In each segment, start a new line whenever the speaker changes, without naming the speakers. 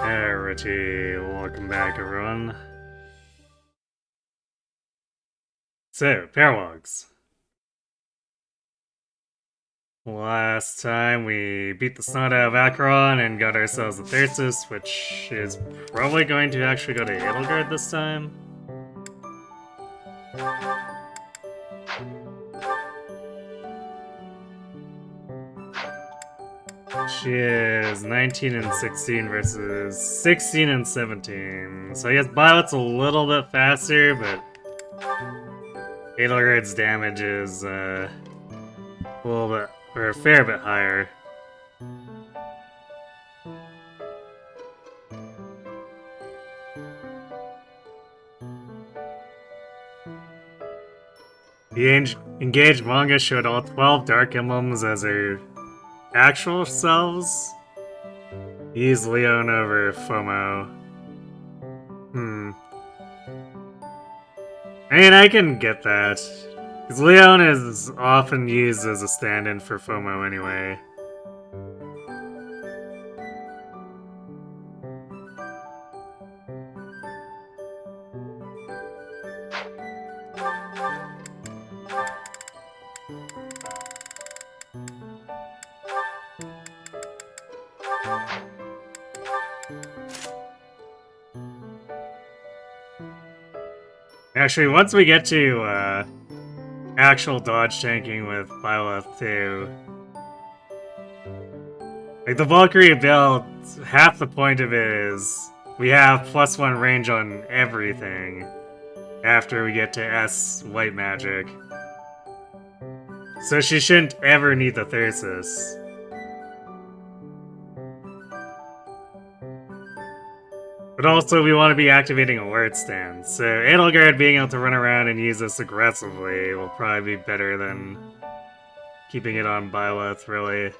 Richie, welcome back everyone. So, paralogs. Last time we beat the snot out of Acheron and got ourselves a Thyrsus, which is probably going to actually go to Edelgard this time. She is 19 and 16 versus 16 and 17. So I guess Violet's a little bit faster, but Edelgard's damage is a little bit, or a fair bit higher. The engaged manga showed all 12 Dark Emblems as their actual selves. Use Leon over FOMO. I mean, I can get that. Because Leon is often used as a stand-in for FOMO anyway. Actually, once we get to actual dodge tanking with Byleth too, like the Valkyrie build, half the point of it is we have +1 range on everything after we get to S white magic. So she shouldn't ever need the Thyrsus. But also, we want to be activating alert stands, so Edelgard being able to run around and use this aggressively will probably be better than keeping it on Byleth, really.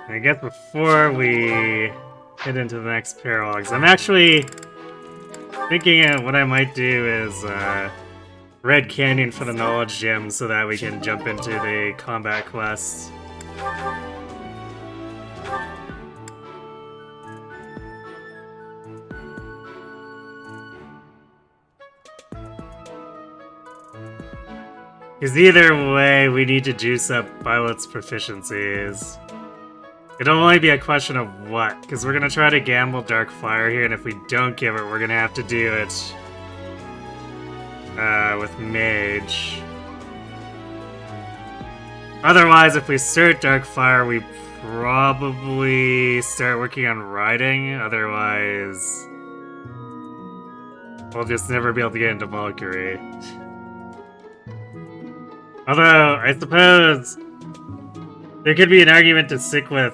I guess before we head into the next paralogs, I'm actually thinking what I might do is Red Canyon for the Knowledge Gem so that we can jump into the combat quest. Because either way, we need to juice up Violet's proficiencies. It'll only be a question of what, because we're going to try to gamble Dark Fire here, and if we don't give it, we're going to have to do it with Mage. Otherwise, if we start Dark Fire, we probably start working on Riding, otherwise we'll just never be able to get into Valkyrie. Although, I suppose there could be an argument to stick with,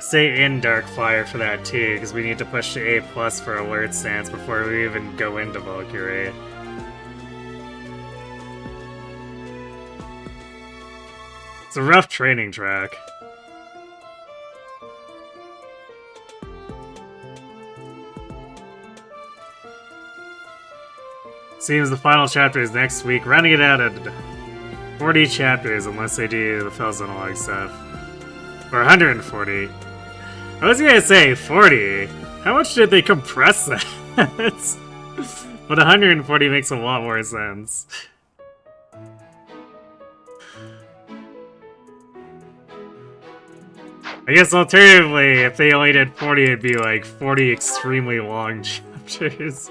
stay in Dark Fire for that too, because we need to push to A+ for Alert Stance before we even go into Valkyrie. It's a rough training track. Seems the final chapter is next week, rounding it out at 40 chapters unless they do the Fells Analog stuff. Or 140. I was gonna say 40. How much did they compress that? But 140 makes a lot more sense. I guess alternatively, if they only did 40, it'd be like 40 extremely long chapters.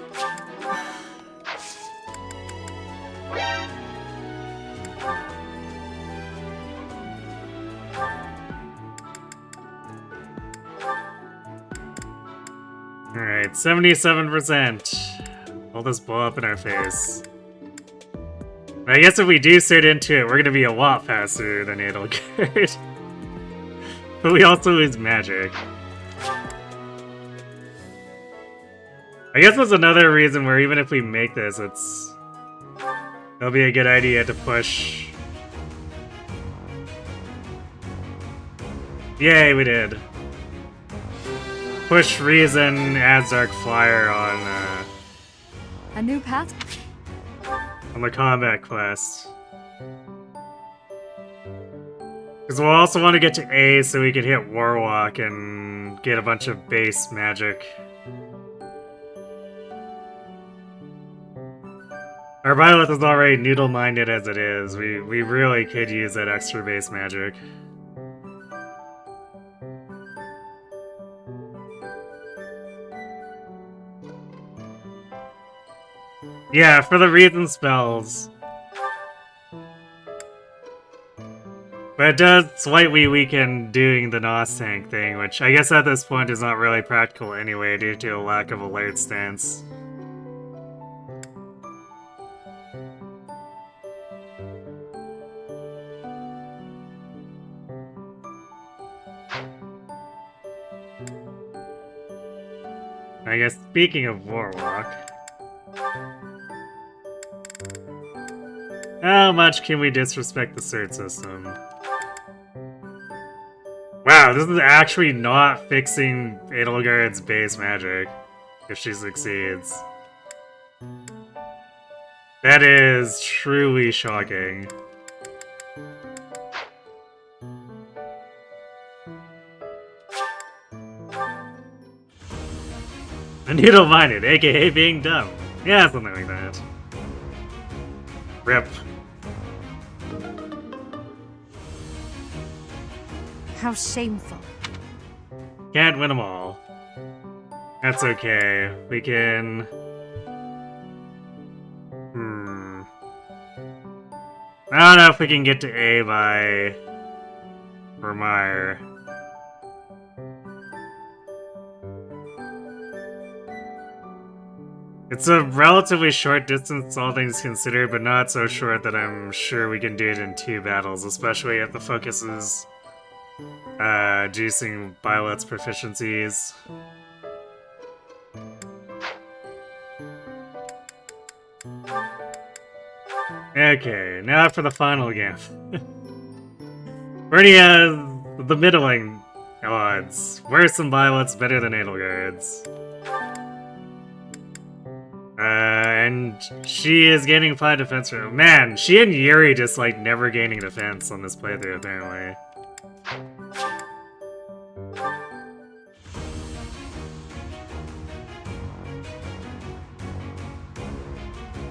Alright, 77%. All this blow up in our face. But I guess if we do sit into it, we're gonna be a lot faster than Edelgard. But we also lose magic. I guess that's another reason where even if we make this, it'll be a good idea to push. Yay, we did. Push Reason, Azark Flyer on
A new path?
on the combat quest. Because we'll also want to get to A so we can hit Warlock and get a bunch of base magic. Our Violet is already noodle-minded as it is. We really could use that extra base magic. Yeah, for the reason spells. But it does slightly weaken doing the NOS tank thing, which I guess at this point is not really practical anyway due to a lack of alert stance. I guess speaking of Warlock, how much can we disrespect the cert system? Wow, this is actually not fixing Edelgard's base magic, if she succeeds. That is truly shocking. A noodle-minded, aka being dumb. Yeah, something like that. Rip.
How shameful.
Can't win them all. That's okay. We can... I don't know if we can get to A by... Vermeer. It's a relatively short distance, all things considered, but not so short that I'm sure we can do it in 2 battles, especially if the focus is juicing Violet's proficiencies. Okay, now for the final game. Bernie has the middling odds. Worse than Violet's, better than Edelgard's. And she is gaining 5 defense. Man, she and Yuri just like never gaining defense on this playthrough, apparently.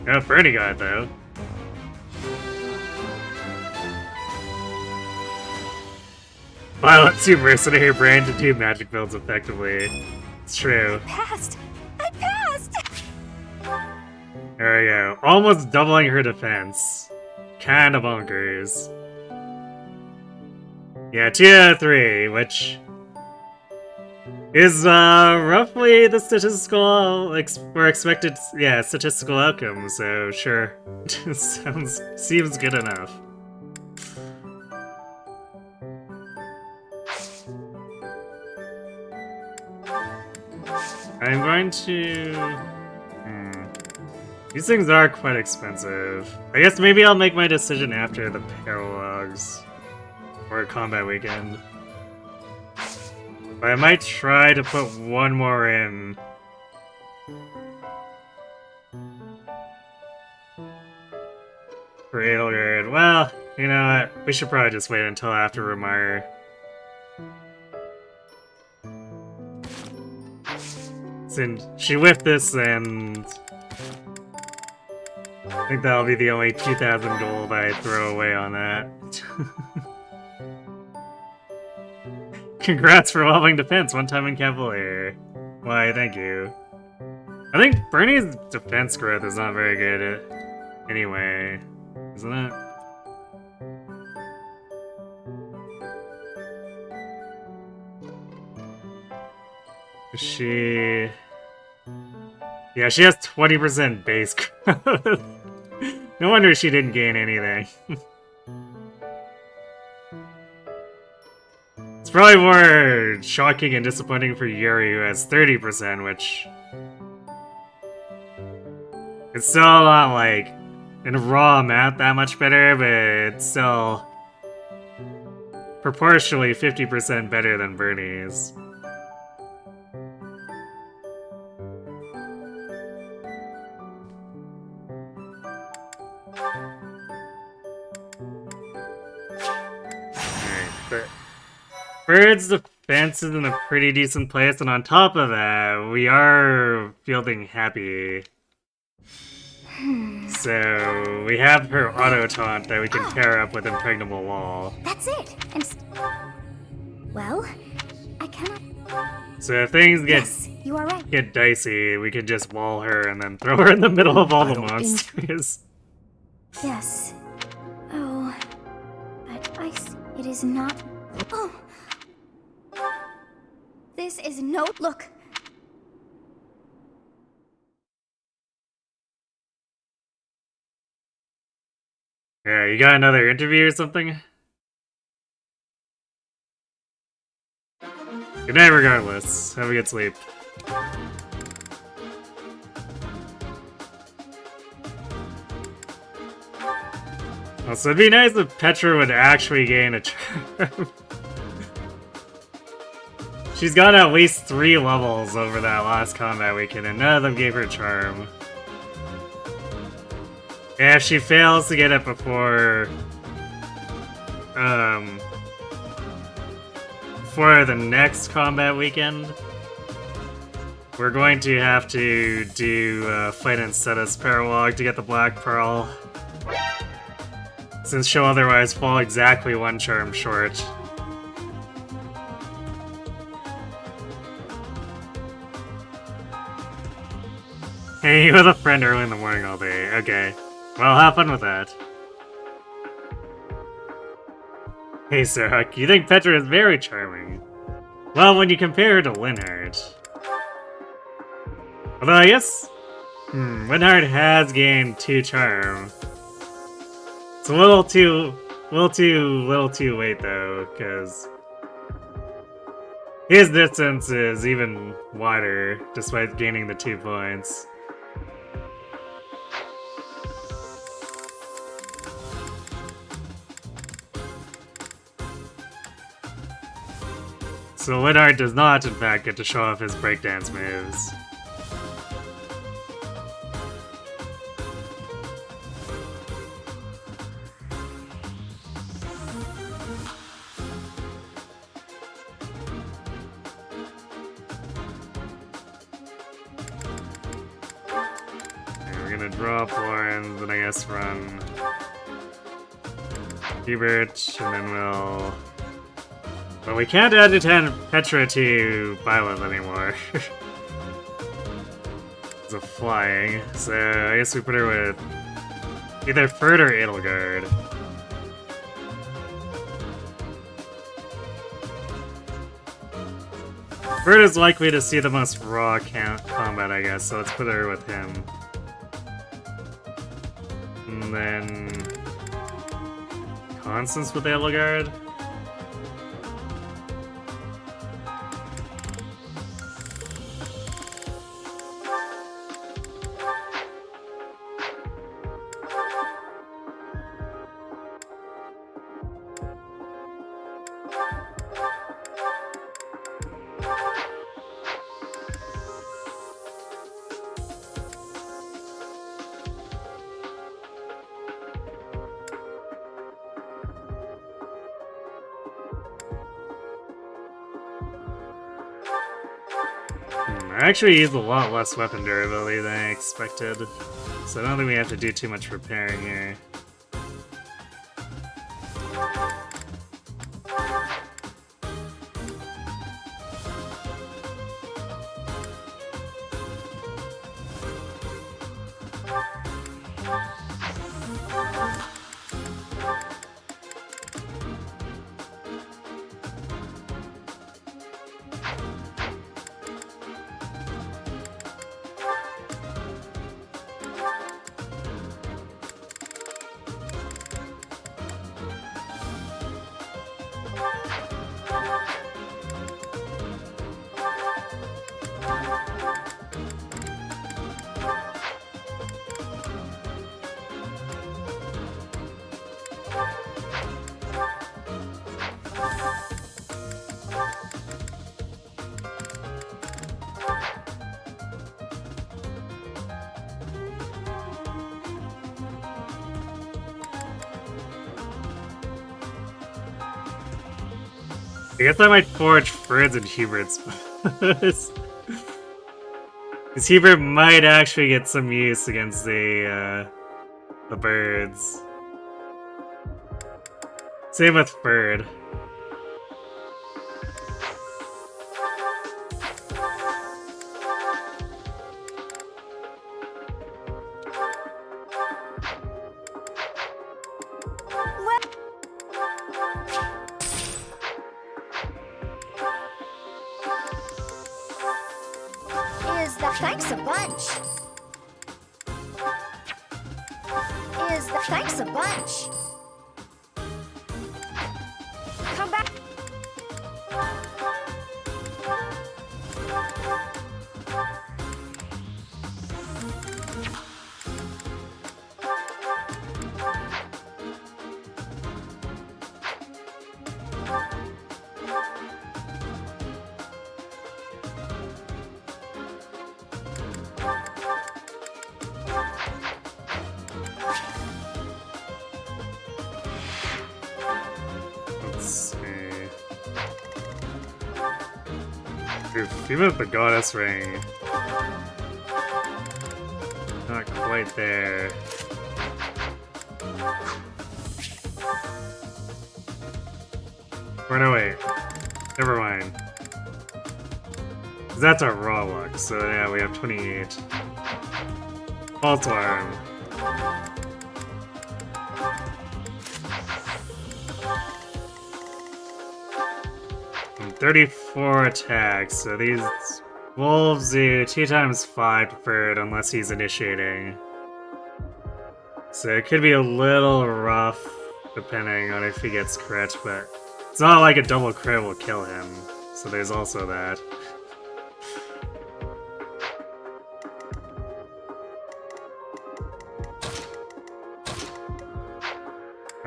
Oh, Bernie got it though. Violet too mercenary brain to do magic builds effectively. It's true.
I passed! I passed!
There we go. Almost doubling her defense. Kind of bonkers. Yeah, 2 out of 3, which is roughly the statistical statistical outcome. So sure, seems good enough. I'm going to. These things are quite expensive. I guess maybe I'll make my decision after the paralogs or combat weekend. But I might try to put one more in. For Edelgard. Well, you know what? We should probably just wait until after Remire. Since she whiffed this, and I think that'll be the only 2,000 gold I throw away on that. Congrats for leveling defense one time in Cavalier. Why, thank you. I think Bernie's defense growth is not very good anyway, isn't it? She... Yeah, she has 20% base growth. No wonder she didn't gain anything. It's It's probably more shocking and disappointing for Yuri, who has 30%, which... It's still not, like, in raw amount that much better, but it's still... proportionally 50% better than Bernie's. Bird's defense is in a pretty decent place, and on top of that, we are fielding Happy. So, we have her auto taunt that we can pair up with Impregnable Wall.
That's it. Well, I cannot.
So if things
Yes, you are right.
get dicey, we could just wall her and then throw her in the middle of all the monsters.
Yes. Oh, but it is not. Oh. This is no look.
Yeah, you got another interview or something? Good night regardless. Have a good sleep. Also, it'd be nice if Petra would actually gain a charm. She's got at least 3 levels over that last combat weekend, and none of them gave her charm. Yeah, if she fails to get it before the next combat weekend, we're going to have to do Fight and Status Paralog to get the Black Pearl, since she'll otherwise fall exactly 1 charm short. Hey, with a friend early in the morning all day. Okay. Well, have fun with that. Hey, Sarah, you think Petra is very charming. Well, when you compare her to Linhardt. Although, I guess... Linhardt has gained 2 charm. It's a little too late, though, because... his distance is even wider, despite gaining the 2 points. So Linhardt does not, in fact, get to show off his breakdance moves. Okay, we're gonna draw Florence, and I guess run Hubert, and then we'll... But we can't add Petra to Violet anymore. It's a flying, so I guess we put her with either Ferd or Edelgard. Ferd is likely to see the most raw combat, I guess, so let's put her with him. And then... Constance with Edelgard? I actually used a lot less weapon durability than I expected, so I don't think we have to do too much repairing here. I guess I might forge Fred's and Hubert's. Because Hubert might actually get some use against the birds. Same with Ferd.
Thanks a bunch. Thanks a bunch. Come back.
Even with the goddess ring, not quite there. Or no, wait. Never mind. 'Cause that's our raw luck, so yeah, we have 28. False alarm. And 34 attacks, so these wolves do 2 times 5 preferred unless he's initiating. So it could be a little rough depending on if he gets crit, but it's not like a double crit will kill him, so there's also that.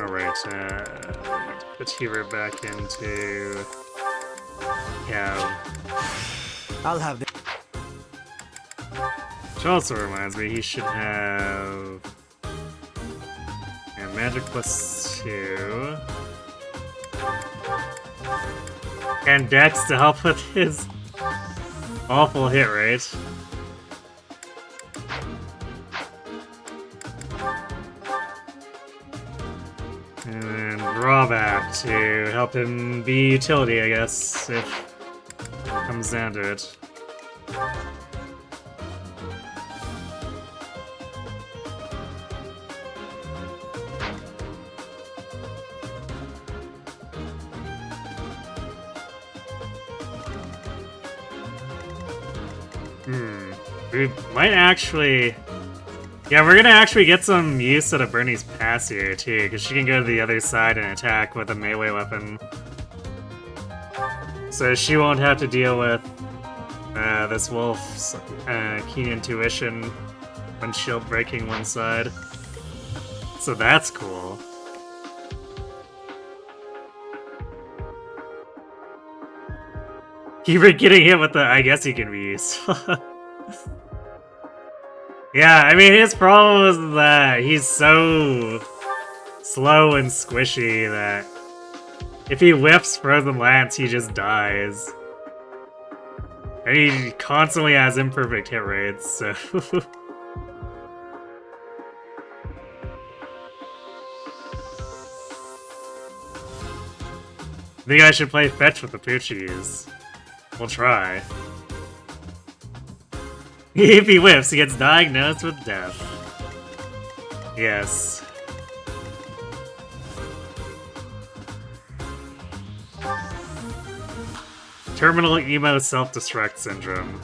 Alright, put Hero back into Cav.
I'll have the.
Which also reminds me, he should have magic +2. And Dex to help with his awful hit rate. And then drawback to help him be utility, I guess, if it comes down to it. We might actually... Yeah, we're gonna actually get some use out of Bernie's pass here, too, because she can go to the other side and attack with a melee weapon. So she won't have to deal with this wolf's keen intuition when shield breaking one side. So that's cool. Keep getting hit with the I guess he can be useful. Yeah, I mean, his problem is that he's so slow and squishy that if he whiffs Frozen Lance, he just dies. And he constantly has imperfect hit rates, so... I think I should play fetch with the Poochies. We'll try. If he whiffs, he gets diagnosed with death. Yes. Terminal emo self-destruct syndrome.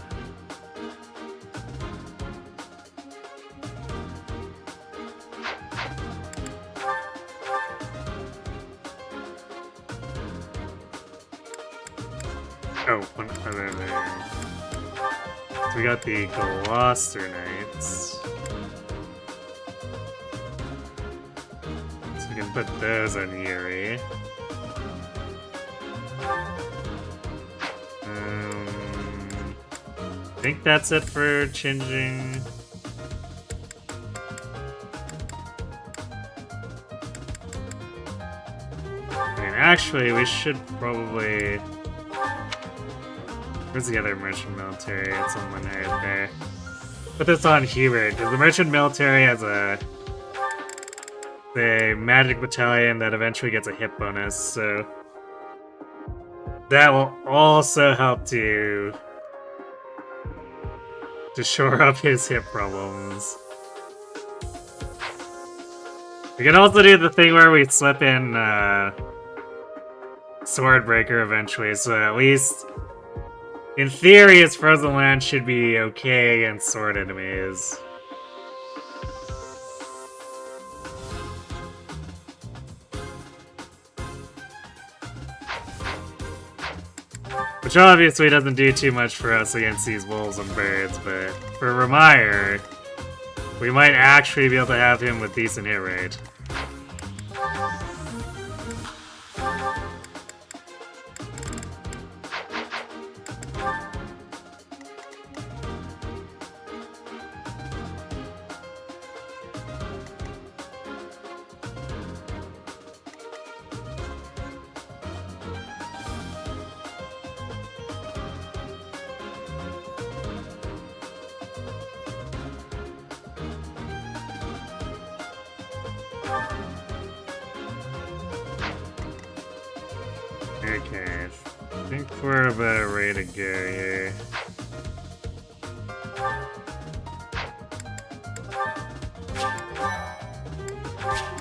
Oh, one other thing. We got the Gloucester Knights. So we can put those on Yuri. I think that's it for changing. I mean, actually, we should probably... Where's the other merchant military? It's on one right there. Put this on Hubert, because the merchant military has a magic battalion that eventually gets a hit bonus, so that will also help to shore up his hit problems. We can also do the thing where we slip in Swordbreaker eventually, so at least in theory his frozen land should be okay against sword enemies. Which obviously doesn't do too much for us against these wolves and birds, but for Remire, we might actually be able to have him with decent hit rate. Okay, I think we're about ready to go here.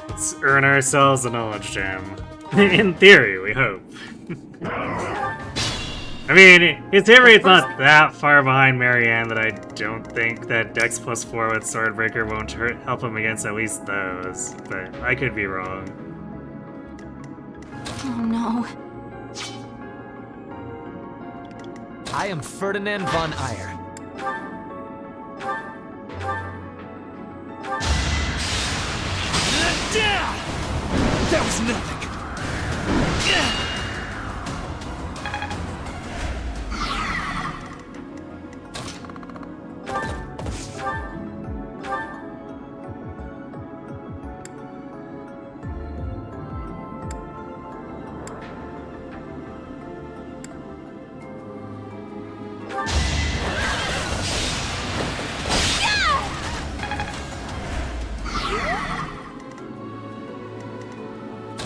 Let's earn ourselves a knowledge gem. In theory, we hope. I mean, his hit rate's not that far behind Marianne that I don't think that Dex plus 4 with Swordbreaker won't help him against at least those, but I could be wrong.
Oh no.
I am Ferdinand von Eyre. That was nothing.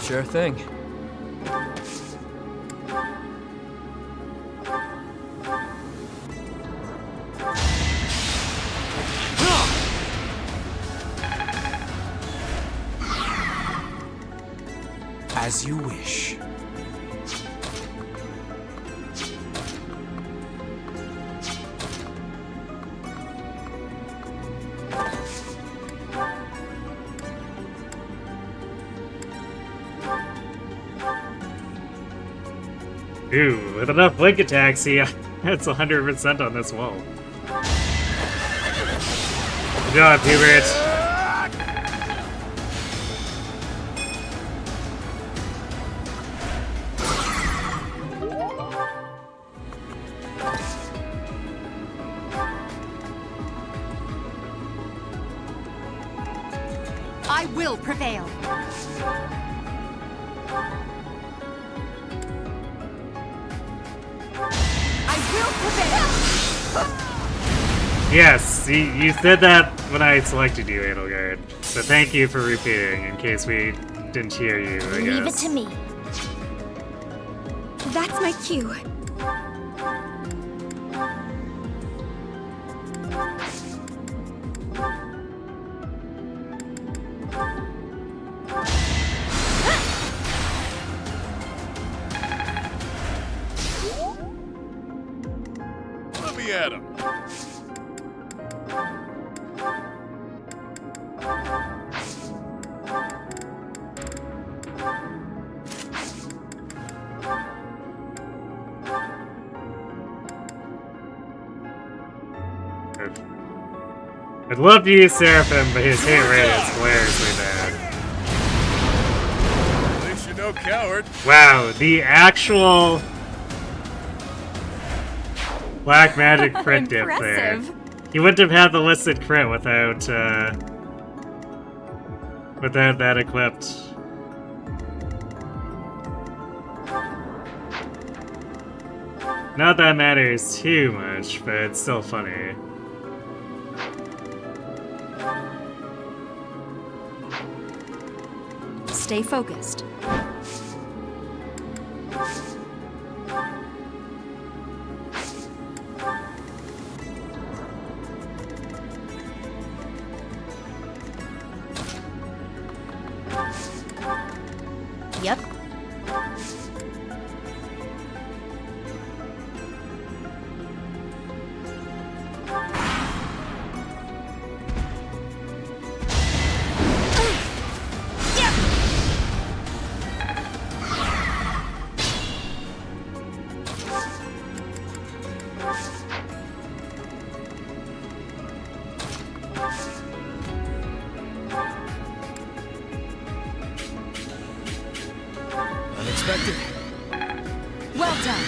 Sure thing. As you wish.
Ooh, with enough blink attacks, he that's 100% on this wall. Good job, Hubert.
I will prevail.
Yes, you said that when I selected you, Edelgard. So thank you for repeating, in case we didn't hear you, I guess.
Leave it to me.
That's my cue.
Let me at him.
I'd love to use Seraphim, but his hit rate is hilariously bad.
At least you're no coward.
Wow, the actual black magic crit dip there.
Impressive.
He wouldn't have had the listed crit without that equipped. Not that matters too much, but it's still funny.
Stay focused. Yep.
Unexpected.
Well done.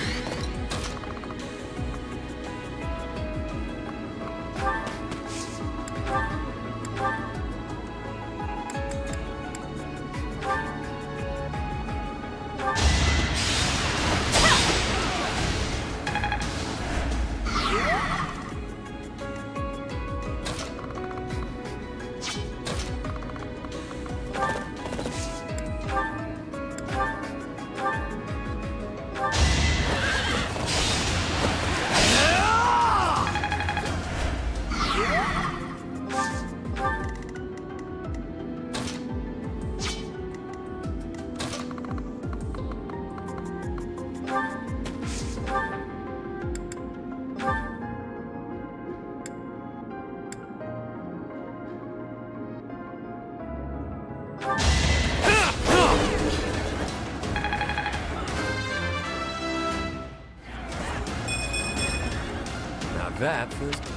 Now that feels good.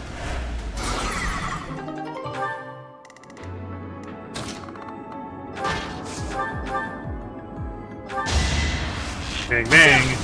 Bang bang.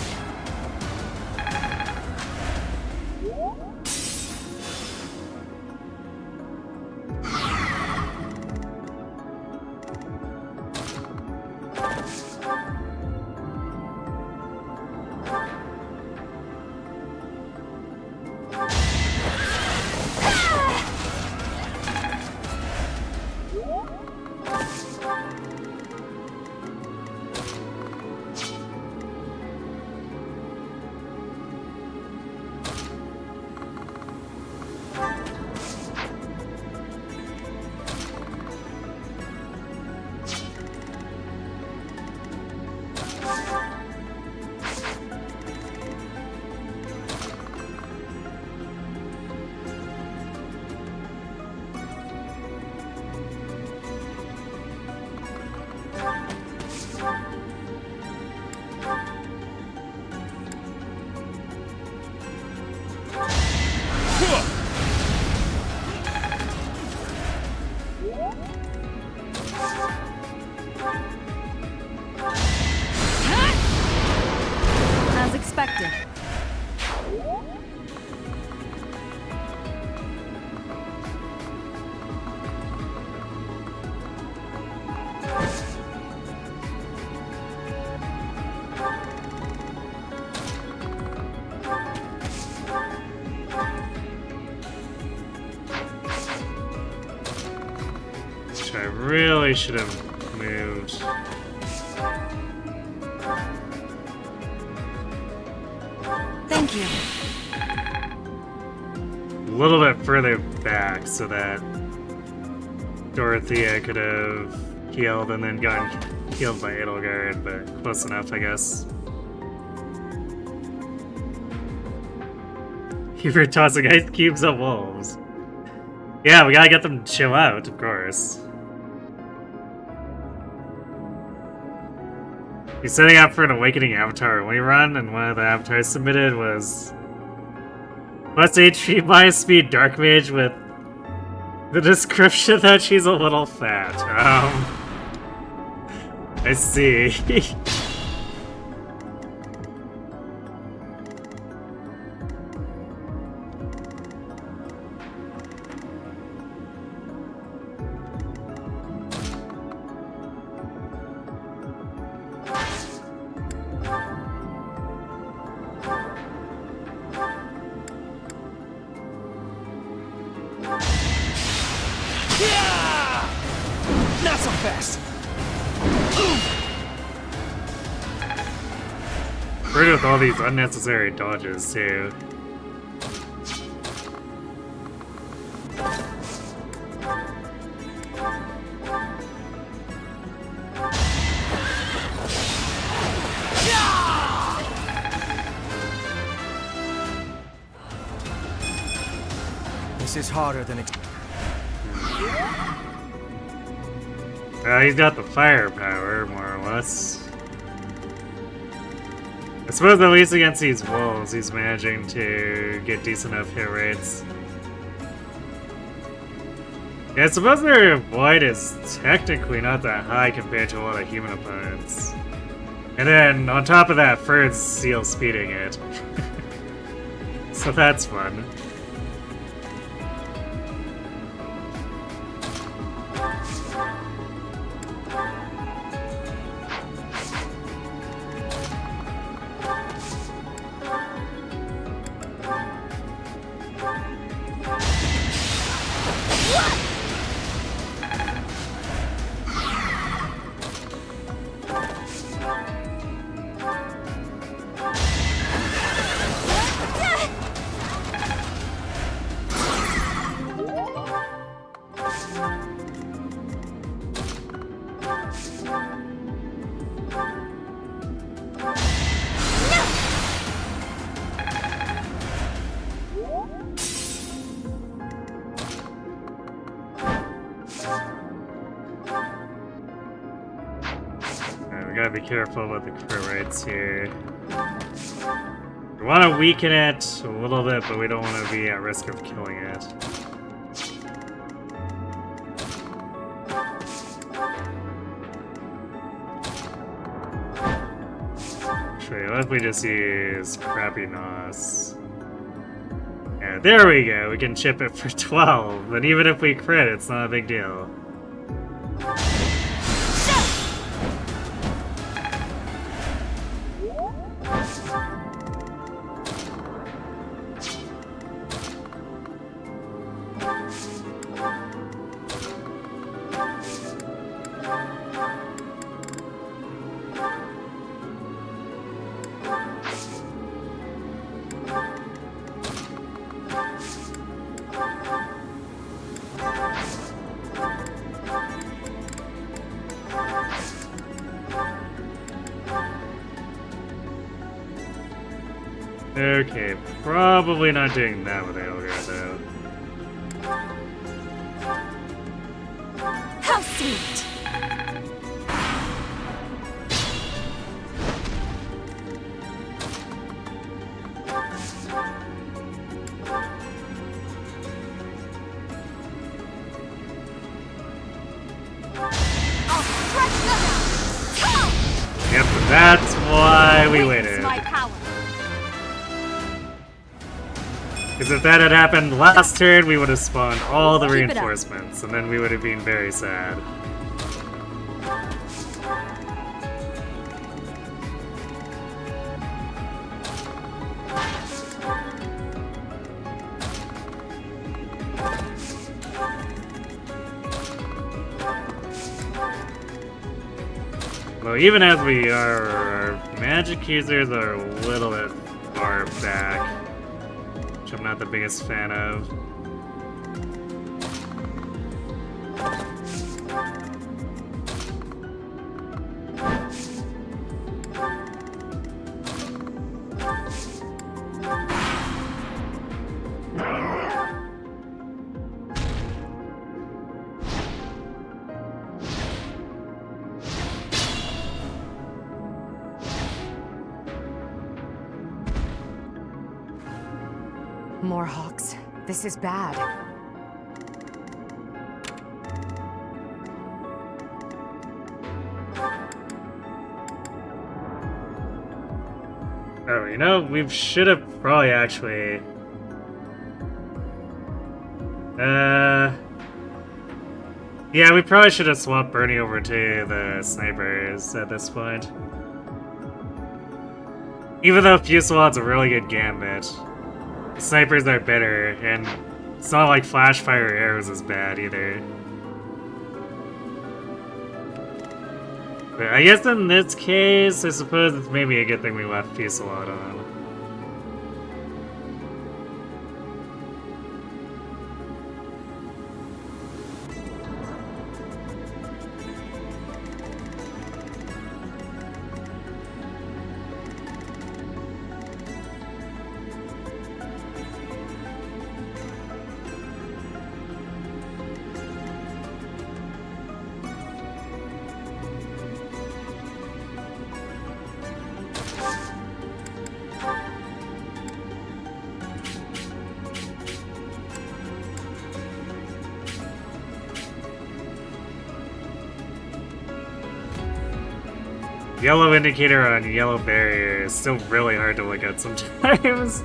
As expected.
Which I really should have moved.
Thank you.
A little bit further back so that Dorothea could have healed and then gotten healed by Edelgard, but close enough, I guess. You were tossing ice cubes at wolves. Yeah, we gotta get them to chill out, of course. He's setting up for an Awakening Avatar rerun, and one of the avatars submitted was plus HP, minus speed Dark Mage with the description that she's a little fat. I see.
Not so fast.
We're with all these unnecessary dodges too.
This is harder than
He's got the firepower, more or less. I suppose at least against these wolves, he's managing to get decent enough hit rates. Yeah, I suppose their void is technically not that high compared to a lot of human opponents. And then, on top of that, Ferd's seal speeding it. So that's fun. We gotta be careful with the crit rates here. We want to weaken it a little bit, but we don't want to be at risk of killing it. Actually, what if we just use crappy NOS? Yeah, there we go. We can chip it for 12, and even if we crit, it's not a big deal. Okay, probably not doing that with Aelgar, though.
How sweet!
I'll stretch them out. Come!
Yep, that's why we
Witness
waited.
my power.
Because if that had happened last turn, we would have spawned all the
Keep it up.
reinforcements, and then we would have been very sad. Well, even as we are, our magic users are a little bit far back, which I'm not the biggest fan of.
More hawks. This is bad.
Oh, you know, we should have probably actually... Yeah, we probably should have swapped Bernie over to the snipers at this point. Even though Fuselot's a really good gambit, snipers are better, and it's not like flash fire arrows is bad either. But I guess in this case, I suppose it's maybe a good thing we left Peace a lot on. Yellow indicator on yellow barrier is still really hard to look at sometimes.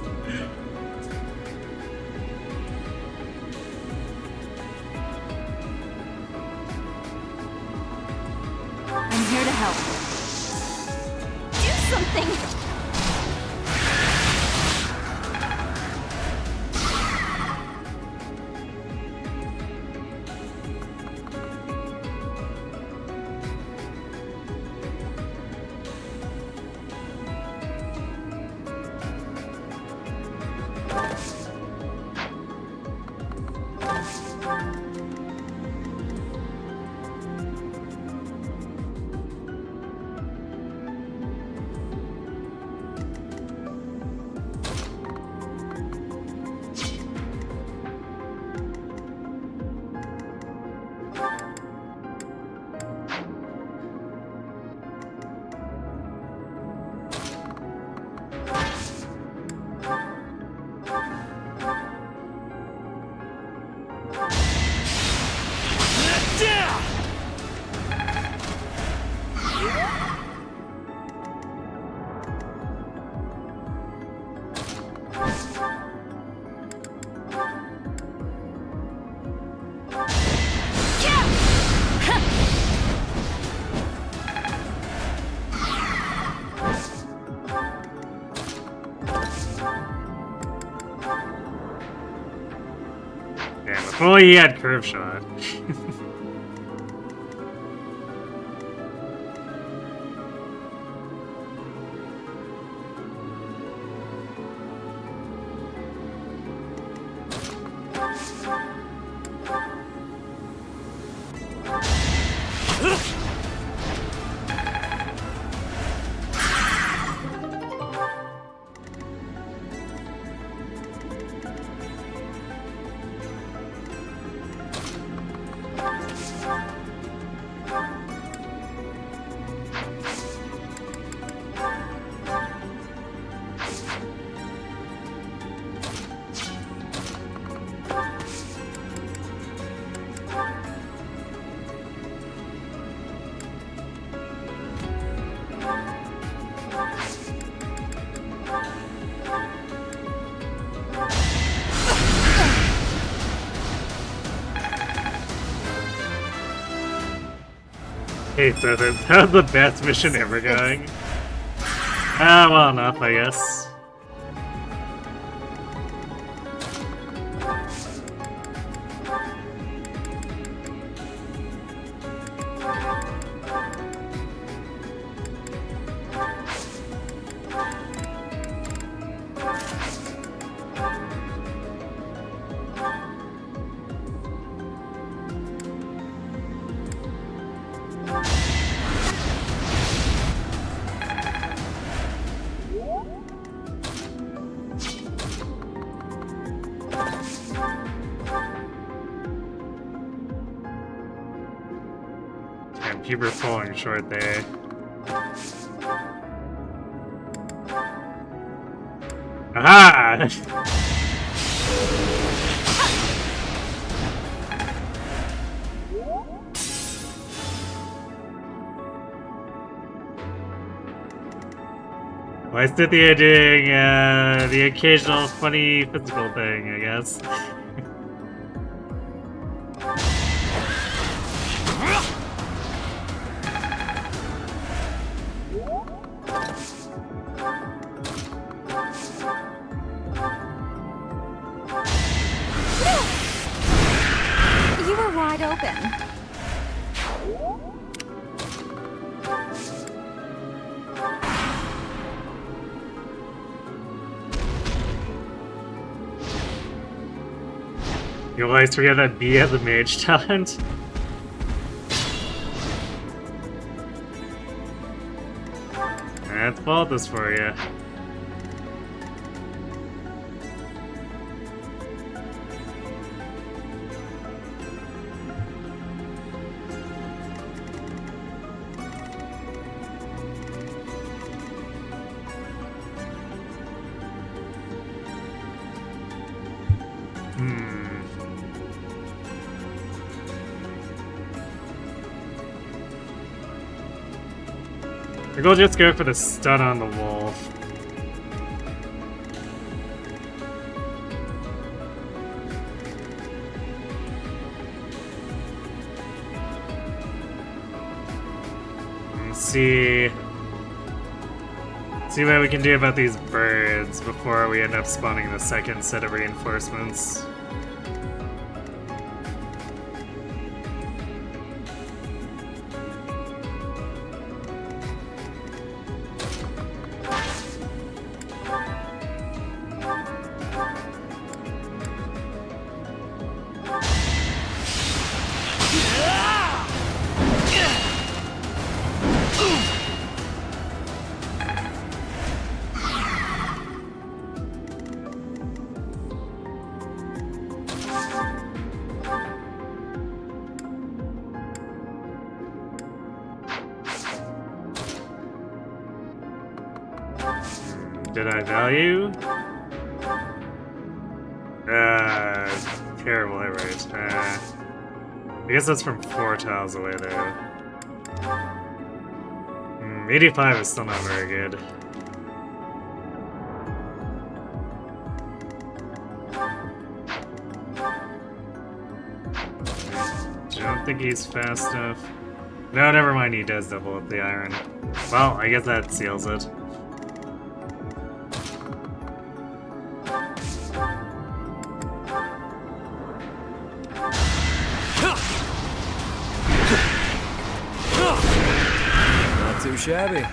I'm here to help. Do something!
If only he had curve shot. Hey, so how's the best mission ever going? Ah, well enough, I guess. You were falling short there. Aha! Why sit there doing the occasional funny physical thing, I guess?
You were wide open.
You always forget that B had the mage talent? Let's vault this for you. I think we'll just go for the stun on the wolf. And see what we can do about these birds before we end up spawning the second set of reinforcements. Did I value? Terrible hit rate. I guess that's from 4 tiles away though. 85 is still not very good. I don't think he's fast enough. No, never mind, he does double up the iron. Well, I guess that seals it.
Not too shabby.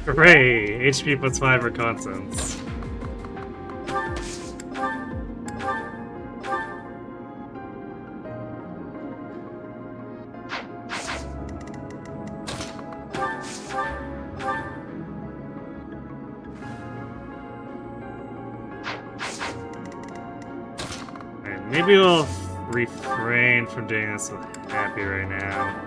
Hooray! HP plus 5 reconnaissance. Alright, maybe we'll refrain from doing this with Happy right now.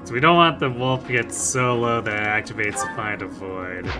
So we don't want the wolf to get so low that it activates Find a Void.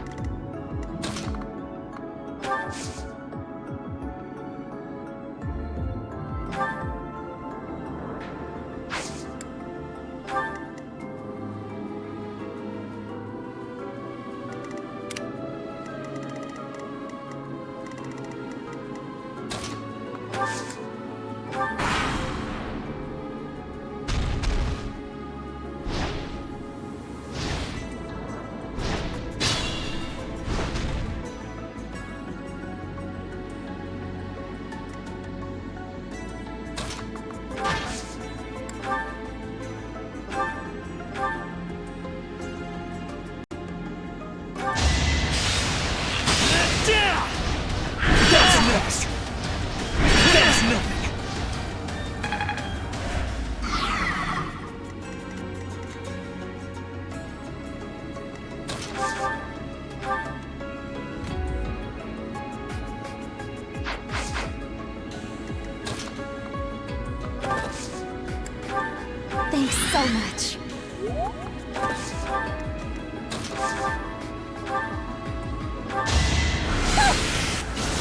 so much.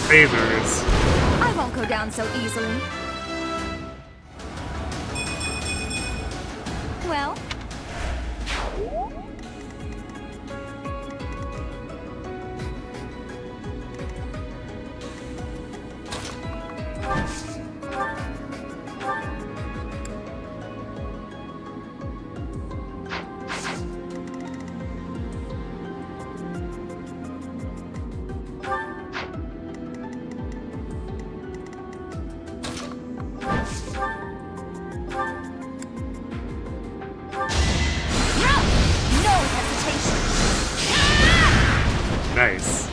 Favors.
I won't go down so easily. Well, no hesitation.
Nice.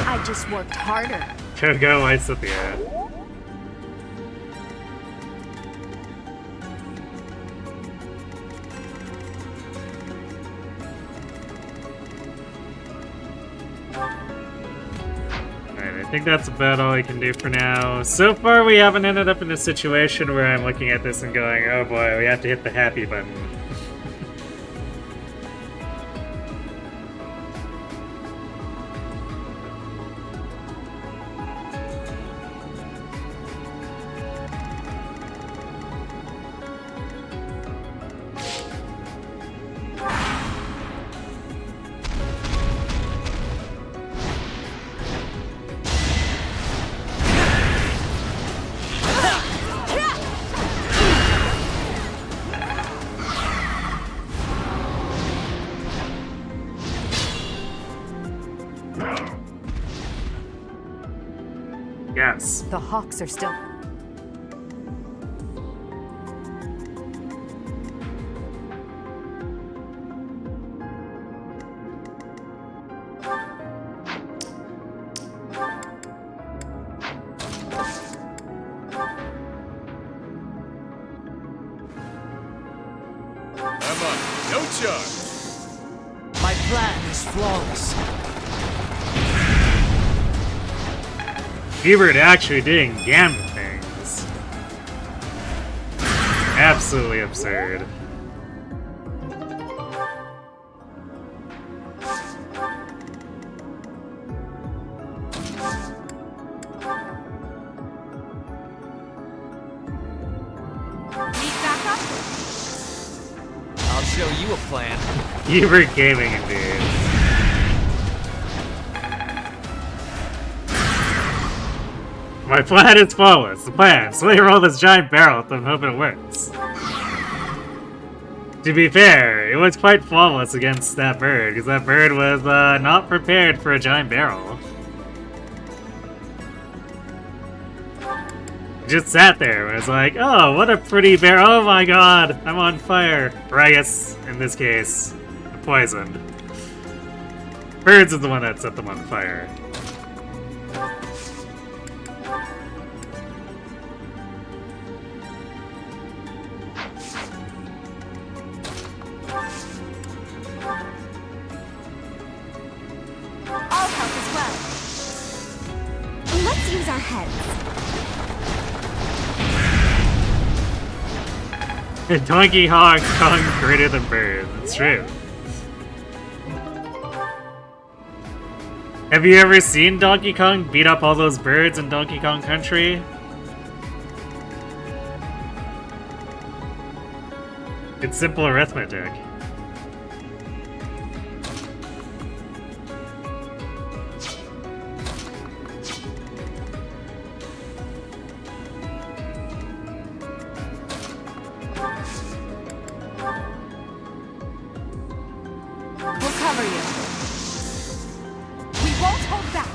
I just worked harder.
Go White Cynthia. I think that's about all I can do for now. So far, we haven't ended up in a situation where I'm looking at this and going, oh boy, we have to hit the happy button. Yes.
The Hawks are still...
I'm on no charge.
My plan is flawless.
Hubert actually doing gambit things. Absolutely absurd.
Need backup?
I'll show you a plan.
Hubert gaming indeed. My plan is flawless. The plan. So they roll this giant barrel at them, hoping it works. To be fair, it was quite flawless against that bird, because that bird was not prepared for a giant barrel. It just sat there and was like, oh, what a pretty bear. Oh my god, I'm on fire. Or I guess, in this case, poisoned. Birds is the one that set them on fire.
I'll help as well. Let's use our heads.
Donkey Kong greater than birds. It's true. Have you ever seen Donkey Kong beat up all those birds in Donkey Kong Country? It's simple arithmetic.
We'll cover you. We won't hold back.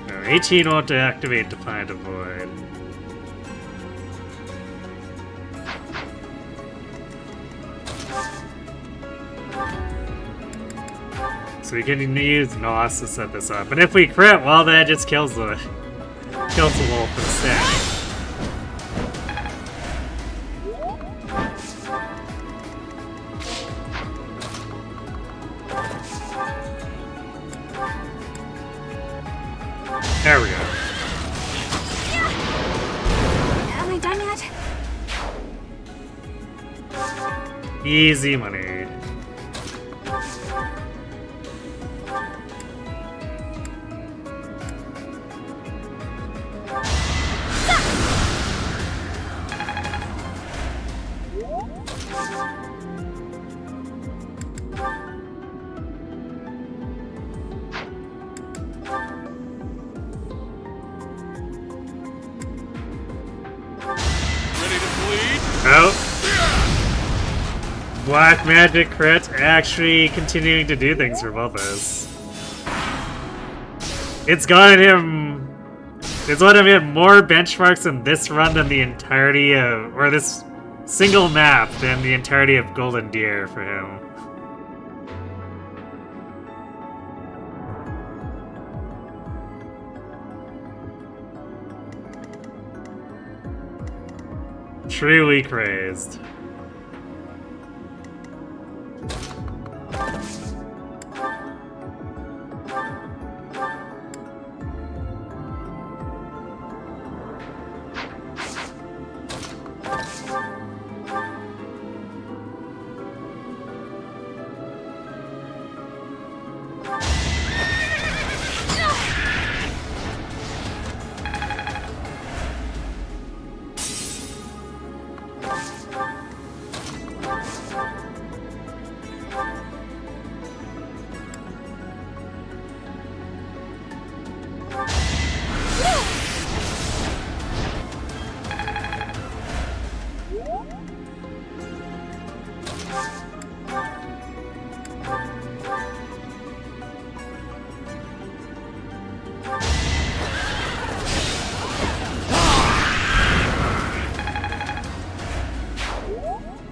No, 18 won't activate Defiant Avoid. So we can use NOS to set this up. And if we crit, well, that just kills the wolf instead. There we go.
Am I done yet?
Easy money. Oh. Black Magic crit actually continuing to do things for both of us. It's let him hit more benchmarks in this run than the entirety of, or this single map than the entirety of Golden Deer for him. Truly crazed.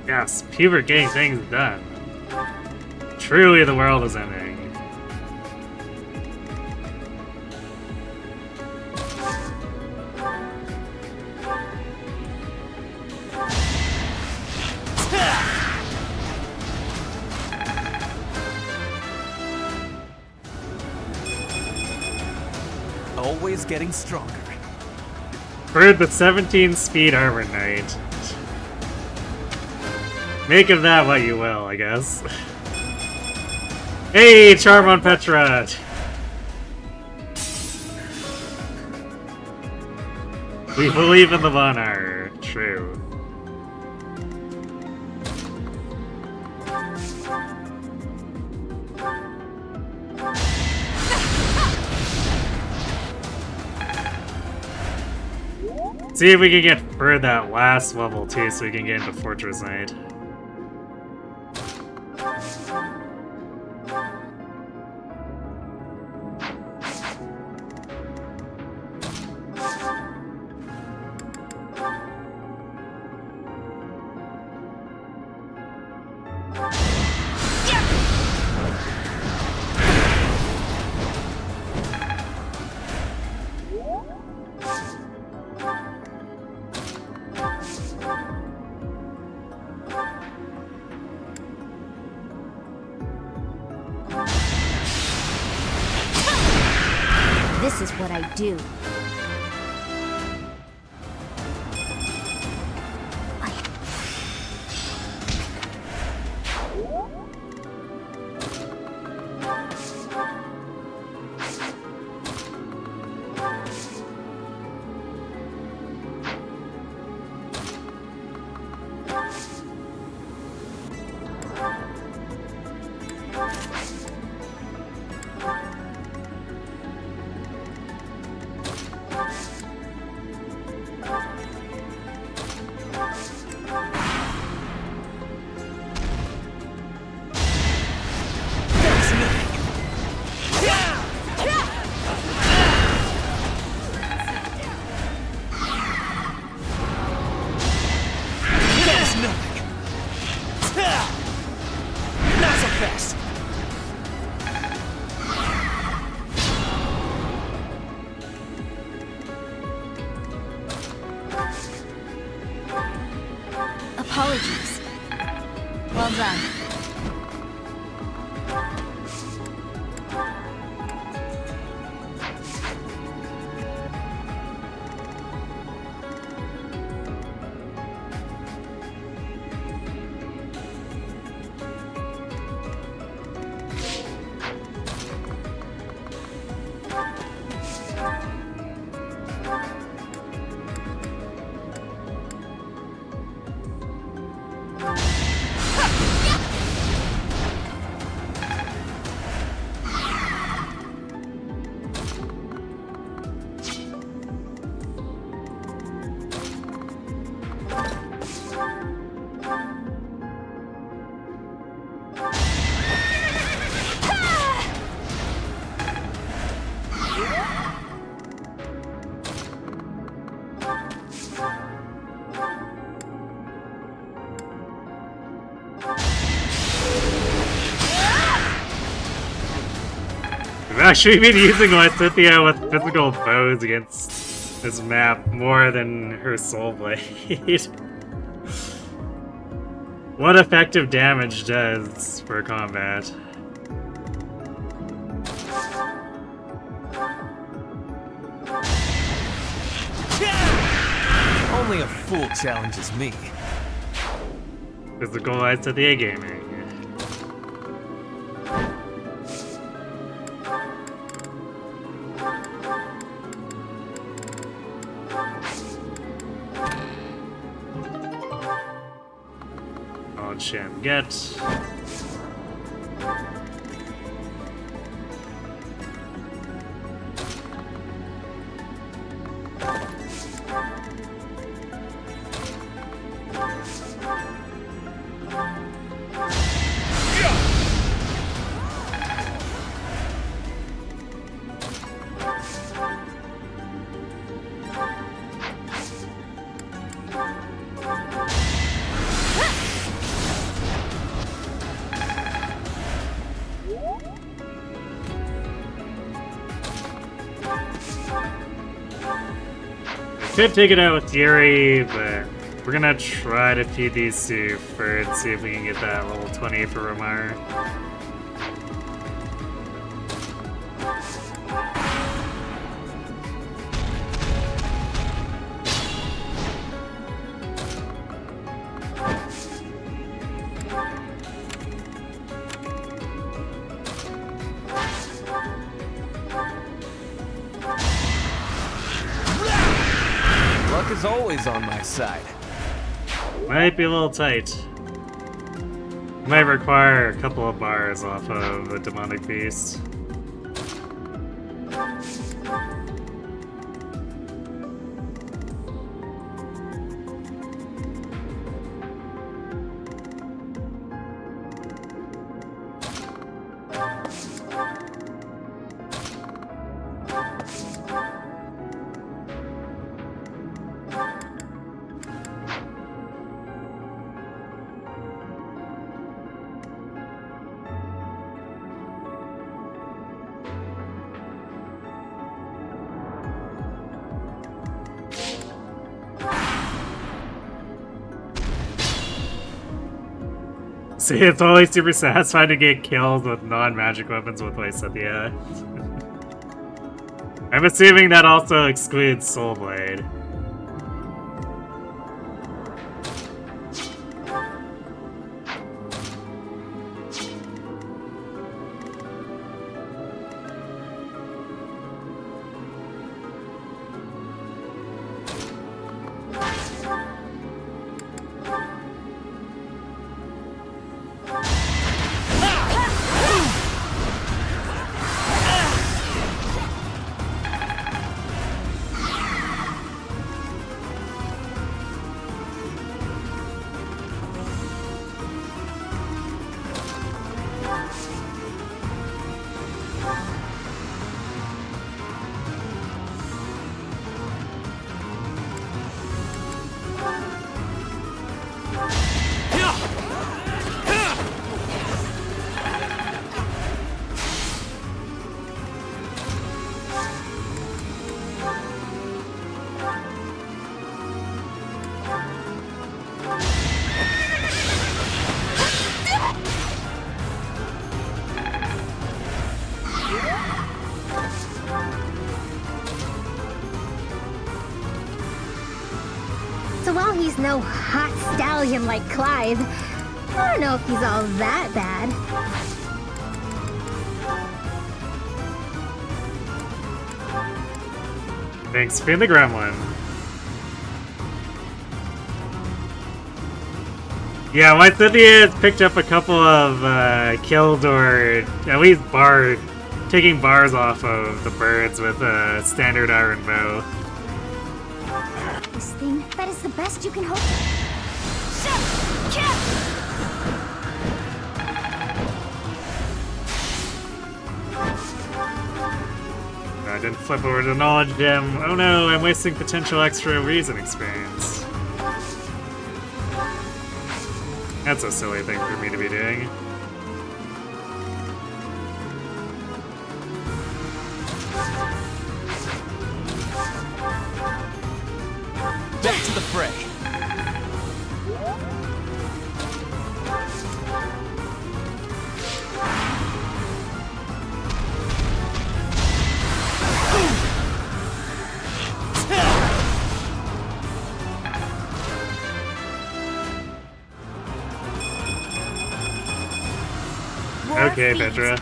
Yes, Pubert getting things done. Truly the world is ending.
always getting stronger.
Bird the 17 speed armor knight. Make of that what you will, I guess. Hey, charm on Petra! We believe in the Vonar. True. See if we can get Bird that last level too, so we can get into Fortress Knight.
This is what I do. Apologies. Well done.
I've actually been using my Cynthia with physical bows against this map more than her soul blade. What effective damage does for combat?
Only a fool challenges me.
Physical eyes to the gaming. Sham get. Could take it out with Yuri, but we're gonna try to feed these two first, see if we can get that level 20 for Romar.
Luck is always on my side.
Might be a little tight. Might require a couple of bars off of the demonic beast. See, it's always super satisfying to get killed with non-magic weapons with wasted, yeah. I'm assuming that also excludes Soul Blade.
So while he's no hot stallion like Clive, I don't know if he's all that bad.
Thanks for the gremlin. Yeah, my Cynthia has picked up a couple of killed or at least taking bars off of the birds with a standard iron bow.
This thing, that is the best you can hope.
I didn't flip over to the knowledge gem. Oh no, I'm wasting potential extra reason experience. That's a silly thing for me to be doing.
Back to the fray.
Okay, Petra.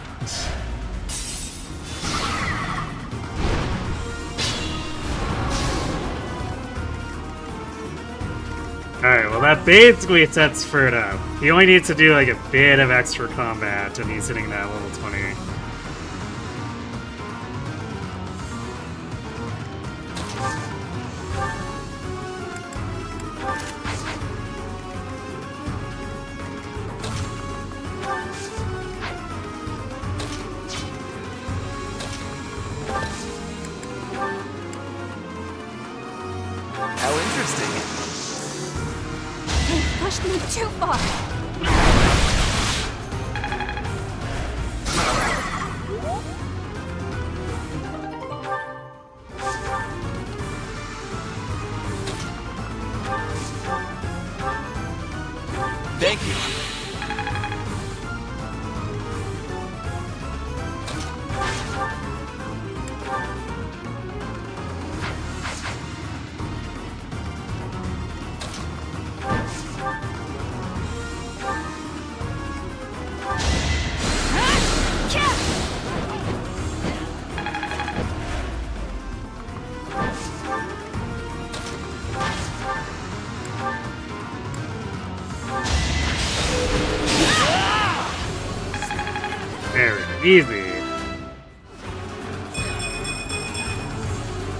Alright, well that basically sets Ferd up. He only needs to do like a bit of extra combat and he's hitting that level 20.
How interesting.
They pushed me too far.
Thank you.
There we go. Easy.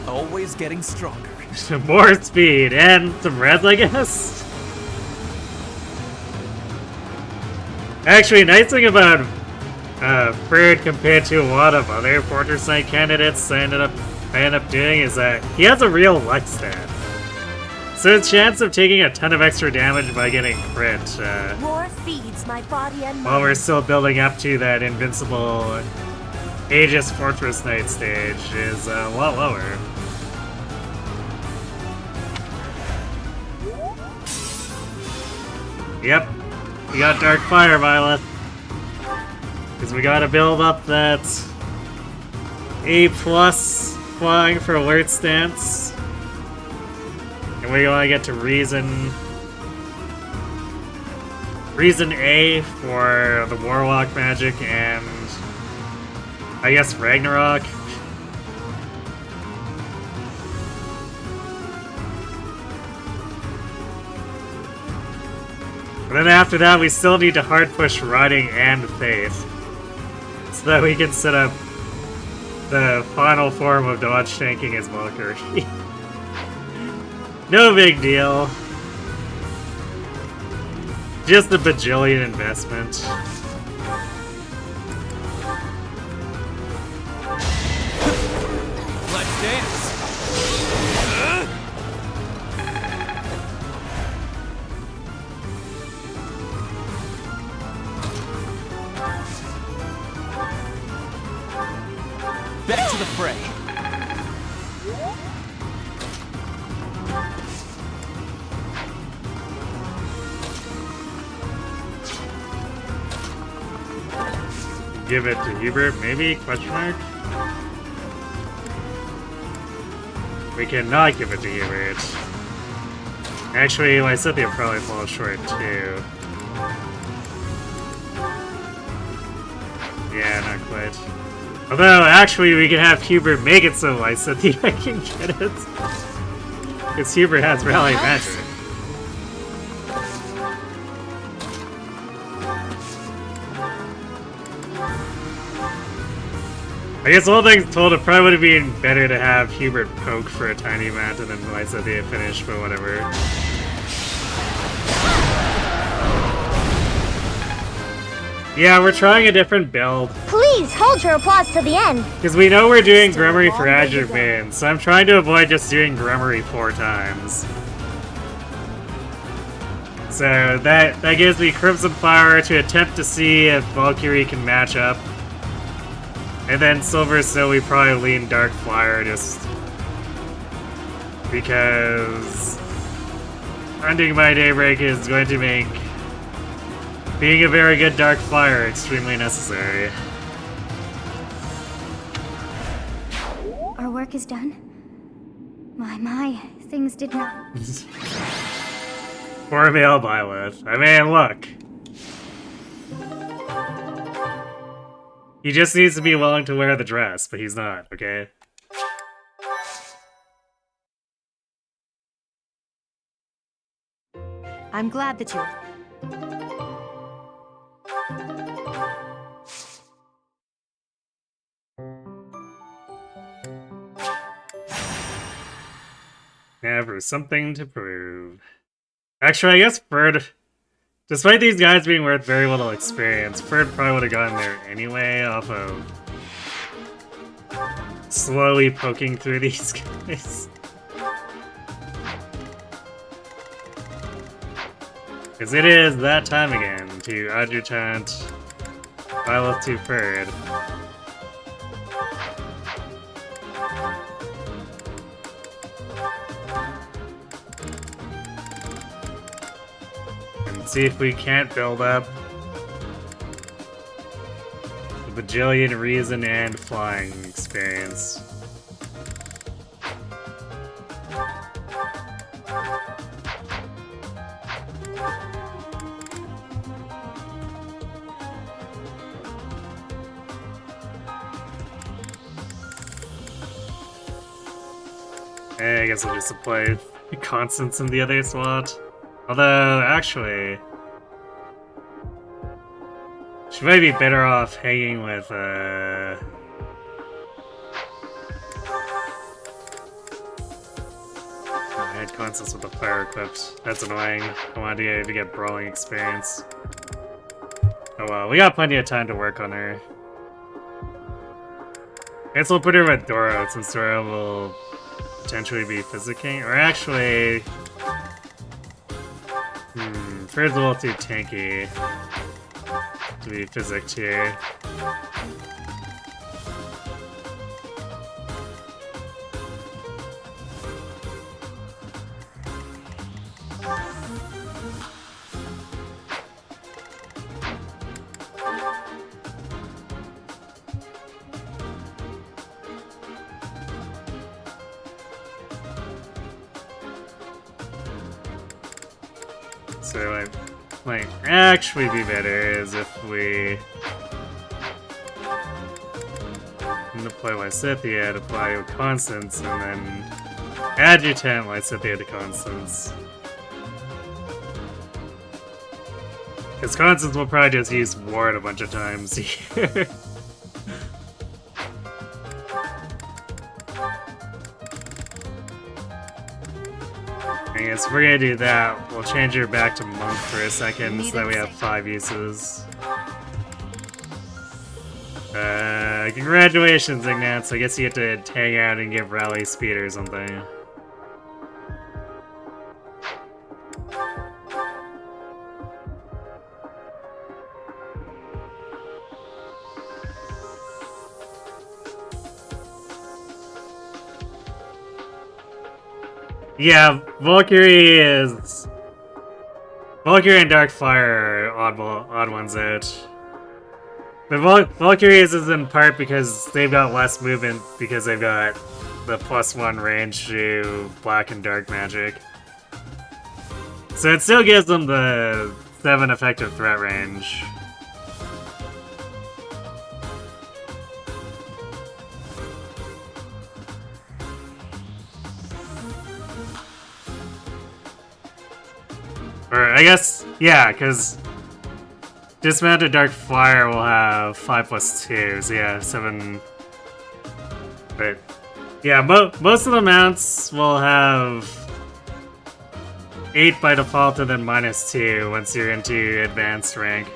Always getting stronger.
Some more speed and some res, I guess. Actually, nice thing about Bird compared to a lot of other Fortress Knight candidates I end up doing is that he has a real luck stat. So his chance of taking a ton of extra damage by getting crit
War feeds my body and
while
mind.
we're still building up to that invincible Aegis Fortress Knight stage is a lot lower. Yep, we got Dark Fire, Violet. Because we gotta build up that A+ flying for alert stance. And we wanna get to Reason A for the Warlock magic and I guess Ragnarok. But then after that, we still need to hard push Riding and Faith, so that we can set up the final form of dodge tanking as Valkyrie. No big deal. Just a bajillion investment.
Let's dance. Back to the fray.
Give it to Hubert, maybe? Question mark? We cannot give it to Hubert. Actually, Lysithea probably falls short too. Yeah, not quite. Although, actually, we can have Hubert make it so Lysithea can get it. Because Hubert has Rally Magic. I guess all things told, it probably would have been better to have Hubert poke for a tiny amount and then Lysithea finish, but whatever. Yeah, we're trying a different build.
Please hold your applause to the end.
Because we know we're doing Gremory for Azure Vein, so I'm trying to avoid just doing Gremory 4 times. So that gives me Crimson Fire to attempt to see if Valkyrie can match up. And then Silver Snow, we probably lean Dark Flyer just because Ending by Daybreak is going to make being a very good Dark Flyer extremely necessary.
Our work is done. My, things did not.
Poor male Violet. I mean, look. He just needs to be willing to wear the dress, but he's not, okay?
I'm glad that you...
Never something to prove. Actually, I guess Bird, despite these guys being worth very little experience, Bird probably would have gotten there anyway off of slowly poking through these guys. Because it is that time again to adjutant Violet to Bird. See if we can't build up a bajillion reason and flying experience. I guess I'll just apply constants in the other slot. Although, actually, She might be better off hanging with, I had constants with the fire equipped. That's annoying. I wanted to get brawling experience. Oh well, we got plenty of time to work on her. I guess we'll put her with Dora, since Dora will potentially be physicking. Or actually... Fred's a little too tanky to be physicked here. So what might actually be better is if we deploy Lysithea, deploy Constance, and then Adjutant Lysithea to Constance. Because Constance will probably just use Ward a bunch of times here. I guess if we're gonna do that, we'll change her back to Monk for a second so that we have 5 uses. Congratulations, Ignatz. I guess you get to hang out and give Rally speed or something. Yeah, Valkyrie and Darkfire are odd ones out. But Valkyries is in part because they've got less movement because they've got the +1 range to black and dark magic. So it still gives them the 7 effective threat range. Or I guess, yeah, because Dismounted Dark Fire will have 5+2, so yeah, 7. But yeah, most of the mounts will have 8 by default and then -2 once you're into advanced rank.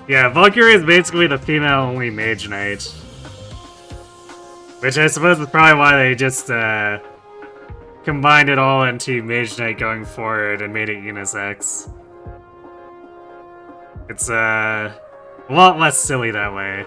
Yeah, Valkyrie is basically the female-only Mage Knight. Which I suppose is probably why they just combined it all into Mage Knight going forward and made it unisex. It's a lot less silly that way.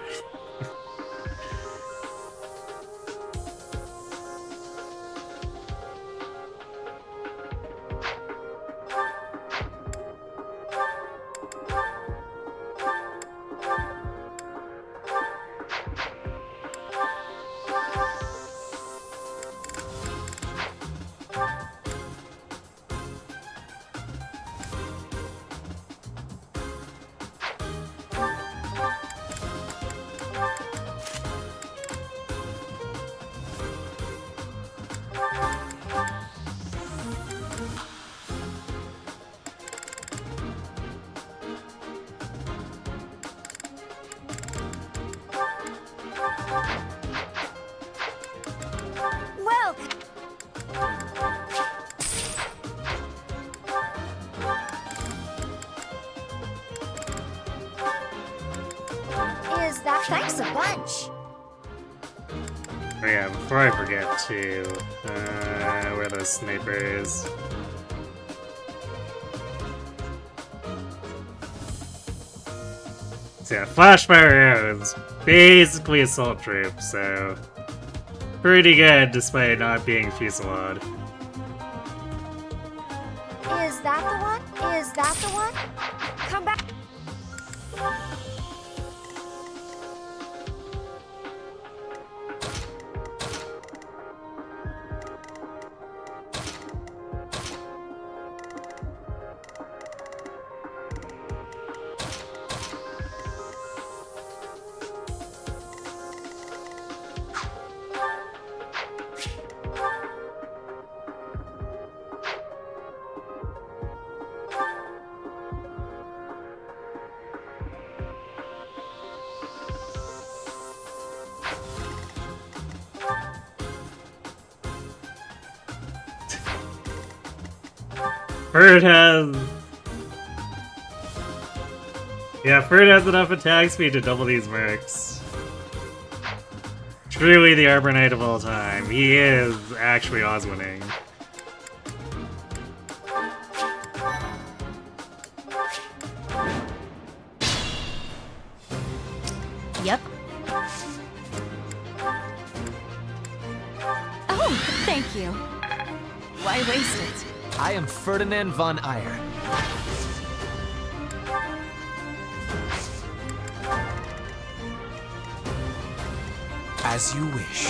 Thanks a bunch.
Oh yeah, before I forget to, where the sniper is. So yeah, Flashfire Arrows, basically Assault Troop, so pretty good despite not being Fusillade.
Is that the one? Is that the one? Come back.
Bird has... Yeah, Bird has enough attack speed to double these mercs. Truly the Arbor Knight of all time. He is actually Oswinning.
Yep. Oh, thank you. Why waste it?
I am Ferdinand von Eyre. As you wish.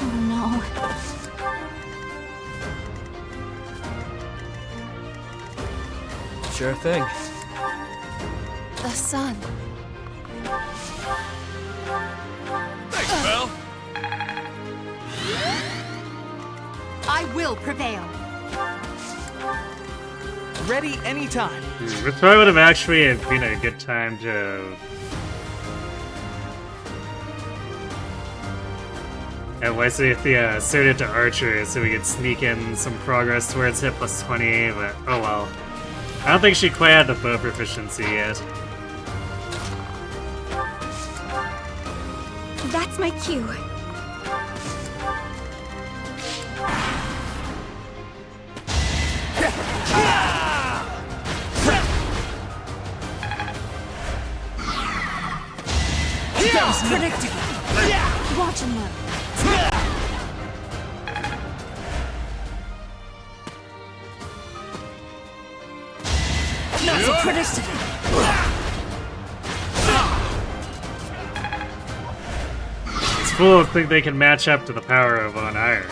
Oh no.
Sure thing.
The sun.
Thanks, Belle.
I will prevail.
Ready anytime.
This probably would have actually been a good time to... And Wesley suited to Archer so we could sneak in some progress towards hit plus 20, but oh well. I don't think she quite had the bow proficiency yet.
That's my cue.
That was predictable. Watch and learn. Not so predictable.
These fools think they can match up to the power of Von Eyre.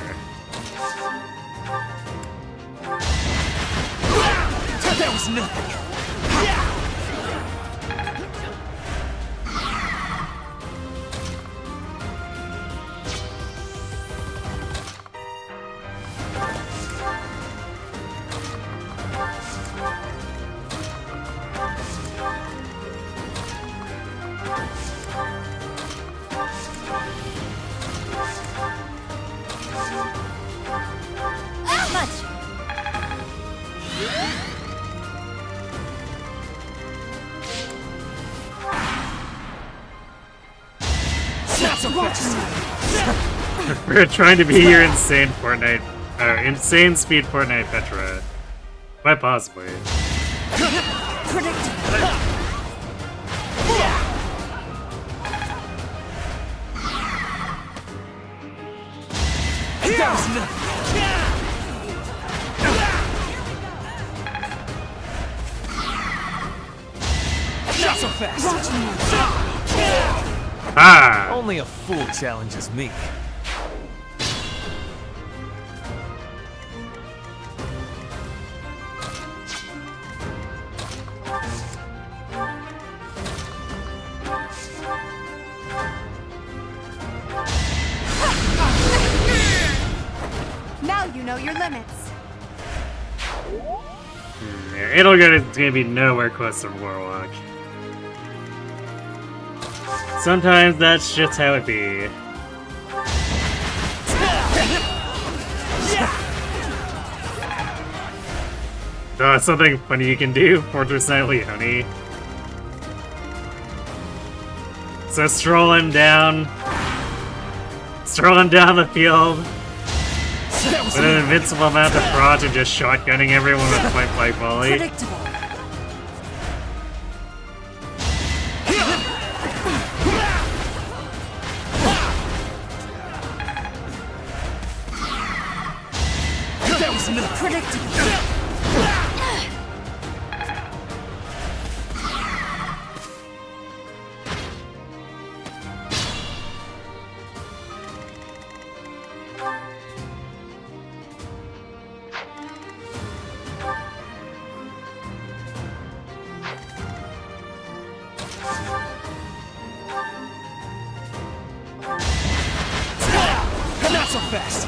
That was nothing.
We're trying to be your insane Fortnite, insane speed Fortnite Petra. Quite possibly.
Predictable.
That was nothing. Not so fast.
Watch and learn.
Ah!
Only a fool challenges me.
Now you know your limits.
Yeah, Edelgard is gonna be nowhere close to Warlock. Sometimes that's just how it be. Oh, something funny you can do, Fortress Knight Leone. So strolling down the field with an invincible amount of prod and just shotgunning everyone with point blank volley.
Predictable.
That was nothing.
Predictable.
Not so fast.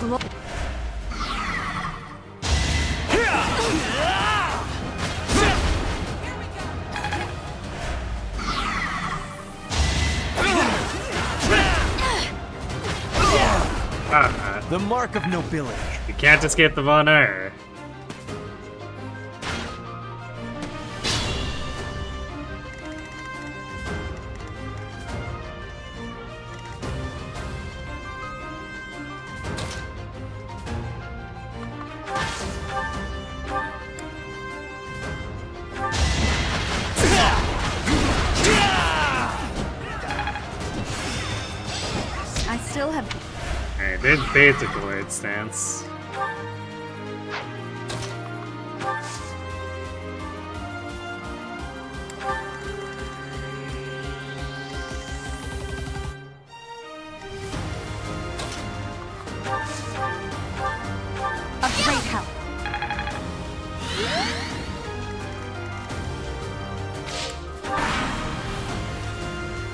glory.
The mark of nobility.
You can't escape the Von Air.
I still have.
Alright, they bait the Glade stance.
A great help.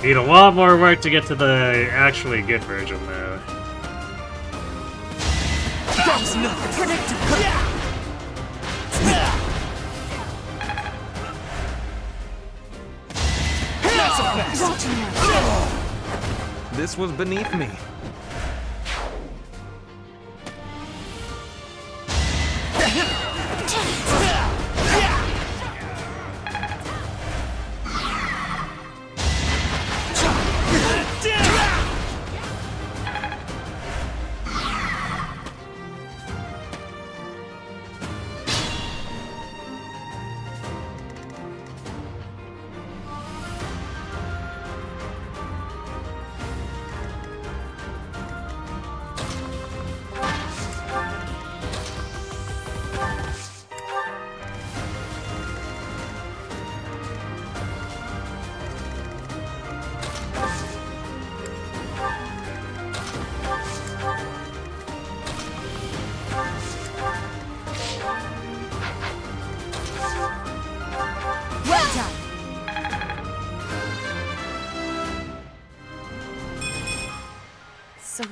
Need a lot more work to get to the actually good version, though.
That was nothing.
Predictable.
Not so fast.
Watching now.
This was beneath me.
Well done. So.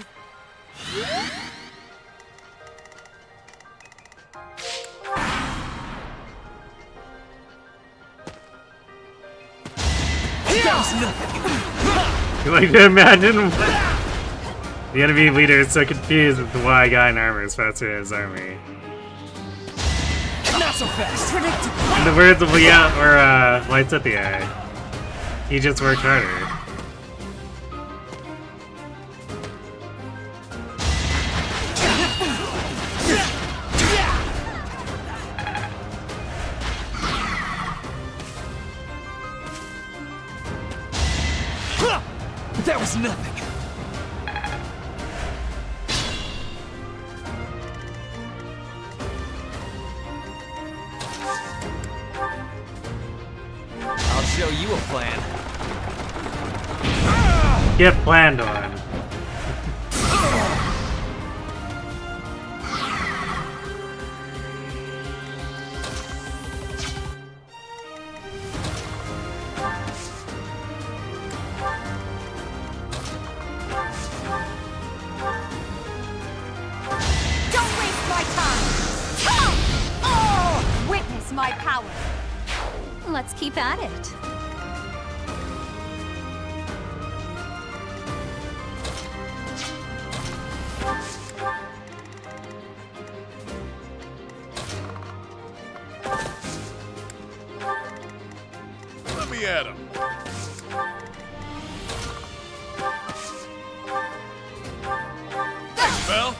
That was nothing.
You like to imagine? The enemy leader is so confused with why a guy in armor is faster than his army.
Not so fast.
Predictable.
In the words of Leon or Lights at the Eye, he just worked harder.
That was nothing. I'll show you a plan.
Get planned on.
Don't waste my time. Oh! Witness my power.
Let's keep at it.
Let me at him. Thanks, Bell.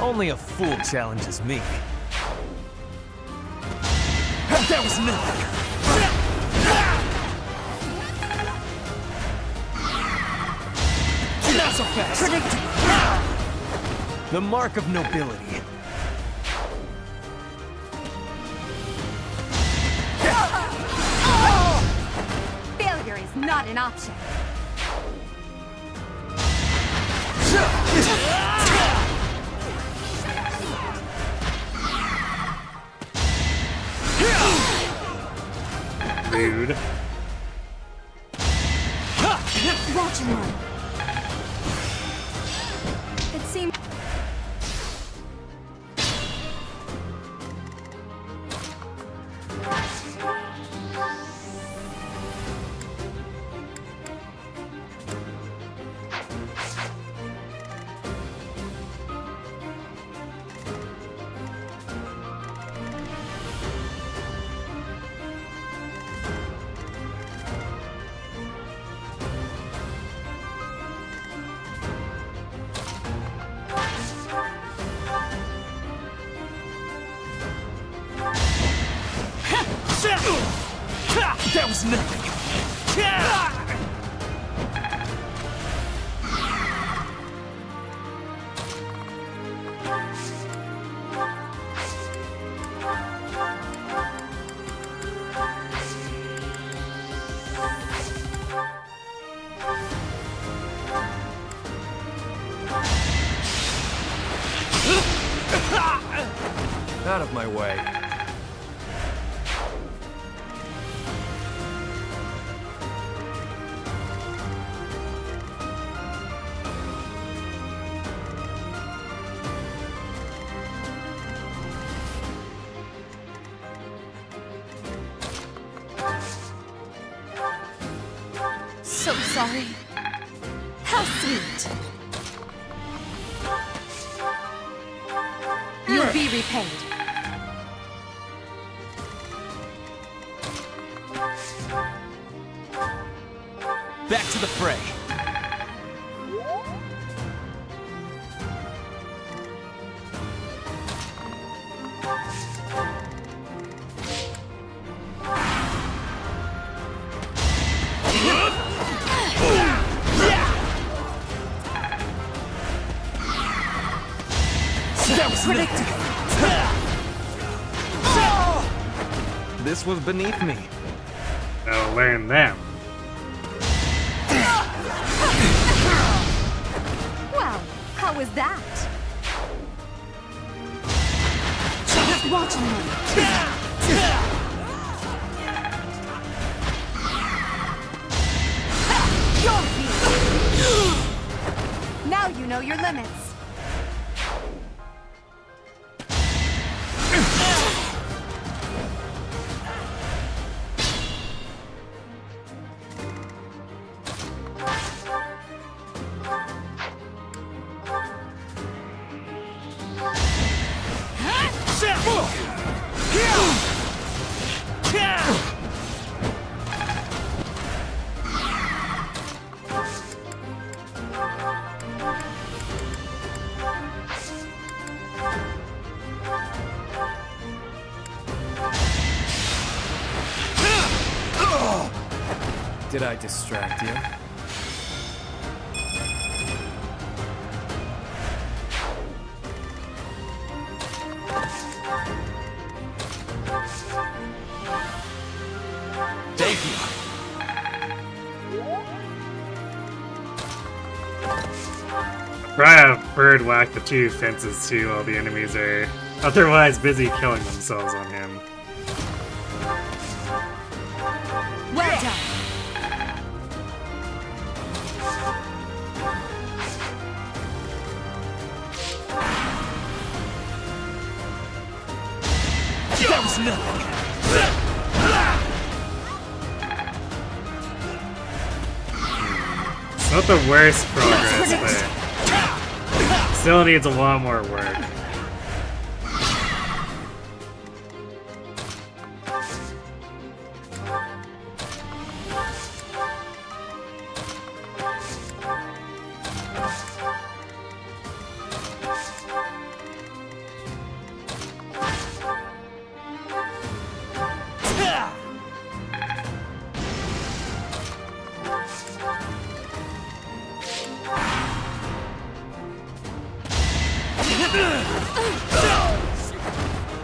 Only a fool challenges me. That was nothing. Not so fast.
Predictable.
The mark of nobility.
Failure is not an option.
Rude.
Watch and learn. It seems.
That was nothing. Out of my way.
So sorry. How sweet. You'll be repaid.
Back to the fray. That was
Predictable.
This was beneath me.
I'll learn them.
Well, how was that? Watch and learn. Now you know your limits.
Did I distract you? Thank you.
Try to bird whack the two fences too while the enemies are otherwise busy killing themselves on him.
Well done.
That was nothing.
It's not the worst progress, but still needs a lot more work.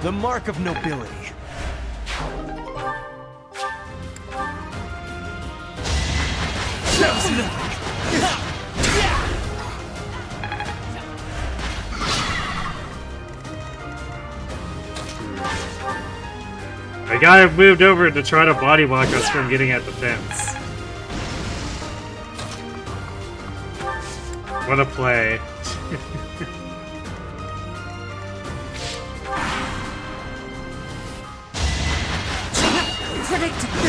The mark of nobility. There's nothing.
The guy moved over to try to body block us from getting at the fence. What a play.
Predictable.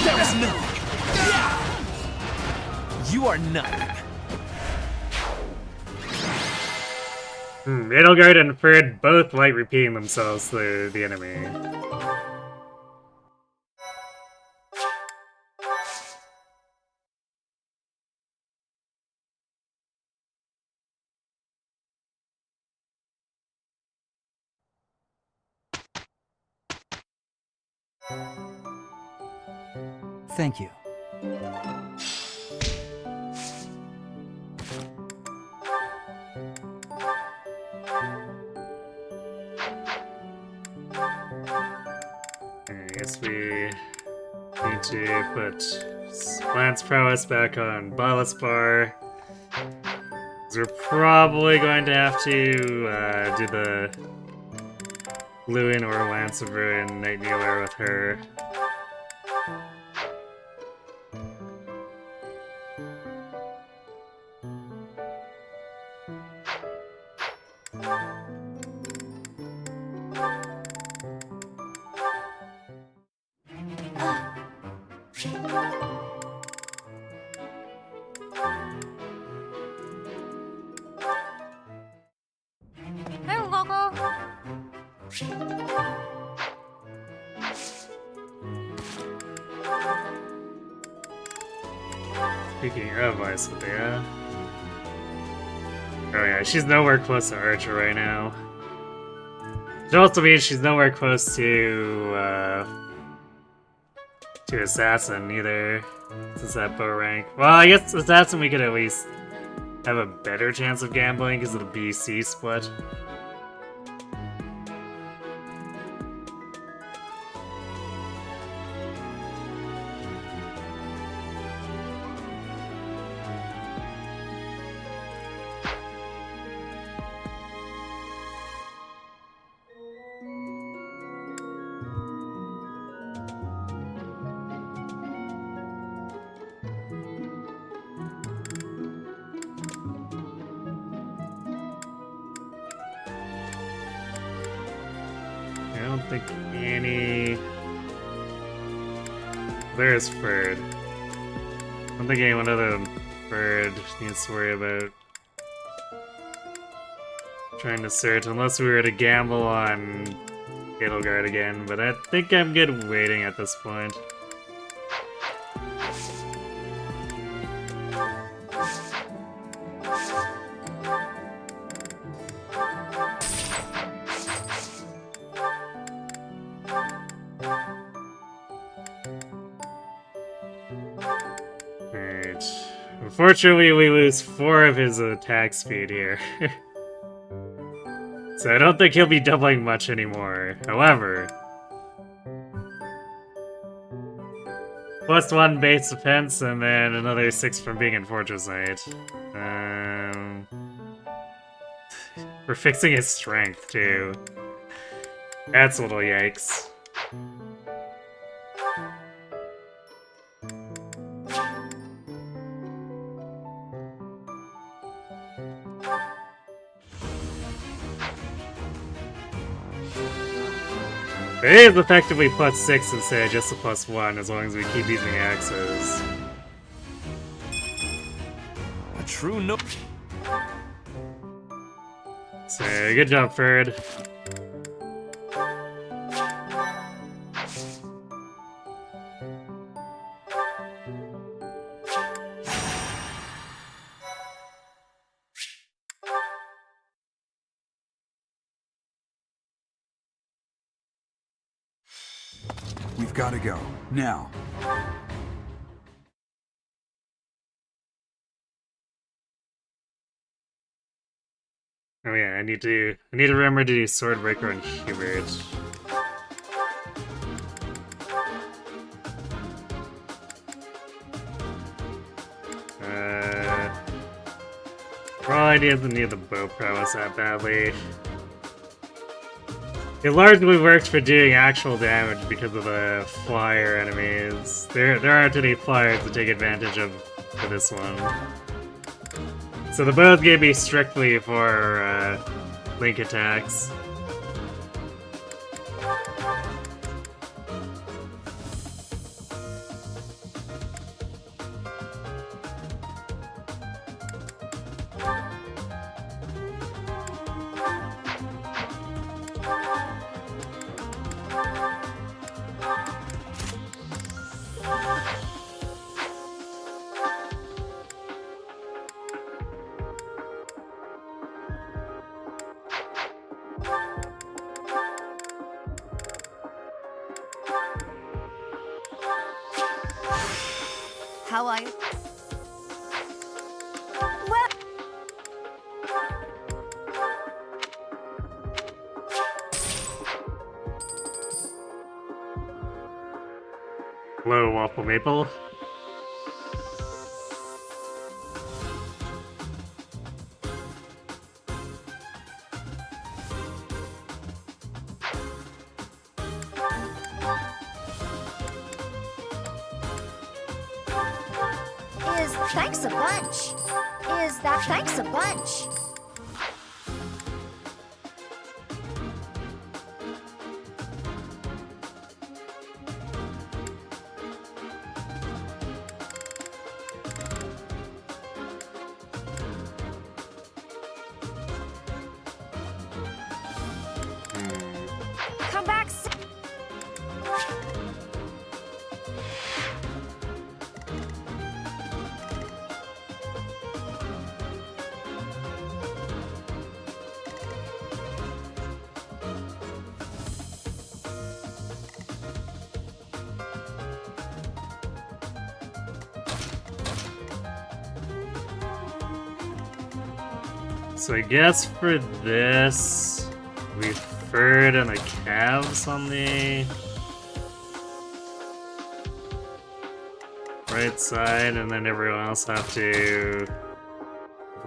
There's nothing. You are nothing.
Edelgard and Ferd both like repeating themselves to the enemy.
Thank you.
I guess we need to put Lance Prowess back on Ballast Bar. 'Cause we're probably going to have to do the Lewin or Lance of Ruin Night Kneeler with her. Speaking of Isabella. Oh yeah, she's nowhere close to Archer right now. Which also means she's nowhere close to Assassin either. Since that bow rank. Well, I guess Assassin we could at least have a better chance of gambling because of the BC split. I don't think any... There's Ferd. I don't think anyone other than Ferd needs to worry about trying to search, unless we were to gamble on Edelgard again, but I think I'm good waiting at this point. Alright. Unfortunately, we lose 4 of his attack speed here. So I don't think he'll be doubling much anymore. However, +1 base defense and then another 6 from being in Fortress Knight. We're fixing his strength too. That's a little yikes. It is effectively +6 instead of just a +1 as long as we keep using axes.
A true no.
So, good job, Ferd.
We've got to go. Now.
Oh yeah, I need to remember to do Swordbreaker on Hubert. Probably doesn't need the bow prowess that badly. It largely works for doing actual damage because of the flyer enemies. There aren't any flyers to take advantage of for this one. So the bow's gonna be strictly for link attacks.
How are you? Well,
Hello, Waffle Maple.
thanks a bunch. Thanks a bunch. Come back.
So I guess for this, we furred in the calves on the right side, and then everyone else have to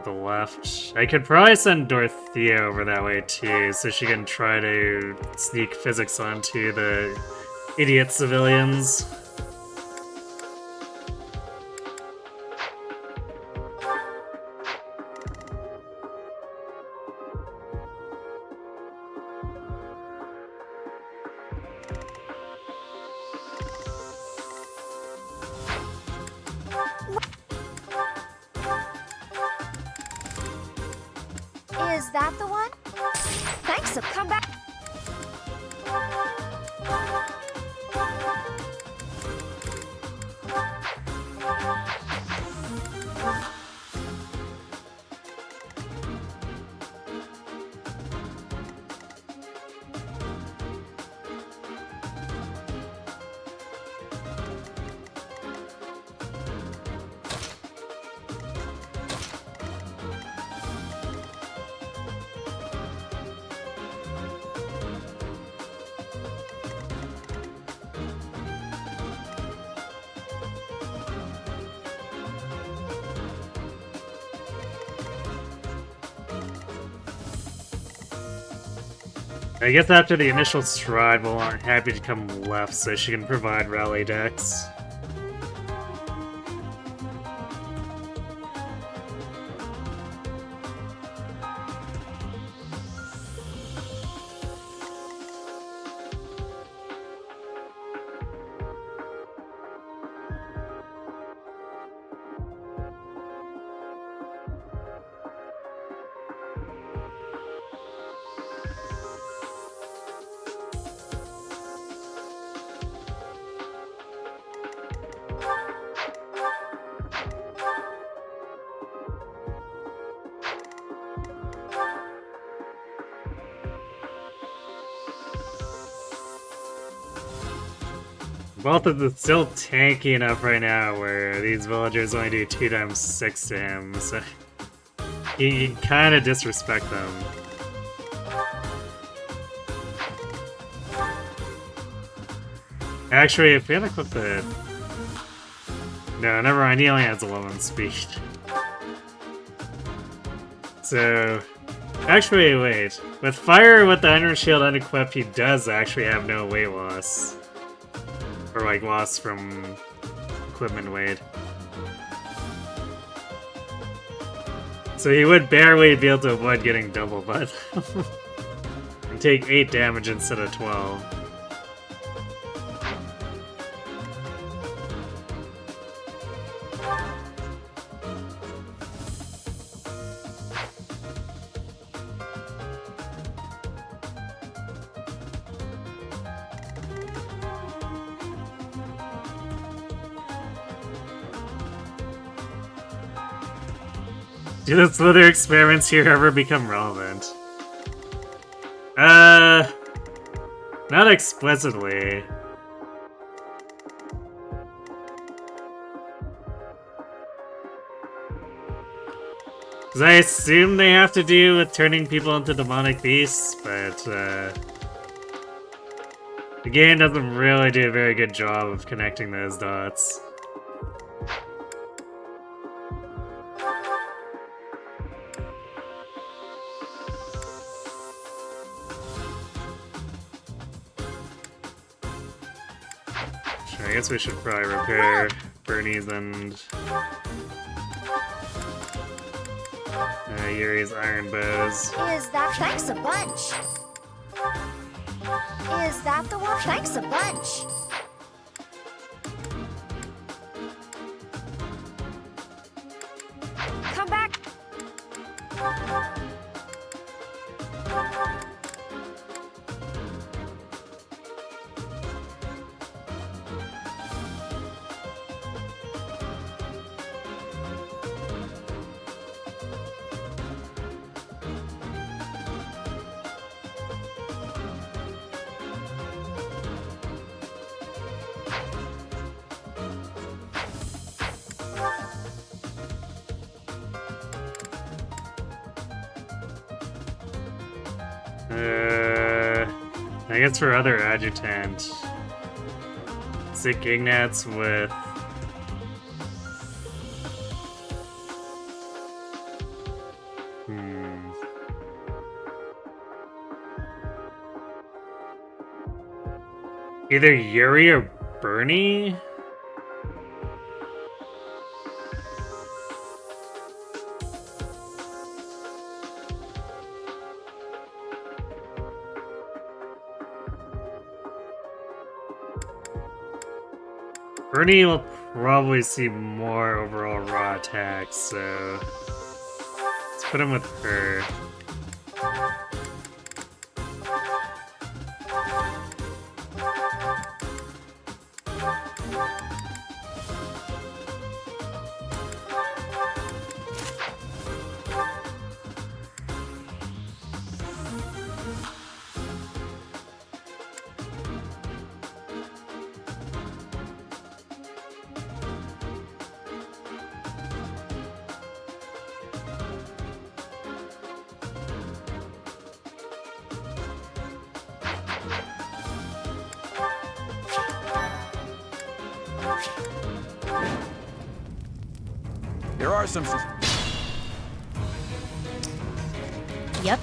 the left. I could probably send Dorothea over that way too, so she can try to sneak physics onto the idiot civilians.
Is that the one? Thanks, so come back.
I guess after the initial stride, we'll aren't happy to come left so she can provide rally decks. Both of them still tanky enough right now where these villagers only do 2 times 6 to him, so You kind of disrespect them. Actually, if we had equipped the... No, never mind, he only has 11 speed. So... Actually, wait. With fire with the Iron Shield unequipped, he does actually have no weight loss. Or like loss from equipment weight. So he would barely be able to avoid getting double butt. And take 8 damage instead of 12. Do the Slither experiments here ever become relevant? Not explicitly. Because I assume they have to do with turning people into demonic beasts, but, the game doesn't really do a very good job of connecting those dots. I guess we should probably repair Bernie's and Yuri's iron bows.
Is that thanks a bunch? Is that the one? Thanks a bunch. Come back.
I guess for other adjutant, sick Ignats with either Yuri or Bernie. Bernie will probably see more overall raw attacks, so let's put him with her.
There are some...
Yep.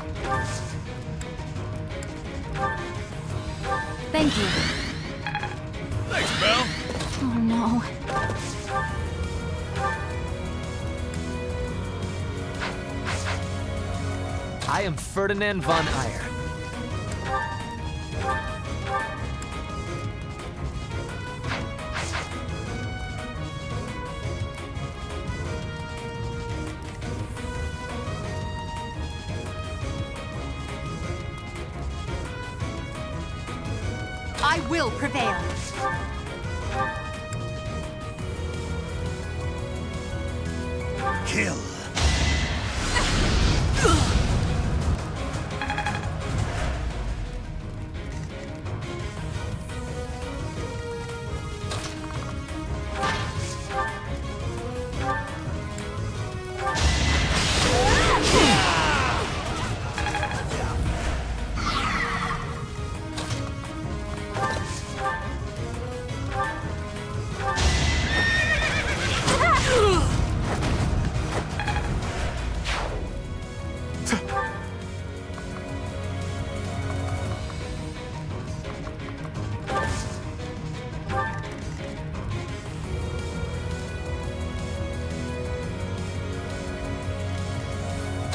Thank you.
Thanks, pal.
Oh no.
I am Ferdinand von Ayer.
I will prevail.
Kill.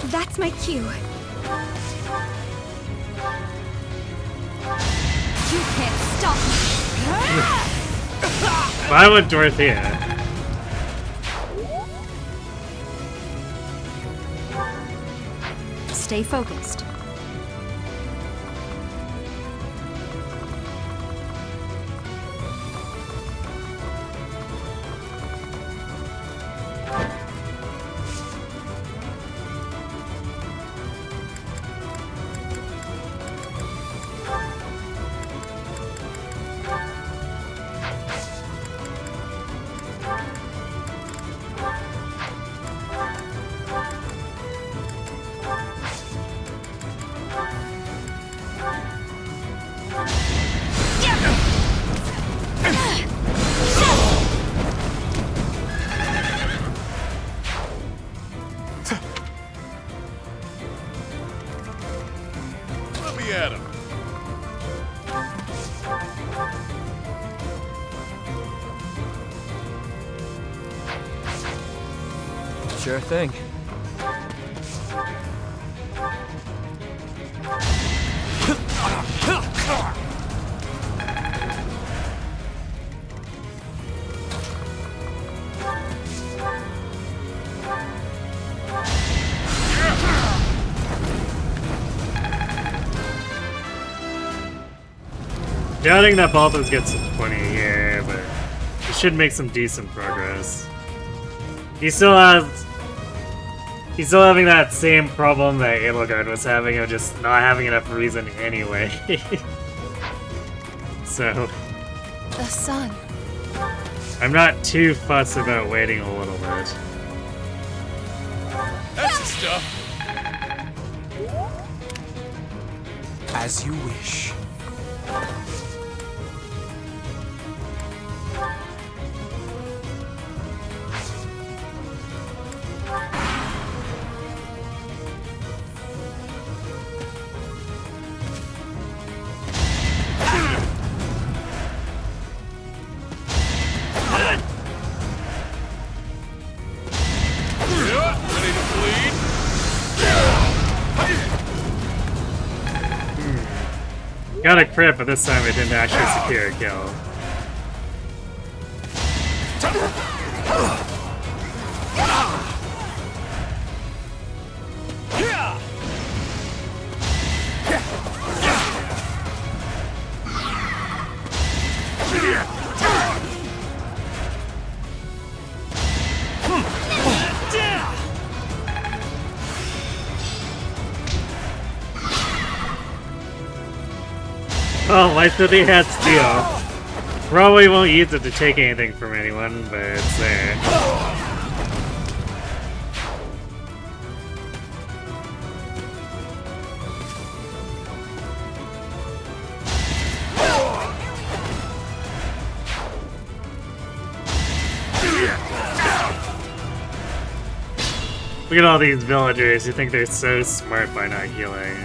That's my cue. You can't stop me.
Why would Dorothea?
Stay focused.
Let me at him.
Sure thing.
Doubting that Balthus gets to 20 here, but he should make some decent progress. He's still having that same problem that Edelgard was having of just not having enough reason anyway. So
The sun.
I'm not too fussed about waiting a little bit.
That's the stuff.
As you wish.
Ready to bleed?
Got a crit, but this time it didn't actually secure a kill. Oh, why should they had steel? Probably won't use it to take anything from anyone, but it's there. Look at all these villagers who think they're so smart by not healing.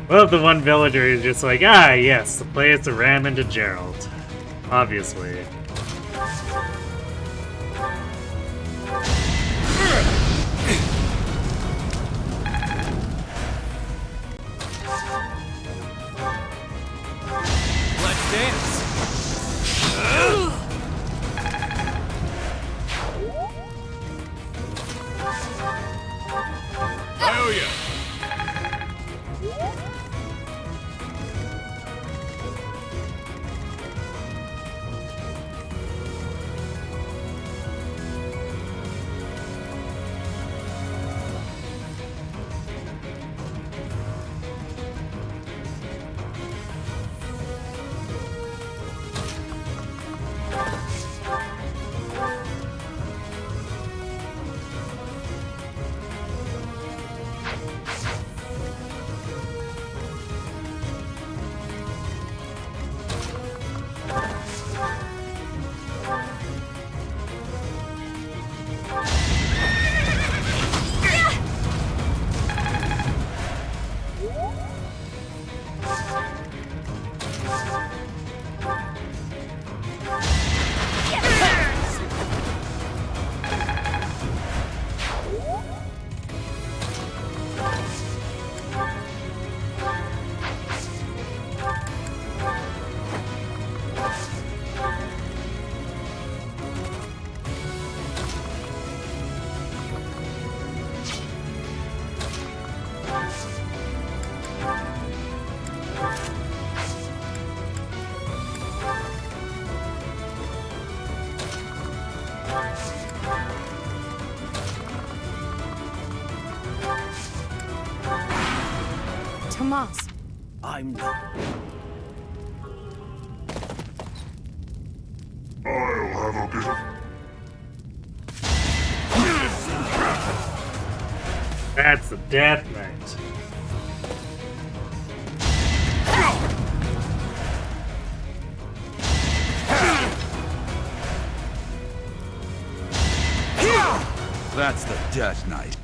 Well, the one villager is just like, ah, yes, the play is to ram into Gerald. Obviously.
Let's dance.
Oh yeah.
Commence.
I'm not.
I'll have a bit of...
That's the Death Knight.
That's the Death Knight.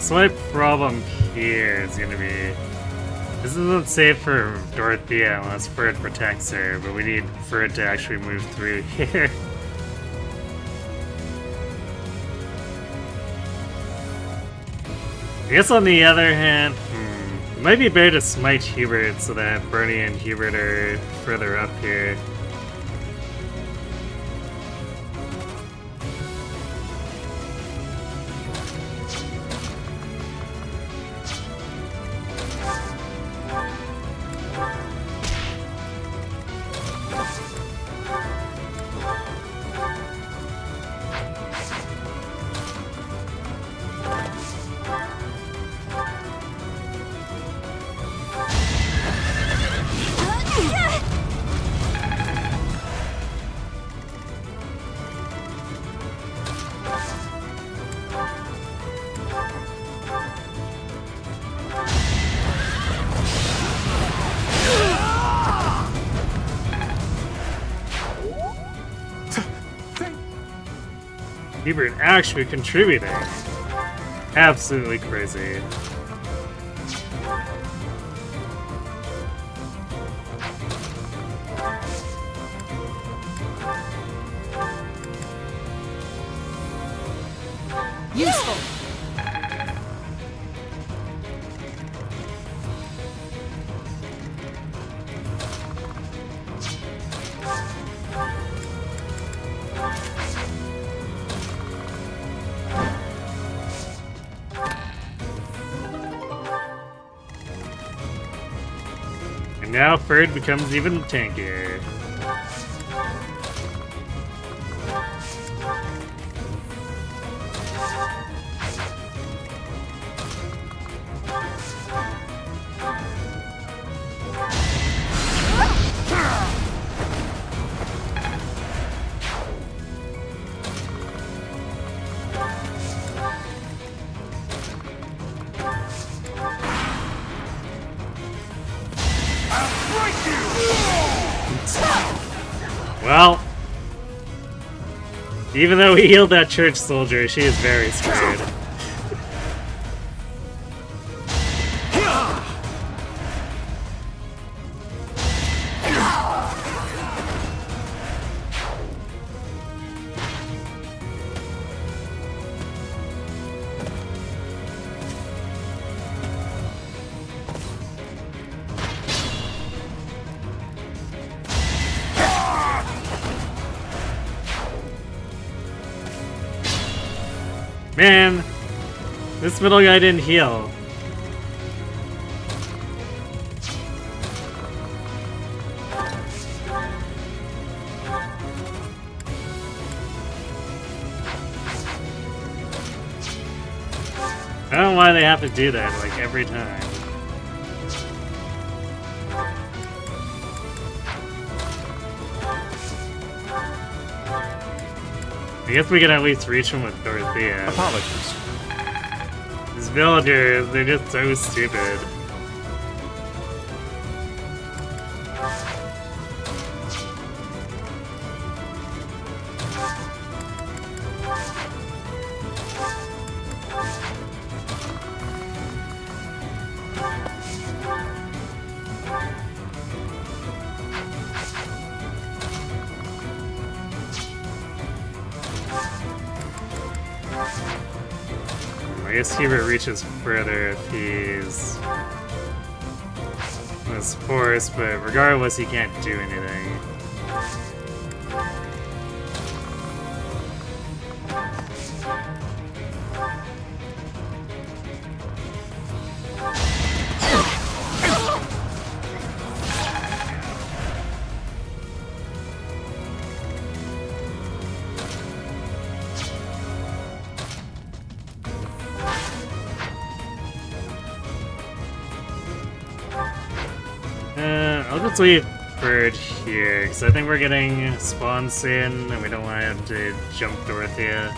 So my problem here is gonna be, this isn't safe for Dorothea unless Ferd protects her, but we need Ferd to actually move through here. I guess on the other hand, it might be better to smite Hubert so that Bernie and Hubert are further up here. Hubert actually contributing. Absolutely crazy.
Useful.
And now Ferd becomes even tankier. Well, even though we healed that church soldier, she is very scared. Man, this middle guy didn't heal. I don't know why they have to do that, like, every time. I guess we can at least reach him with Dorothea.
Apologies.
These villagers, they're just so stupid. I guess Hubert reaches further if he's this force, but regardless, he can't do anything. I'll just leave Bird here, because I think we're getting spawned soon, and we don't want him to jump Dorothea.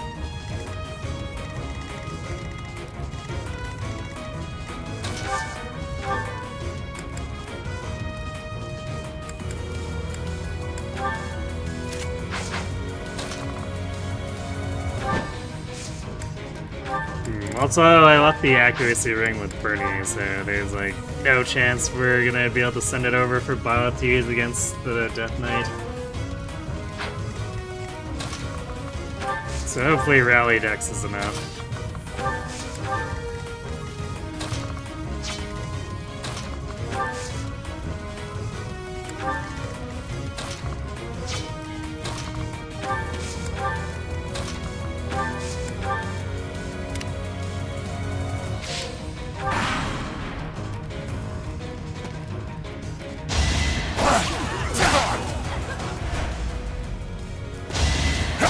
Also, I left the accuracy ring with Bernie, so there's like no chance we're gonna be able to send it over for Bio to use against the Death Knight. So hopefully Rally Dex is enough.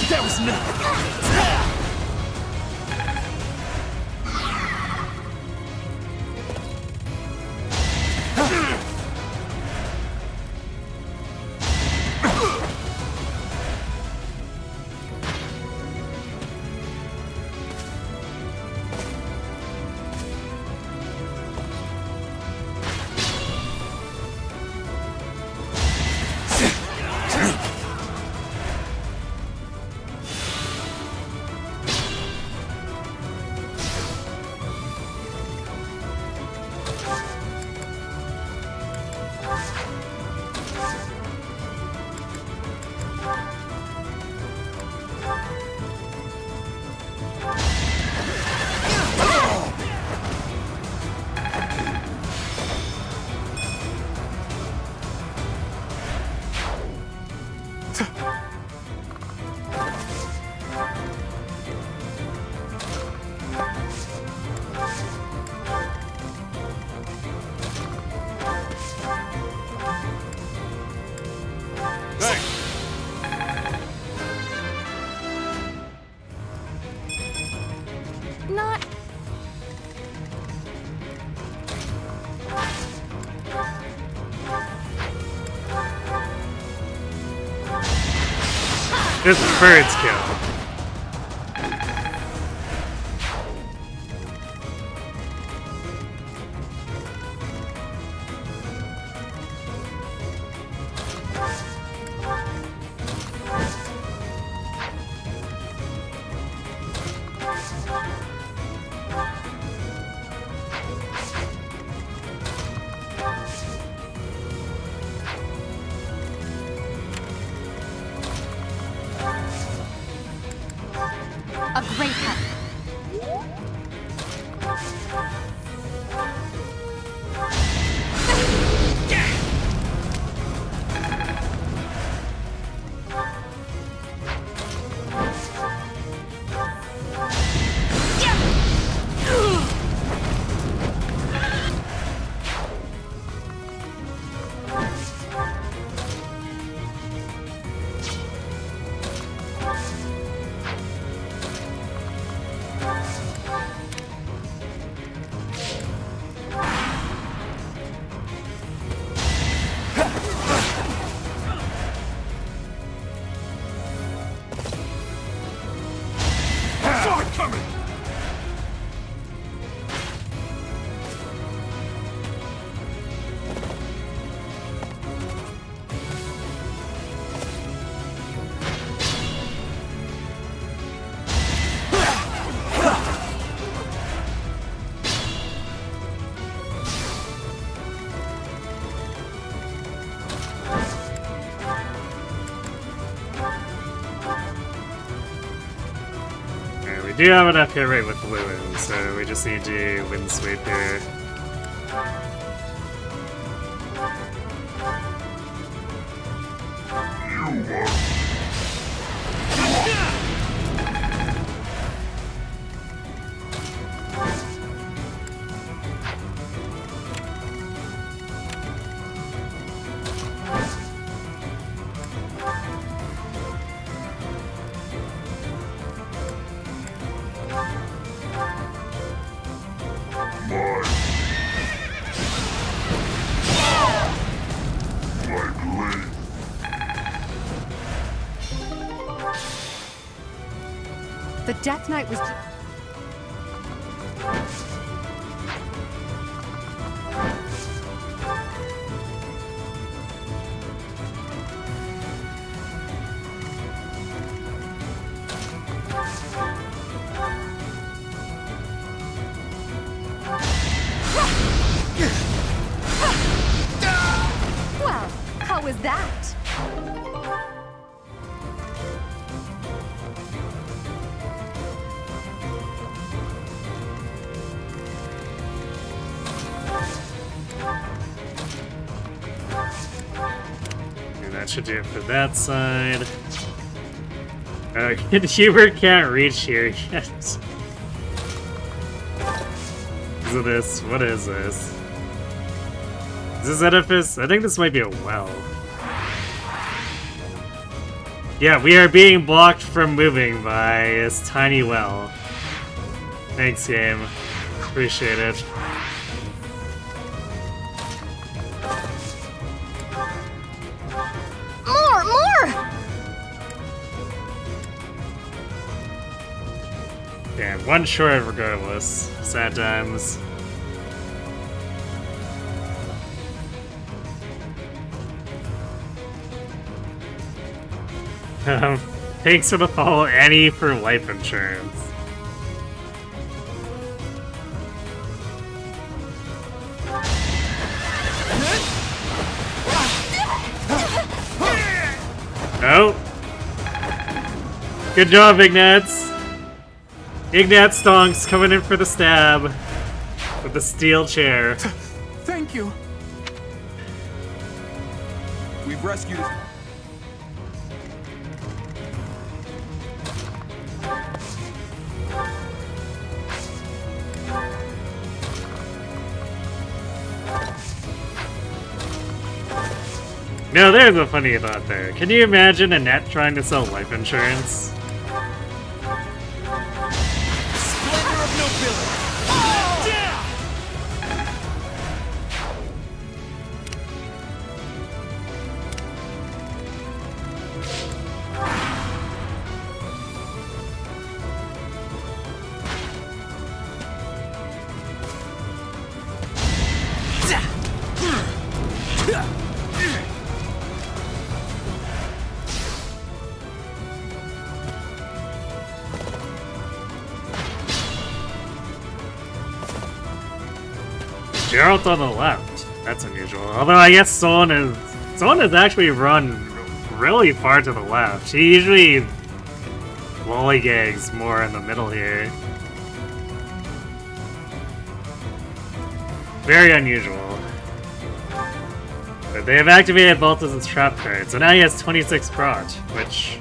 That was nothing.
Not.
This is Bird's kill.
A great help.
we do have enough hit rate with blue, so we just need to wind sweep here.
The Death Knight was...
Well, how was that?
And that should do it for that side. Hubert can't reach here yet. Is this? What is this? Is this edifice? I think this might be a well. Yeah, we are being blocked from moving by this tiny well. Thanks, game. Appreciate it.
More!
Damn, one short regardless. Sad times. Thanks for the follow, Annie, for life insurance. Oh! Good job, Ignatz! Ignatz Stonks coming in for the stab with the steel chair.
Thank you. We've rescued it.
No, there's a funny thought there. Can you imagine Annette trying to sell life insurance?
Splendor of nobility.
Geralt on the left. That's unusual. Although I guess Solon has actually run really far to the left. He usually lollygags more in the middle here. Very unusual. But they have activated Balthazar's trap card, so now he has 26 proc, which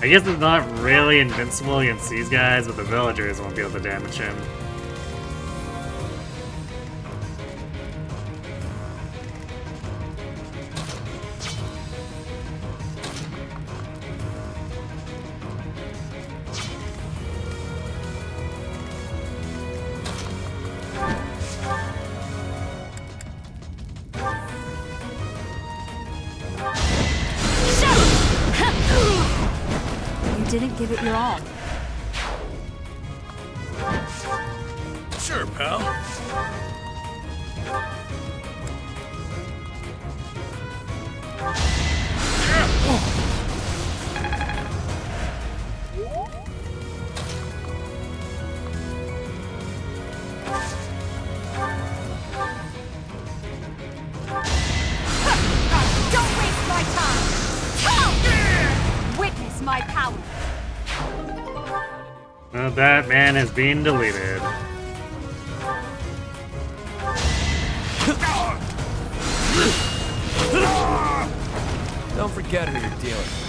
I guess is not really invincible against these guys, but the villagers won't be able to damage him.
You didn't give it your all.
Sure, pal.
Don't waste my time! Witness my power!
That man has been deleted.
Don't forget who you're dealing with.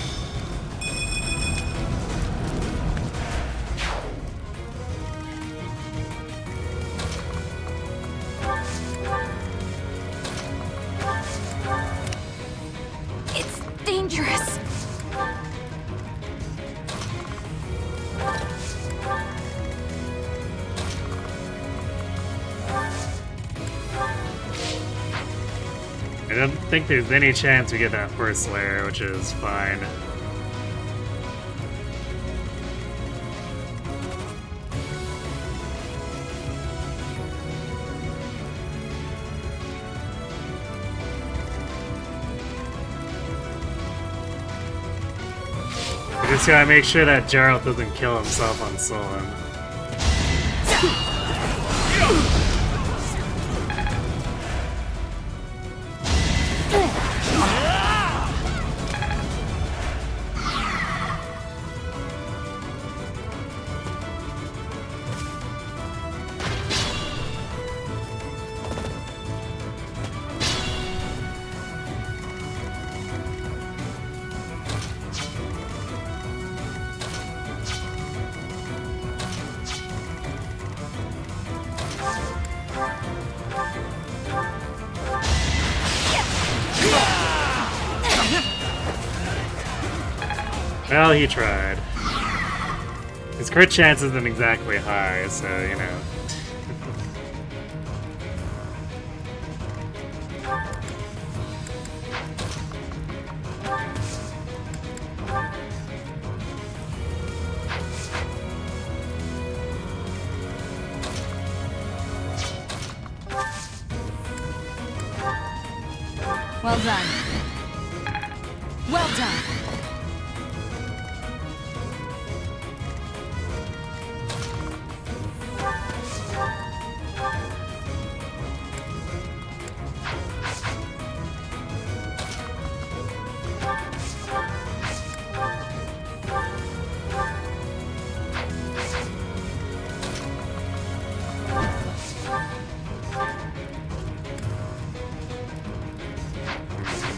It's dangerous.
I don't think there's any chance we get that first layer, which is fine. We just gotta make sure that Geralt doesn't kill himself on Solon. Well, he tried. His crit chance isn't exactly high, so, you know.
Well done. Well done.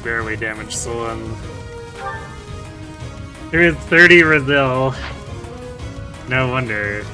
Barely damaged Solon. There is 30 Brazil. No wonder.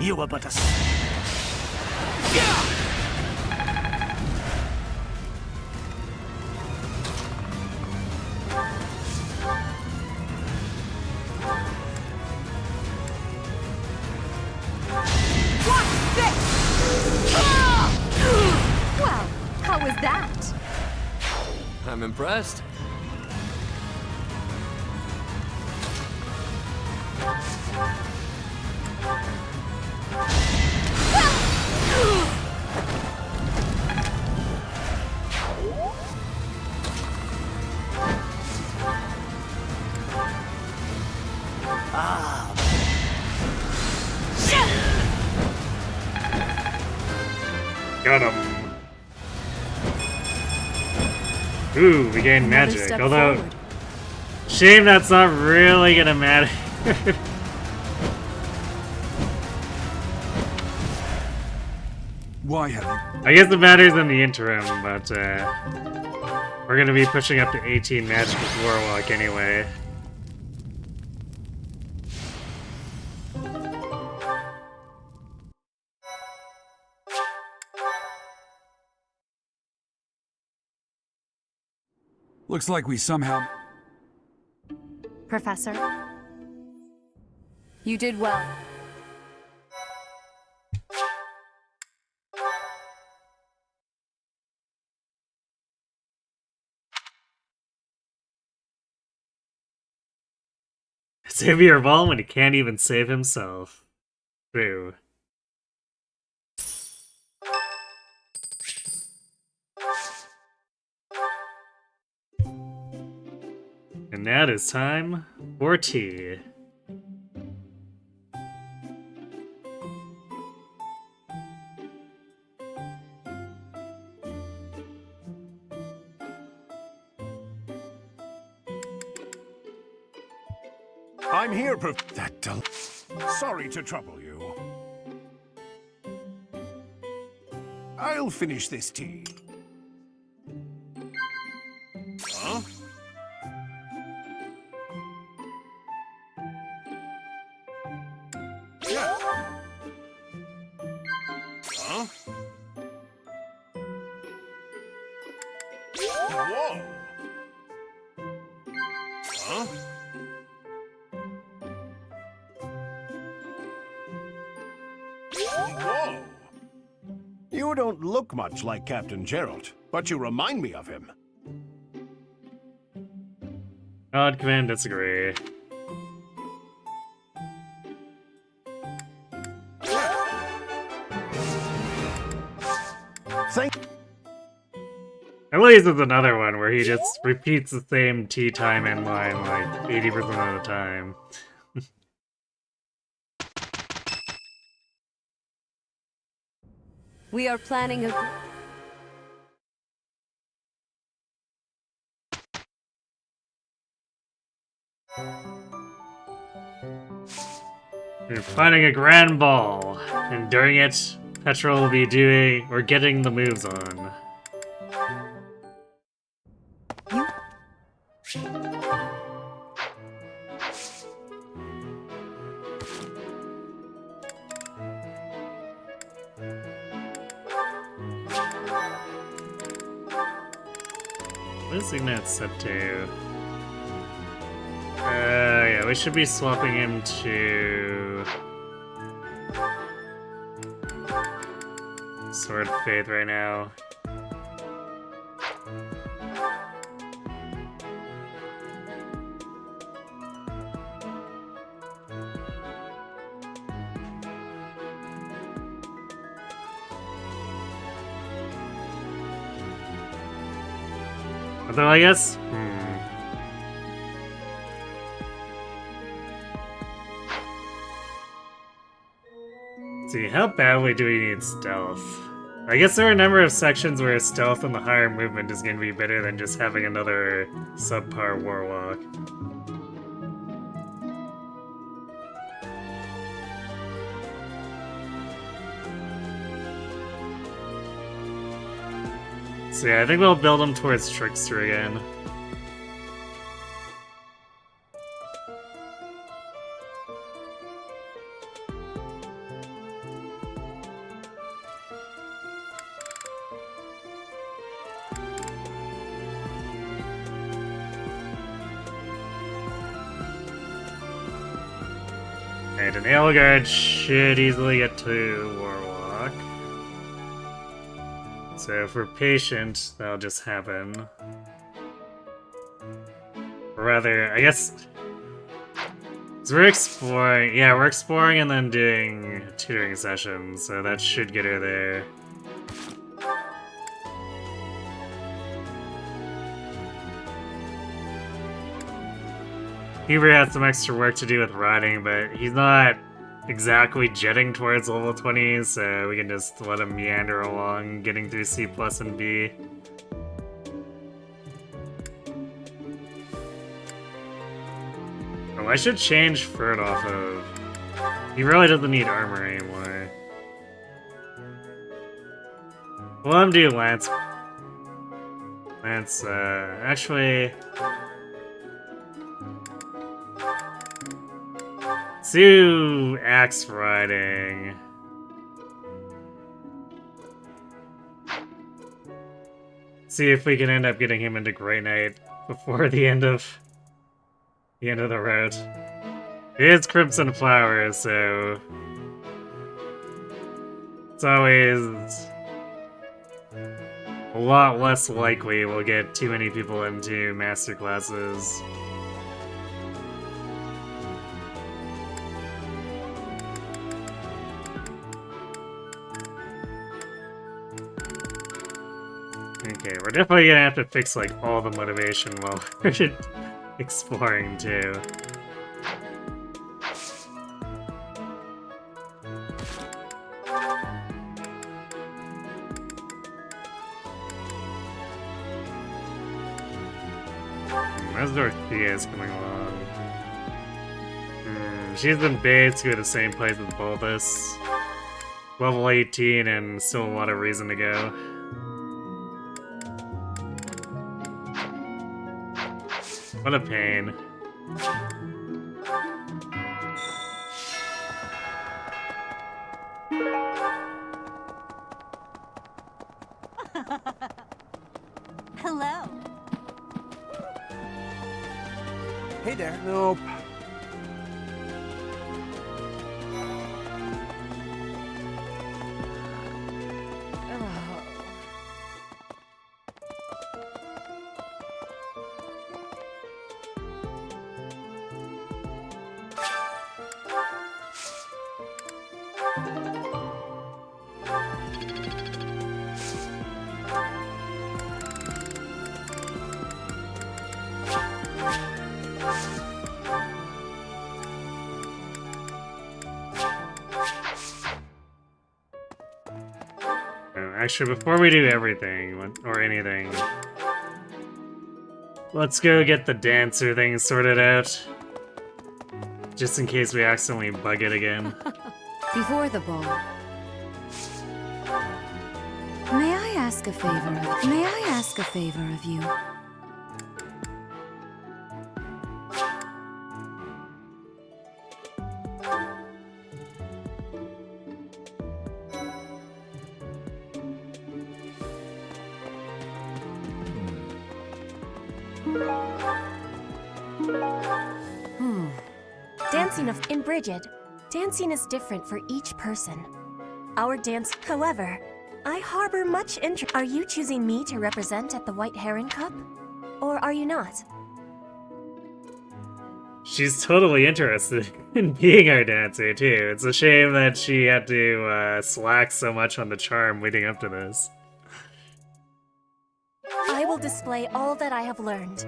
You were but a...
Well, how was that?
I'm impressed.
Got him. Ooh, we gained
Another
magic.
step
Although,
forward.
shame that's not really gonna matter.
Why have you?
I guess it matters in the interim, but we're gonna be pushing up to 18 magic with Warlock anyway.
Looks like we somehow...
Professor? You did well.
Save your ball when he can't even save himself. True. And now it is time for tea.
I'm here, Sorry to trouble you. I'll finish this tea. Huh? Yeah. Huh? Whoa. Huh? Whoa! You don't look much like Captain Gerald, but you remind me of him.
God command disagree.
Thank.
At least it's another one where he just repeats the same tea time in line like 80% of the time.
We are planning a...
We're planning a grand ball, and during it, Petrol will be doing or getting the moves on. What is Ignat set to? Yeah, we should be swapping him to Sword of Faith right now. Although I guess, see, how badly do we need stealth? I guess there are a number of sections where stealth and the higher movement is going to be better than just having another subpar warlock. So yeah, I think we'll build him towards Trickster again. And an Aelgard should easily get to Warlock. So if we're patient, that'll just happen. Or rather, I guess... So we're exploring... Yeah, we're exploring and then doing tutoring sessions, so that should get her there. Hubert had some extra work to do with riding, but he's not exactly jetting towards level 20, so we can just let him meander along, getting through C+ and B. Oh, I should change Ferd off of... He really doesn't need armor anymore. We'll let him do Lance. Lance, actually... Let's do axe riding. See if we can end up getting him into Grey Knight before the end of the road. It is Crimson Flowers, so it's always a lot less likely we'll get too many people into master classes. Okay, we're definitely gonna have to fix like all the motivation while we're exploring too. How's Dorothea's coming along? She's been bait to go to the same place as Bulbous. Level 18 and still a lot of reason to go. What a pain.
Hello.
Hey there. Nope.
Actually, before we do everything, or anything, let's go get the dancer thing sorted out. Just in case we accidentally bug it again.
Before the ball. May I ask a favor of you?
In Bridget, dancing is different for each person. Our dance, however, I harbor much interest. Are you choosing me to represent at the White Heron Cup? Or are you not?
She's totally interested in being our dancer, too. It's a shame that she had to slack so much on the charm leading up to this.
I will display all that I have learned.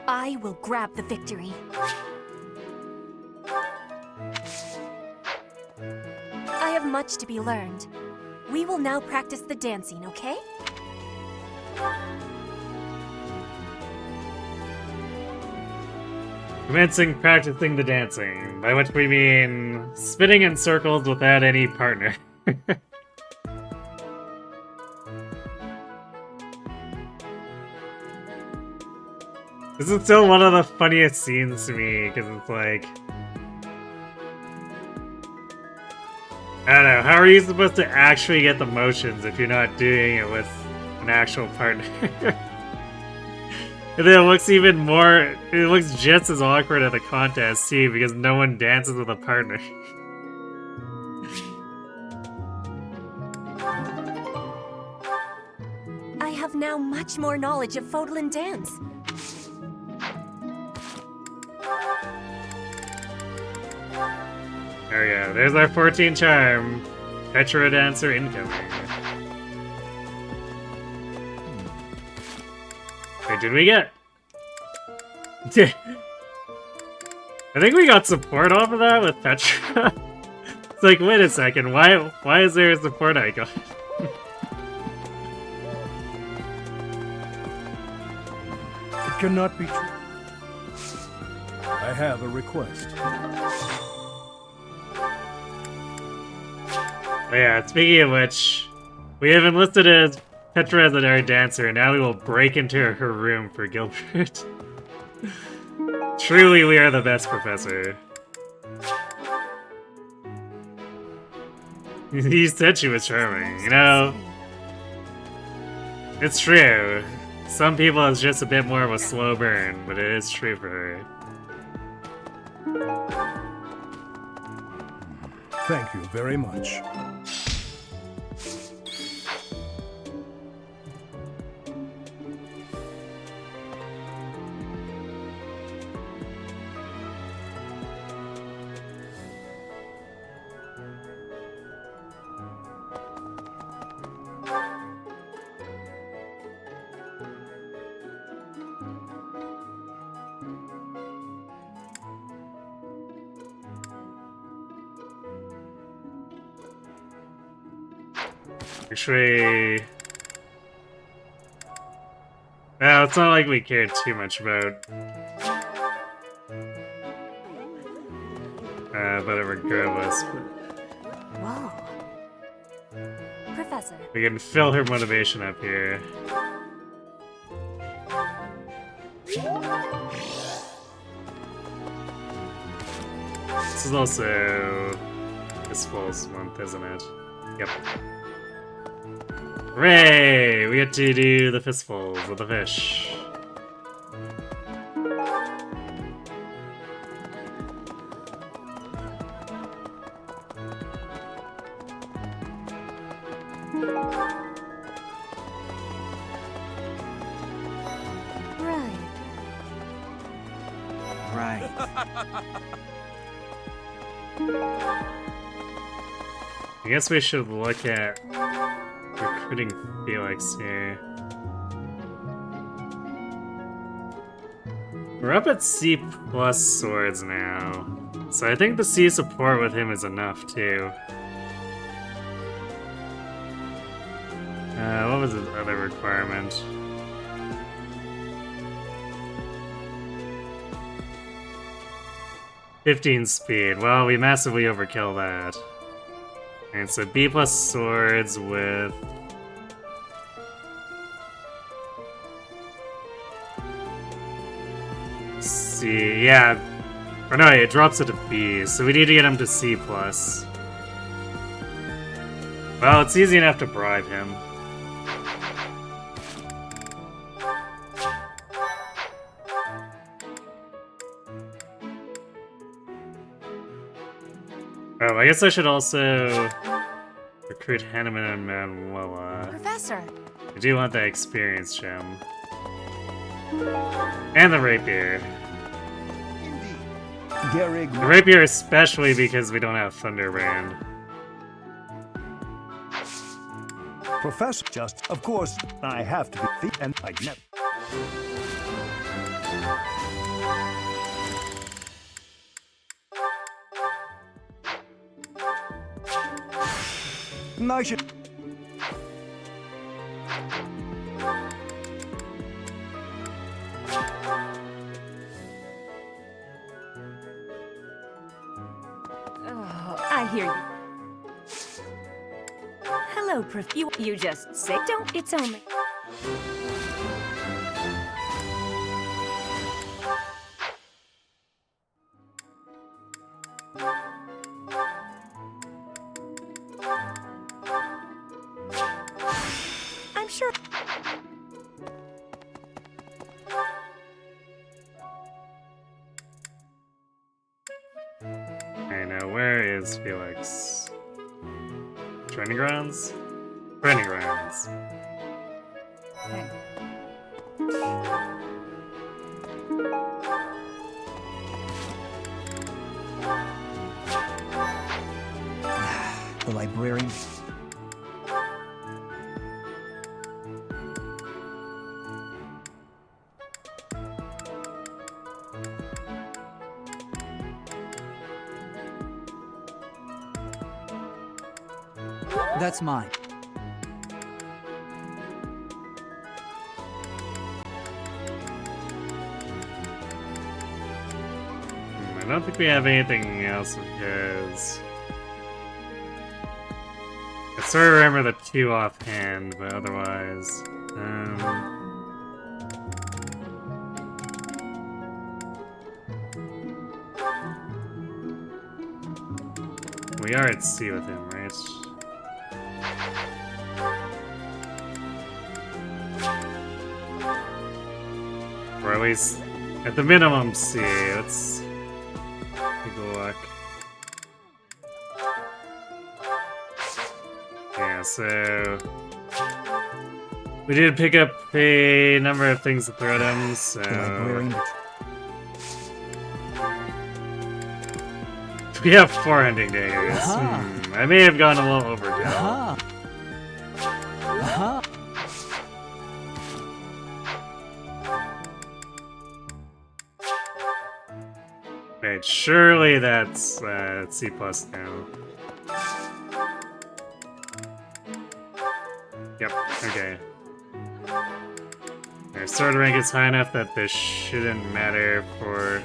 I will grab the victory. I have much to be learned. We will now practice the dancing, okay?
Commencing practicing the dancing, by which we mean spinning in circles without any partner. This is still one of the funniest scenes to me, because it's like... I don't know, how are you supposed to actually get the motions if you're not doing it with an actual partner? And then it looks even more, it looks just as awkward at the contest too, because no one dances with a partner.
I have now much more knowledge of Fodlan dance.
There we go, there's our 14 charm. Petra dancer incoming. Wait, did we get... I think we got support off of that with Petra. It's like, wait a second, why is there a support icon?
It cannot be true. I have a request.
Oh yeah, speaking of which, we have enlisted as Petra as our dancer, and now we will break into her room for Gilbert. Truly, we are the best professor. You said she was charming, you know? It's true. Some people it's just a bit more of a slow burn, but it is true for her.
Thank you very much.
Actually... Well, it's not like we care too much about... but regardless,
Whoa. Professor.
we can fill her motivation up here. This is also this fall's month, isn't it? Yep. Hooray! We get to do the fistfuls of the fish.
Right.
I guess we should look at recruiting Felix here. We're up at C+ swords now, so I think the C support with him is enough too. What was his other requirement? "15 speed. Well, we massively overkill that. And so B+ swords with... C, yeah. Or no, it drops it to B, so we need to get him to C+. Well, it's easy enough to bribe him. Oh, I guess I should also recruit Hanneman and Manuela.
Professor.
I do want that experience gem. And the rapier. The rapier especially because we don't have Thunderbrand.
Professor, just, of course, I have to be and I never. I should.
Oh, I hear you. Hello, Prof. You just say don't. It's only. I'm sure.
Okay, now where is Felix? Training grounds? Training grounds.
The librarian. That's mine.
I don't think we have anything else of his. I sort of remember the 2 offhand, but otherwise... We are at sea with him, right? Or at least, at the minimum, C. Let's take a look. Yeah, so... we did pick up a number of things to throw at him, so... We have 4 hunting daggers. I may have gone a little overkill. Wait, surely that's C+ now. Yep, okay. Our sword rank is high enough that this shouldn't matter or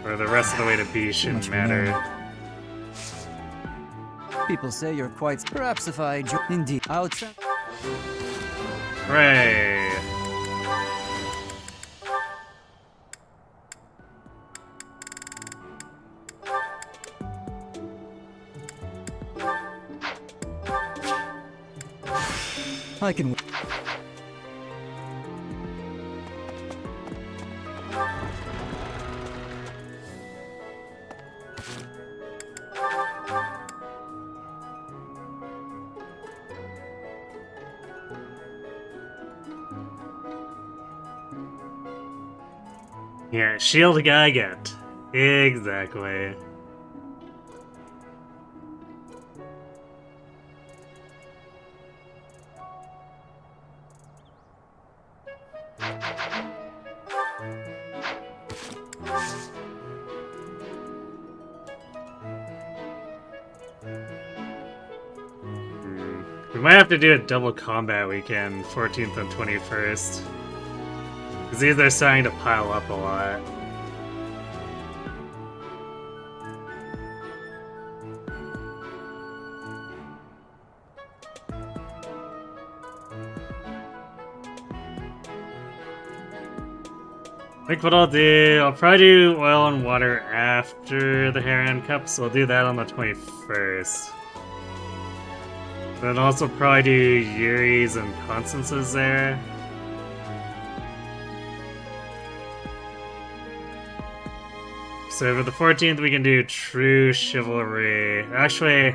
the rest of the way to B shouldn't matter.
People say you're quite... Perhaps if I... Indeed, I'll try...
Hooray!
I can...
Yeah, shield guy get. Exactly. We might have to do a double combat weekend, 14th and 21st. Because these are starting to pile up a lot. I think what I'll do, I'll probably do oil and water after the Heron Cup, so I'll do that on the 21st. Then also probably do Yuri's and Constance's there. So for the 14th we can do True Chivalry. Actually,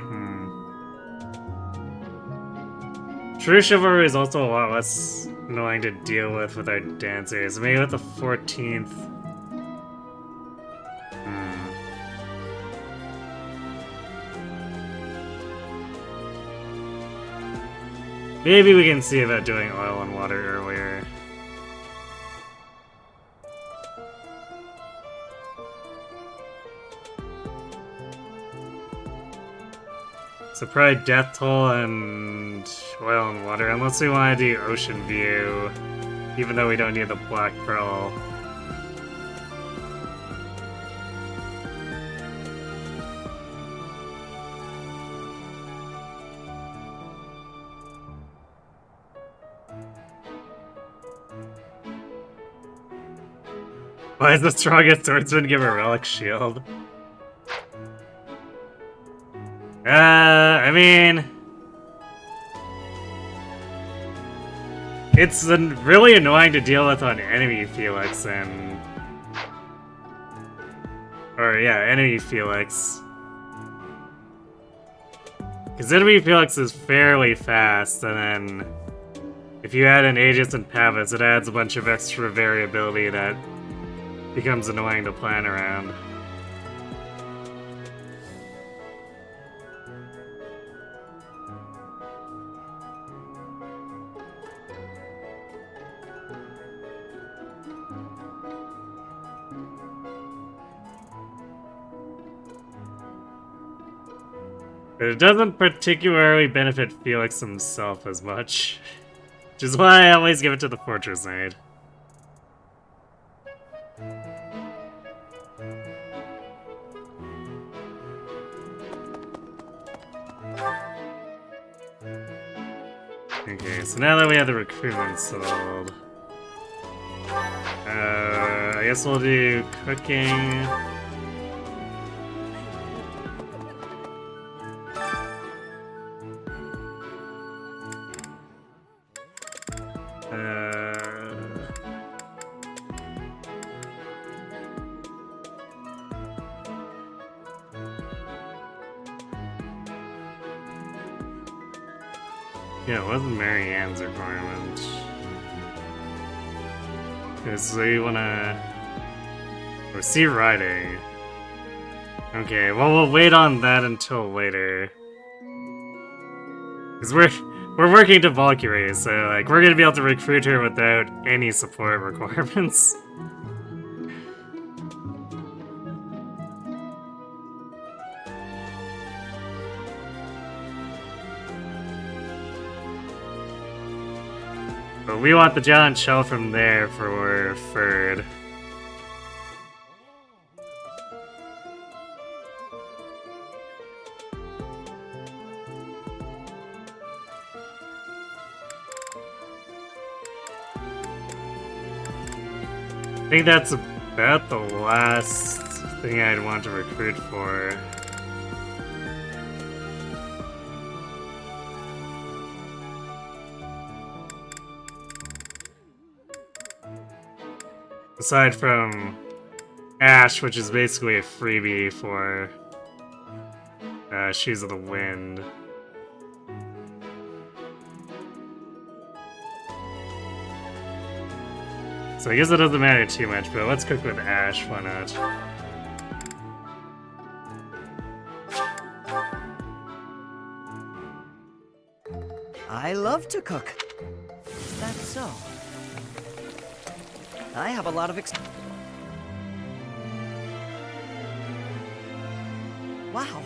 True Chivalry is also a lot less annoying to deal with our dancers. Maybe with the 14th. Maybe we can see about doing oil and water earlier. So probably Death Toll and oil and water, unless we want to do Ocean View, even though we don't need the Black Pearl. Why does the strongest swordsman give a relic shield? I mean... It's really annoying to deal with on enemy Felix and... Or yeah, enemy Felix. Because enemy Felix is fairly fast, and then... If you add an Aegis and Pavus, it adds a bunch of extra variability that becomes annoying to plan around. But it doesn't particularly benefit Felix himself as much, which is why I always give it to the Fortress Knight. Okay, so now that we have the recruitment sold, I guess we'll do cooking. Yeah, it wasn't Marianne's requirement. Okay, so you wanna... Oh, sea riding. Okay, well we'll wait on that until later. Because we're working to Valkyrie, so like we're gonna be able to recruit her without any support requirements. But we want the giant shell from there for Ferd. I think that's about the last thing I'd want to recruit for. Aside from Ash, which is basically a freebie for Shoes of the Wind. So I guess it doesn't matter too much, but let's cook with Ash, why not?
I love to cook. Is that so? I have a lot of Wow.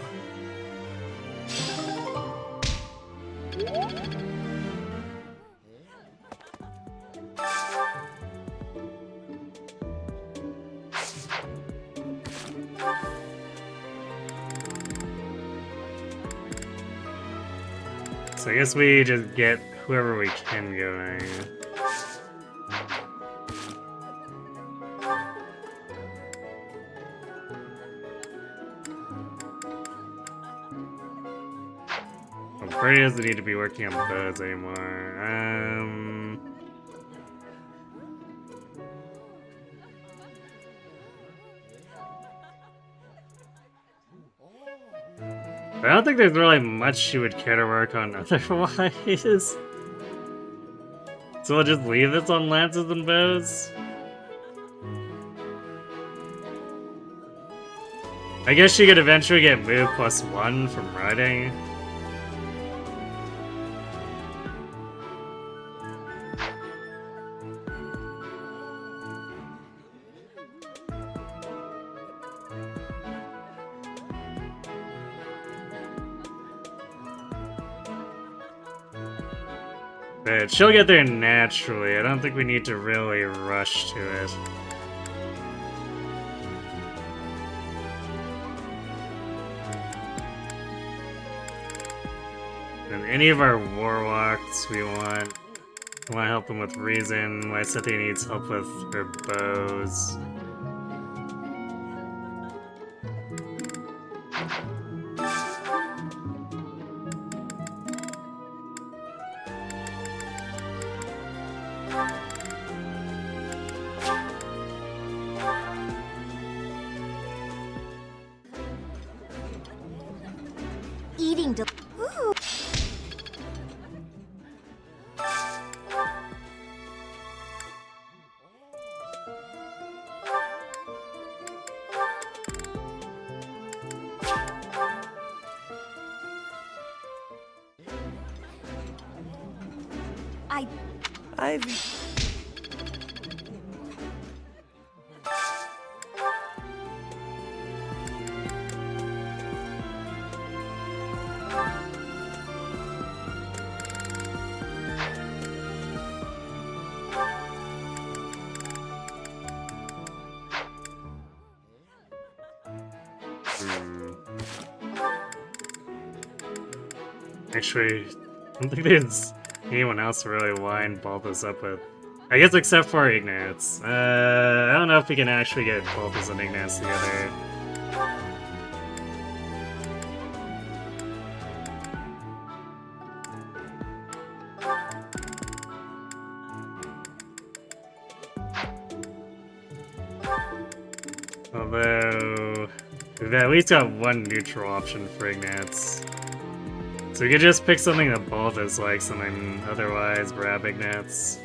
So I guess we just get whoever we can going. Brady doesn't need to be working on bows anymore. I don't think there's really much she would care to work on otherwise. So we'll just leave this on lances and bows? I guess she could eventually get move +1 from riding. But she'll get there naturally. I don't think we need to really rush to it. And any of our warlocks we want to help them with reason. Why Cynthia needs help with her bows.
Eating Ooh.
I've...
Actually, I don't think there's anyone else to really line Balthus up with. I guess except for Ignatz. I don't know if we can actually get Balthus and Ignatz together. Although, we've at least got one neutral option for Ignatz. So we could just pick something that Balthus likes and then otherwise grab Ignatz.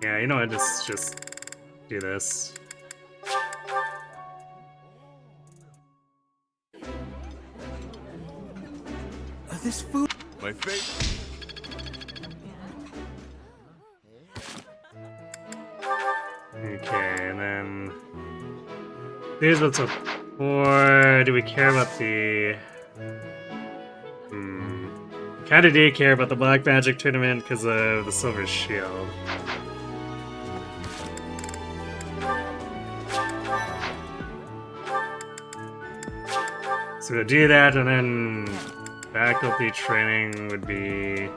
Yeah, you know what, just do this.
This food... My face...
Here's what's up. Or do we care about the... Kinda do care about the Black Magic tournament because of the Silver Shield. So we'll do that, and then faculty training would be...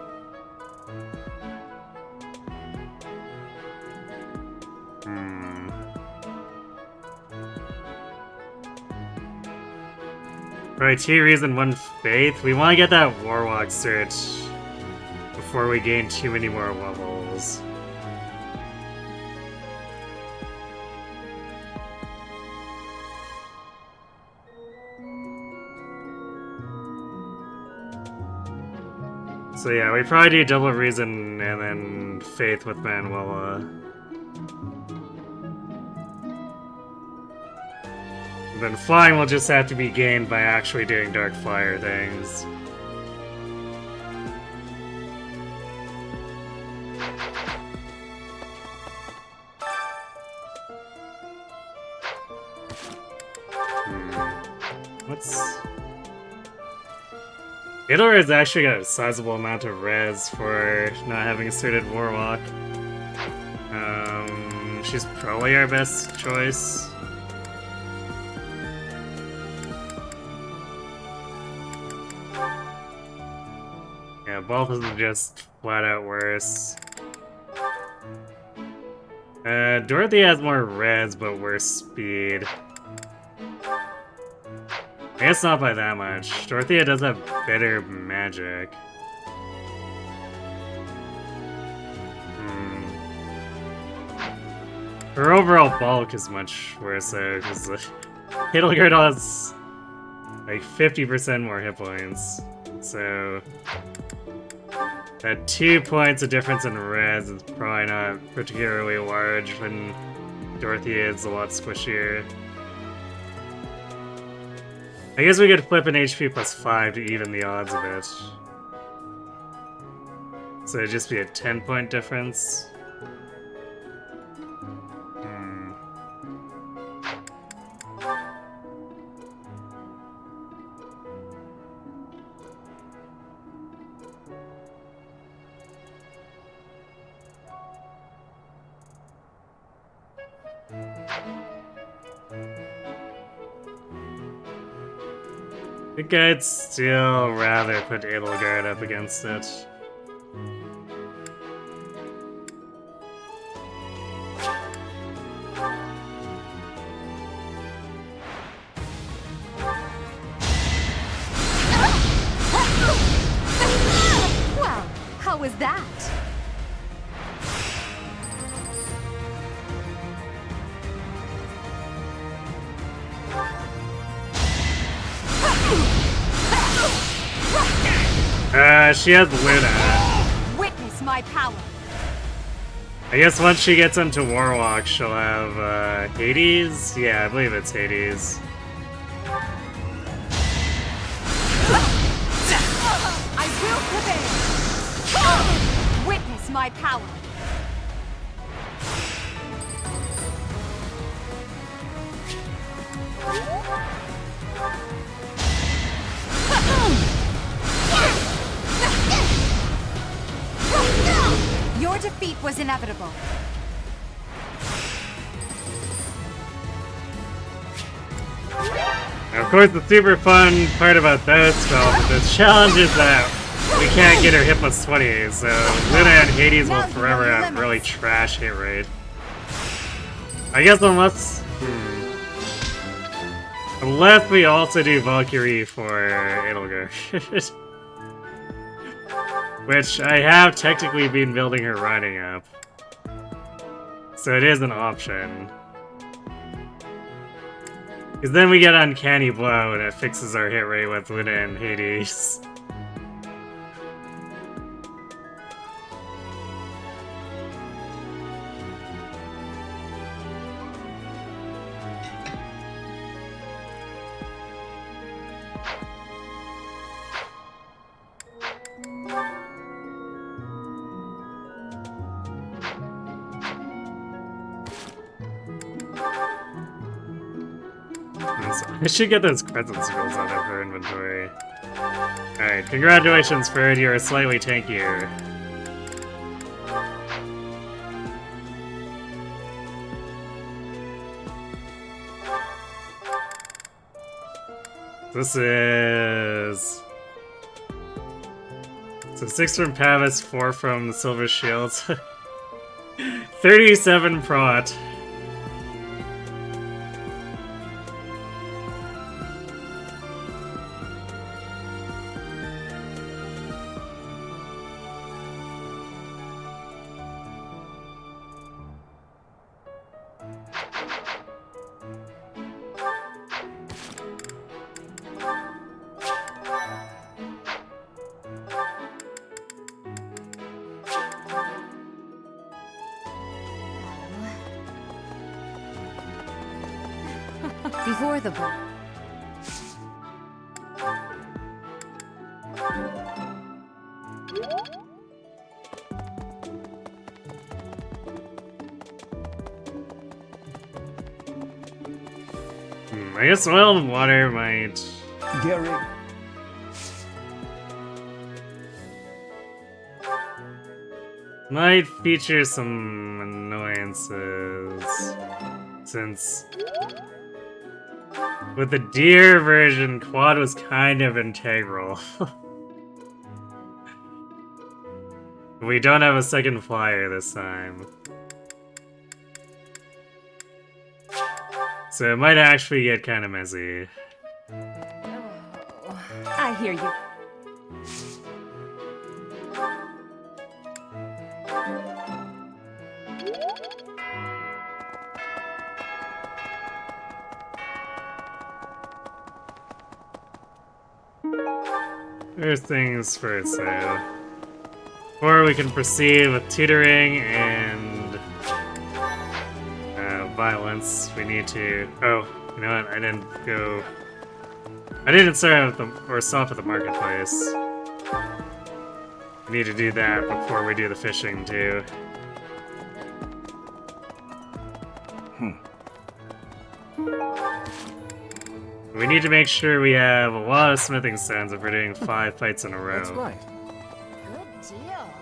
Right, 2 reason, 1 faith. We want to get that Warlock cert before we gain too many more levels. So yeah, we probably do double reason and then faith with Manuela. Then flying will just have to be gained by actually doing dark fire things. What's... Idor has actually got a sizable amount of res for not having asserted Warlock. She's probably our best choice. Yeah, both of them just flat out worse. Dorothy has more res, but worse speed. I guess not by that much. Dorothea does have better magic. Her overall bulk is much worse though, because Hildegard has like 50% more hit points. So that 2 points of difference in res is probably not particularly large when Dorothea is a lot squishier. I guess we could flip an HP plus 5 to even the odds a bit. So it'd just be a 10-point difference. I think I'd still rather put Edelgard up against it.
Well, how was that?
She has Luna.
Witness my power.
I guess once she gets into Warlock, she'll have, Hades? Yeah, I believe it's Hades.
I will prevail. Witness my power. Your defeat was inevitable.
Now, of course, the super fun part about that spell is the challenge is that we can't get her hit plus 20, so Luna and Hades will forever have really trash hit rate. I guess unless... Unless we also do Valkyrie for Edelgard. Which I have technically been building her riding up. So it is an option. Because then we get Uncanny Blow and it fixes our hit rate with Luna and Hades. crescents. I should get those crescent circles out of her inventory. Alright, congratulations, Ferd, you're slightly tankier. This is... So 6 from Pavis, 4 from the Silver Shields. 37 prot.
Before the ball.
I guess oil and water might...
Gary.
Might feature some annoyances. Since... With the deer version, quad was kind of integral. We don't have a second flyer this time. So it might actually get kind of messy.
I hear you.
There's things for sale. Or we can proceed with tutoring and violence. We need to... Oh, you know what? I didn't start at stop at the marketplace. We need to do that before we do the fishing too. We need to make sure we have a lot of smithing stones if we're doing 5 fights in a row.
That's right.
Good deal.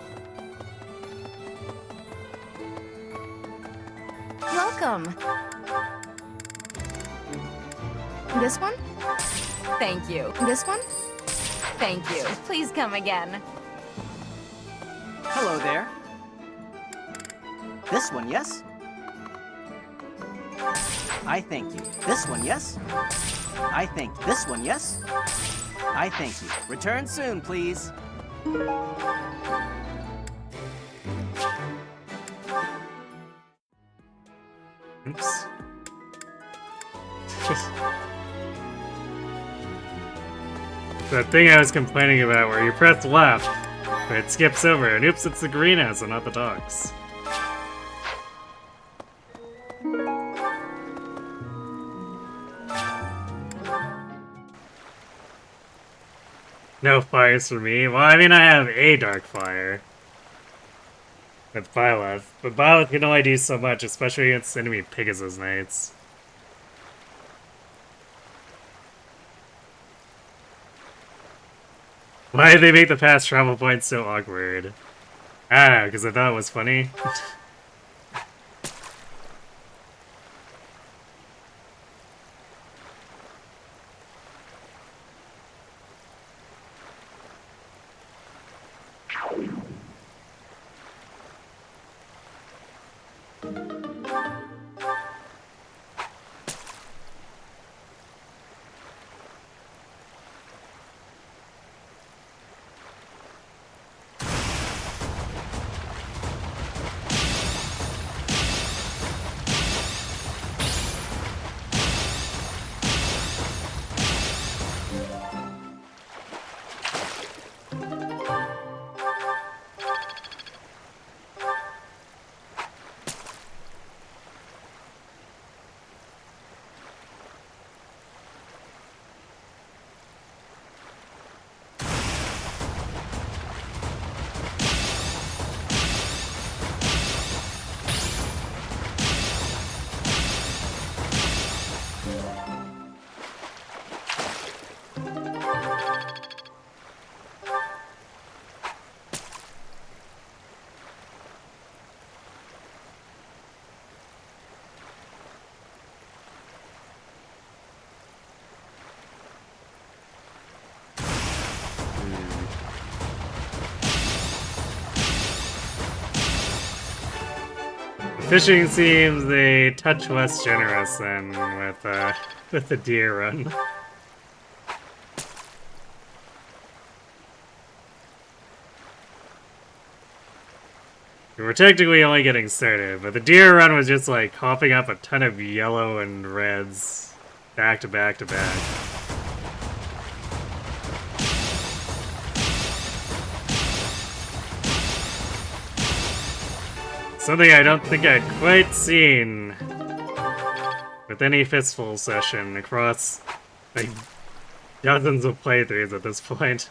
Welcome. This one? Thank you. This one? Thank you. Please come again.
Hello there. This one, yes? I thank you. This one, yes? I think this one, yes? I thank you. Return soon, please.
Oops. That thing I was complaining about where you press left, but it skips over, and oops, it's the greenhouse and not the docks. No fires for me. Well, I mean, I have a dark fire. With Byleth. But Byleth can only do so much, especially against enemy Pegasus Knights. Why did they make the past travel points so awkward? I don't know, because I thought it was funny. Fishing seems a touch less generous than with the deer run. We're technically only getting started, but the deer run was just like coughing up a ton of yellow and reds back to back to back. Something I don't think I'd quite seen with any Fistful session across like dozens of playthroughs at this point.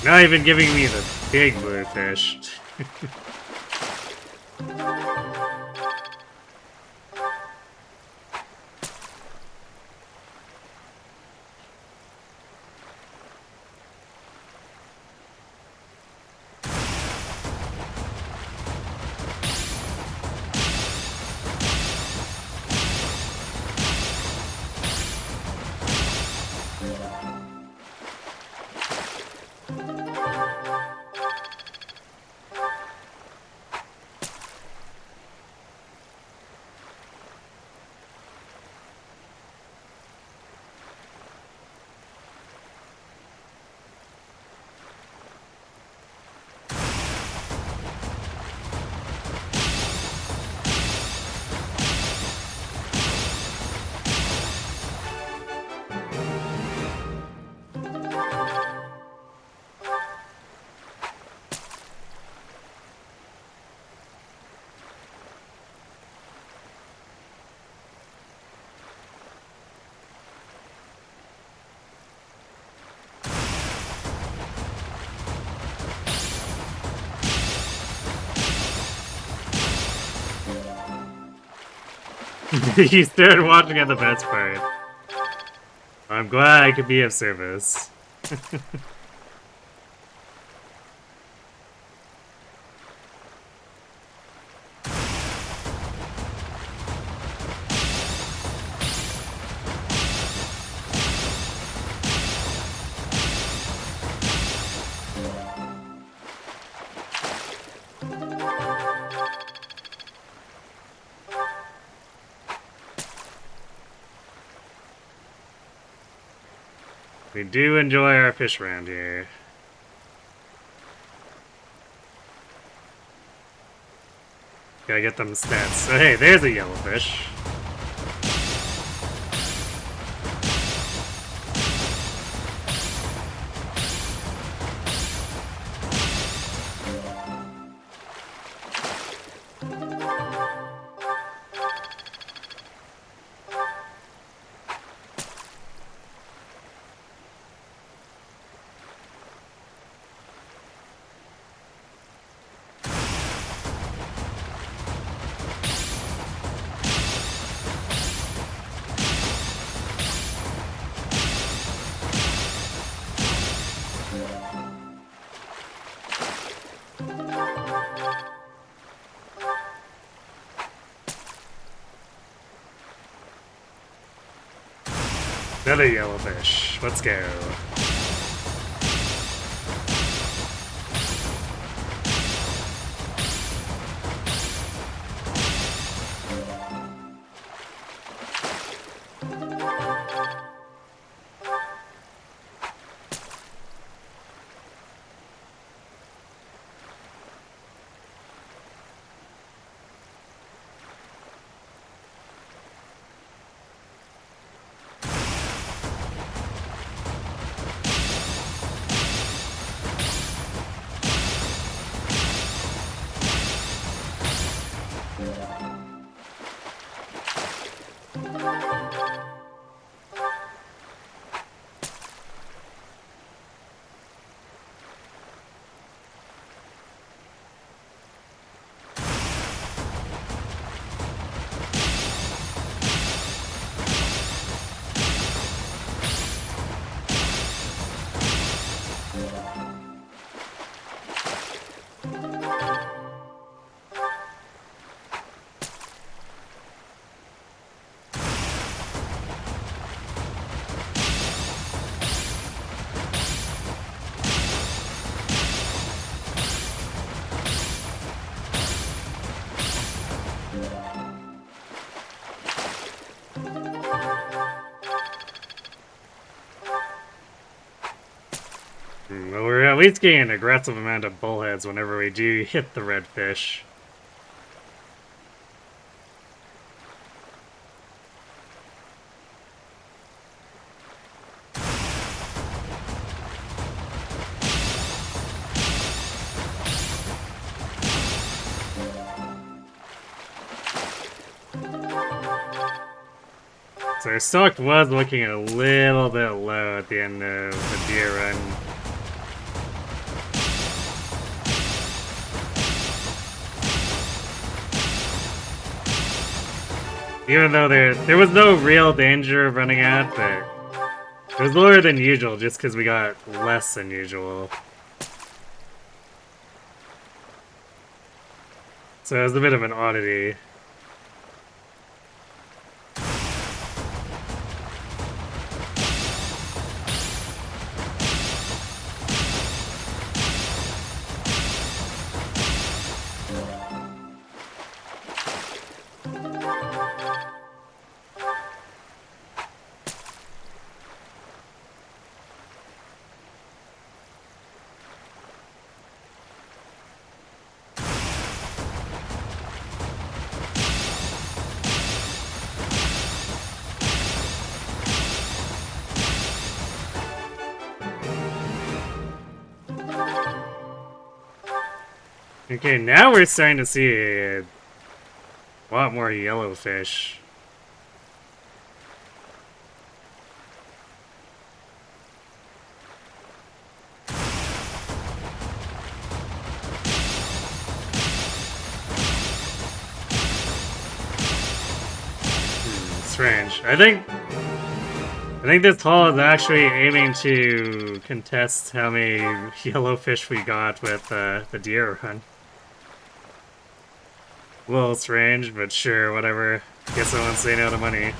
Not even giving me the big blue fish. You started watching at the best part. I'm glad I could be of service. We do enjoy our fish around here. Gotta get them stats. So hey, there's a yellowfish. Another yellowfish. Let's go. Well, we're at least getting an aggressive amount of bullheads whenever we do hit the redfish. So our stock was looking a little bit low at the end of the deer run. Even though there was no real danger of running out, but it was lower than usual just because we got less than usual. So it was a bit of an oddity. Okay, now we're starting to see a lot more yellowfish. Strange. I think this haul is actually aiming to contest how many yellowfish we got with the deer run. A little strange, but sure, whatever. Guess I won't say no to money.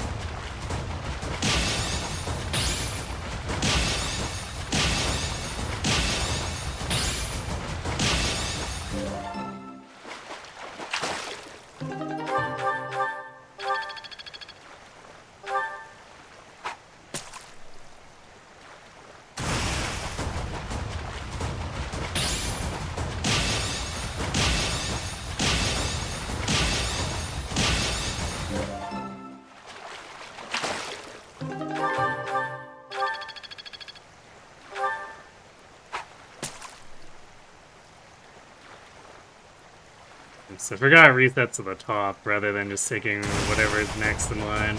So I forgot to reset to the top rather than just taking whatever is next in line.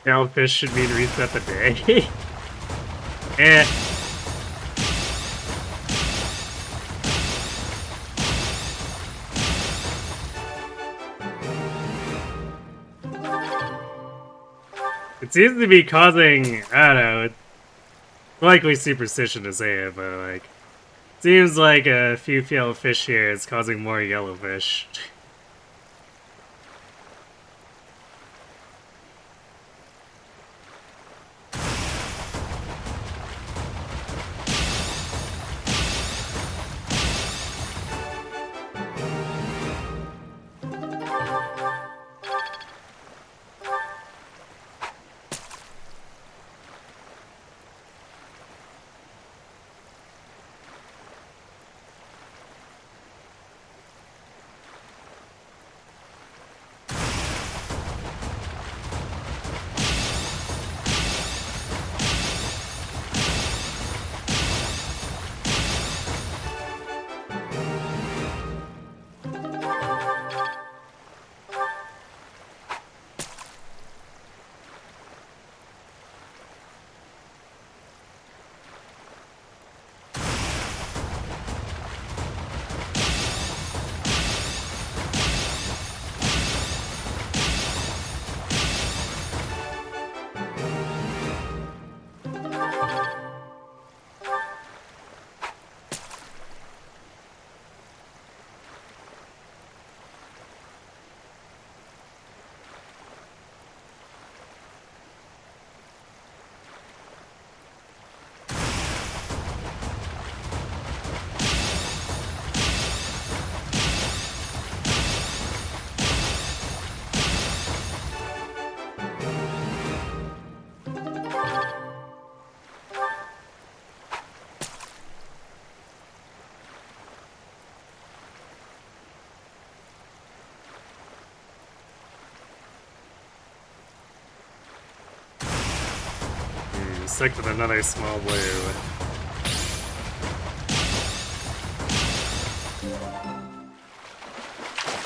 Shellfish should mean reset the day. Eh. It seems to be causing, I don't know, it's likely superstition to say it, but like, seems like a few yellow fish here is causing more yellowfish. Sick with another small blue.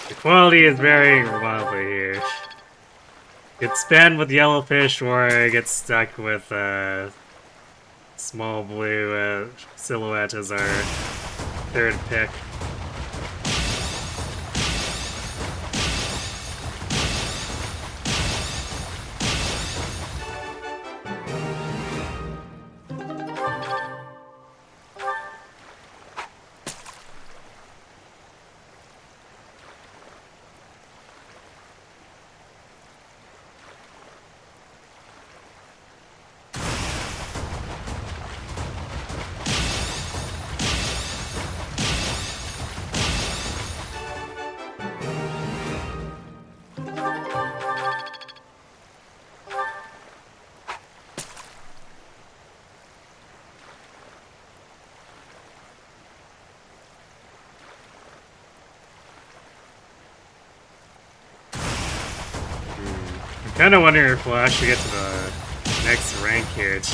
The quality is varying wildly here. Get spanned with yellowfish or get stuck with small blue silhouette as our third pick. I'm kind of wondering if we'll actually get to the next rank here. It's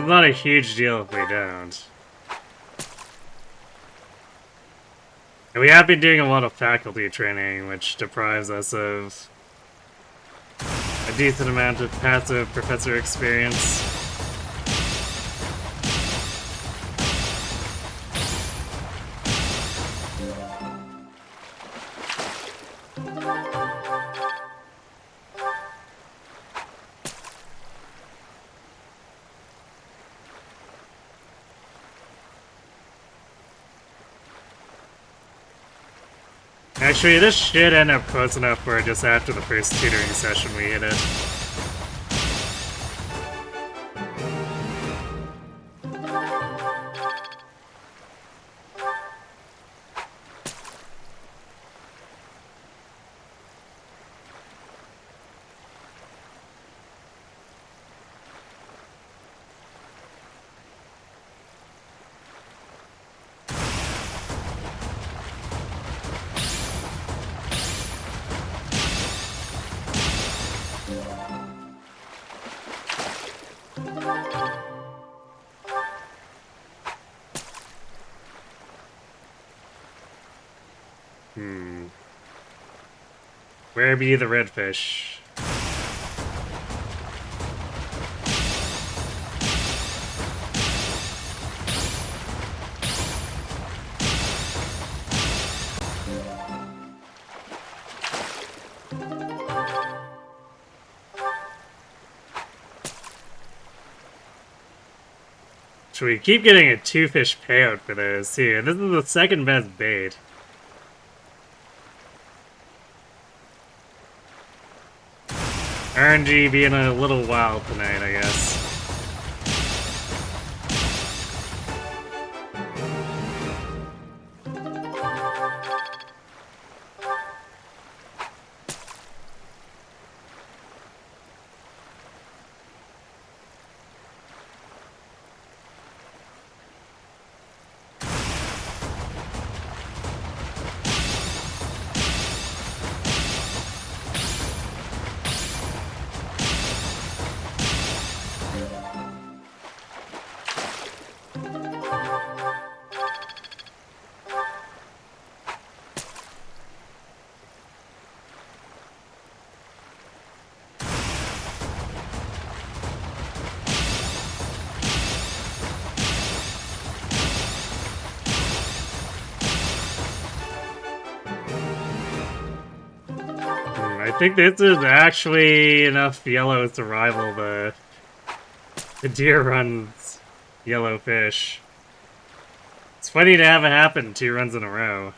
not a huge deal if we don't. And we have been doing a lot of faculty training, which deprives us of a decent amount of passive professor experience. Actually, this should end up close enough where just after the first tutoring session we hit it. Where be the redfish? So we keep getting a 2-fish payout for this here. This is the second best bait. RNG being a little wild tonight, I guess. I think this is actually enough yellows to rival the deer run's yellow fish. It's funny to have it happen 2 runs in a row.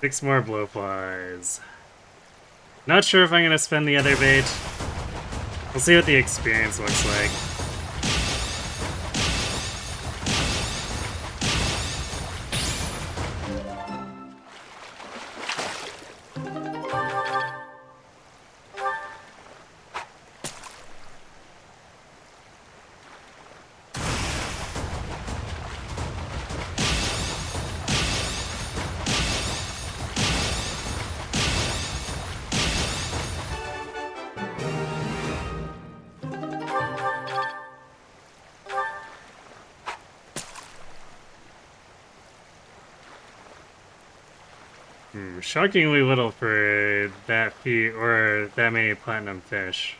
Six more blowflies. Not sure if I'm gonna spend the other bait. We'll see what the experience looks like. Shockingly little for that few or that many platinum fish.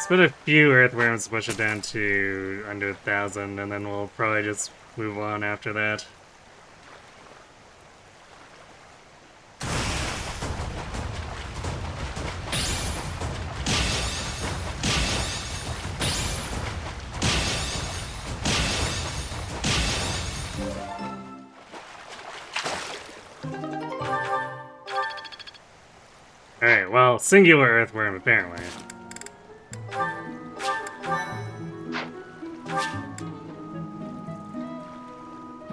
Spin a few earthworms to push it down to under 1,000, and then we'll probably just move on after that. Alright, well, singular earthworm, apparently.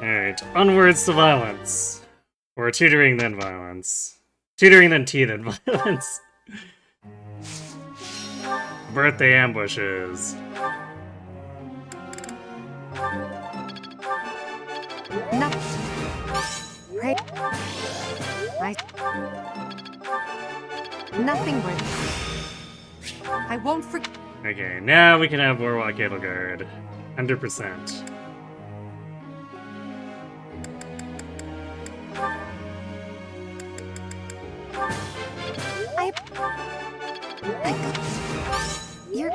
Alright, onwards to violence. Or tutoring then violence. Tutoring then tea then violence. Birthday ambushes.
Nothing but I won't forget.
Okay, now we can have Warlock Edelgard. 100%.
You're.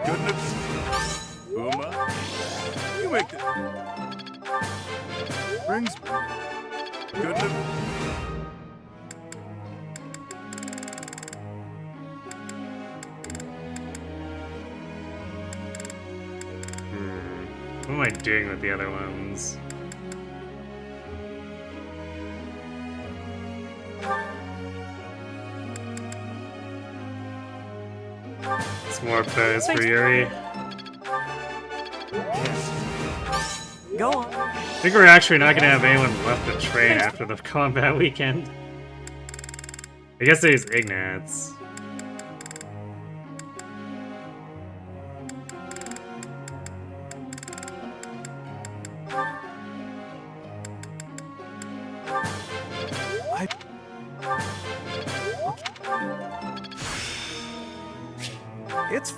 Goodness. Uma, you make it. Brings goodness.
What am I doing with the other ones? It's more bows for Yuri.
Go on.
I think we're actually not gonna have anyone left to train after the combat weekend. I guess there's Ignats.
It's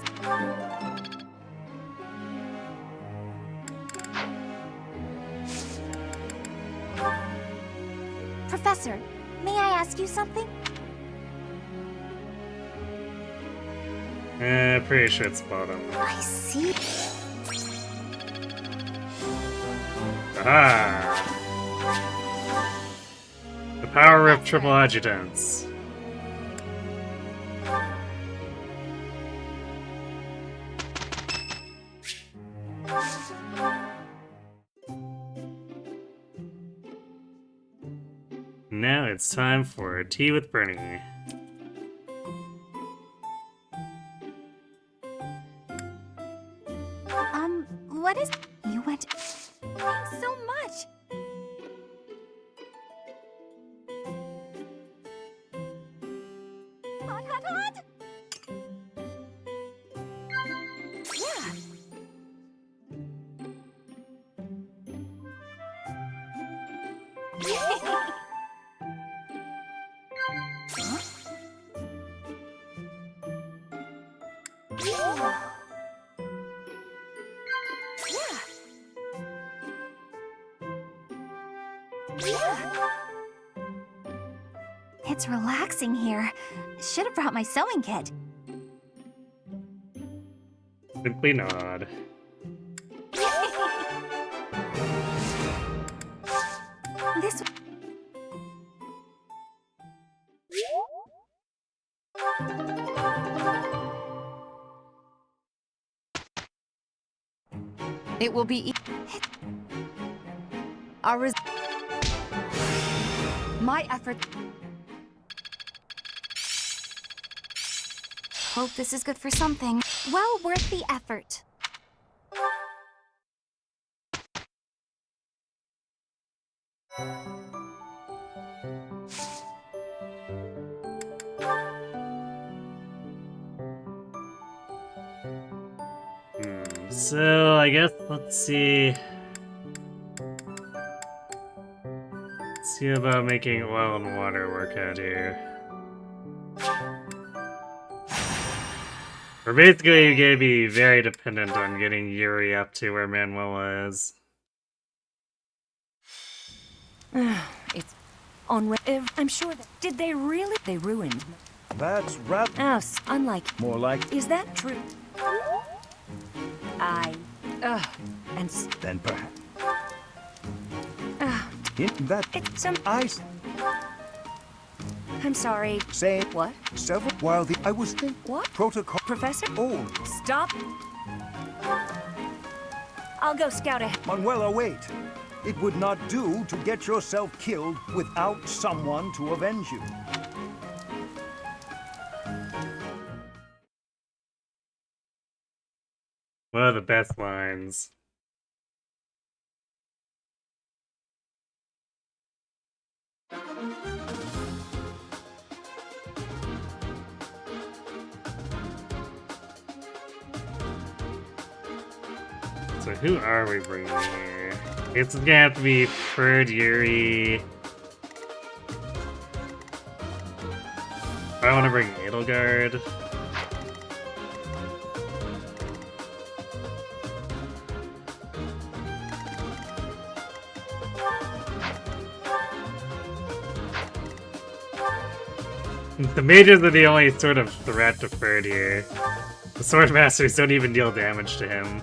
Professor, may I ask you something?
Pretty sure it's bottom.
I see.
Aha! The power of triple adjutants. Now it's time for tea with Bernie.
What is. You went. Thanks so much! Hot, hot, hot! Yeah!
It's relaxing here. Should have brought my sewing kit.
Simply nod.
This.
It will be. My effort.
Hope this is good for something. Well worth the effort.
So, I guess, let's see. Let's see about making oil and water work out here. We're basically gonna be very dependent on getting Yuri up to where Manuela is.
It's on. I'm sure that. Did they really? They ruined.
That's right.
Oh, unlike.
More like
Is that true? And.
then perhaps.
Uh,
In that
it's some.
ice
I'm sorry.
say
What?
several while the I was thinking
What?
protocol
Professor?
oh
Stop. I'll go scout ahead.
Manuela, wait. It would not do to get yourself killed without someone to avenge you.
One of the best lines. So who are we bringing here? It's gonna have to be Ferd, Yuri. I want to bring Edelgard. The mages are the only sort of threat to Ferd here. The sword masters don't even deal damage to him.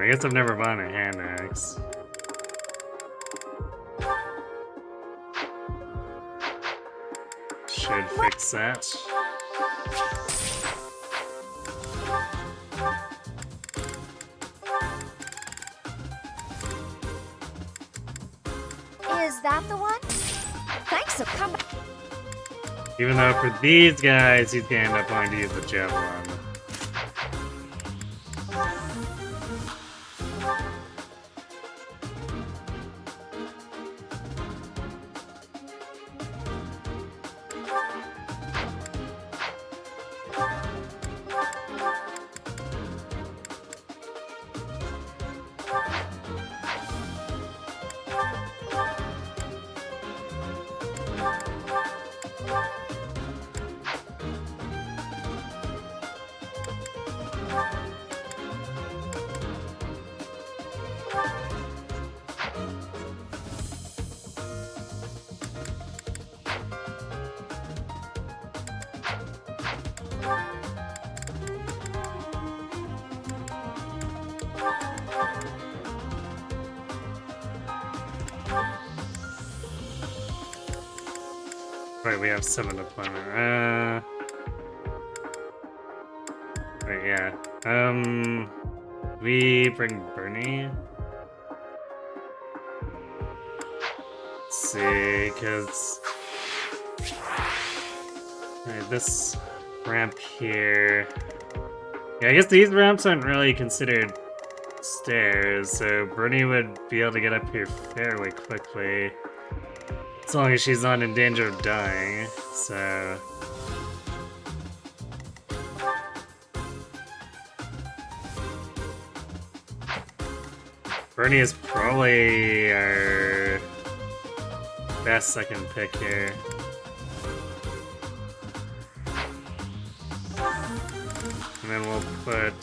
I guess I've never bought a hand axe. Should fix that.
Is that the one? Thanks, so come back.
Even though for these guys, he's gonna end up wanting to use the javelin. Right, we have 7 deployment. Wait, yeah. We bring Bernie. Let's see, because this ramp here. Yeah, I guess these ramps aren't really considered stairs, so Bernie would be able to get up here fairly quickly. As long as she's not in danger of dying, so... Bernie is probably our best second pick here. And then we'll put...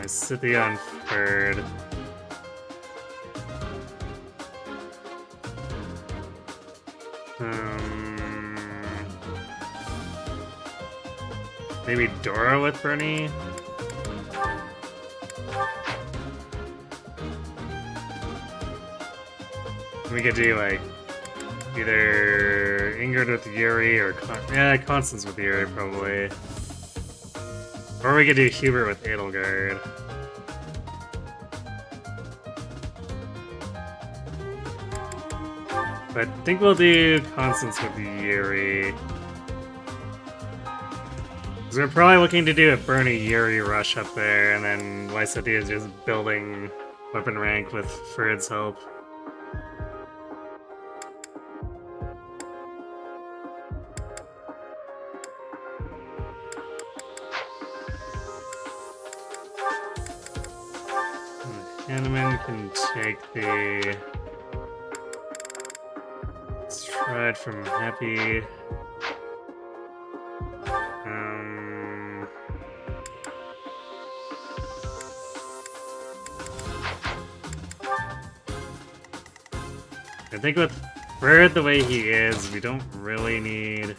my Scythian Ferd. Maybe Dora with Bernie? We could do like Either Ingrid with Yuri or Constance with Yuri, probably. Or we could do Hubert with Edelgard. But I think we'll do Constance with Yuri. Because we're probably looking to do a Bernie Yuri rush up there, and then Lysithea is just building weapon rank with Ferd's help. Hanneman can take the Stride from Happy. I think with Bird the way he is, we don't really need...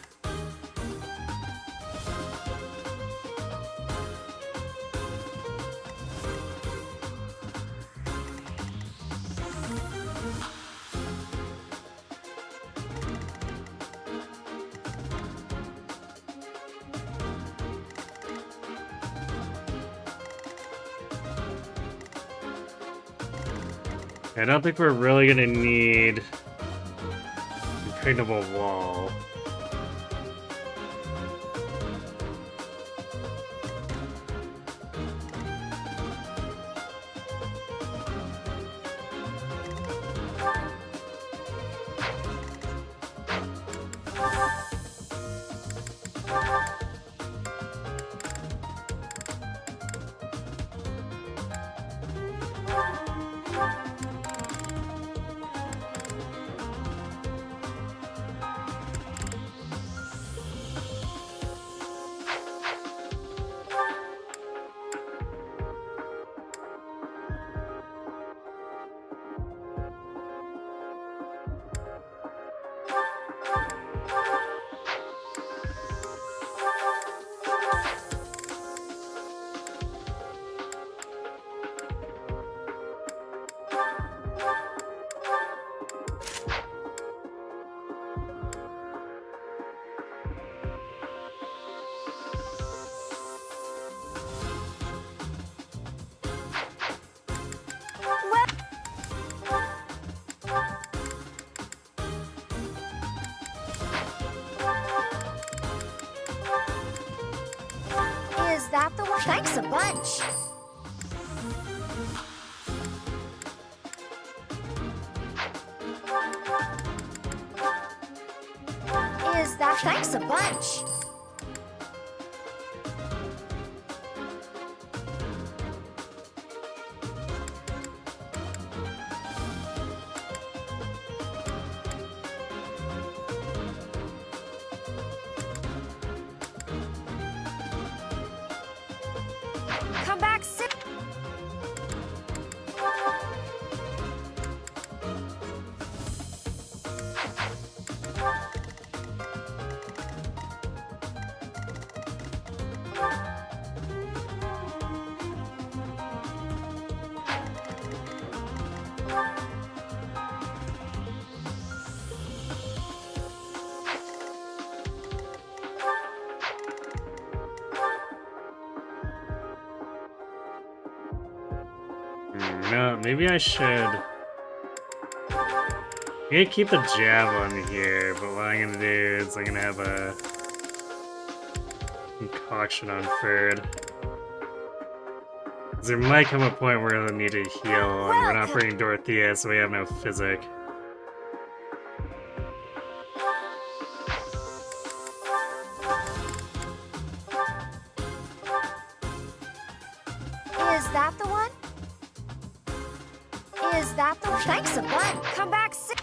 I don't think we're really gonna need Impregnable Wall.
Is that the one? Thanks a bunch. Is that thanks a bunch? Come back, sit.
No, maybe I should... I'm gonna keep the jab on here, but what I'm gonna do is I'm gonna have a concoction on Ferd. There might come a point where we'll need to heal, and we're not bringing Dorothea, so we have no physic.
Is that the one? Is that the one? Thanks a bunch. Come back, sit.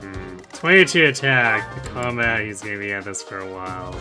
Hmm. 22 attack. The combat, he's gonna be at this for a while.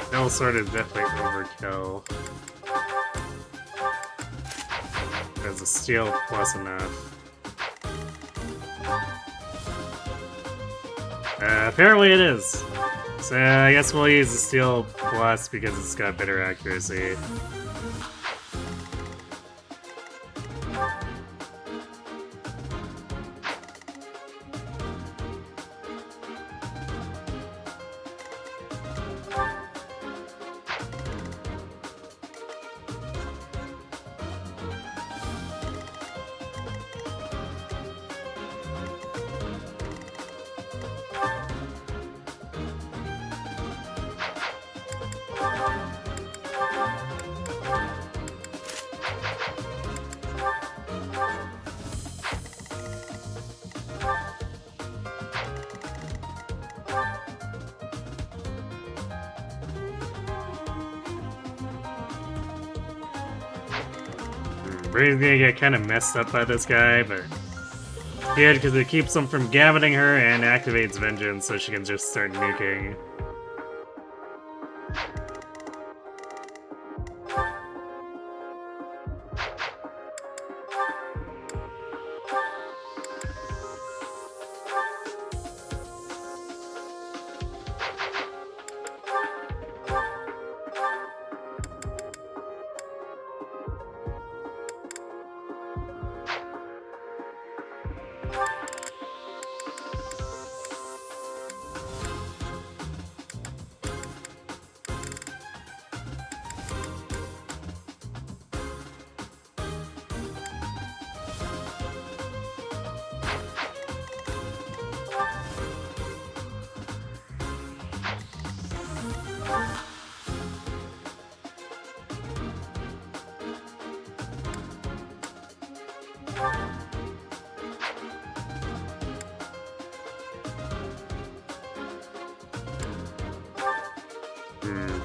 Steel sword is definitely overkill. There's a steel plus enough. Apparently it is. So I guess we'll use the steel plus because it's got better accuracy. Ray's gonna get kind of messed up by this guy, but good because it keeps him from gammoning her and activates Vengeance so she can just start nuking.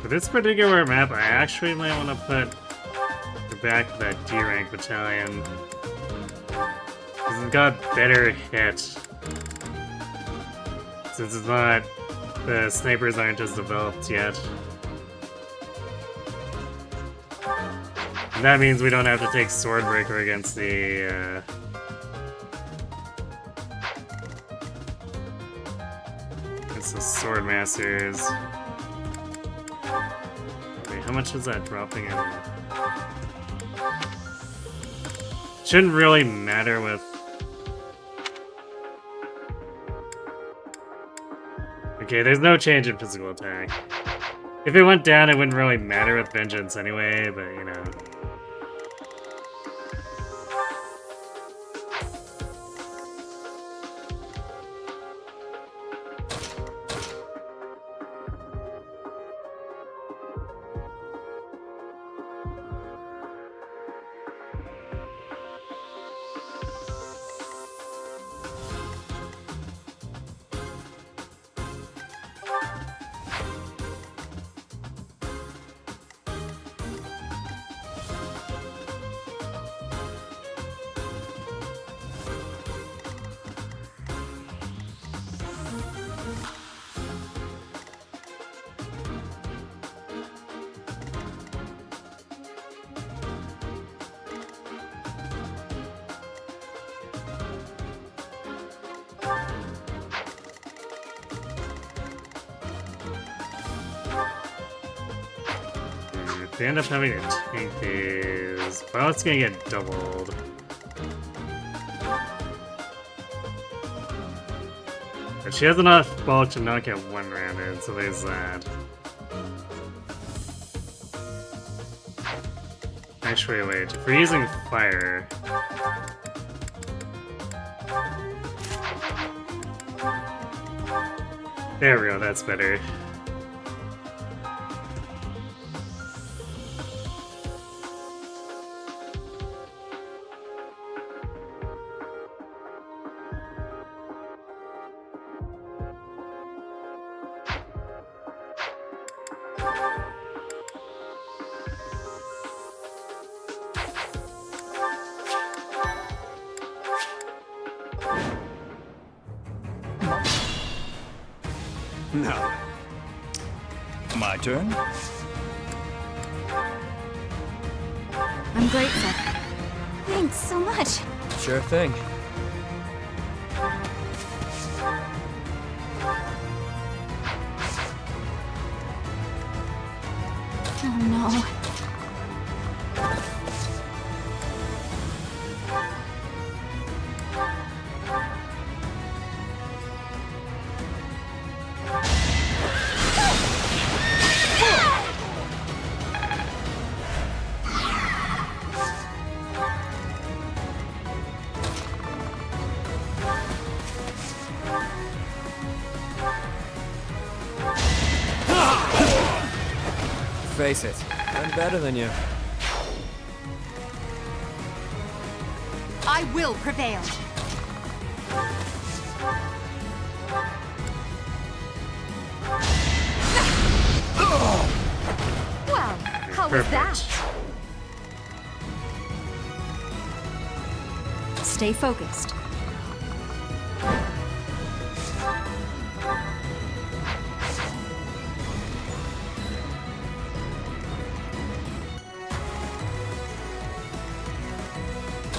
For this particular map, I actually might want to put back that D-rank battalion. Because it's got better hit. Since it's not... the snipers aren't as developed yet. And that means we don't have to take Swordbreaker against the, against the Swordmasters. Wait, how much is that dropping in? Shouldn't really matter with... Okay, there's no change in physical attack. If it went down, it wouldn't really matter with Vengeance anyway, but you know. They end up having to tank these. Well, it's gonna get doubled. But she has enough bulk to not get one-rounded, so there's that. Actually, wait, if we're using fire... There we go, that's better.
No.
My turn?
I'm grateful. Thanks so much.
Sure thing.
Oh no.
Face it, I'm better than you.
I will prevail.
Wow, how was that? Stay focused.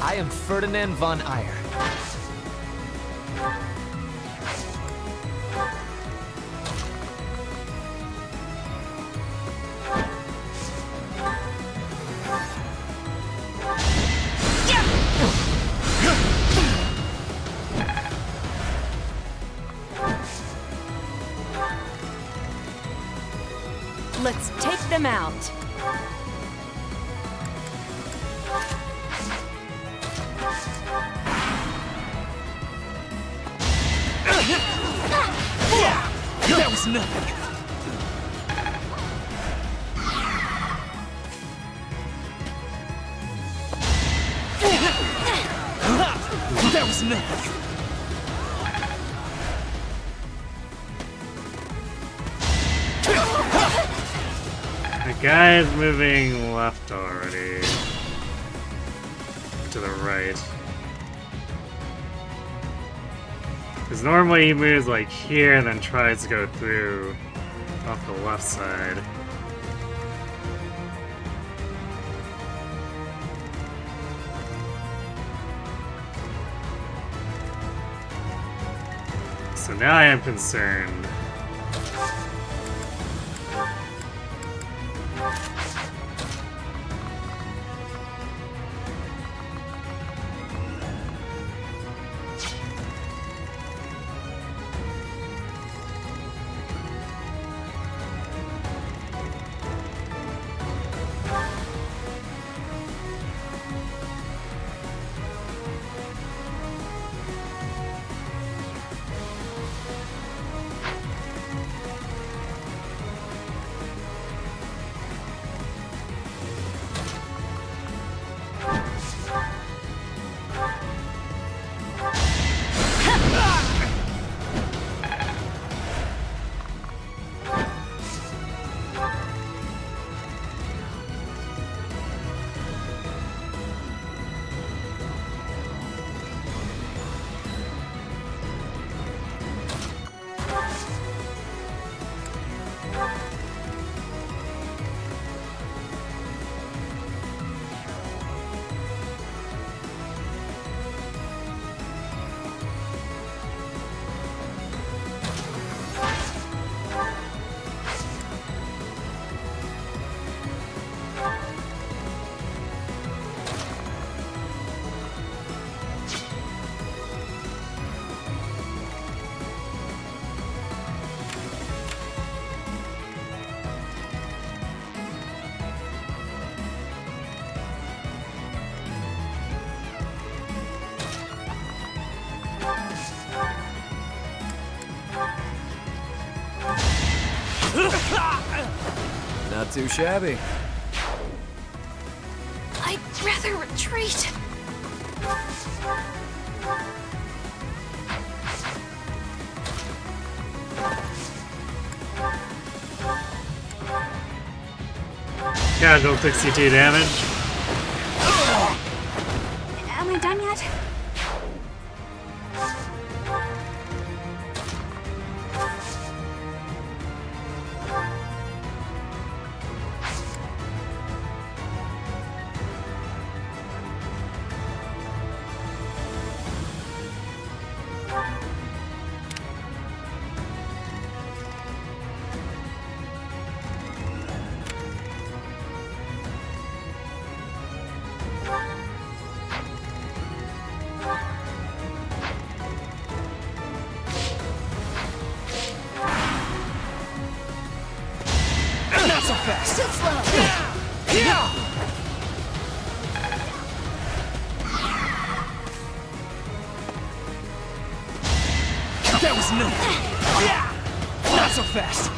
I am Ferdinand von Ayer.
Let's take them out.
That was nothing. That was nothing.
The guy's moving left already. To the right. Because normally he moves like here and then tries to go through off the left side. So now I am concerned.
Not too shabby.
I'd rather retreat.
Casual 62 damage.
Am I done yet?
Too slow.
That was nothing. Not so fast.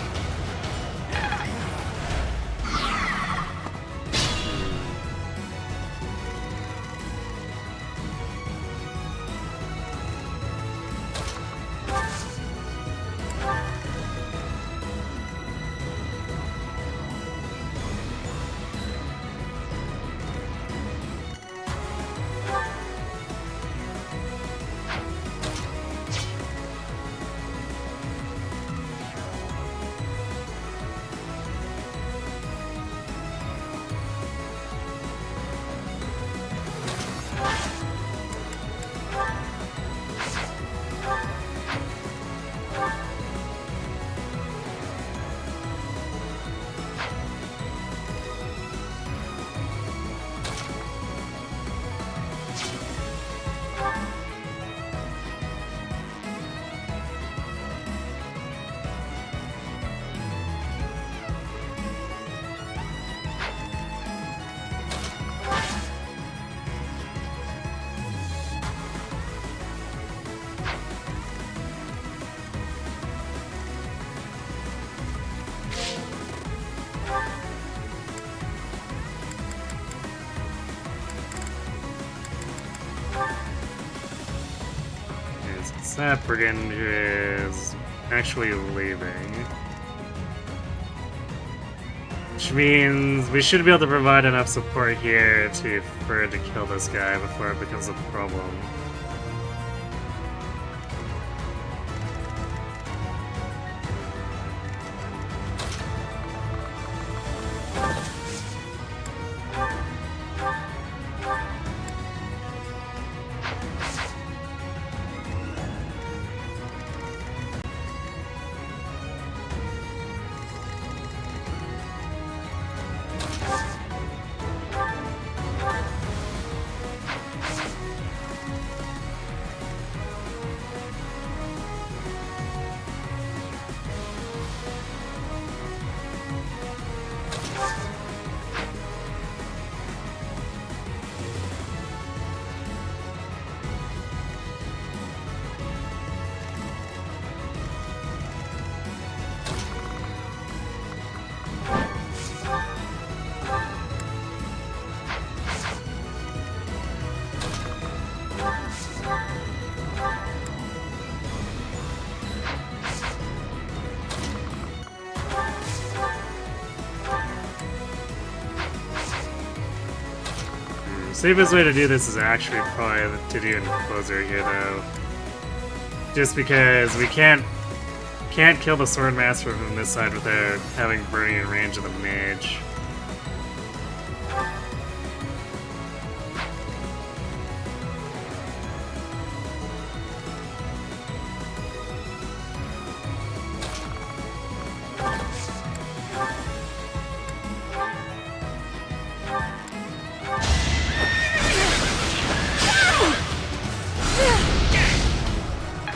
That brigand is actually leaving. Which means we should be able to provide enough support here for it to kill this guy before it becomes a problem. Safest way to do this is actually probably to do in closer here, though. Just because we can't kill the Sword Master from this side without having burning in range of the mage.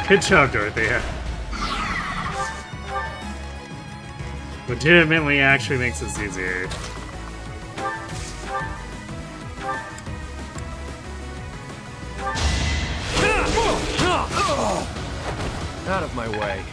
Good job, Dorothea. Legitimately actually makes this easier.
Out of my way.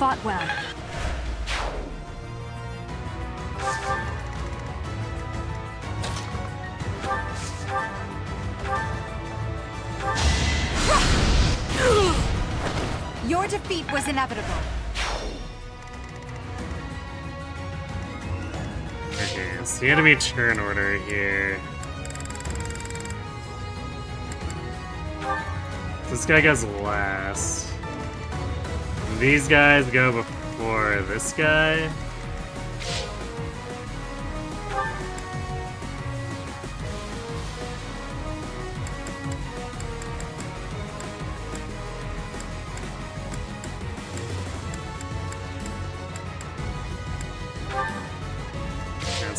Fought well.
Your defeat was inevitable.
Okay, so the enemy turn order here. This guy goes last. These guys go before this guy.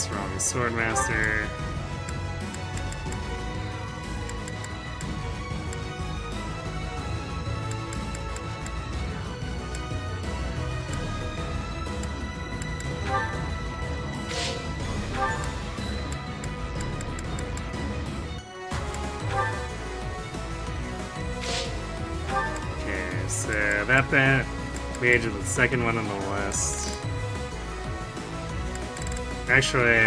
Oops, wrong Swordmaster. Okay, so that page is the second one on the list. Actually,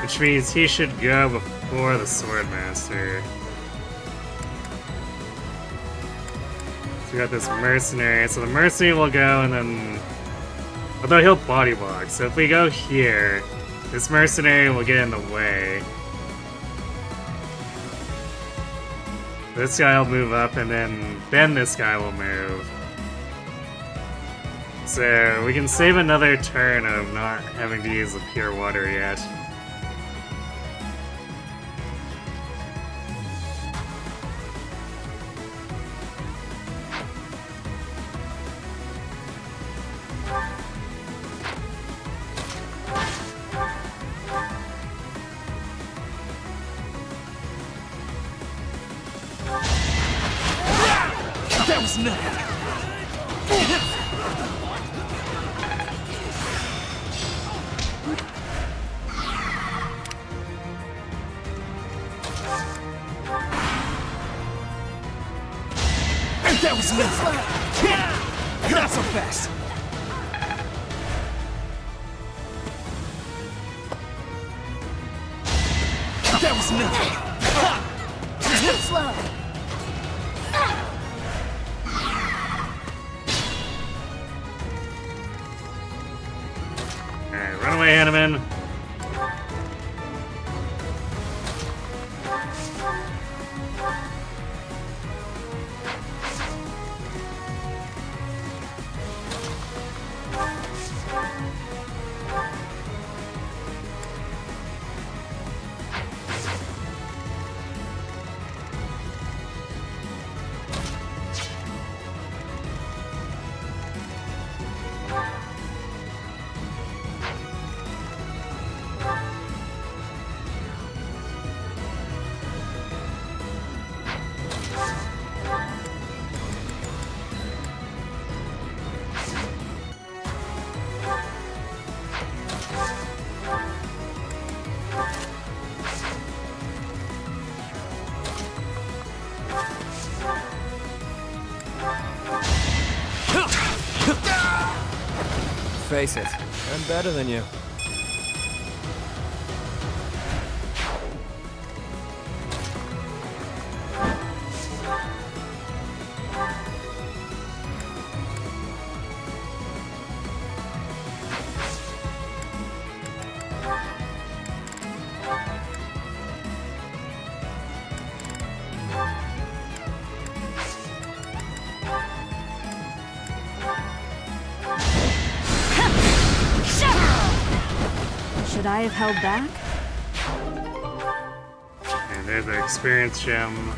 which means he should go before the Swordmaster. So we got this mercenary, so the mercenary will go and then... Although he'll body block, so if we go here, this mercenary will get in the way. This guy will move up and then this guy will move. So we can save another turn of not having to use the pure water yet.
That was nothing. That was nothing. Not so fast. That was nothing.
Too slow.
Alright, run away, Hanneman.
Face it, I'm better than you.
Should I have held back?
And there's the experience gem.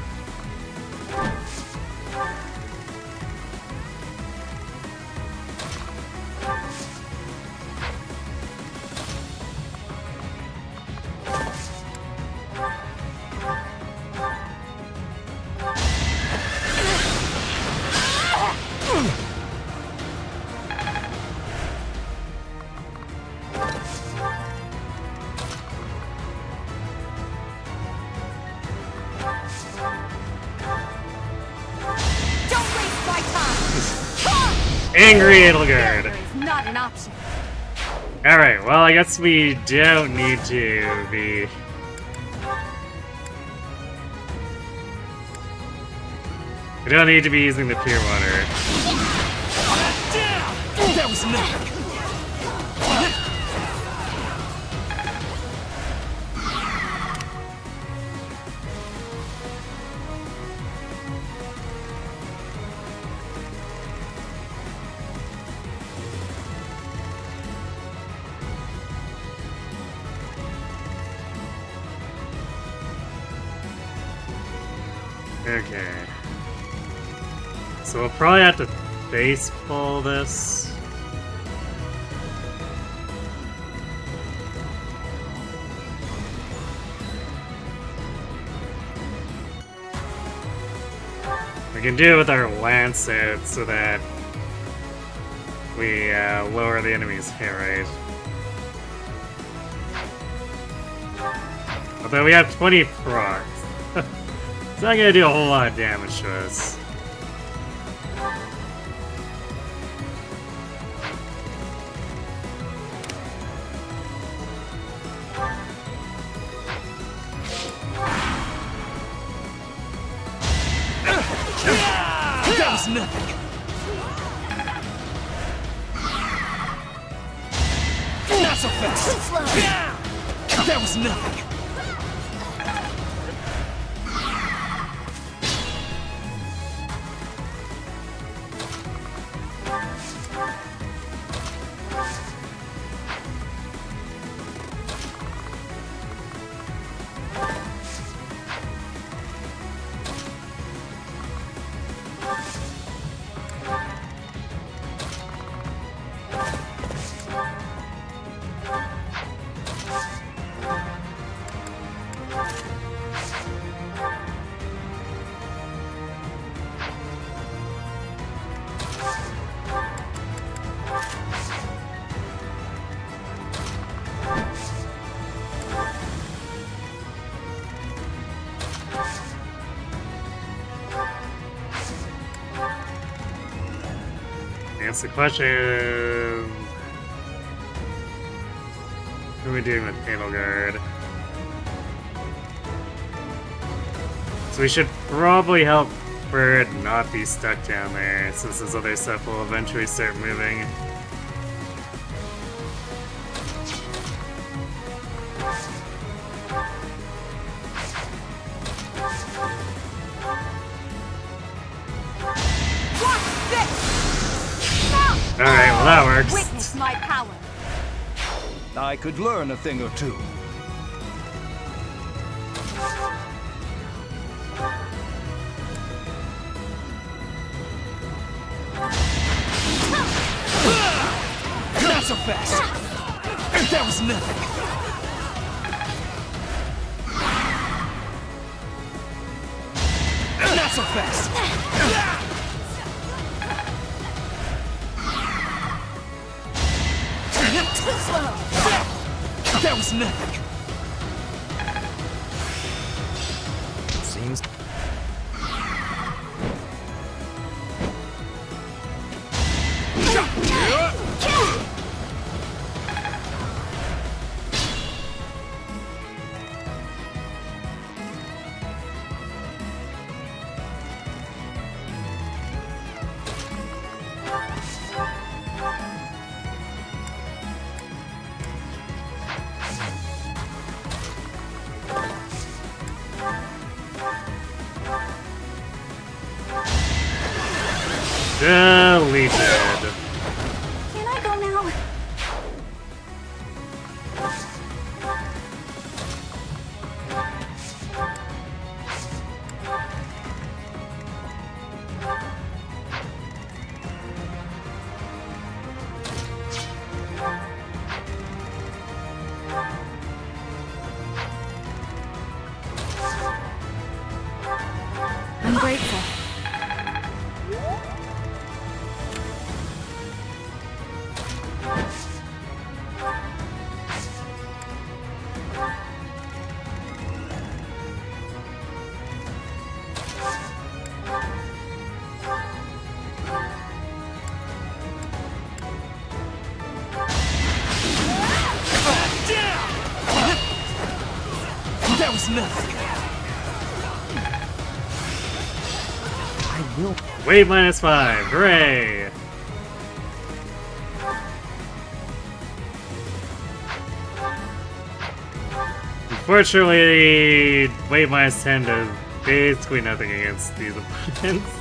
Angry Edelgard.
Not an option.
Alright, well, I guess we don't need to be... We don't need to be using the pure water.
That was nothing.
Okay. So we'll probably have to base pull this. We can do it with our lancet so that we lower the enemy's hit rate. Although we have 20 procs. It's not gonna do a whole lot of damage to us.
That was nothing. Not so fast. That was nothing.
Answer the question. What are we doing with Panel Guard? So we should probably help Bird not be stuck down there, since this other stuff will eventually start moving. Alright, well that works.
Witness my power.
I could learn a thing or two.
Not so fast. That was nothing. Not so fast.
Too slow.
That was nothing. Seems.
Deleted.
Can I go now?
I'm grateful.
That was nothing. I will.
Weight -5. Hooray! Unfortunately, weight -10 does basically nothing against these opponents.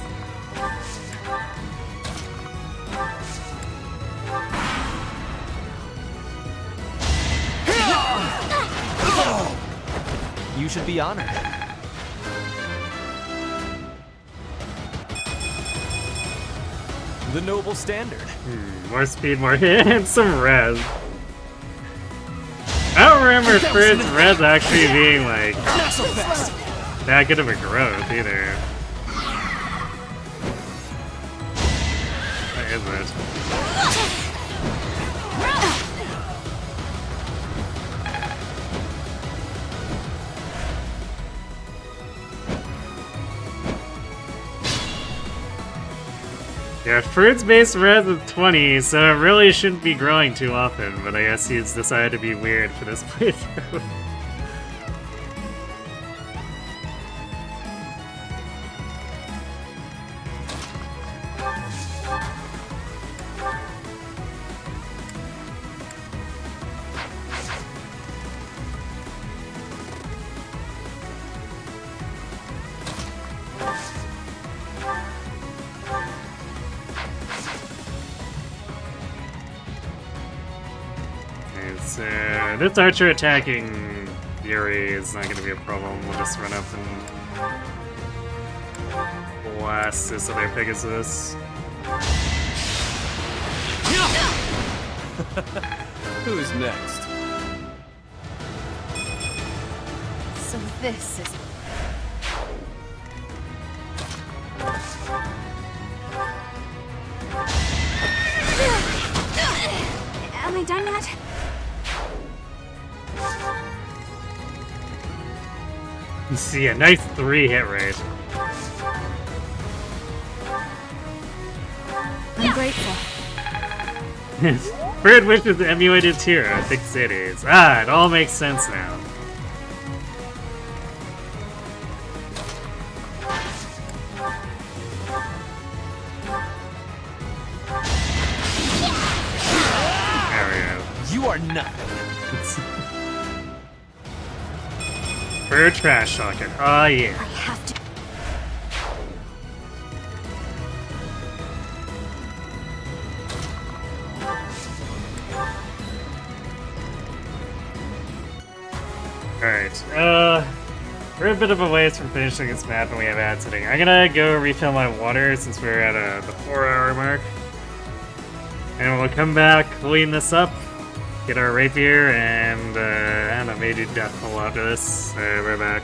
You should be honored. The noble standard.
More speed, more hit, and some res. I don't remember first res actually being like
Not so fast.
that good of a growth either. it. Yeah, fruit's base red with 20, so it really shouldn't be growing too often, but I guess he's decided to be weird for this playthrough. This archer attacking Yuri is not going to be a problem. We'll just run up and blast this other Pegasus.
Who's next?
So this is...
Am I done yet?
You see a nice 3 hit rate.
I'm grateful.
Bird wishes emulated tier of big cities. Ah, it all makes sense now. There we go.
You are nothing.
Bird trash talking. Oh yeah.
I have to.
Alright, we're a bit of a ways from finishing this map and we have ad setting. I'm gonna go refill my water since we're at the 4-hour mark. And we'll come back, clean this up, get our rapier, and I don't know, maybe do death pull after this. We're back.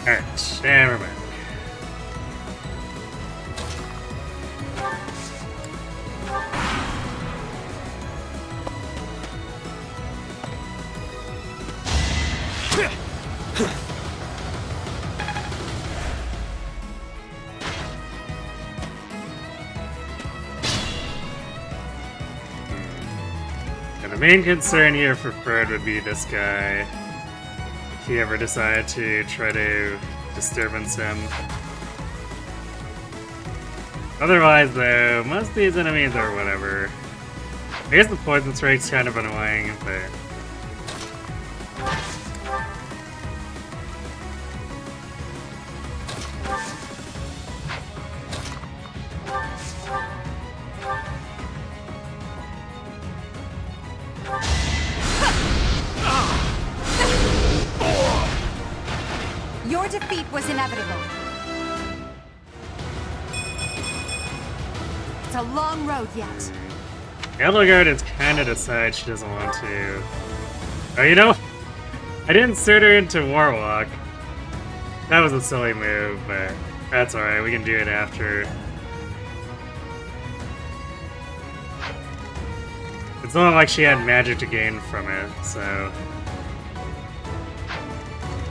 Alright, and we're back. And the main concern here for Bird would be this guy. If he ever decided to try to disturbance him. Otherwise, though, most of these enemies are whatever. I guess the poison strike's kind of annoying, but...
Your defeat was inevitable. It's a long road yet.
Edelgard has kind of decided she doesn't want to. Oh, you know, I didn't insert her into Warlock. That was a silly move, but that's alright, we can do it after. It's not like she had magic to gain from it, so...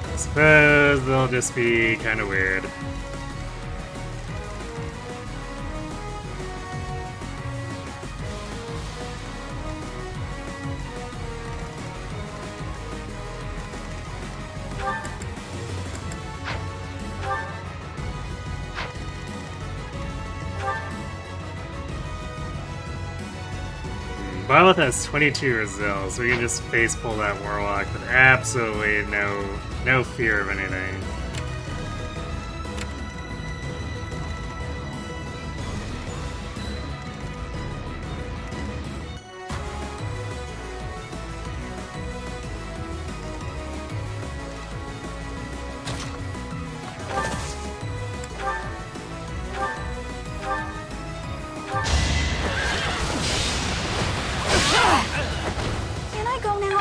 I suppose they'll just be kind of weird. Violet has 22 Rezil, so we can just face pull that Warlock with absolutely no fear of anything.
Can I go now?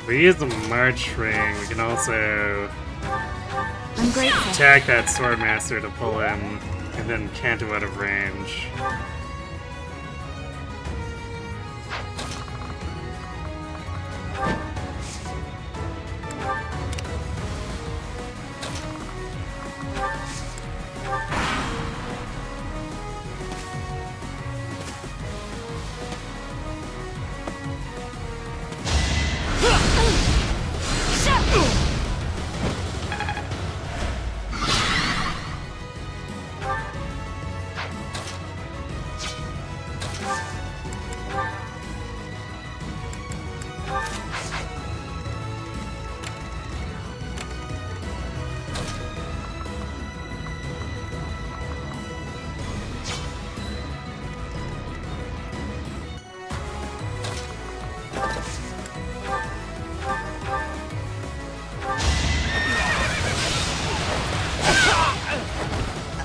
If we use the March Ring, we can also I'm grateful.
attack that Swordmaster to pull him, and then Canto out of range.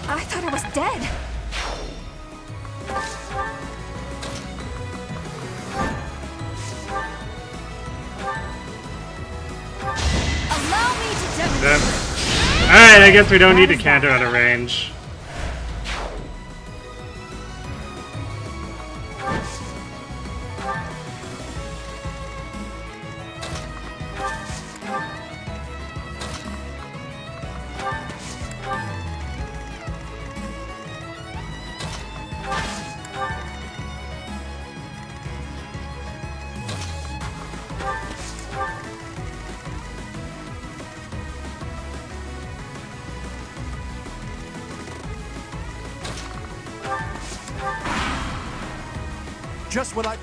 I thought I was dead.
Allow me to demonstrate.
Alright, I guess we don't need to Canto out of range.
just what I...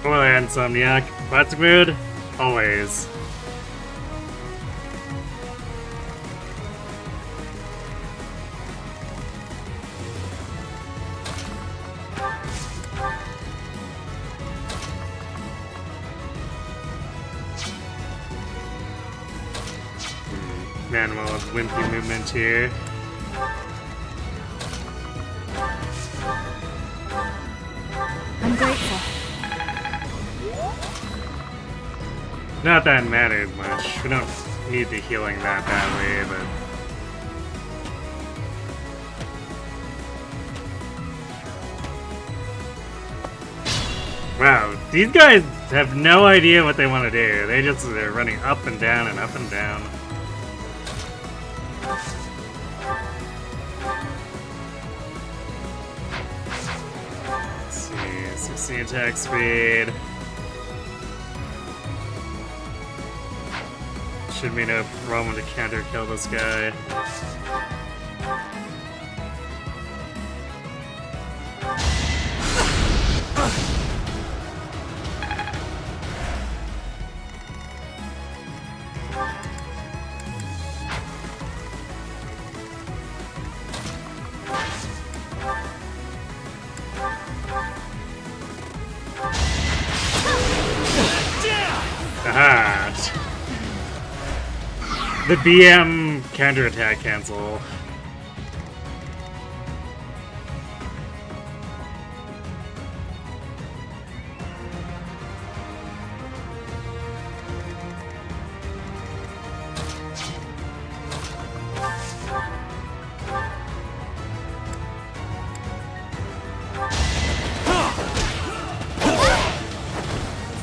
Well, Insomniac. Classic mood? Always. Manual of wimpy movement here.
I'm grateful.
Not that it matters much. We don't need the healing that badly, but... Wow, these guys have no idea what they want to do. They're running up and down and up and down. Let's see, 16 attack speed. Should be no problem to counter kill this guy. Aha! The BM counterattack cancel.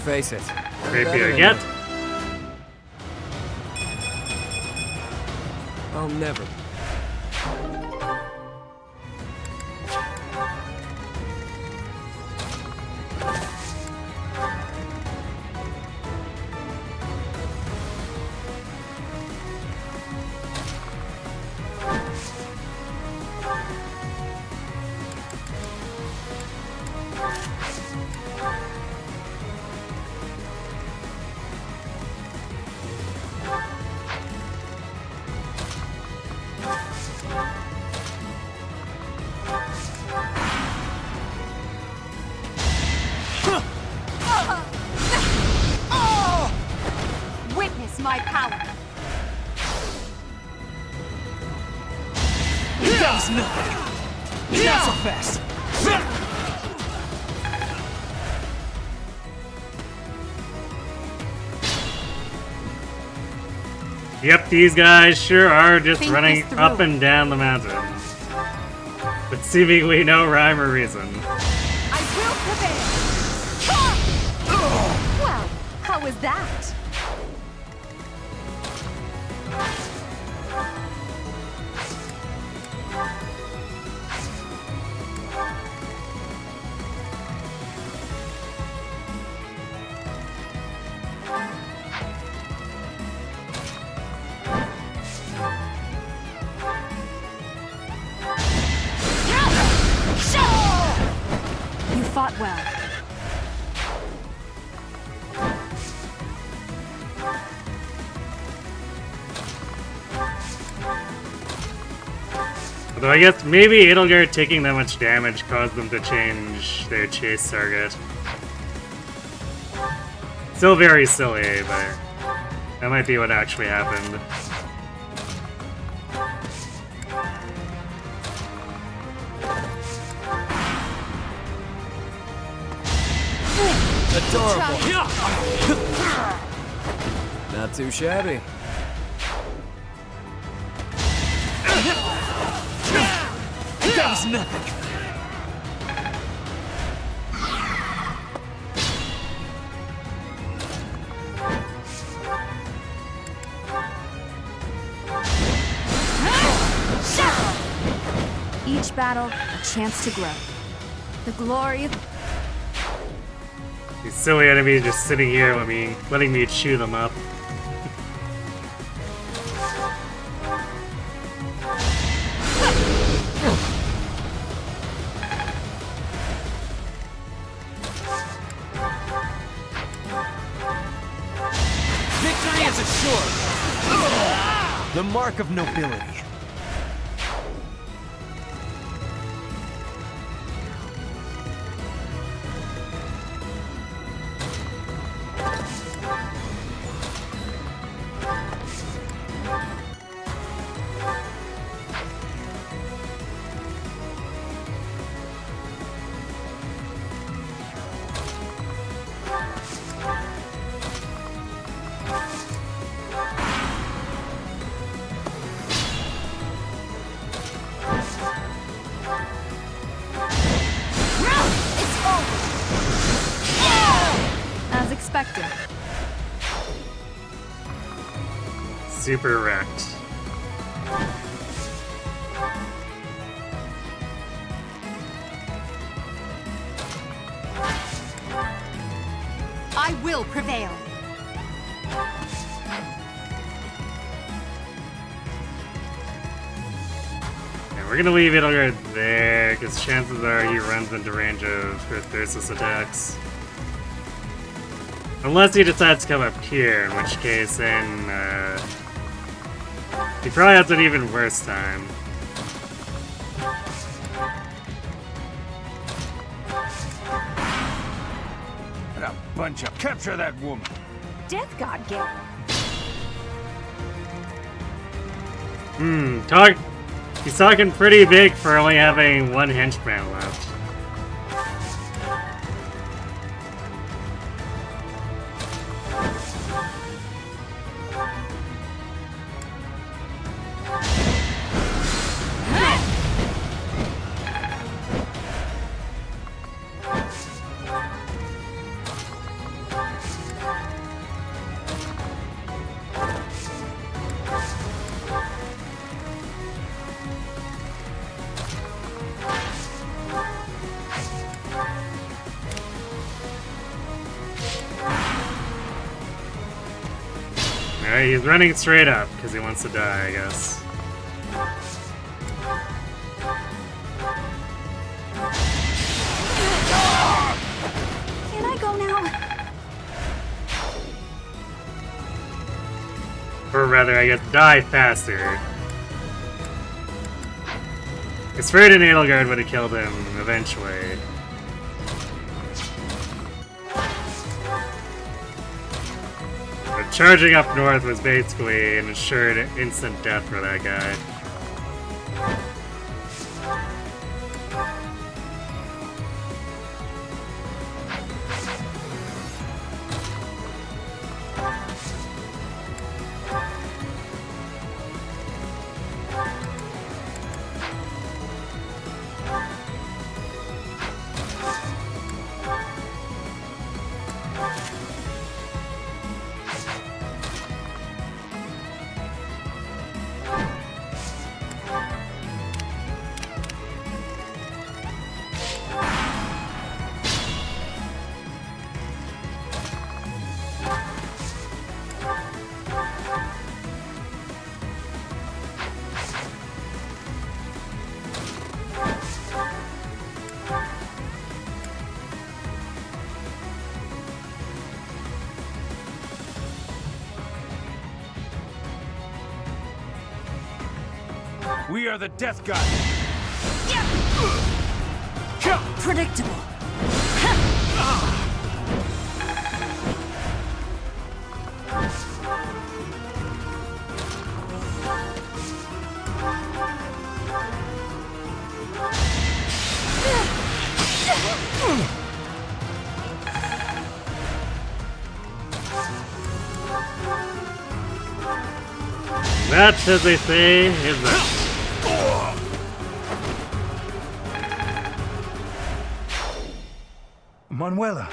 Face it.
Rapier get.
I'll never.
Witness my power.
That was nothing. Not so fast.
Yep, these guys sure are just running up and down the mountain. With seemingly no rhyme or reason.
I will prevail. Well, how was that? You fought well.
Although I guess maybe Edelgard taking that much damage caused them to change their chase target. Still very silly, but that might be what actually happened.
Adorable. Not too shabby. That was nothing.
Each battle, a chance to grow. The glory of...
These silly enemies just sitting here letting me chew them up.
Victory is assured. The mark of nobility.
As expected.
Super wrecked.
I will prevail.
And we're gonna leave Edelgard there, because chances are he runs into range of Earth's attacks. Unless he decides to come up here, in which case then he probably has an even worse time.
What a bunch of... Capture that woman!
Death God game.
He's talking pretty big for only having one henchman left. Alright, he's running straight up because he wants to die, I guess.
Can I go now?
Or rather, I guess, die faster. His Fred and Edelgard would have killed him eventually. But charging up north was basically an assured instant death for that guy.
We are the Death God.
Predictable.
That, as they say, is a...
Manuela.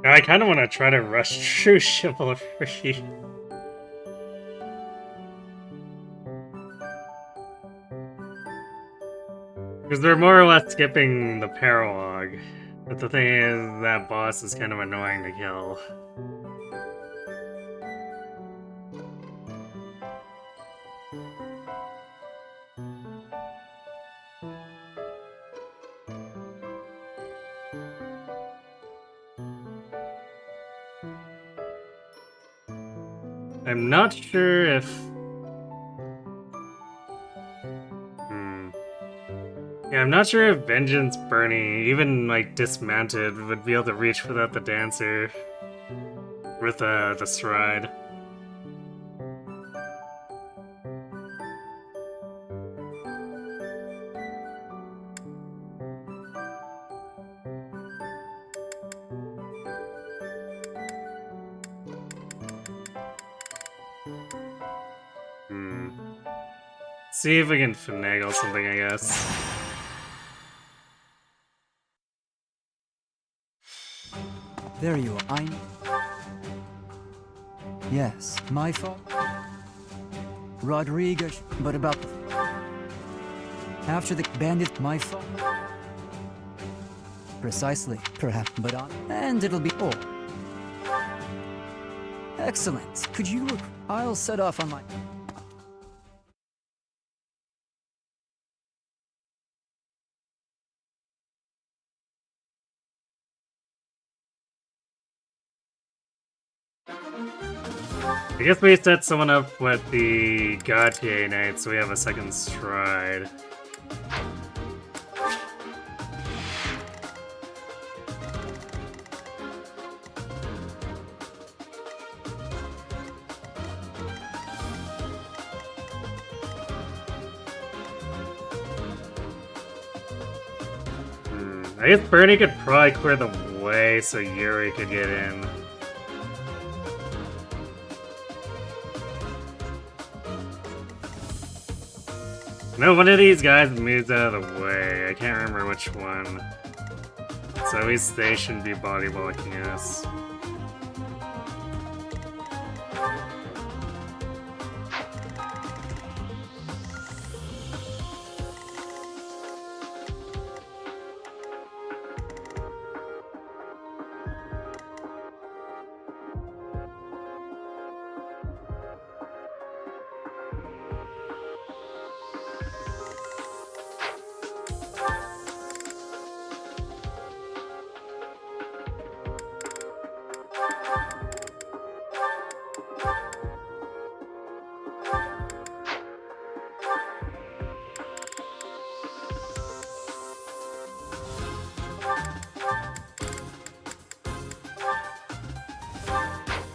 I kind of want to try to rush through chivalry. Because they're more or less skipping the paralogue. But the thing is, that boss is kind of annoying to kill. I'm not sure if... Yeah, I'm not sure if Vengeance Bernie, even like dismounted, would be able to reach without the dancer with the stride. See if we can finagle something, I guess.
There you are. Yes, my fault. Rodriguez, but about the... After the bandit, my fault. Precisely, perhaps, but on... And it'll be... Oh. Excellent. Could you... I'll set off on my...
I guess we set someone up with the Gautier Knight, so we have a second stride. I guess Bernie could probably clear the way so Yuri could get in. No, one of these guys moves out of the way. I can't remember which one. So at least they shouldn't be body blocking us.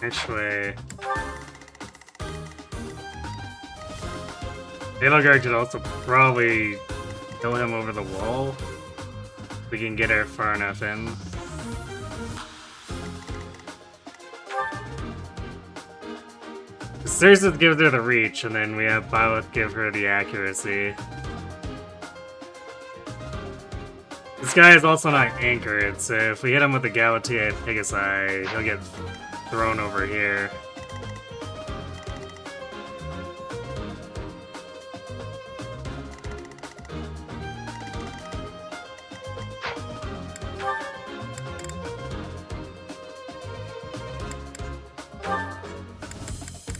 Actually, Edelgard could also probably kill him over the wall. We can get her far enough in. Cersei gives her the reach, and then we have Byleth give her the accuracy. This guy is also not anchored, so if we hit him with the Galatea Pegasi, he'll get thrown over here.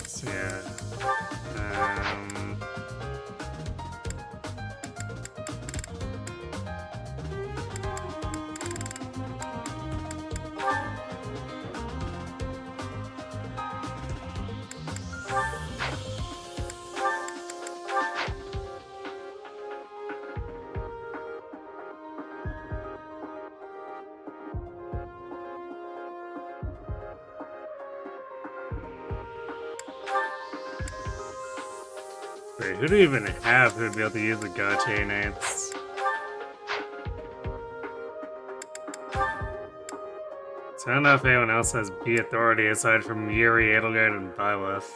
So yeah. Wait, who do we even have who'd be able to use the Gautier Knights? So I don't know if anyone else has B authority aside from Yuri, Edelgard, and Byleth.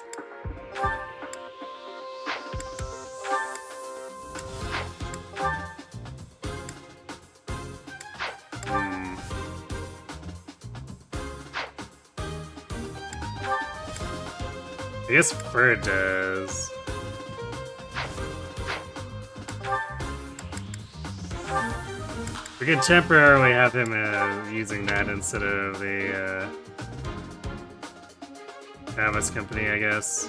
I guess Fur does. We can temporarily have him using that instead of the Atlas Company, I guess.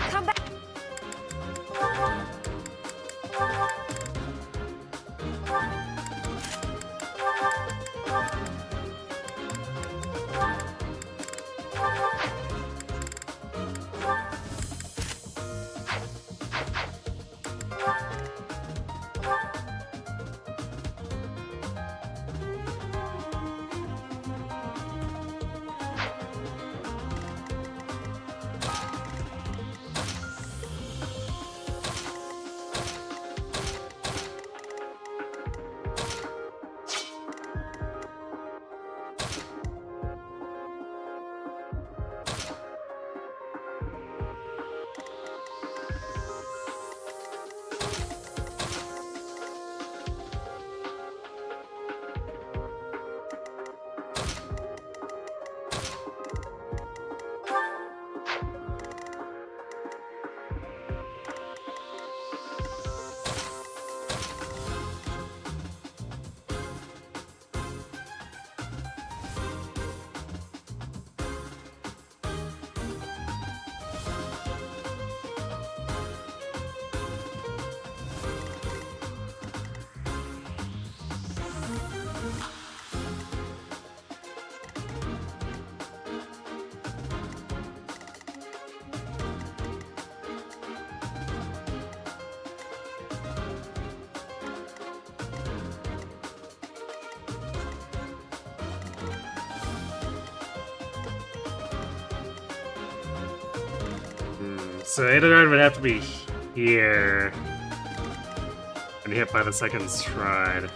Come back.
So Edelgard would have to be here and hit by the second stride.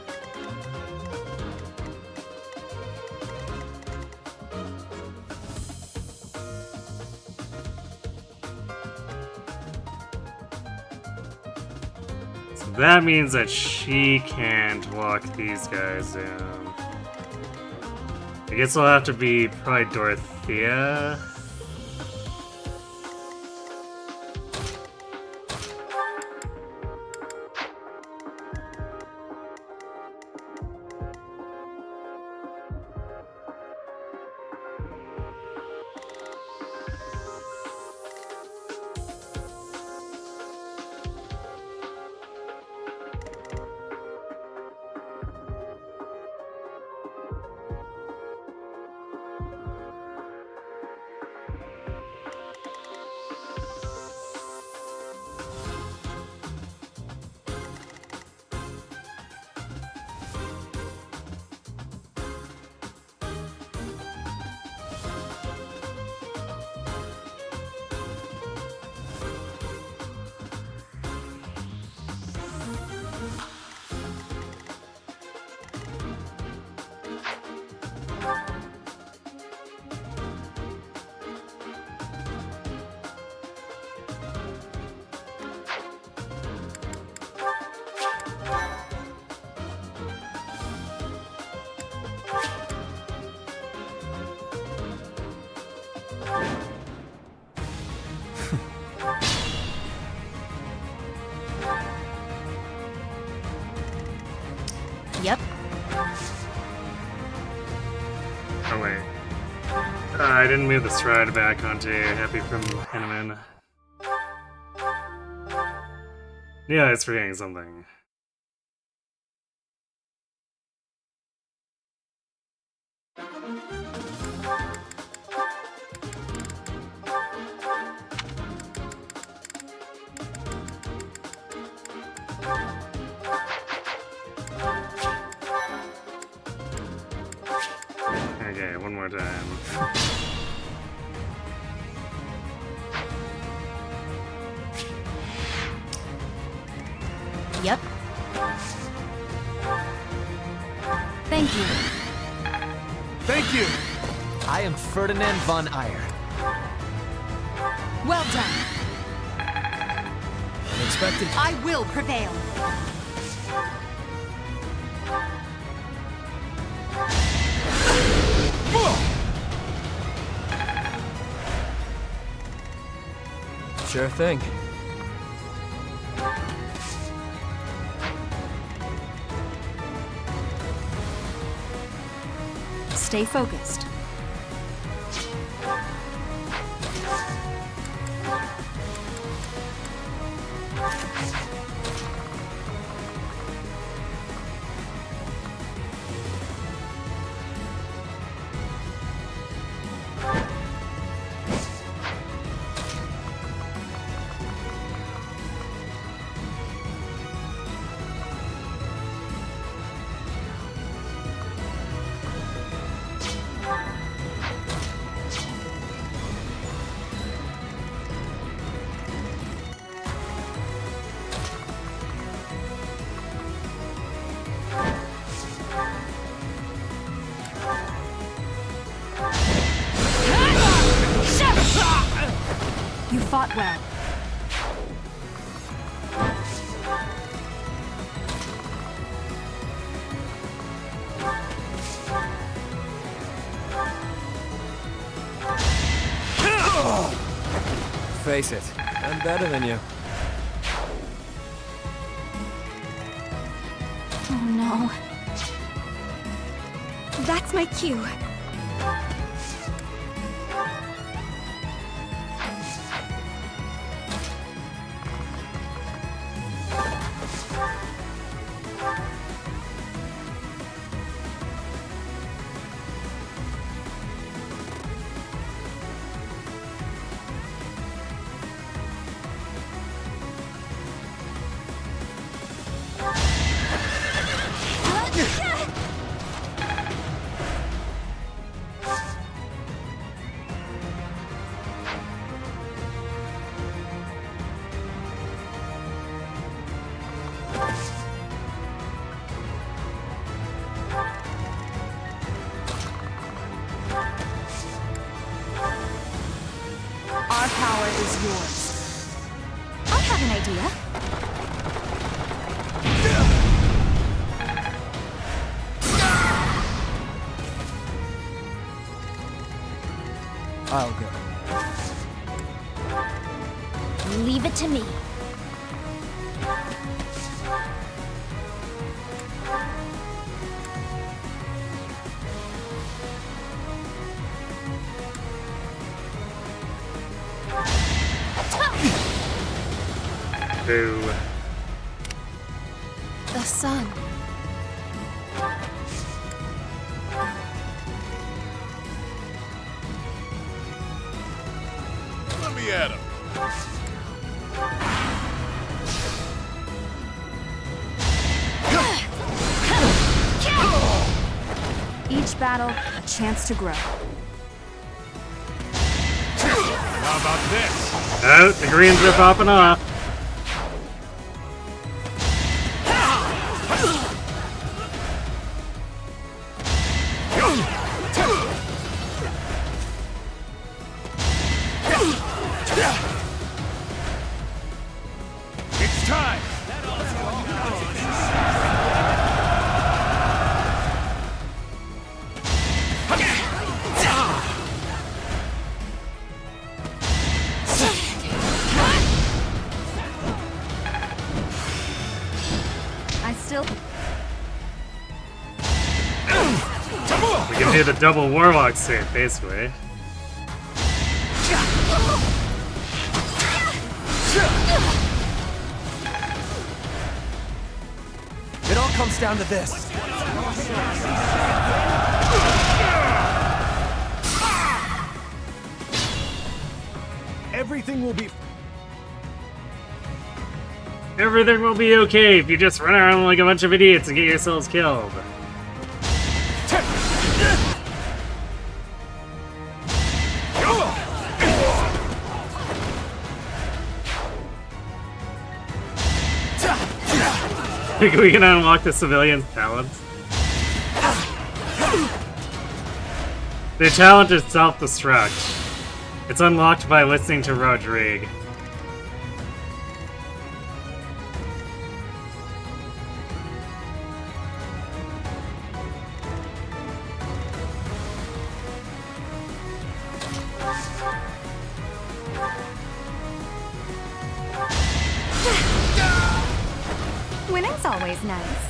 So that means that she can't walk these guys down. I guess it'll have to be probably Dorothea.
Yep.
Oh wait. I didn't move the stride back onto Happy from Henneman. Yeah, it's forgetting something. Okay, one more time.
Yep. Thank you.
Thank you!
I am Ferdinand von Ayer.
Well done.
Unexpected.
I will prevail.
Sure thing.
Stay focused. You fought well.
Face it, I'm better than you.
Oh no. That's my cue.
Our power is yours.
I have an idea.
I'll go.
Leave it to me.
Boo.
The sun.
Let me at him.
Each battle, a chance to grow.
How about this?
Oh, the greens are popping off.
It's time!
I still...
We can do the double warlock suit, basically.
It all comes down to this.
Everything will be...
Everything will be okay if you just run around like a bunch of idiots and get yourselves killed. We can unlock the civilian's talents. Their talent is self-destruct. It's unlocked by listening to Rodrigue.
Winning's always nice.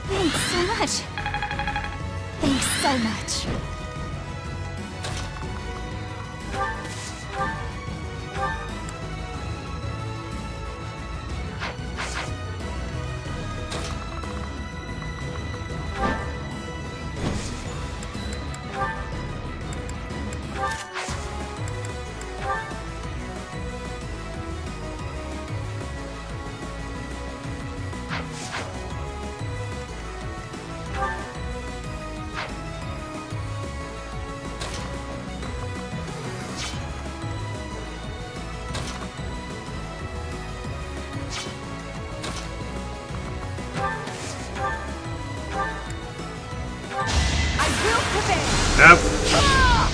Thanks so much. Thanks so much.
Yep.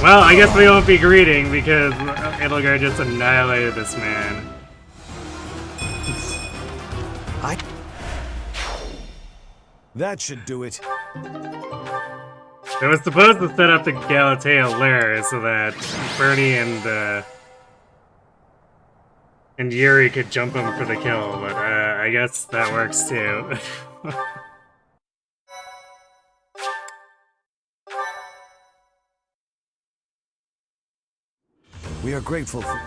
Well, I guess we won't be greeting because Edelgard just annihilated this man.
That should do it.
It was supposed to set up the Galatea lair so that Bernie and Yuri could jump him for the kill, but I guess that works too.
We are grateful for...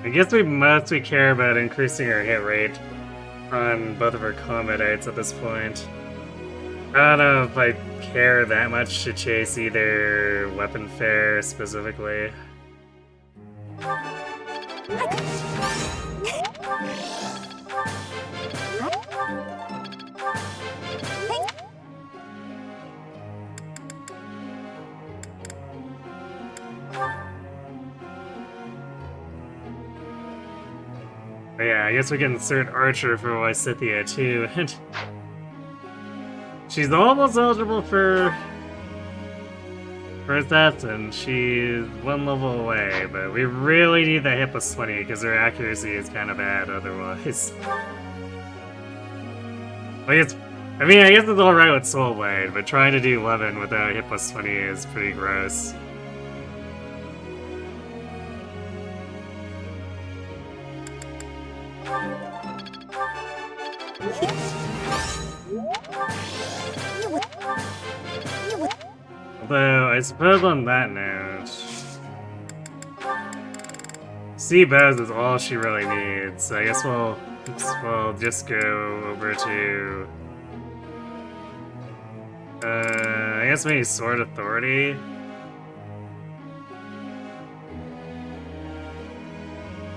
I guess we mostly care about increasing our hit rate on both of our combat aids at this point. I don't know if I care that much to chase either weapon fare specifically. But yeah, I guess we can insert Archer for Wysithia too, and she's almost eligible for Assassin. She's one level away, but we really need that hit plus 20 because her accuracy is kind of bad otherwise. I guess it's alright with Soul Blade, but trying to do 11 without hit plus 20 is pretty gross. Although, I suppose on that note, C-Buzz is all she really needs, so I guess we'll just go over to... I guess maybe Sword Authority?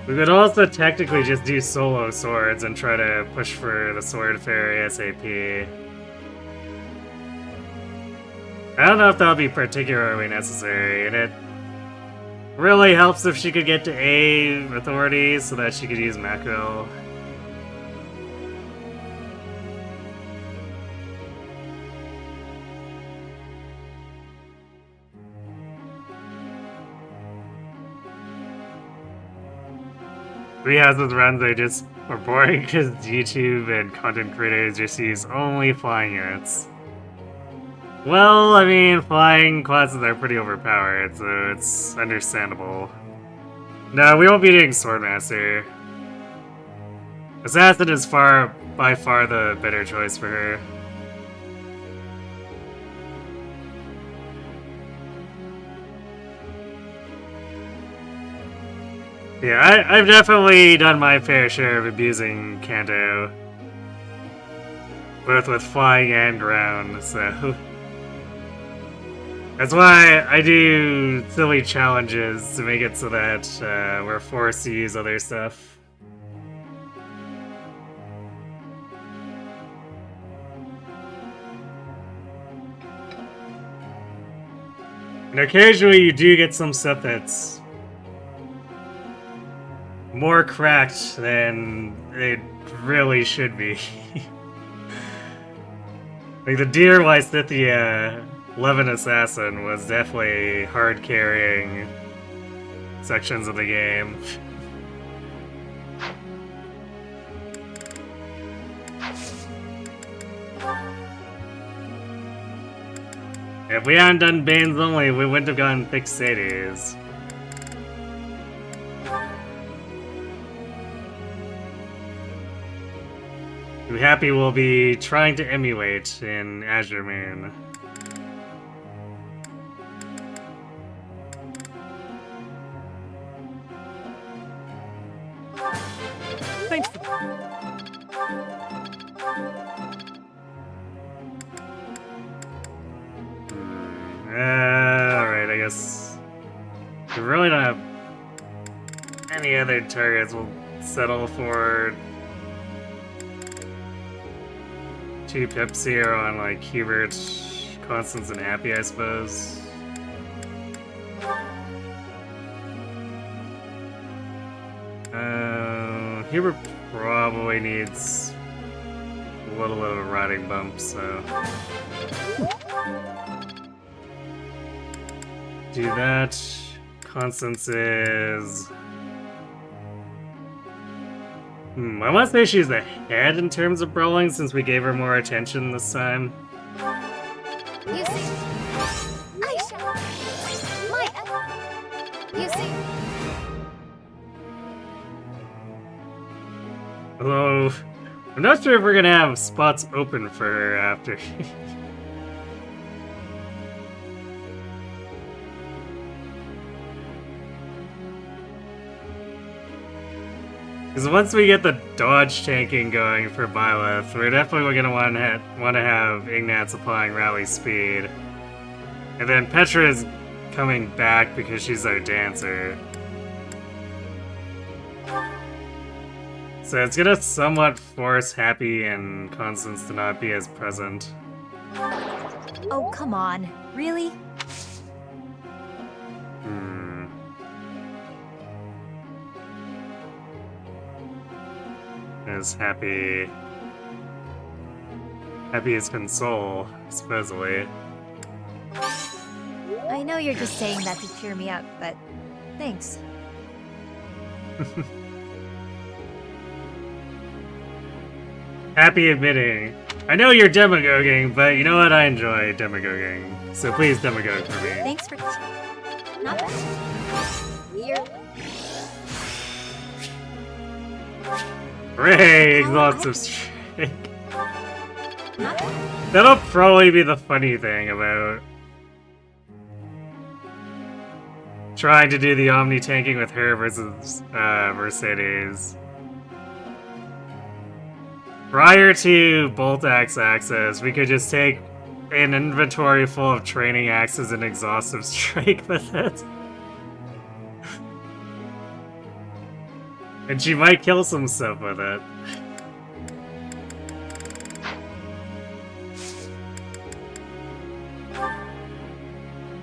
We could also technically just do solo swords and try to push for the Sword Fairy ASAP. I don't know if that would be particularly necessary, and it really helps if she could get to A Authority so that she could use Macro. 3,000 runs are boring because YouTube and content creators just use only flying units. Well, I mean, flying classes are pretty overpowered, so it's understandable. No, we won't be doing Swordmaster. Assassin is by far the better choice for her. Yeah, I've definitely done my fair share of abusing Kanto. Both with flying and ground, so... That's why I do silly challenges to make it so that we're forced to use other stuff. And occasionally you do get some stuff that's more cracked than it really should be. Like the Deer Lysithia Levin Assassin was definitely hard carrying sections of the game. If we hadn't done Banes only, we wouldn't have gotten Fixates. I'm happy we'll be trying to emulate in Azure Moon.
Thanks.
Alright, I guess we really don't have any other targets. We'll settle for 2 pips here on like Hubert, Constance, and Happy, I suppose. Hubert probably needs a little bit of a riding bump, so do that. Constance is... I want to say she's ahead in terms of brawling since we gave her more attention this time.
You see, I shall. You see.
Although, I'm not sure if we're gonna have spots open for her after. Because once we get the dodge tanking going for Byleth, we're definitely going to want to have Ignatz applying rally speed. And then Petra is coming back because she's our dancer. So it's going to somewhat force Happy and Constance to not be as present.
Oh, come on. Really?
Is Happy as console, supposedly.
I know you're just saying that to cheer me up, but thanks.
Happy admitting, I know you're demagoguing, but you know what? I enjoy demagoguing. So please demagogue for me.
Thanks for... Not bad. You're...
Hooray! Exhaustive Strike. That'll probably be the funny thing about trying to do the Omni tanking with her versus Mercedes. Prior to Bolt Axe access, we could just take an inventory full of training axes and Exhaustive Strike with it. And she might kill some stuff with it.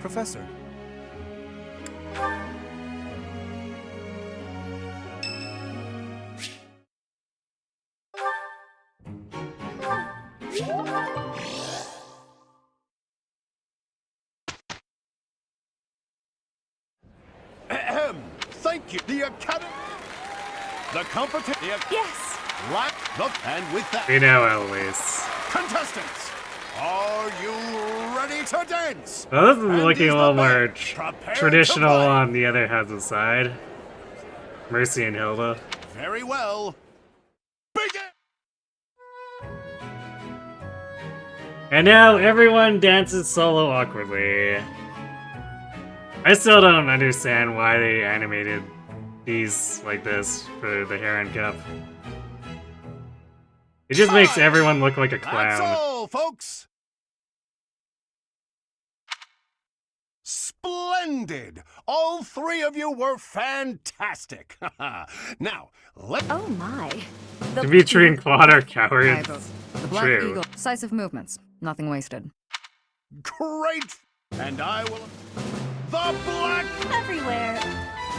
Professor.
Ahem. Thank you. The Academy... The competition.
Yes!
And with that,
We know Eloise.
contestants, are you ready to dance?
Well, this is
And
looking
is
a
the
little more
band prepared to
traditional
play?
on the other house's side. Mercy and Hilda.
Very well. Begin!
And now everyone dances solo awkwardly. I still don't understand why they animated these like this for the Heron Cup. It just makes everyone look like a
That's
clown.
all, folks. Splendid! All three of you were fantastic. Now,
Oh my.
Dimitri and Claude are
I
cowards.
vote. The Black
True.
Eagle. Decisive movements. Nothing wasted.
great. And I will... The Black...
Everywhere.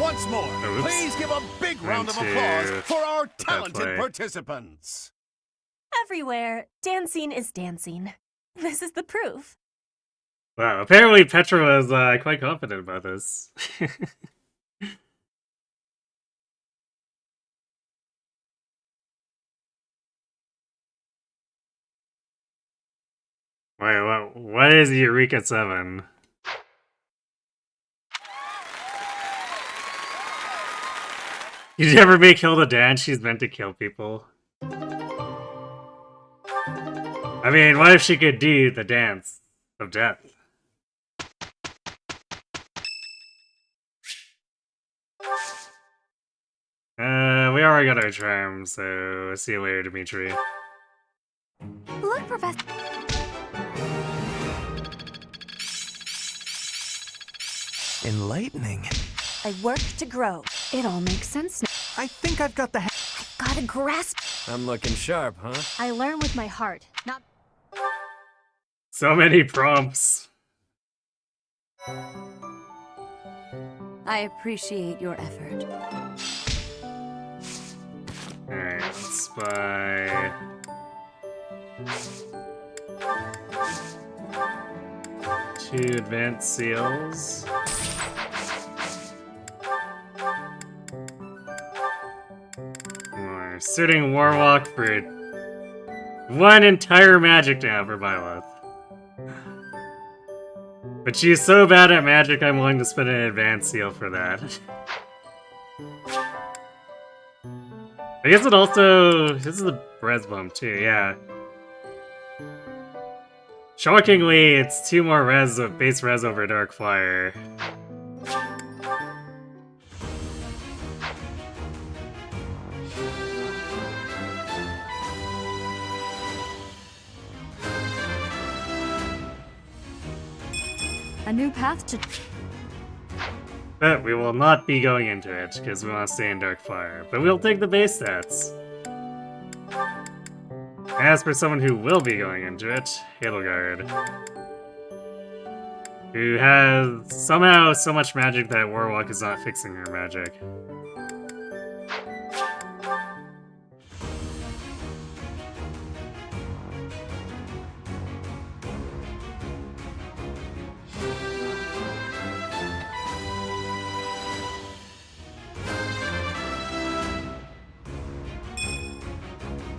Once more,
Oops.
please give a big round of
Into
applause for our
play.
talented participants.
Everywhere. Dancing is dancing. This is the proof.
Wow, apparently Petra was quite confident about this. Wait, what is Eureka 7? You never make Hilda dance, she's meant to kill people. I mean, what if she could do the dance of death? We already got our charm, so see you later, Dimitri.
Look, Professor.
Enlightening.
I work to grow.
It all makes sense now.
I think I've got the
Gotta grasp.
I'm looking sharp, huh?
I learn with my heart, not...
So many prompts.
I appreciate your effort.
Alright, let's buy... 2 advanced seals. More suiting Warwalk for 1 entire magic now for Byleth. But she's so bad at magic, I'm willing to spend an advanced seal for that. I guess it also... This is the res bump too, yeah. Shockingly, it's 2 more res of base res over Dark Flyer.
A new path to...
But we will not be going into it, because we want to stay in Dark Flyer. But we'll take the base stats. As for someone who will be going into it, Edelgard. Who has somehow so much magic that Warlock is not fixing her magic.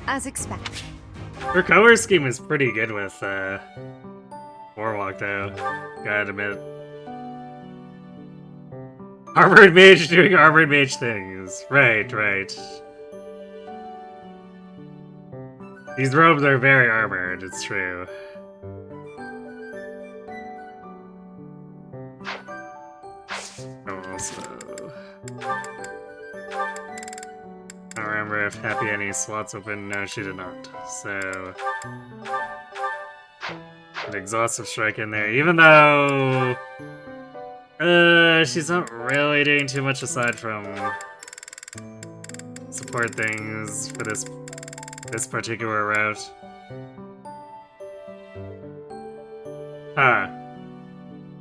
As expected.
Her color scheme is pretty good with Warlock, though. Gotta admit. Armored Mage doing Armored Mage things. Right, right. These robes are very armored, it's true. Also... I don't remember if Happy had any slots open. No, she did not. So... an exhaustive strike in there, even though... she's not really doing too much aside from... support things for this particular route. Huh.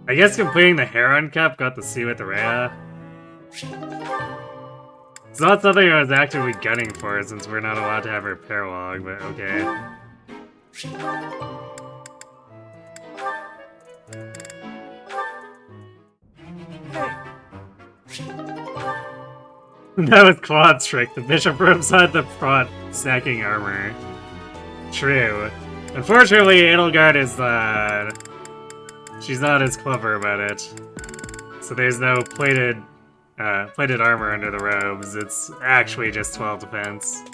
I guess completing the Heron Cup got to see with the Rhea. It's not something I was actively gunning for since we're not allowed to have her paralog, but okay. That was Claude's trick. The bishop rubs on the front, stacking armor. True. Unfortunately, Edelgard is she's not as clever about it. So there's no plated armor under the robes. It's actually just 12 defense.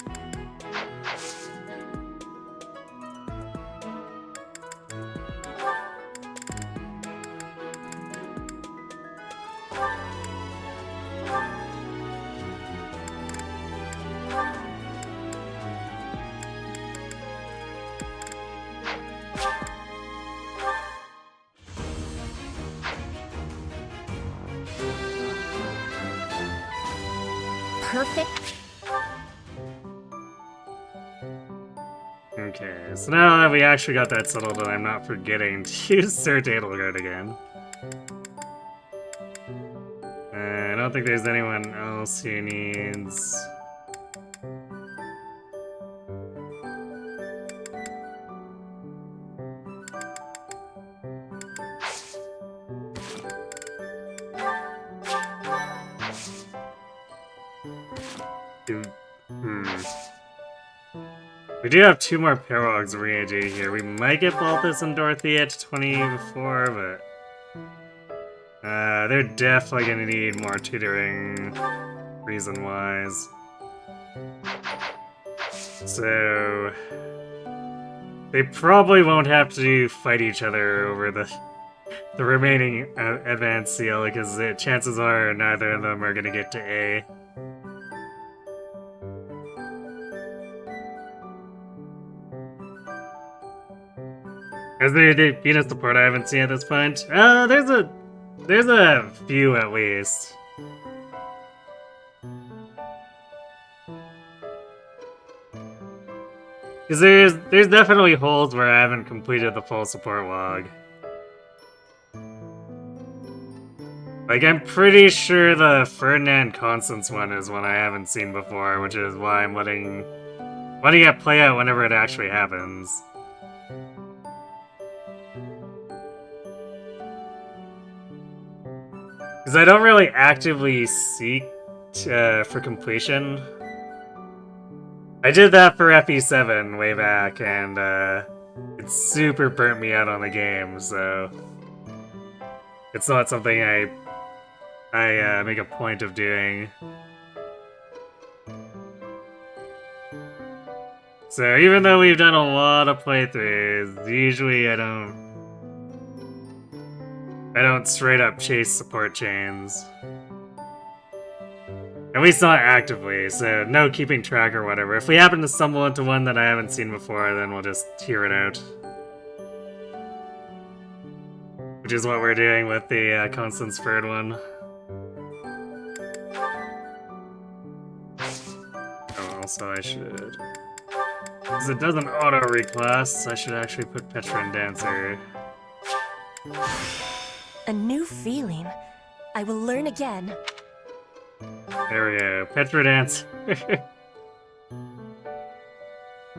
Perfect.
Okay, so now that we actually got that settled and I'm not forgetting to use Sir Edelgard again. I don't think there's anyone else who needs... We do have 2 more paralogs we're gonna do here. We might get Balthus and Dorothy at 20 before, but... they're definitely gonna need more tutoring, reason-wise. So... They probably won't have to fight each other over the remaining advanced seal, because chances are neither of them are gonna get to A. Is there a Venus support I haven't seen at this point? There's a few at least. Because there's definitely holes where I haven't completed the full support log. Like, I'm pretty sure the Ferdinand Constance one is one I haven't seen before, which is why I'm letting it play out whenever it actually happens. Because I don't really actively seek for completion. I did that for FE7 way back, and it super burnt me out on the game, so... It's not something I make a point of doing. So even though we've done a lot of playthroughs, usually I don't straight up chase support chains. At least not actively, so no keeping track or whatever. If we happen to stumble into one that I haven't seen before, then we'll just hear it out. Which is what we're doing with the Constance Ferd one. Oh, also I should... Because it doesn't auto-reclass, I should actually put Petra and Dancer.
A new feeling. I will learn again.
There we go. Petra Dancer.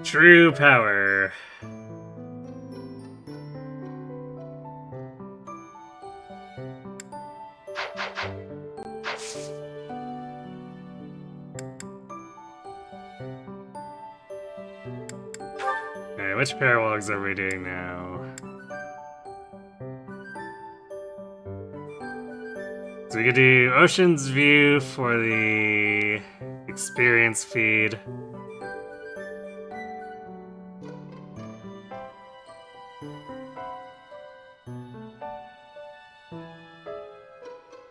True power. Okay, which paralogs are we doing now? So we could do Ocean's View for the experience feed.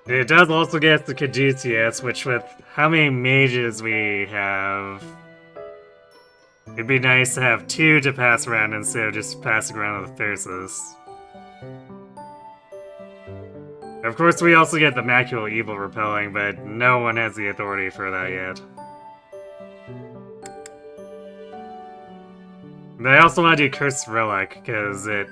It does also get the Caduceus, which with how many mages we have, it'd be nice to have 2 to pass around instead of just passing around with the Thyrsus. Of course, we also get the Macula Evil Repelling, but no one has the authority for that yet. But I also want to do Cursed Relic, because it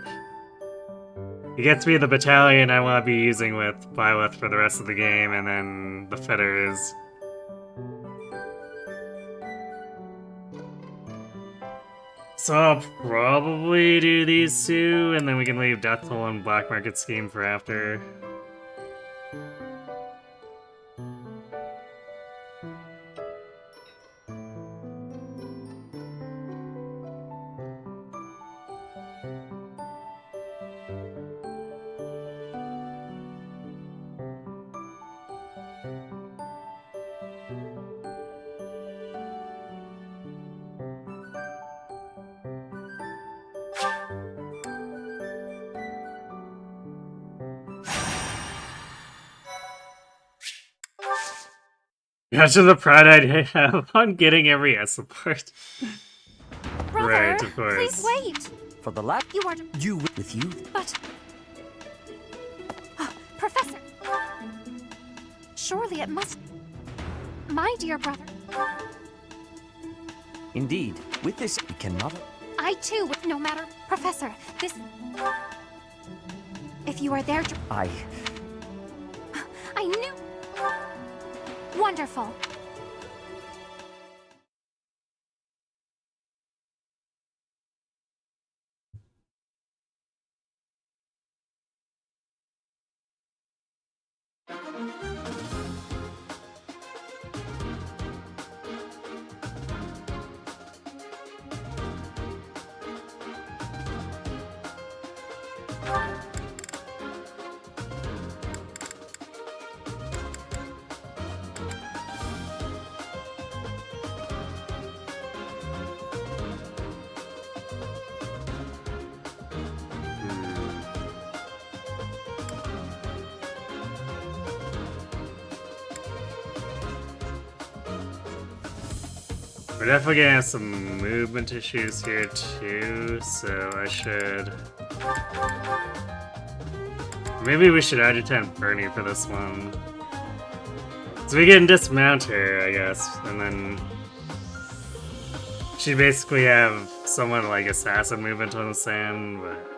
gets me the battalion I want to be using with Byleth for the rest of the game, and then the Fetters. So I'll probably do these 2, and then we can leave Death Toll and Black Market Scheme for after. Imagine the pride I'd have on getting every S support.
Brother,
Right, of course.
please wait.
For the lab,
You are...
you with you.
But... Professor! Surely it must... My dear brother,
Indeed, with this, we cannot.
I too, no matter... Professor, this... If you are there...
I
knew... Wonderful.
We're definitely gonna have some movement issues here too, so I should... Maybe we should agitate Bernie for this one. So we can dismount her, I guess, and then... She'd basically have someone like assassin movement on the sand, but...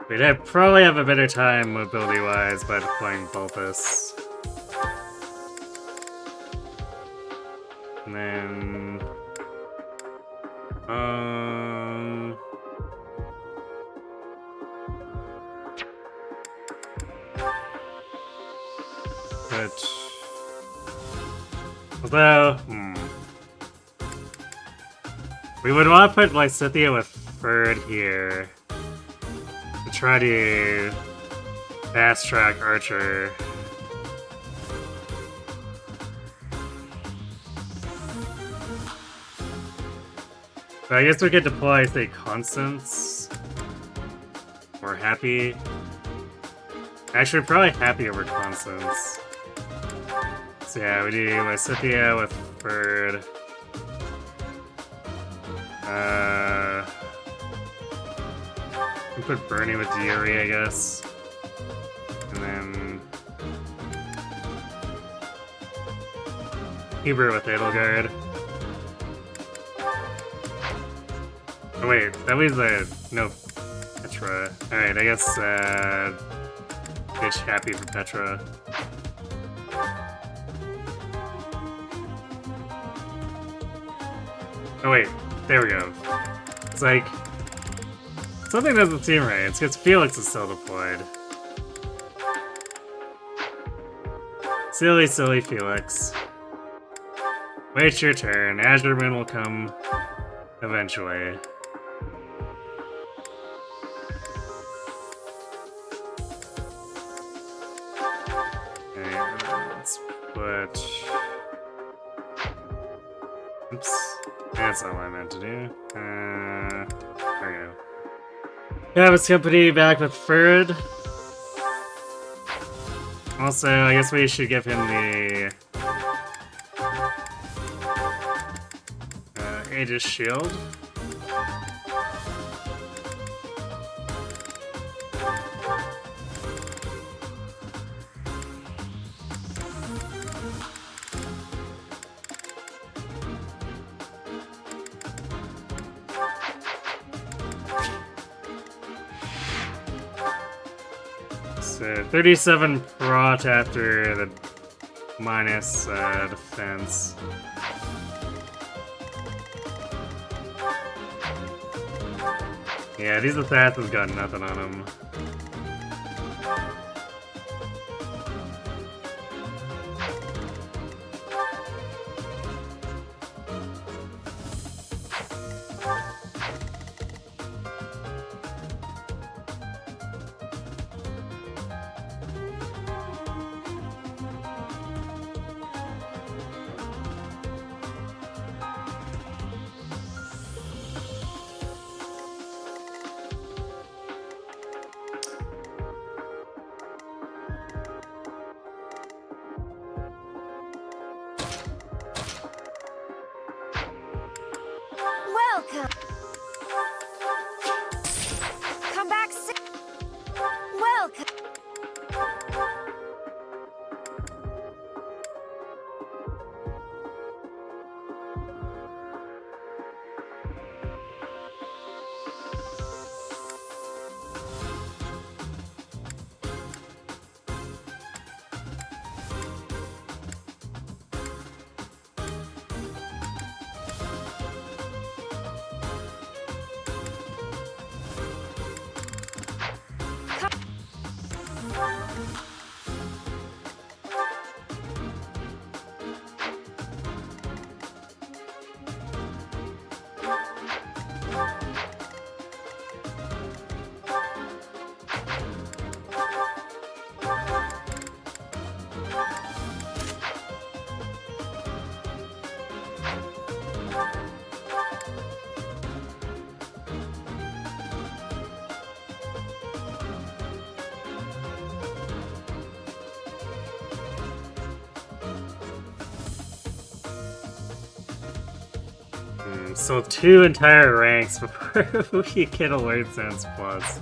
We'd probably have a better time mobility-wise by deploying Bulbous. And then... But... Although... We would want to put Lysithia with Ferd here. To try to fast-track Archer. But I guess we could deploy, say, Constance. Or Happy. Actually, probably Happy over Constance. So yeah, we do Lysithia with Ferd. We put Bernie with Yuri, I guess. And then... Hubert with Edelgard. Oh wait, that was no, Petra. Alright, I guess, Bitch Happy for Petra. Oh wait, there we go. It's like... Something doesn't seem right. It's because Felix is still deployed. Silly, silly Felix. Wait your turn. Azure Moon will come eventually. Okay, let's put... Oops. That's not what I meant to do. There we go. Travis Company back with Ferd. Also, I guess we should give him the Aegis Shield. So 37 prot after the minus defense. Yeah, these assassins got nothing on them.
Welcome. Come back soon. Welcome.
So 2 entire ranks before we get a Word Sense Plus.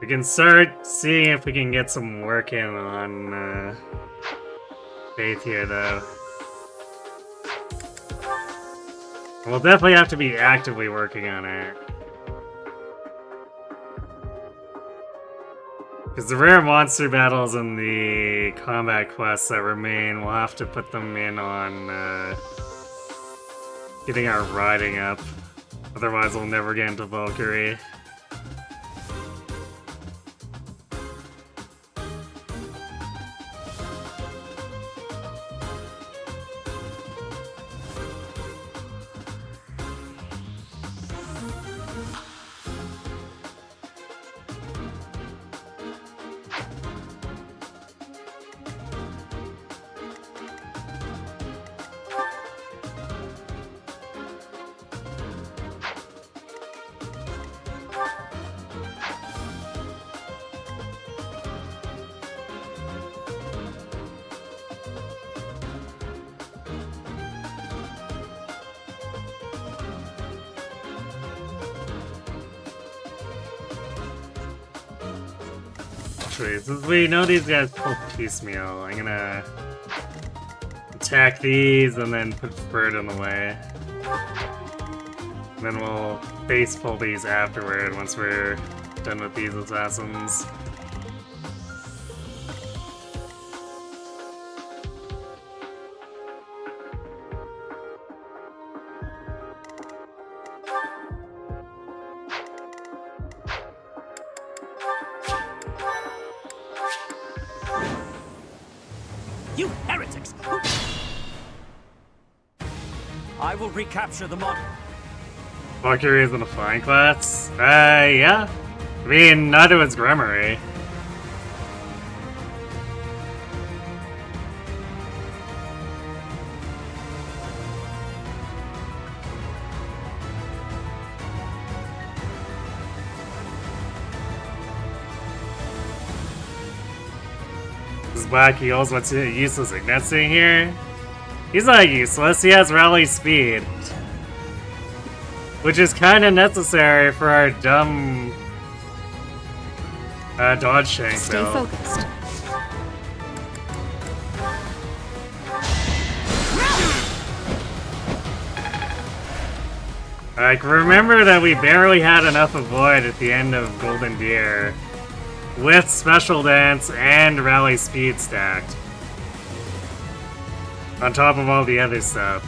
We can start seeing if we can get some work in on Faith here, though. We'll definitely have to be actively working on it. Because the rare monster battles and the combat quests that remain, we'll have to put them in on getting our riding up. Otherwise, we'll never get into Valkyrie. Since we know these guys pull piecemeal, I'm gonna attack these and then put Bird in the way. And then we'll face pull these afterward once we're done with these assassins.
You heretics! I will recapture the model.
Valkyrie isn't a flying class? Yeah. I mean, neither was Gremory. This wacky also what's useless Igniting here. He's not useless, he has rally speed. Which is kinda necessary for our dumb dodge shank
Stay
build.
focused.
Like, remember that we barely had enough Avoid at the end of Golden Deer with Special Dance and Rally Speed stacked. On top of all the other stuff.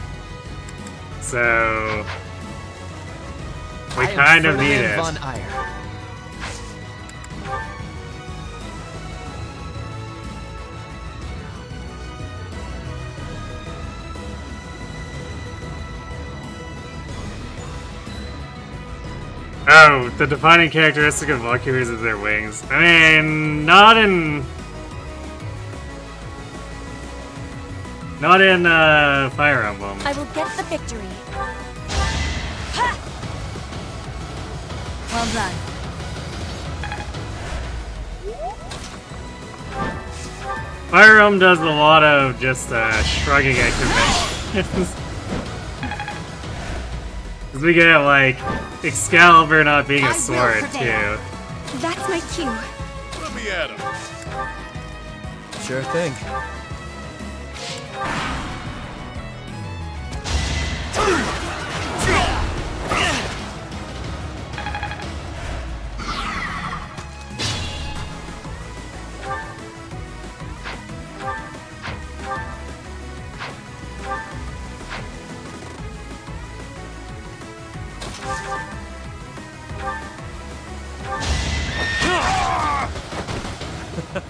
So we kind of need it.
Von Eyre.
Oh, the defining characteristic of Valkyries is their wings. I mean, not in... Not in Fire Emblem.
I will get the victory. Ha! Well done.
Fire Emblem does a lot of just shrugging at conventions. Because we get like Excalibur not being a sword too.
That's my cue.
Let me at him.
Sure thing.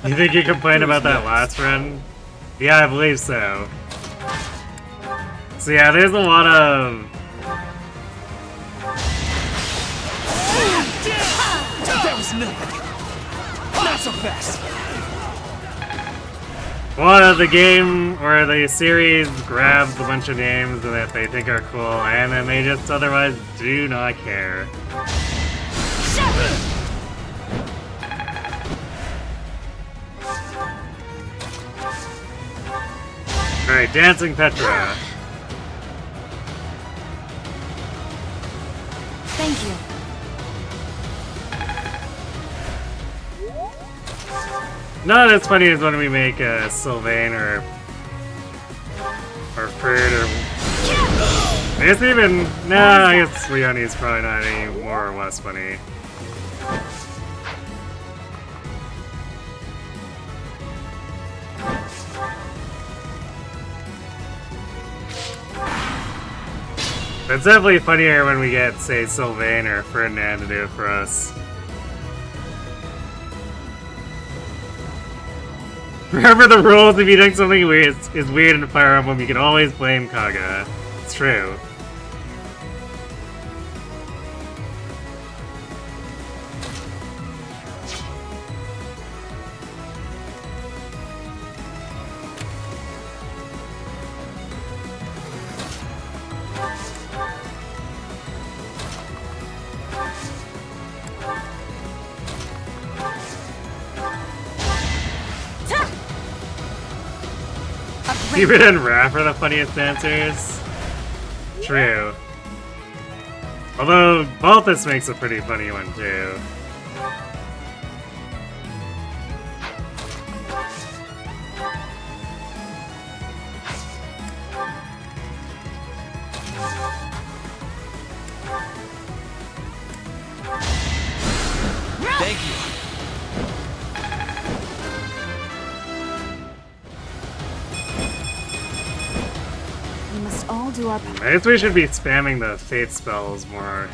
You think you complained about that last run? Yeah, I believe so. So yeah, there's a lot of...
That was nothing. Not so fast.
A lot of the game, or the series, grabs a bunch of names that they think are cool, and then they just otherwise do not care. Alright, Dancing Petra.
Thank you.
Not as funny as when we make Sylvain or Ferd or... I guess even... Nah, I guess Leonie's probably not any more or less funny. It's definitely funnier when we get, say, Sylvain or Ferdinand to do it for us. Remember the rules, if you think something weird is weird in Fire Emblem, you can always blame Kaga. It's true. Cupid and Raph are the funniest dancers. True. Although, Balthus makes a pretty funny one too.
Thank you.
We must all do our part.
I guess we should be spamming the fate spells more.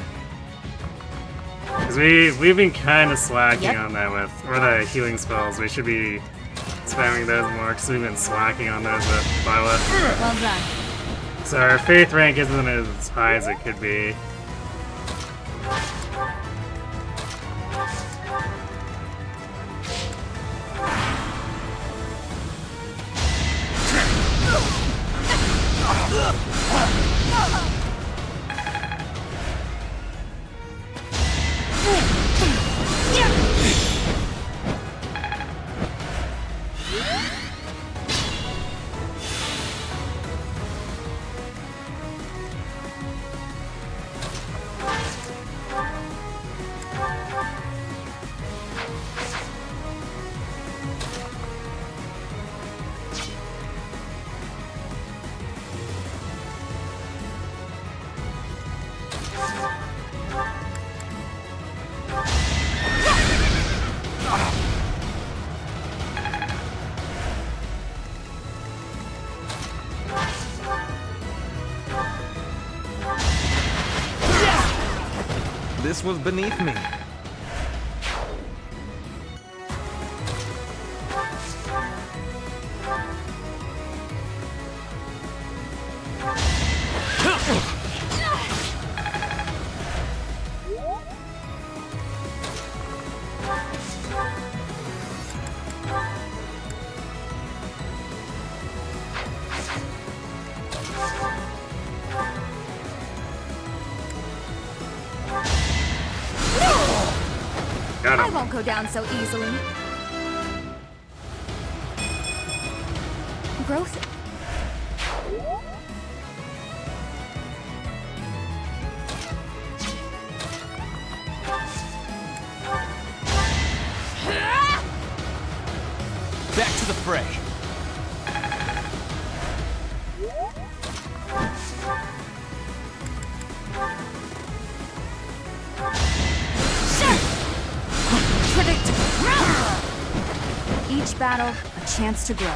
Because we've been kind of slacking on that with, or the healing spells. We should be spamming those more because we've been slacking on those with Violet.
Well done.
So our faith rank isn't as high as it could be.
This was beneath me.
go down so easily. Growth.
Back to the fray.
Each battle, a chance to grow.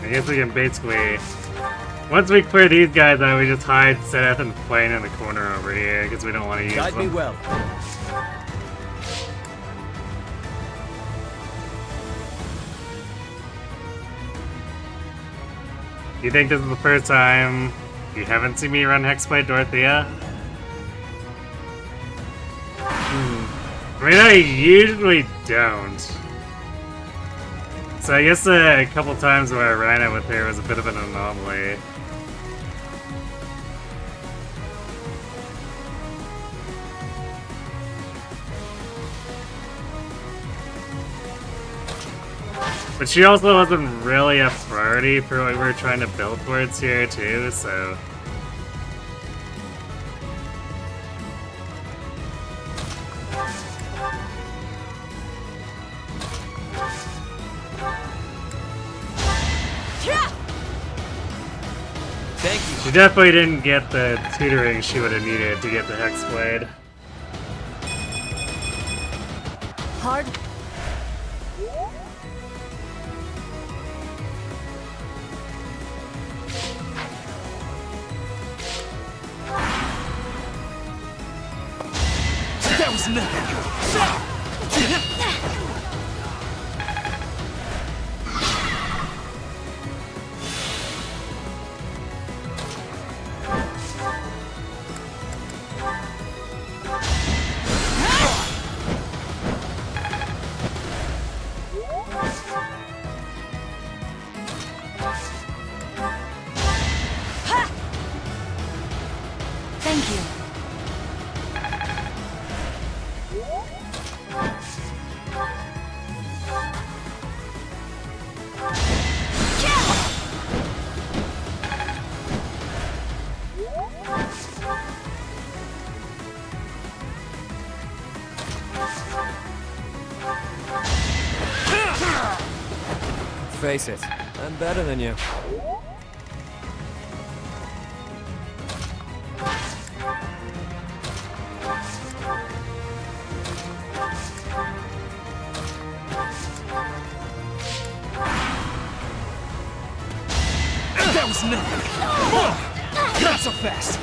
I guess we can basically... Once we clear these guys out, we just hide Seth and Flame in the corner over here, because we don't want to use
Guide me
them.
well.
You think this is the first time you haven't seen me run Hexblade Dorothea? I mean, I usually don't. So I guess a couple times where I ran it with her was a bit of an anomaly. But she also wasn't really a priority for what we were trying to build towards here too, so...
Thank you.
She definitely didn't get the tutoring she would have needed to get the Hexblade.
Hard.
That was nothing.
Thank you.
Face it, I'm better than you. That was nothing. Not so fast.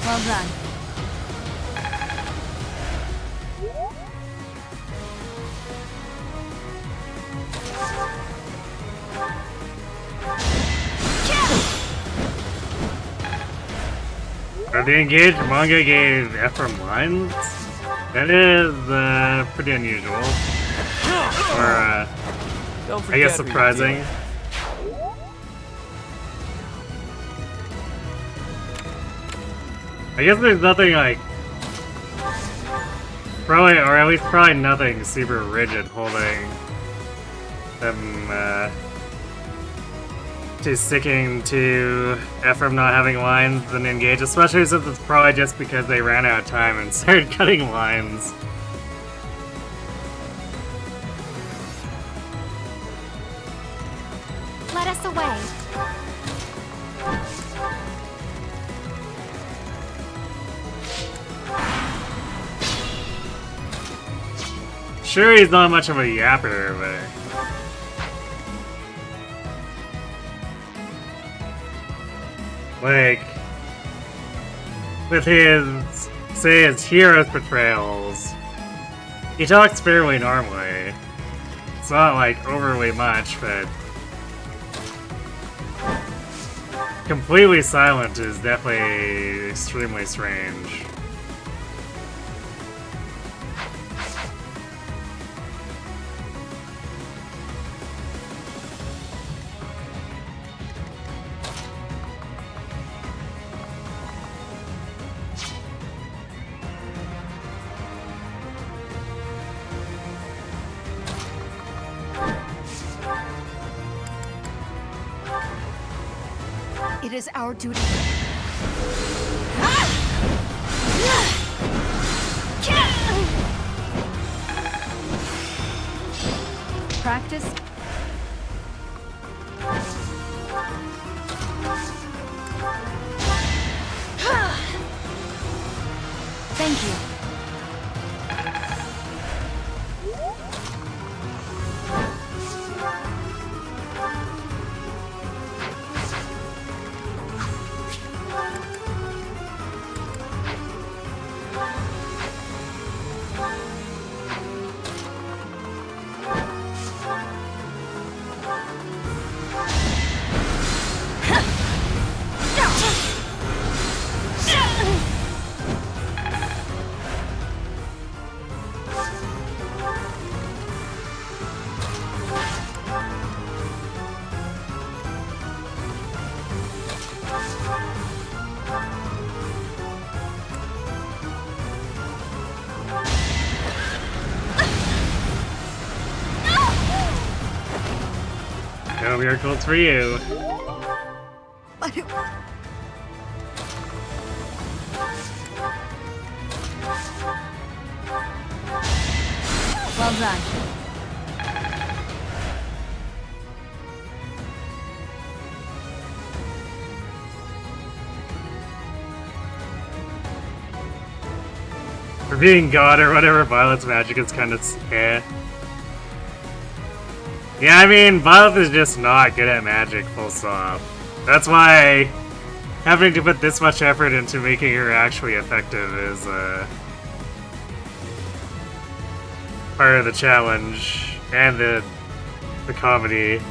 Well done.
The engaged manga gave Ephraim lines? That is pretty unusual. Or, I guess surprising. I guess there's nothing like... Probably, or at least probably nothing super rigid holding them, to sticking to Ephraim not having lines and engage, especially since it's probably just because they ran out of time and started cutting lines.
Let us away.
Sure, he's not much of a yapper, but... Like, with his say his hero's portrayals, he talks fairly normally. It's not like overly much, but completely silent is definitely extremely strange.
It is our duty. Practice. Thank you.
No miracles for you.
Well done.
For being God or whatever, Violet's magic is kind of eh. Yeah, I mean, Violet is just not good at magic, full stop. That's why having to put this much effort into making her actually effective is part of the challenge and the comedy.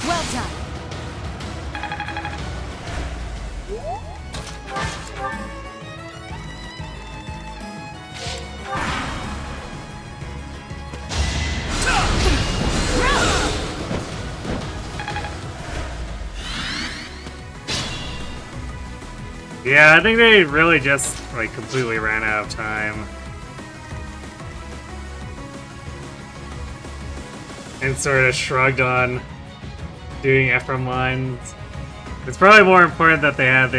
Well done.
Yeah, I think they really just, like, completely ran out of time. And sort of shrugged on doing Ephraim lines. It's probably more important that they have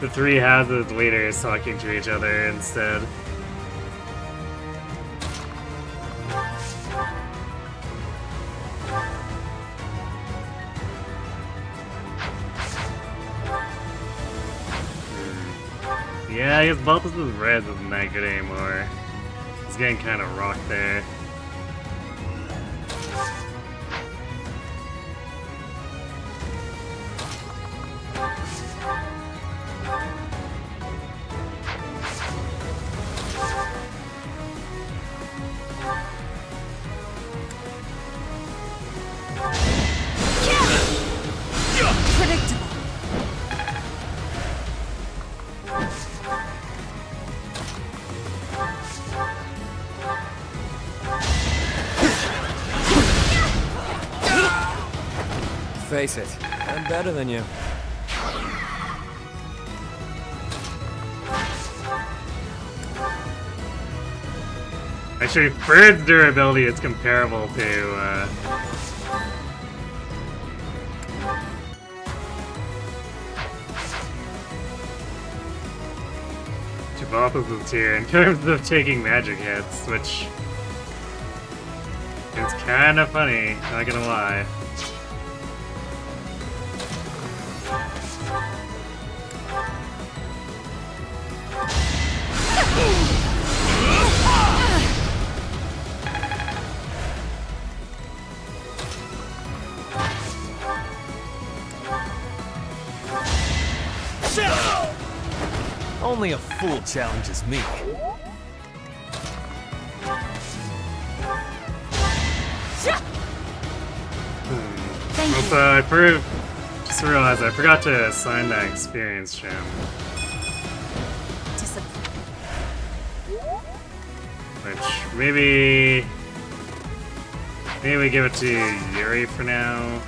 the three houses leaders talking to each other instead. Yeah, his Balthus' red isn't that good anymore. He's getting kind of rocked there.
Predictable.
face it, I'm better than you.
Actually, Bird's durability is comparable to both of them here in terms of taking magic hits, which is kind of funny, not gonna lie.
Only a fool challenges me.
Also, just realized I forgot to assign that experience gem. Which, maybe we give it to Yuri for now.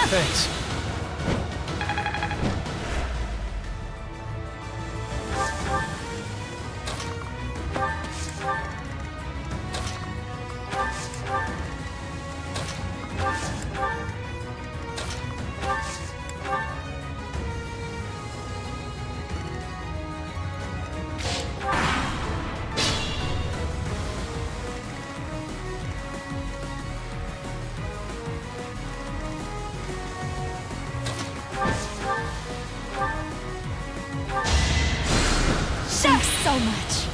Thanks.
So much.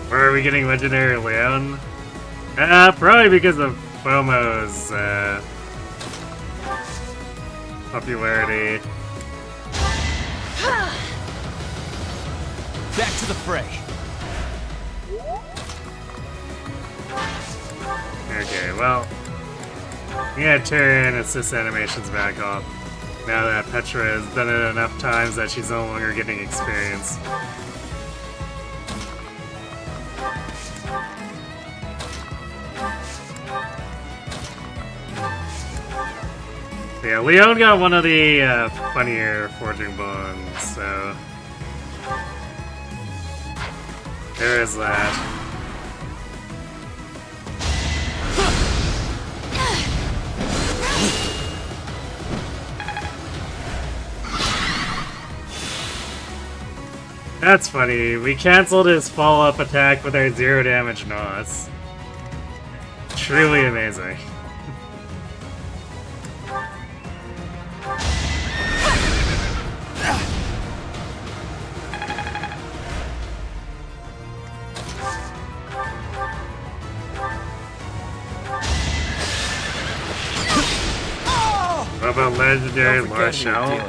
Or are we getting Legendary Leon? Probably because of FOMO's popularity.
Back to the fray.
Okay, well, I'm gonna turn assist animations back off now that Petra has done it enough times that she's no longer getting experience. Yeah, Leon got one of the funnier forging bones, so there is that. That's funny. We canceled his follow-up attack with our 0 damage Nos. Truly amazing. What about Legendary Marshall?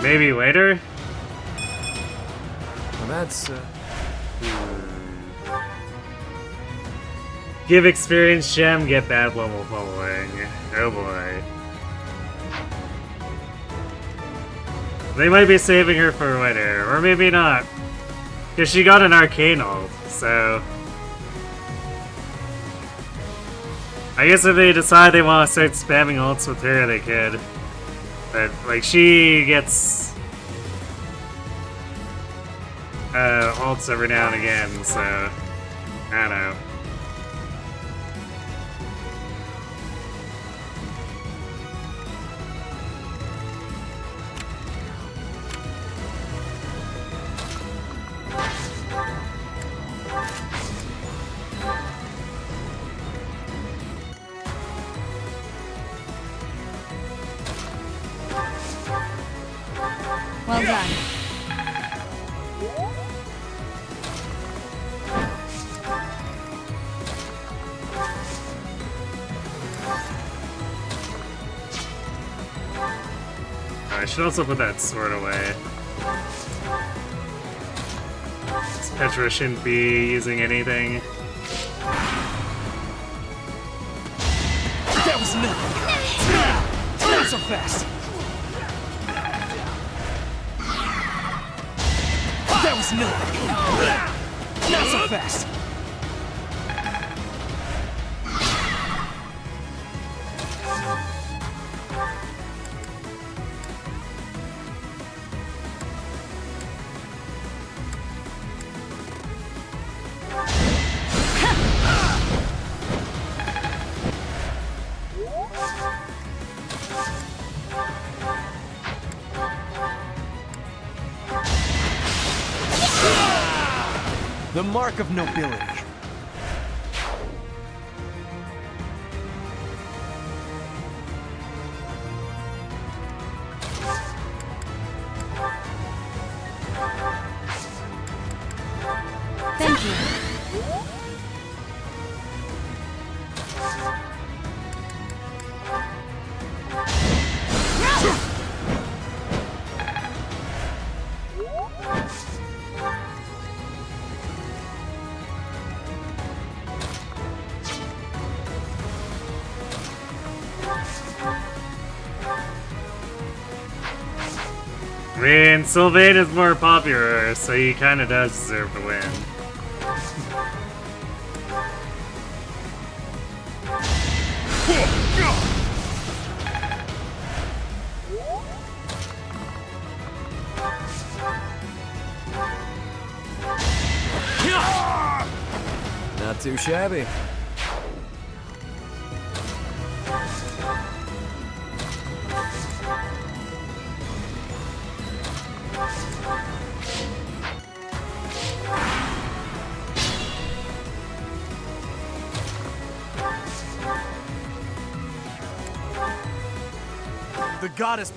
Maybe later?
Well, that's,
Give experience gem, get bad level following. Oh boy. They might be saving her for later, or maybe not. Because she got an arcane ult, so... I guess if they decide they want to start spamming ults with her, they could. But, like, she gets ults every now and again, so I don't know.
done.
I should also put that sword away. Petra shouldn't be using anything.
That was nothing. Not so fast. That was nothing. Not so fast. The mark of nobility.
Thank you.
I mean, Sylvain is more popular, so he kind of does deserve to win.
Not too shabby. The goddess.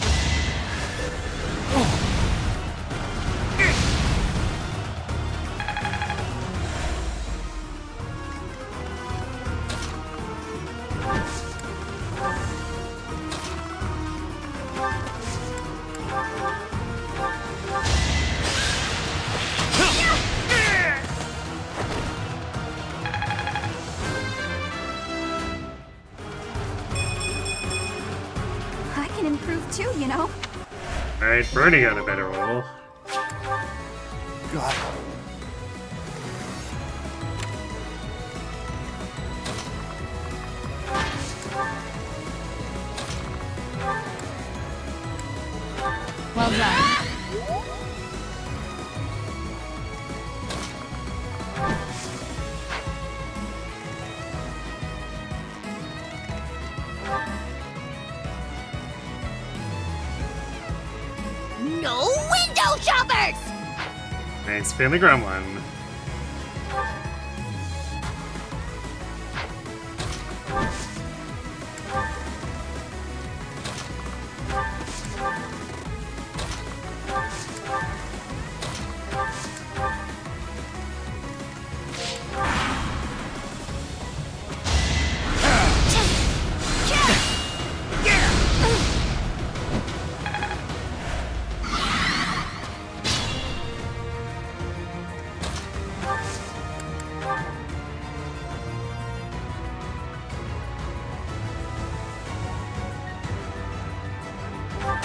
I can improve too, you know.
Alright, Bernie got a better roll.
God.
Well done.
No window shoppers!
Thanks, Family Gremlin.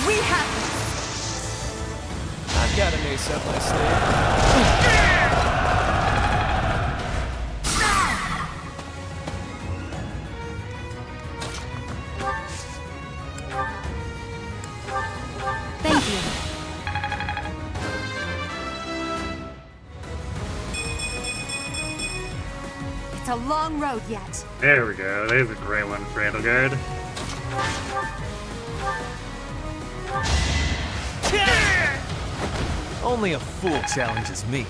We have
I've got an ace up my sleeve.
Thank you. It's a long road yet.
There we go. There's a great one for Edelgard.
Only a fool challenges me.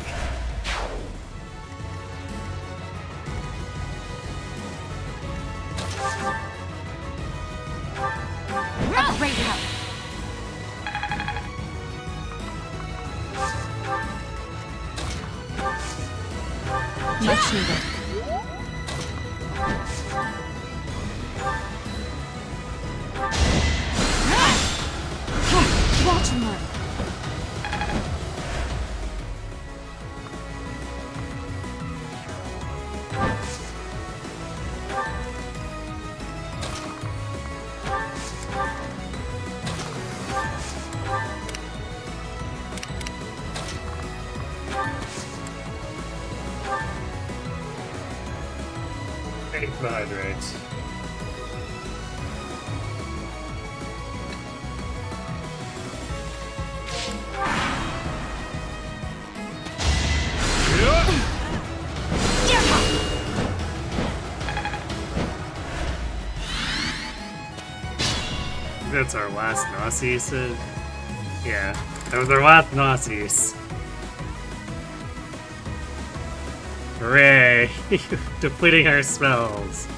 A great help.
Much needed. Watch and learn.
Carbohydrates. That's our last Nazis. Yeah, that was our last Nazis. Hooray! Depleting our spells.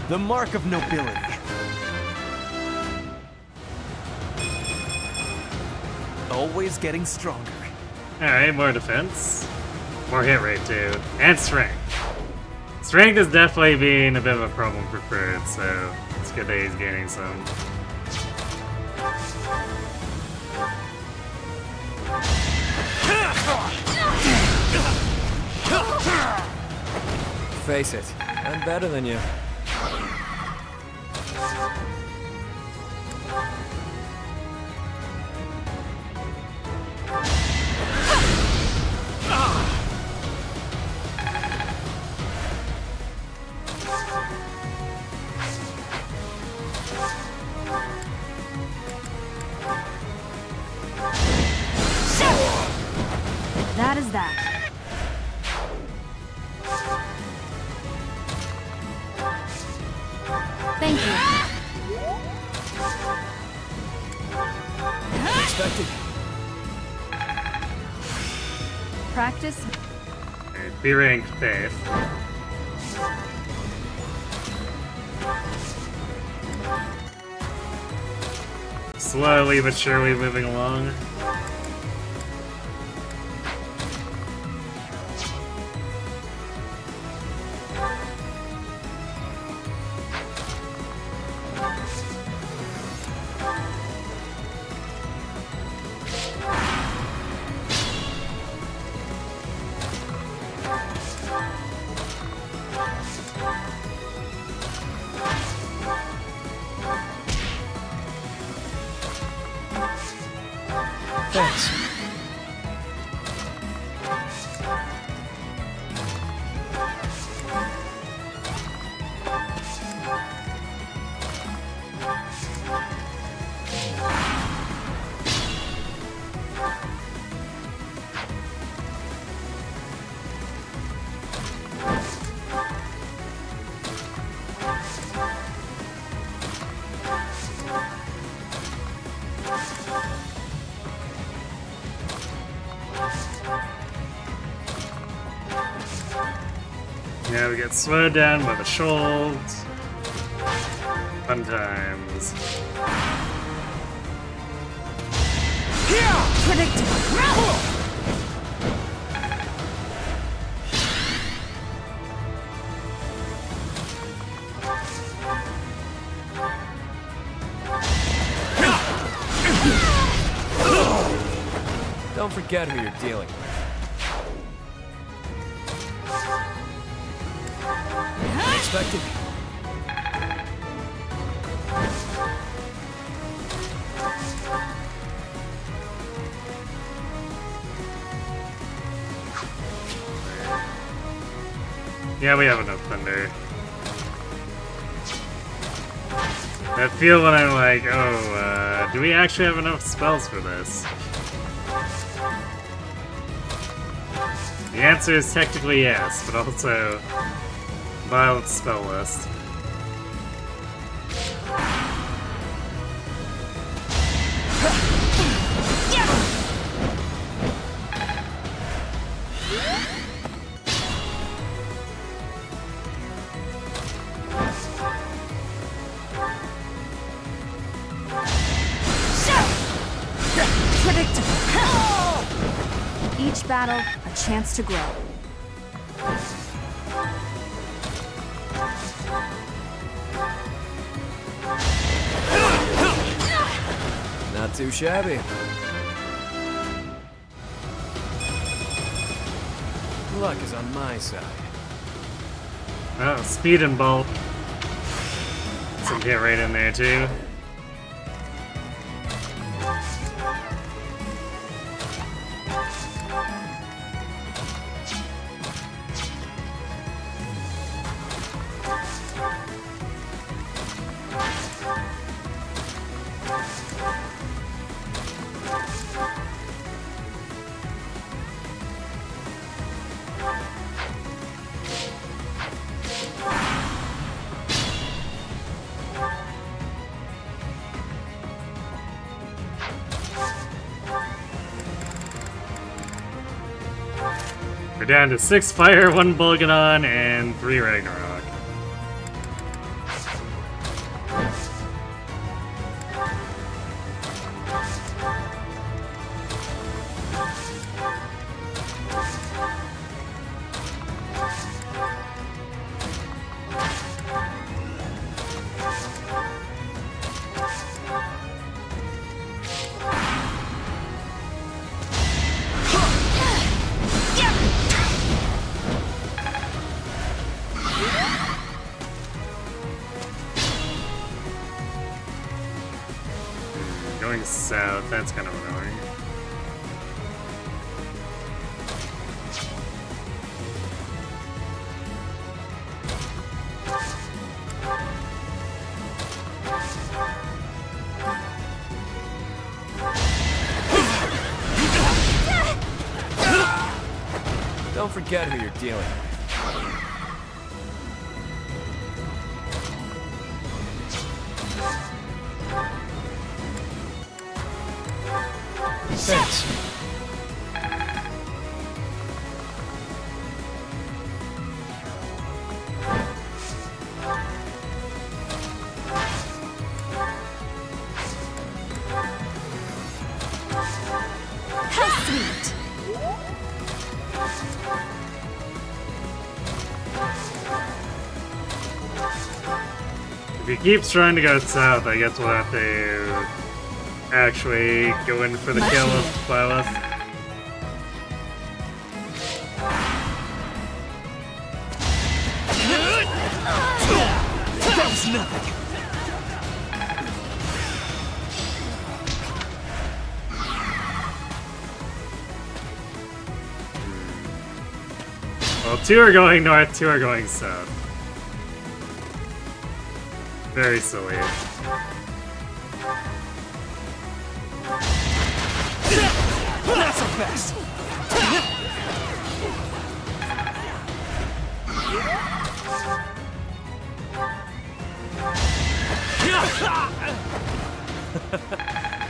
The mark of nobility. Always getting stronger.
Alright, more defense. More hit rate too. And strength. Strength has definitely been a bit of a problem for Bird, so it's good that he's gaining some.
Face it, I'm better than you.
That is that. Thank you.
Expected.
Practice.
B rank Faith. Slowly but surely moving along.
Thanks.
Yeah, we get slowed down by the Schultz. Fun times.
Don't forget who you're dealing with. Expected.
Yeah, we have enough thunder. I feel when I'm like, oh, do we actually have enough spells for this? The answer is technically yes, but also violent spell list.
unpredictable. Each battle, a chance to grow.
Not too shabby. Luck is on my side.
Oh, speed and bolt. Some get right in there too. We're down to 6 fire, 1 Bulgadon, and 3 Ragnarok. Going south, that's kind of annoying.
Don't forget who you're dealing with. Thanks.
How sweet!
If he keeps trying to go south, I guess we'll have to actually go in for the kill with Byleth.
That was nothing.
Well, 2 are going north, 2 are going south. Very silly.
Not so fast.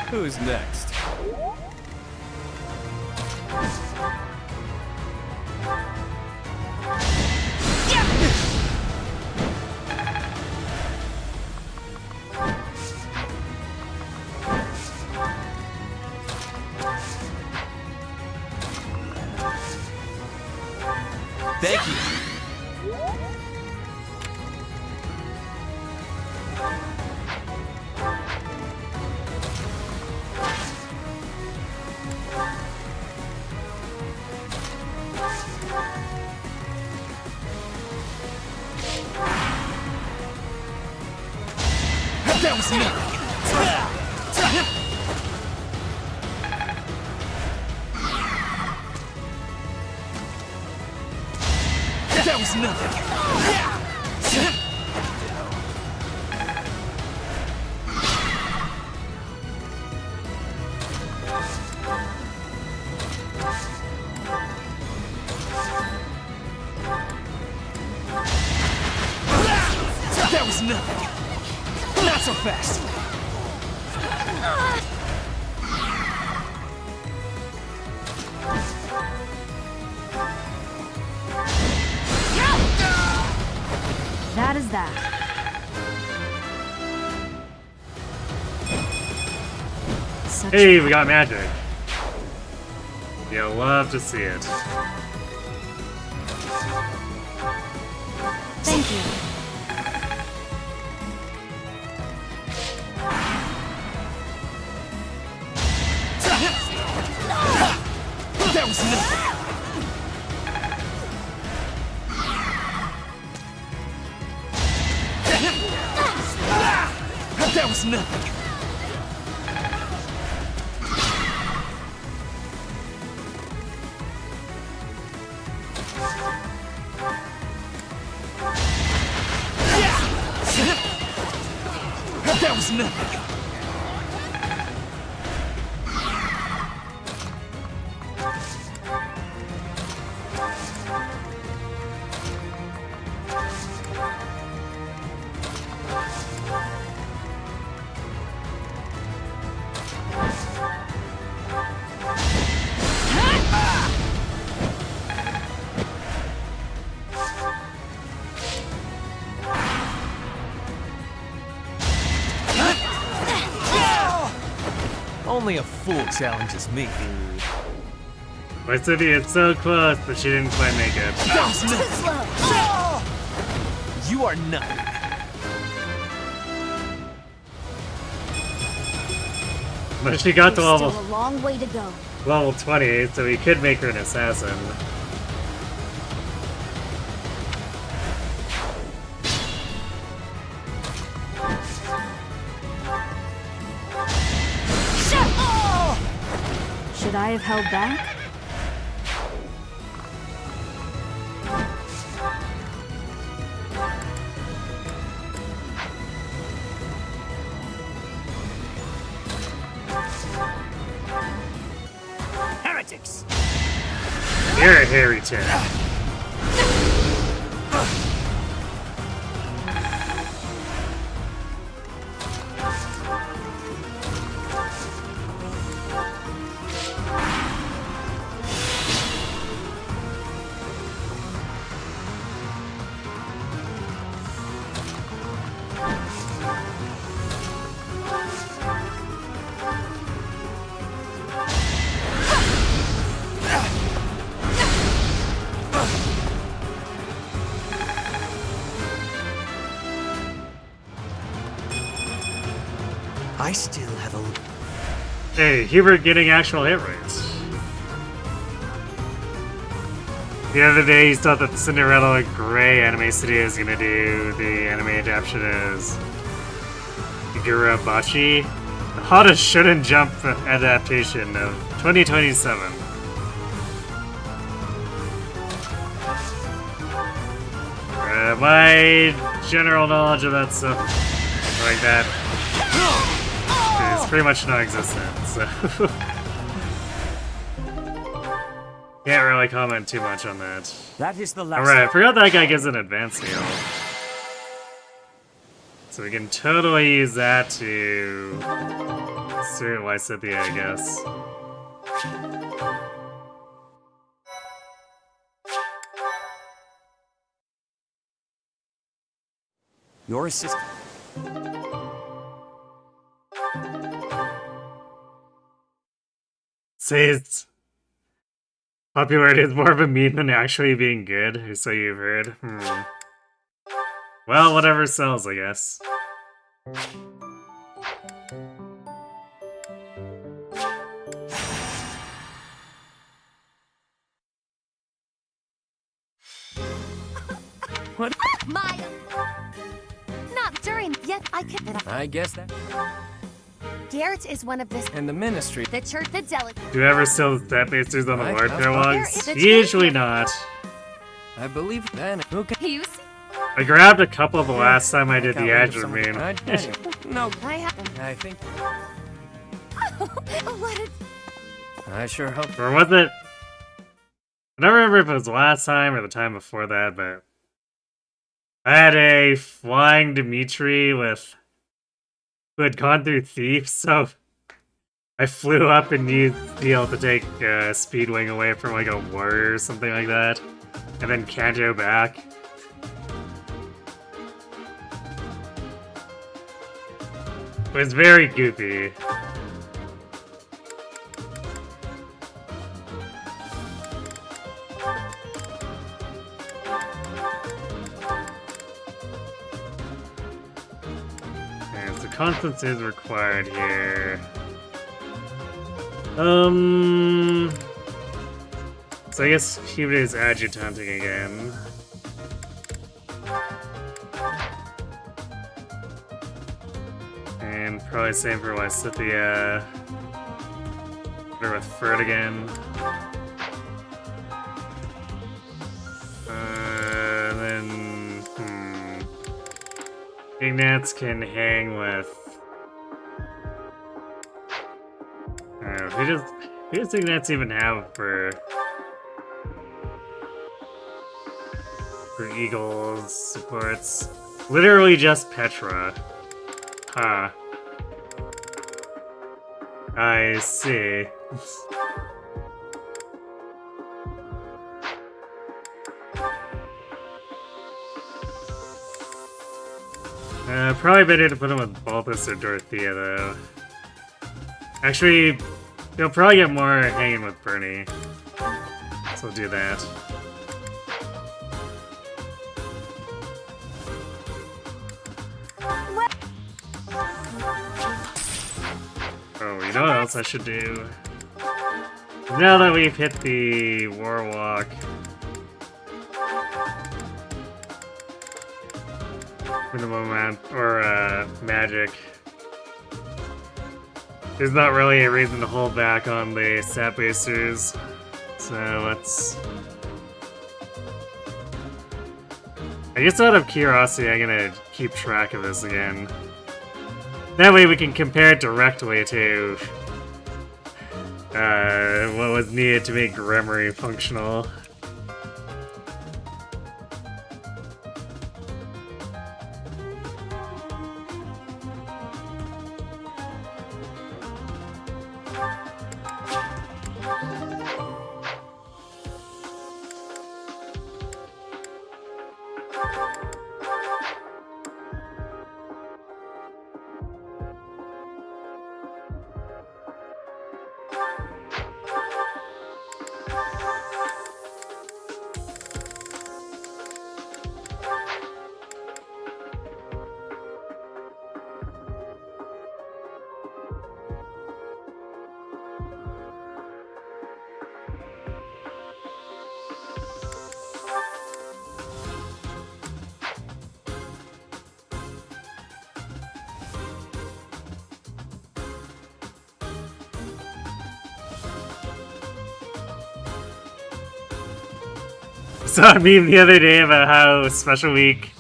Who's next? Thank you.
That was nothing. That was nothing. That was nothing. Not so fast.
That is that.
Hey, we got magic. You'll love to see it.
Thank you.
That was nothing. That was nothing. That was nothing.
Only a fool challenges me.
My city is so close, but she didn't quite make it.
You are not.
But she got to
There's
level,
still a long way to go.
level 20, so we could make her an assassin.
Should I have held back?
Heretics!
You're a hairy tat.
I still have a...
Hey, Hubert getting actual hit rates. The other day, he thought that the Cinderella Grey anime studio is gonna do the anime adaptation as Gurabashi, the hottest shouldn't jump adaptation of 2027. My general knowledge of that stuff like that is pretty much non-existent, so can't really comment too much on that.
That is the last.
Alright, I forgot that guy gives an advanced heal. So we can totally use that to assert Lysithia, I guess.
Your assistant.
Say it's popularity is more of a meme than actually being good, or so you've heard. Well, whatever sells, I guess.
What?
My... Not during... Yet I can...
I guess that...
Garrett is one of this...
And the ministry...
The church, the delegate...
Do you ever sell stat basters on the Lord
There
Paralogs?
is-
Usually not.
I believe then... Okay.
You see?
I grabbed a couple the last time I did the Azure
I-
meme.
No.
I have...
I think...
What a...
I sure hope...
Or was it? I don't remember if it was the last time or the time before that, but I had a flying Dimitri with who had gone through Thief, so I flew up and used Steel to take Speedwing away from like a warrior or something like that, and then Kanto back. It was very goofy. Constance is required here. So I guess Hubert is adjutanting again. And probably same for Lysithia. Or with Ferd again. Ignatz can hang with... who does Ignatz even have for Eagle's supports? Literally just Petra. Huh. I see. Probably better to put him with Balthus or Dorothea, though. Actually, he'll probably get more hanging with Bernie. So we'll do that. Oh, you know what else I should do? Now that we've hit the Warlock... minimum or magic. There's not really a reason to hold back on the stat boosters, so let's... I guess out of curiosity I'm gonna keep track of this again. That way we can compare it directly to what was needed to make Gremory functional. Saw a meme the other day about how Special Week,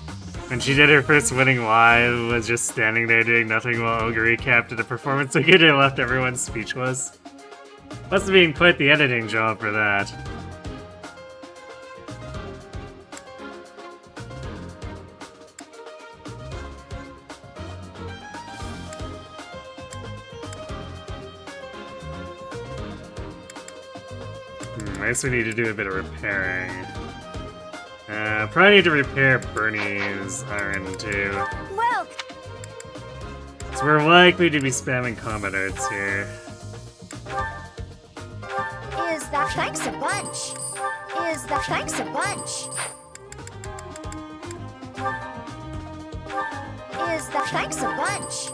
when she did her first winning live, was just standing there doing nothing while Olga recapped the performance so good it left everyone speechless. Must have been quite the editing job for that. I guess we need to do a bit of repairing. Probably need to repair Bernie's iron too.
Well,
so we're likely to be spamming combat arts here.
Is that thanks a bunch? Is that thanks a bunch? Is that thanks a bunch?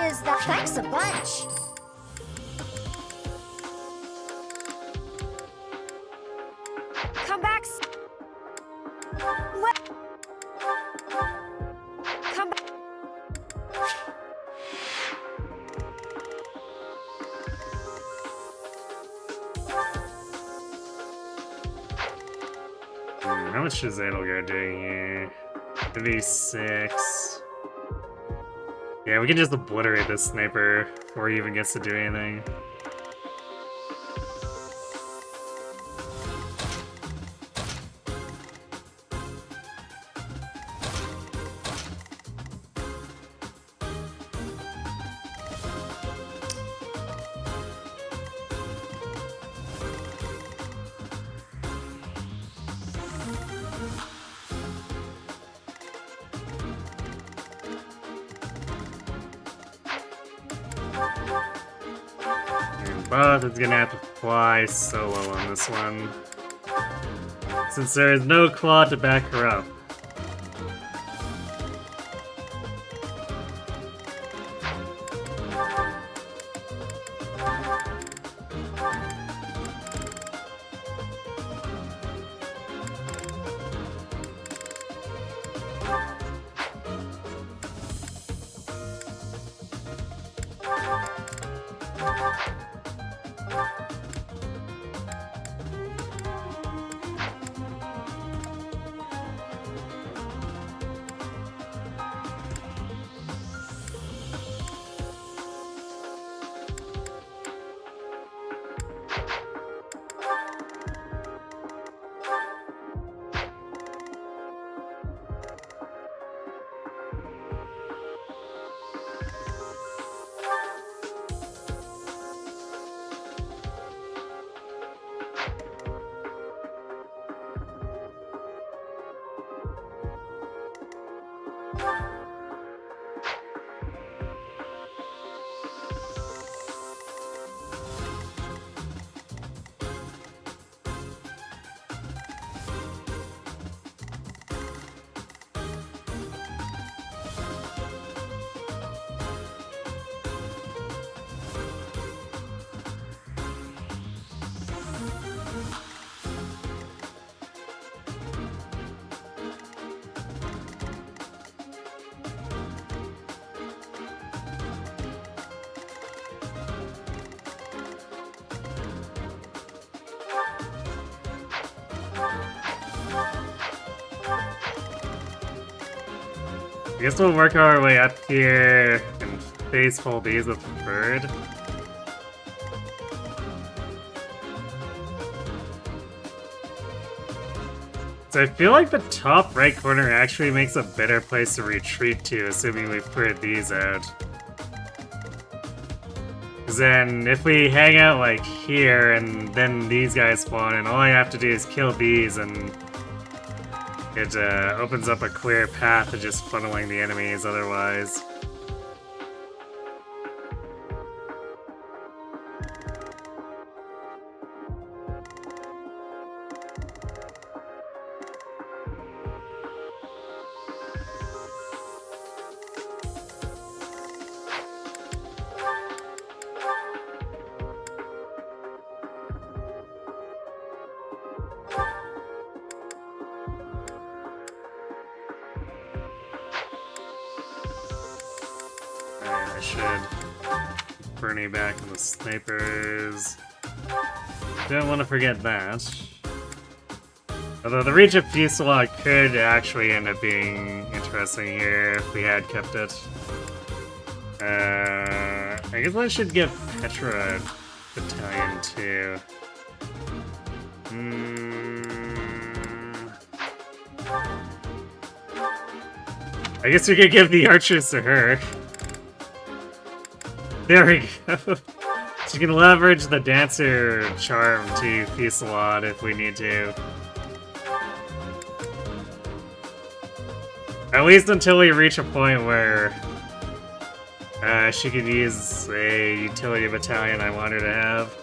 Is that thanks a bunch? Come back. What? Come back.
How much is Edelgard doing here? 56. Yeah, we can just obliterate this sniper before he even gets to do anything. But it's gonna have to fly solo on this one, since there is no claw to back her up. I guess we'll work our way up here and face full these with Bird. So I feel like the top right corner actually makes a better place to retreat to, assuming we've cleared these out. Because then if we hang out like here and then these guys spawn and all I have to do is kill these and it opens up a clear path to just funneling the enemies otherwise. I should Bernie back on the snipers. Don't want to forget that. Although the reach of Fusillade could actually end up being interesting here if we had kept it. I guess I should give Petra a battalion too. I guess we could give the archers to her. There we go. She can leverage the dancer charm to Fusillade if we need to. At least until we reach a point where she could use a utility battalion I want her to have.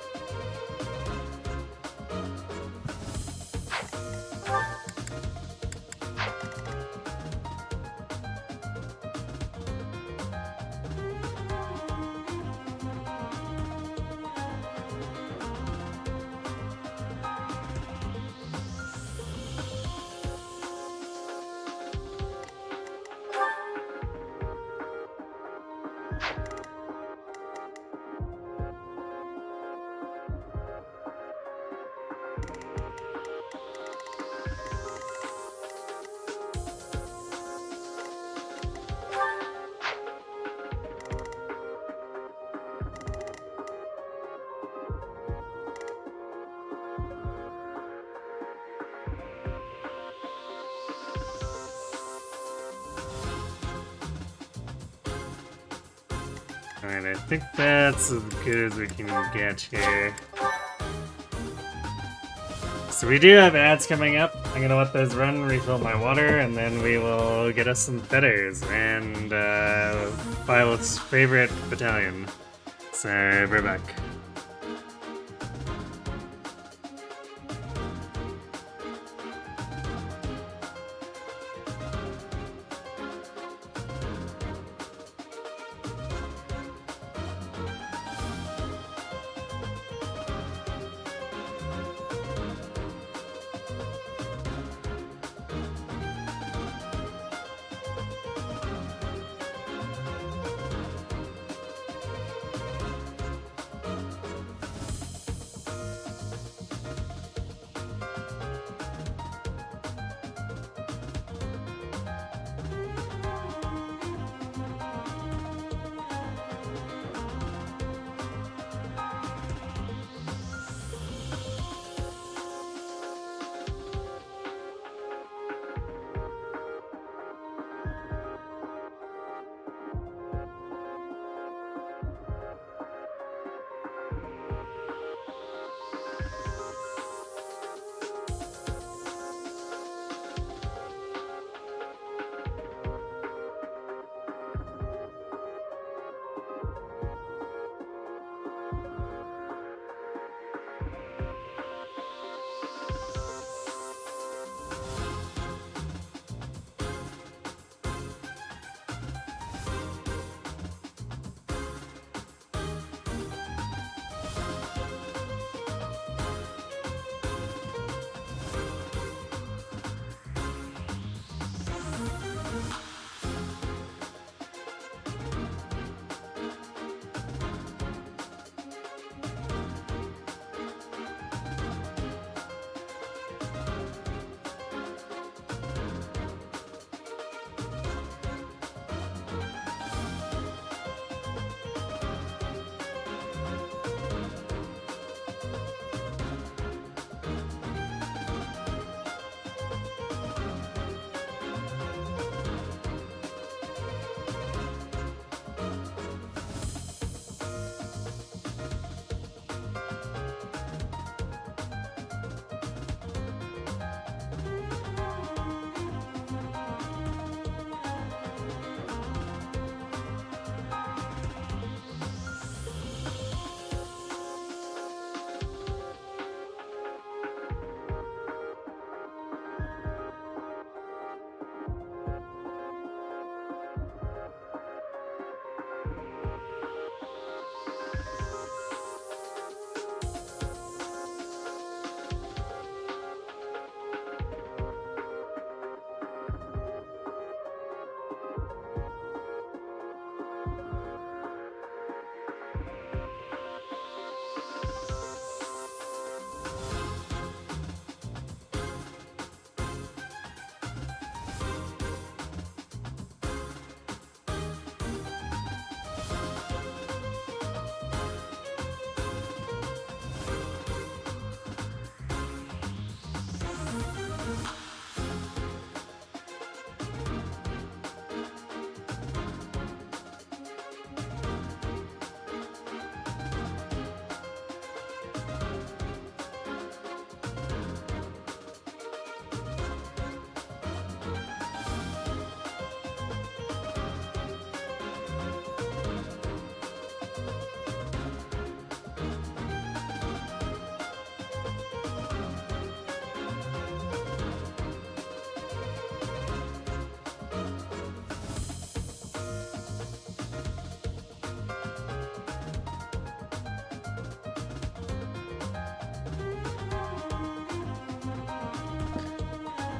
Alright, I think that's as good as we can get here. So we do have ads coming up. I'm gonna let those run, refill my water, and then we will get us some feathers and Violet's favorite battalion. So we're back.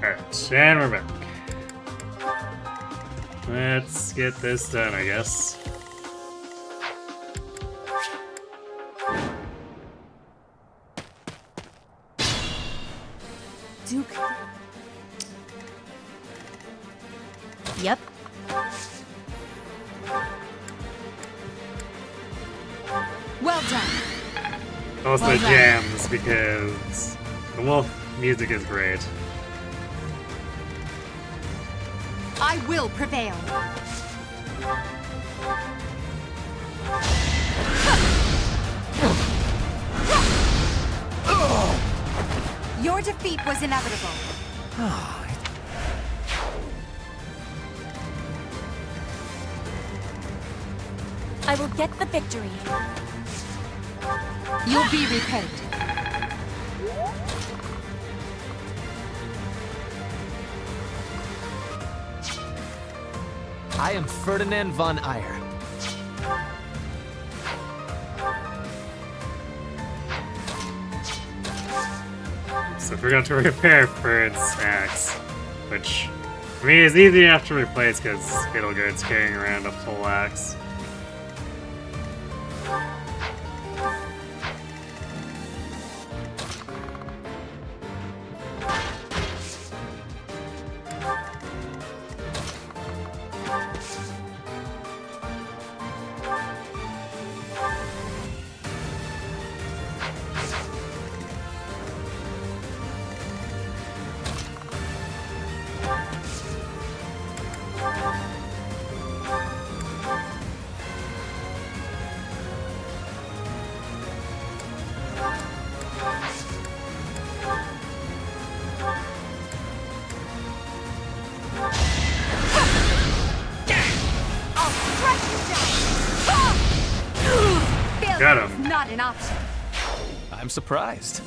Alright, and we're back. Let's get this done, I guess.
Duke.
Yep.
Well done.
Also
Well done.
jams, because the wolf music is great.
I will prevail. Your defeat was inevitable.
I will get the victory.
You'll be repaid.
I am Ferdinand von Eyre.
So forgot to repair Bird's axe, which for me is easy enough to replace because Fiddlegard's carrying around a full axe. Got him.
Not an option.
I'm surprised.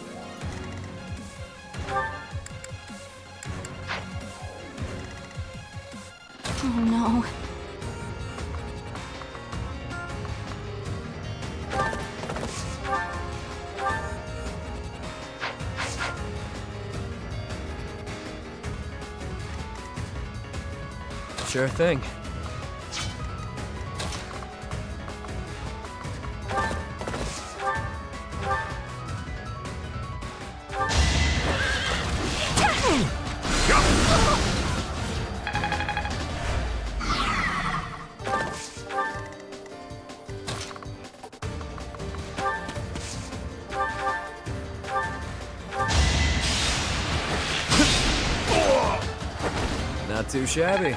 Oh no.
Sure thing. Not too shabby.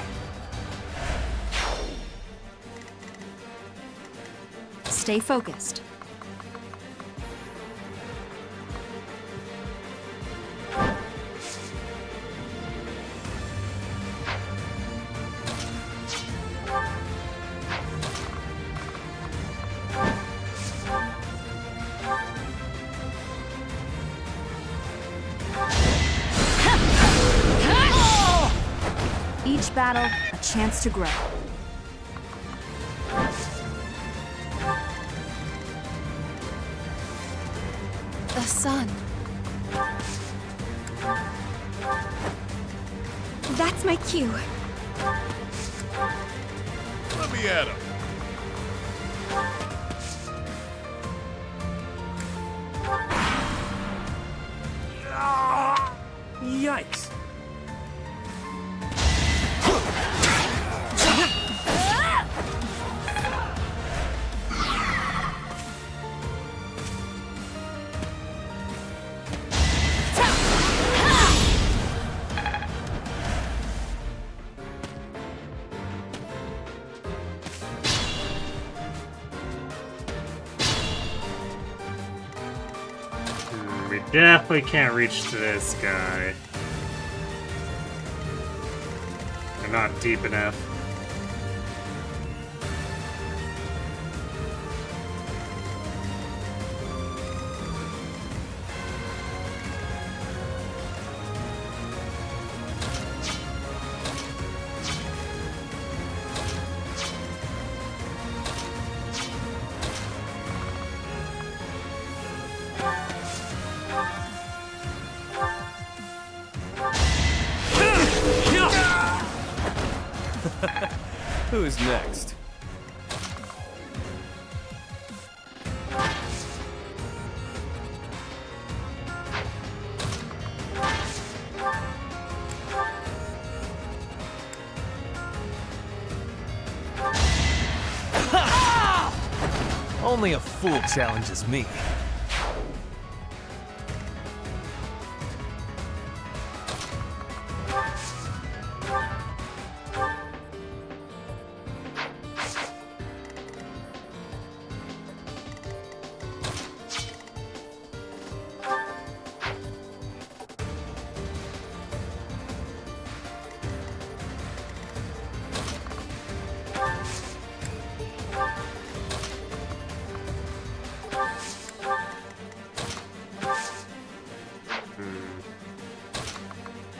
Stay focused. Each battle, a chance to grow. The sun. That's my cue.
Let me at him.
Yikes.
We definitely can't reach to this guy. They're not deep enough.
Who's next? Only a fool challenges me.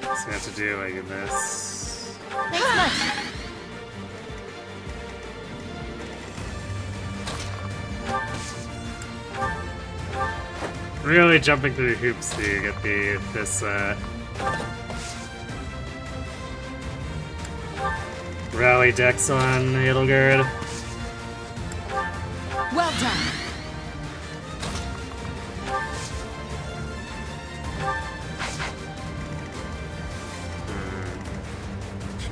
So I have to do like this.
Thanks much.
Really jumping through hoops to get this rally dex on Edelgard.
Well done.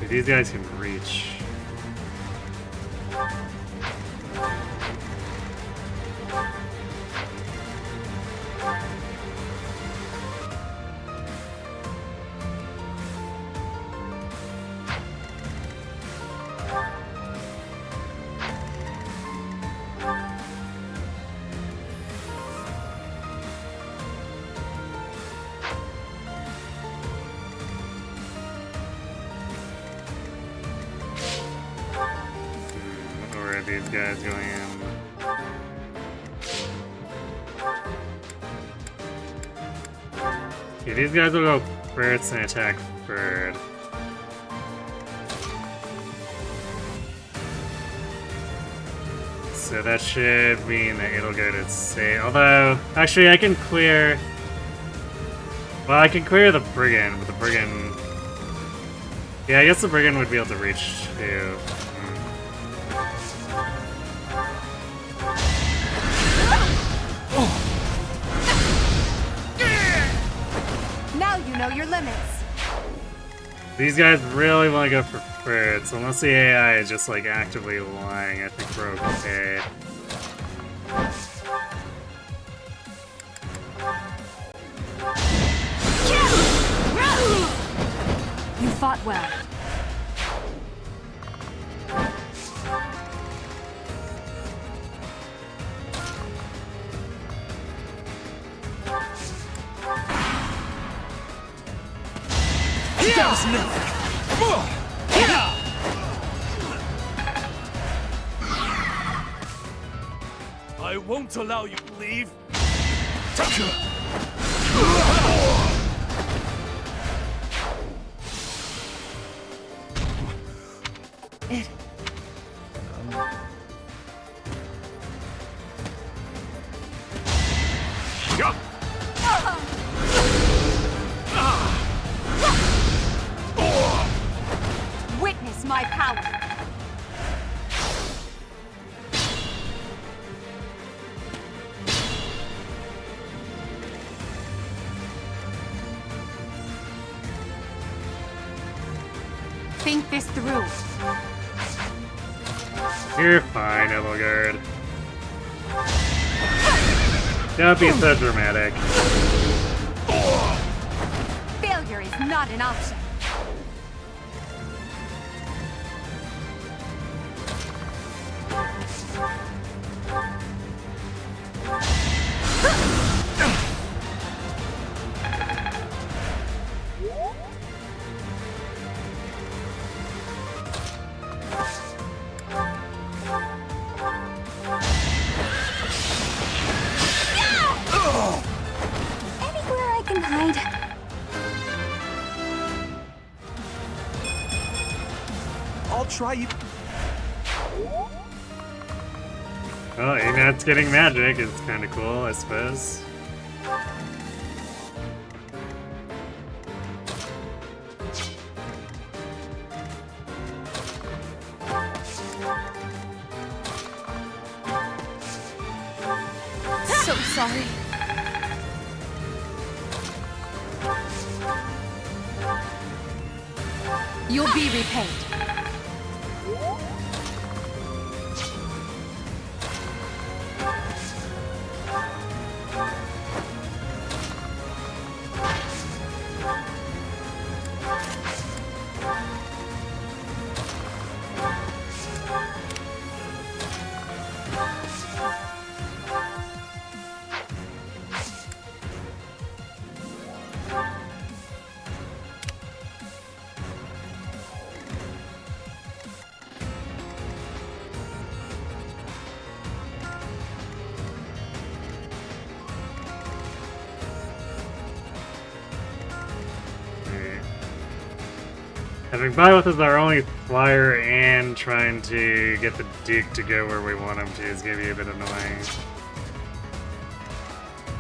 These guys can reach. These guys going in. Okay, these guys will go first and attack third. So that should mean that it'll go to safe. Although, actually, I can clear. Well, I can clear the brigand, but the brigand. Yeah, I guess the brigand would be able to reach too.
Now you know your limits.
These guys really want to go for third, so unless the AI is just like actively lying, I think we're okay.
You fought well.
That was nothing. I won't allow you to leave.
Witness my power. Think this through.
You're fine, Edelgard. Don't be so dramatic.
Failure is not an option.
Anywhere I can hide.
I'll try you.
Well, Agnat's getting magic is kind of cool, I suppose.
sorry. You'll be repaid.
Having Byleth as our only flyer and trying to get the Duke to go where we want him to is gonna be a bit annoying.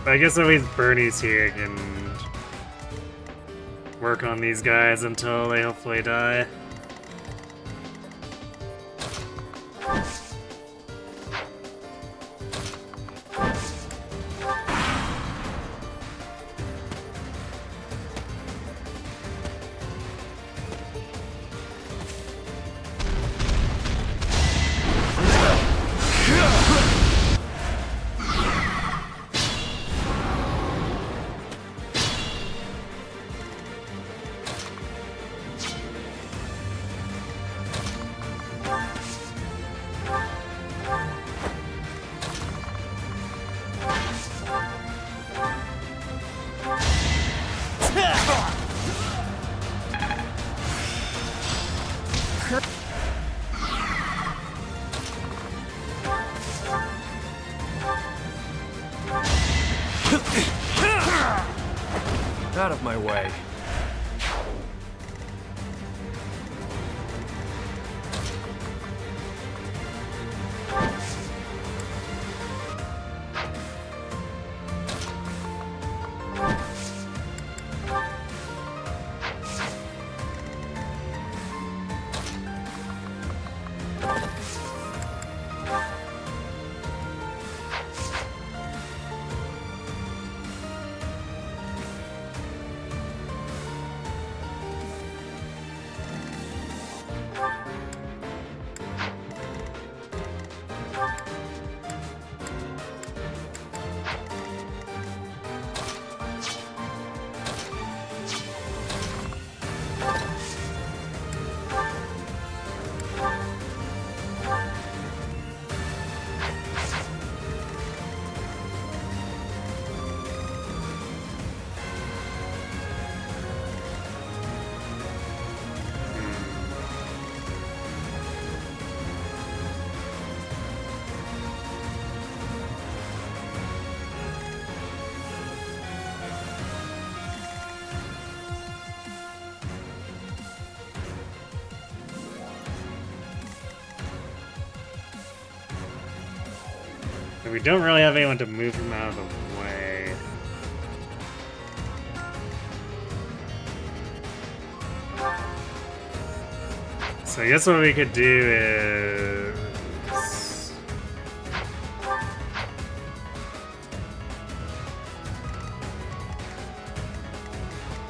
But I guess at least Bernie's here can work on these guys until they hopefully die.
Out of my way.
We don't really have anyone to move him out of the way. So I guess what we could do is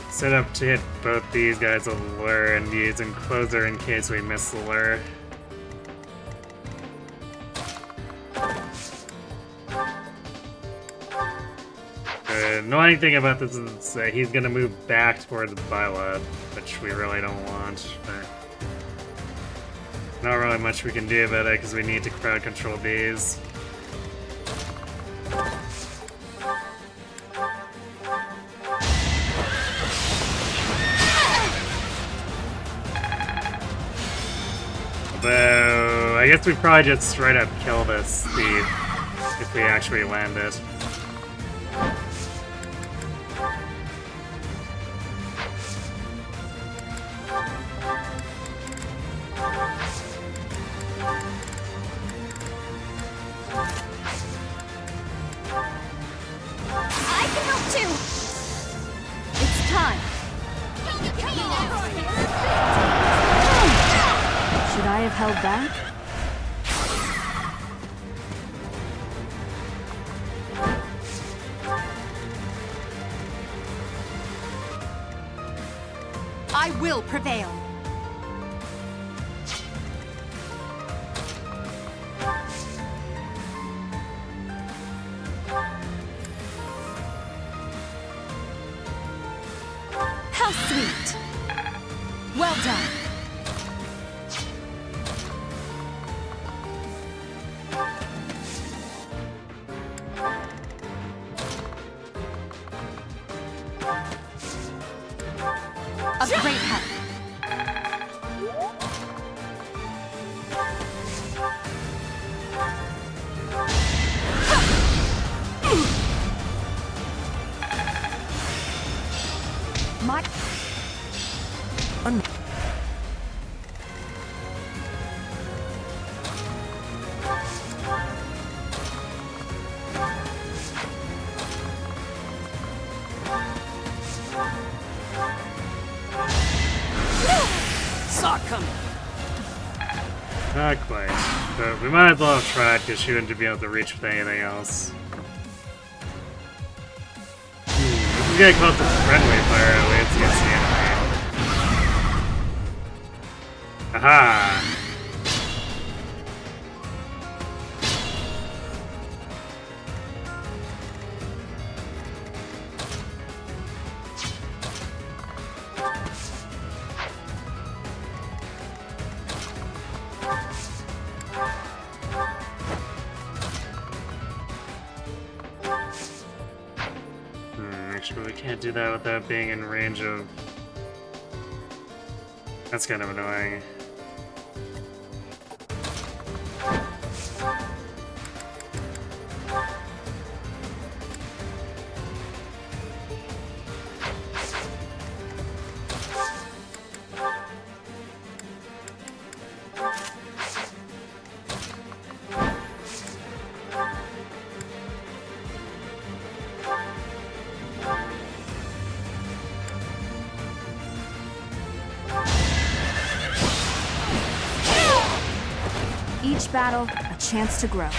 set up to hit both these guys with a lure and use Encloser in case we miss the lure. The annoying thing about this is that he's gonna move back towards Byleth, which we really don't want, but not really much we can do about it because we need to crowd control these. Although, I guess we probably just straight up kill this thief if we actually land it.
Held back?
I will prevail. How sweet. Well done. A great help. My
Saw it coming.
Not quite. But we might as well have tried because she wouldn't be able to reach with anything else. This is getting close to friendly fire at least against the enemy. Aha! Actually, we can't do that without being in range of... That's kind of annoying.
Each battle, a chance to grow.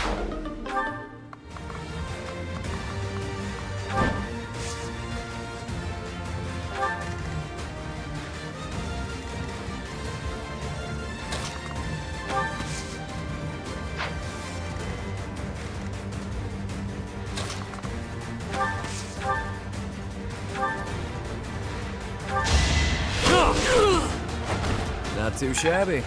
Not too shabby.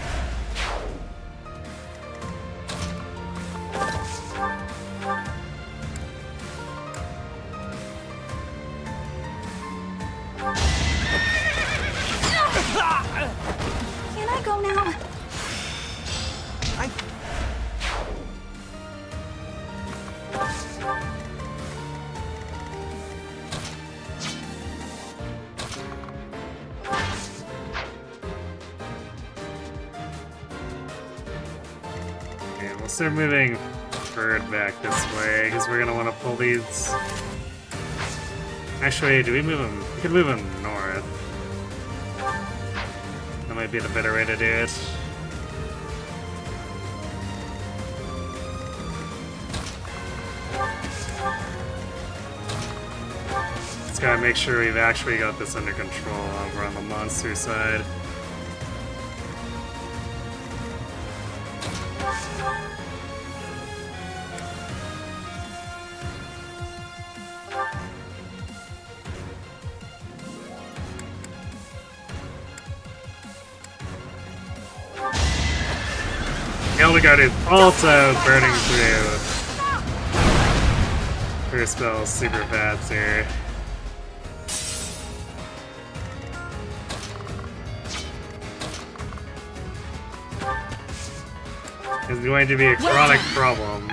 Can I go now?
Okay, we'll start moving bird back this way because we're gonna want to pull these. Actually, do we move them? We can move them north. That might be the better way to do it. Just gotta make sure we've actually got this under control over on the monster side. Hildegard is also burning through her spells super fast here. It's going to be a chronic problem.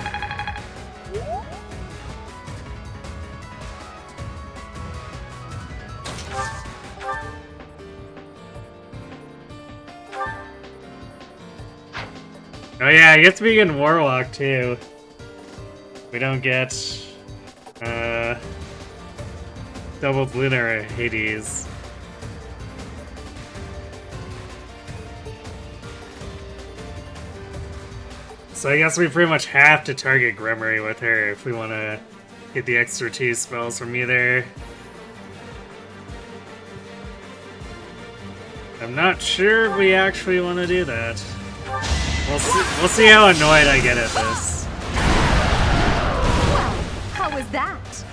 Oh yeah, I guess we get Warlock too. We don't get double Lunar Hades. So I guess we pretty much have to target Gremory with her if we want to get the expertise spells from either. I'm not sure we actually want to do that. We'll see how annoyed I get at this.
Well, how was that?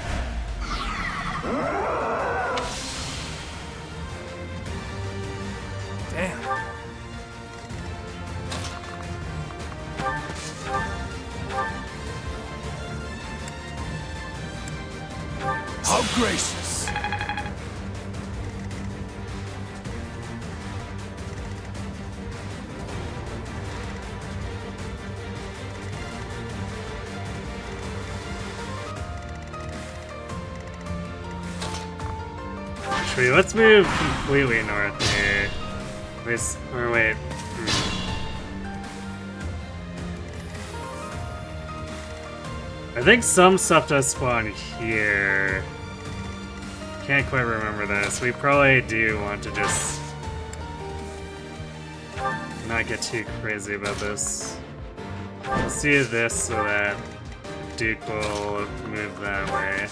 Damn.
How gracious.
Actually, let's move completely north here. Or wait. I think some stuff does spawn here. Can't quite remember this. We probably do want to just not get too crazy about this. Let's do this so that Duke will move that way.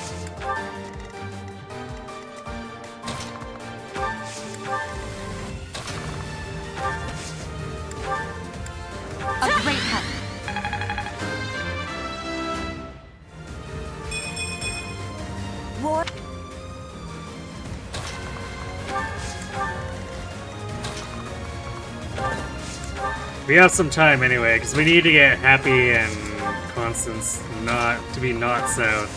A great help. War.
We have some time anyway, because we need to get Happy and Constance not south,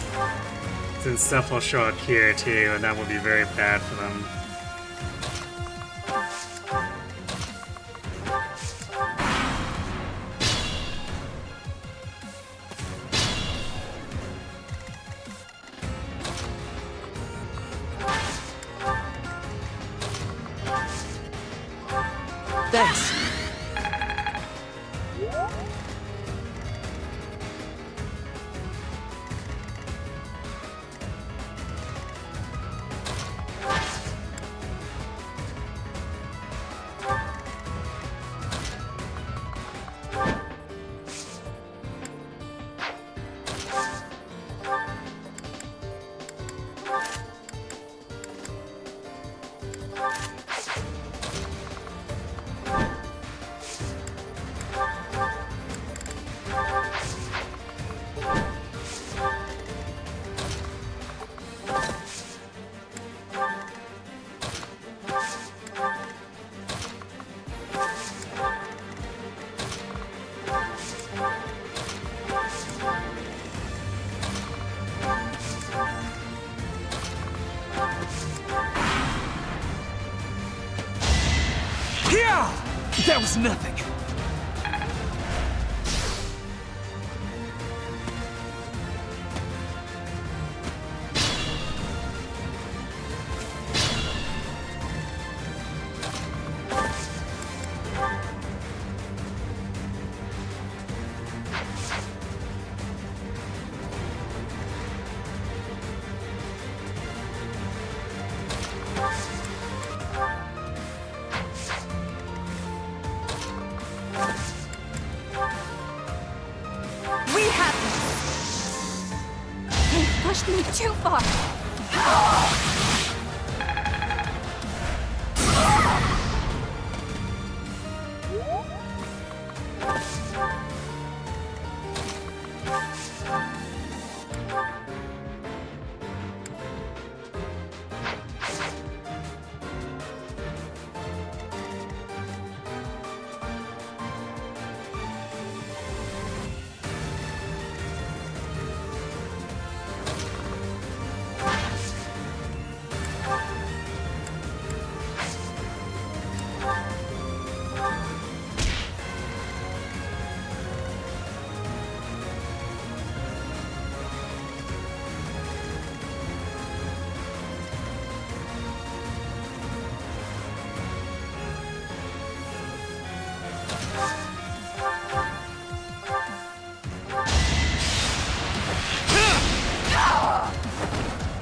since stuff will show up here too, and that will be very bad for them.
Thanks.
That was nothing.
Pushed me too far.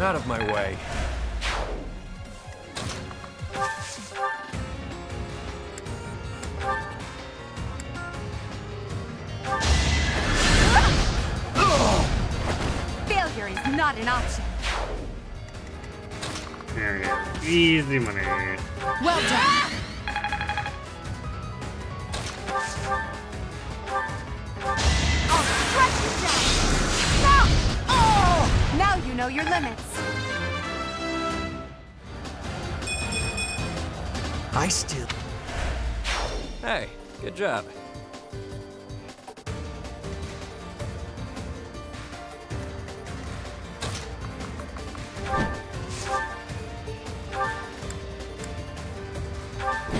Out of my way.
Failure is not an option.
There we go. Easy money.
Well done. Stop! Oh! Now you know your limits.
I still...
Hey, good job.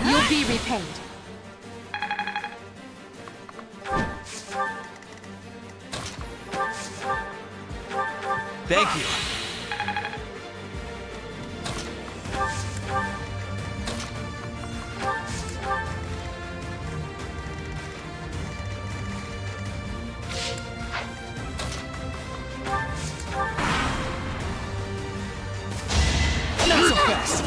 You'll be repaid.
Thank you.
Not so fast.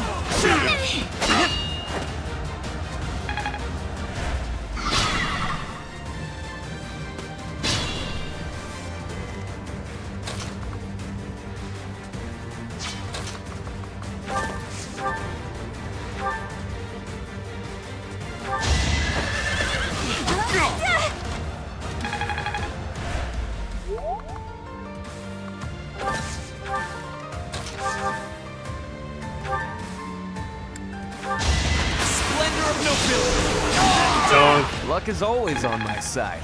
Luck is always on my side.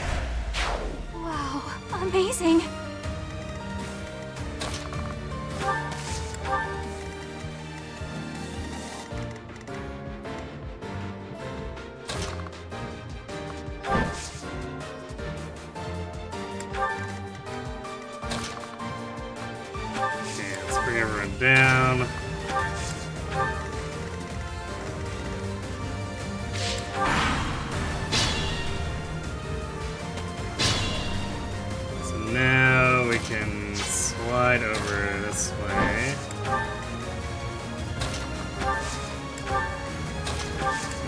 Wow, amazing.
Okay, let's bring everyone down. So now we can slide over this way.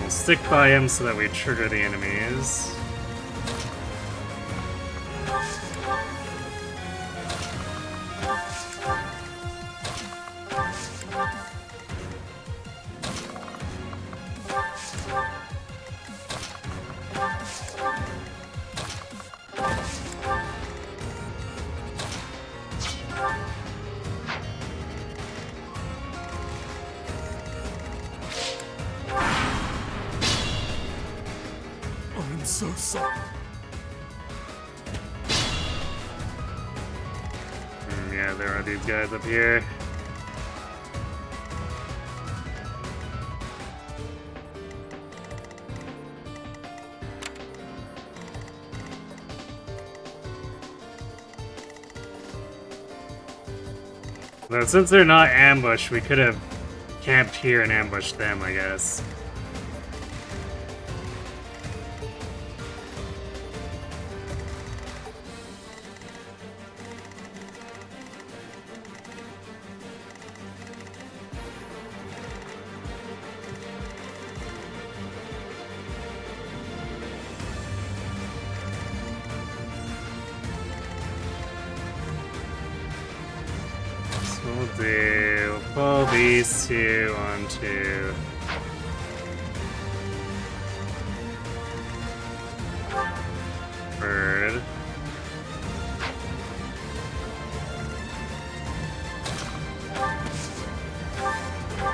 We'll stick by him so that we trigger the enemies.
I'm so sorry.
Yeah, there are these guys up here. Though since they're not ambushed, we could have camped here and ambushed them, I guess. We'll pull these two onto Bird.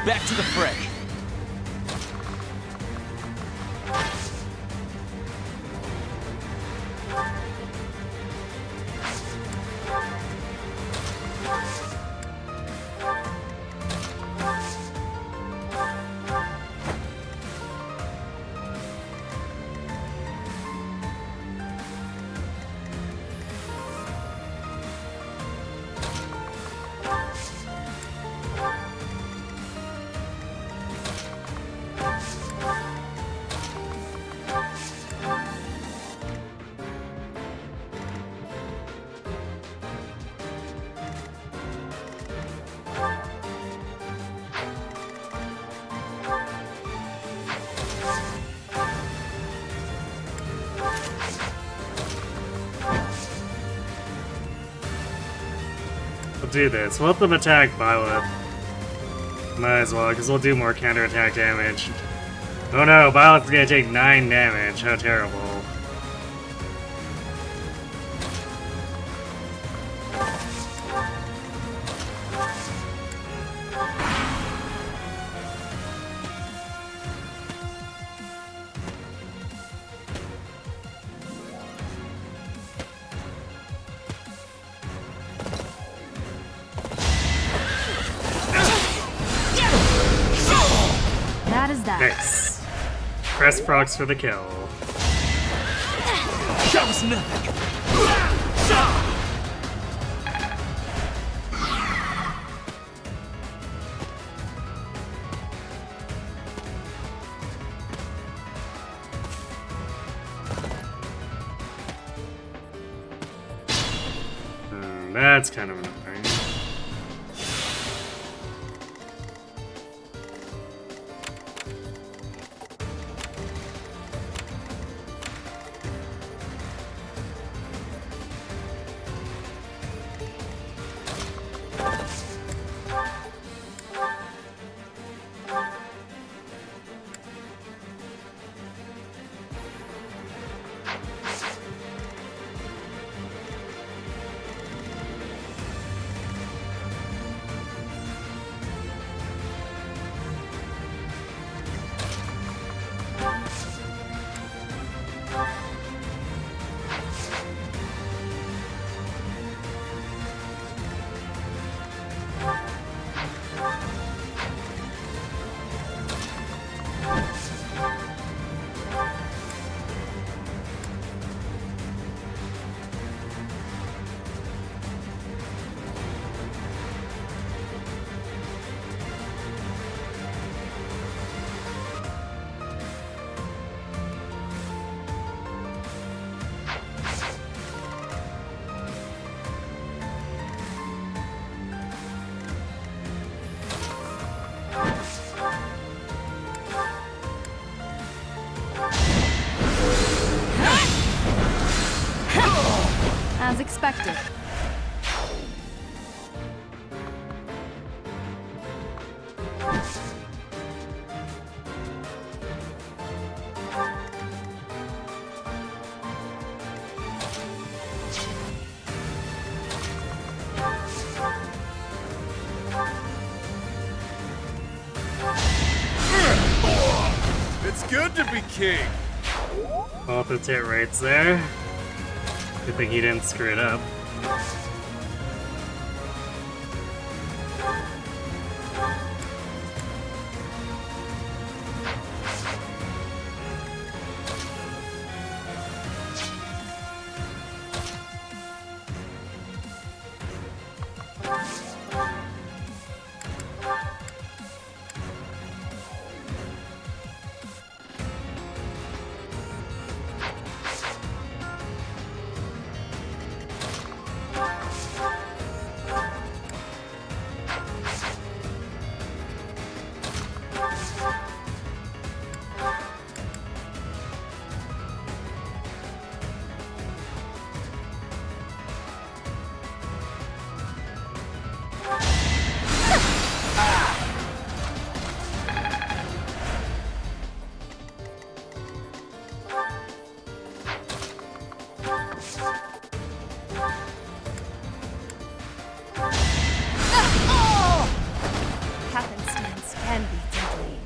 Back to the fray.
We'll do this. We'll let them attack Byleth. Might as well, because we'll do more counterattack damage. Oh no, Byleth's gonna take 9 damage. How terrible.
bad as that.
Nice. Press procs for the kill.
That was nothing.
That's kind of annoying.
As expected.
It's good to be king.
Both its hit rates there. Good thing he didn't screw it up.
Happenstance can be deadly.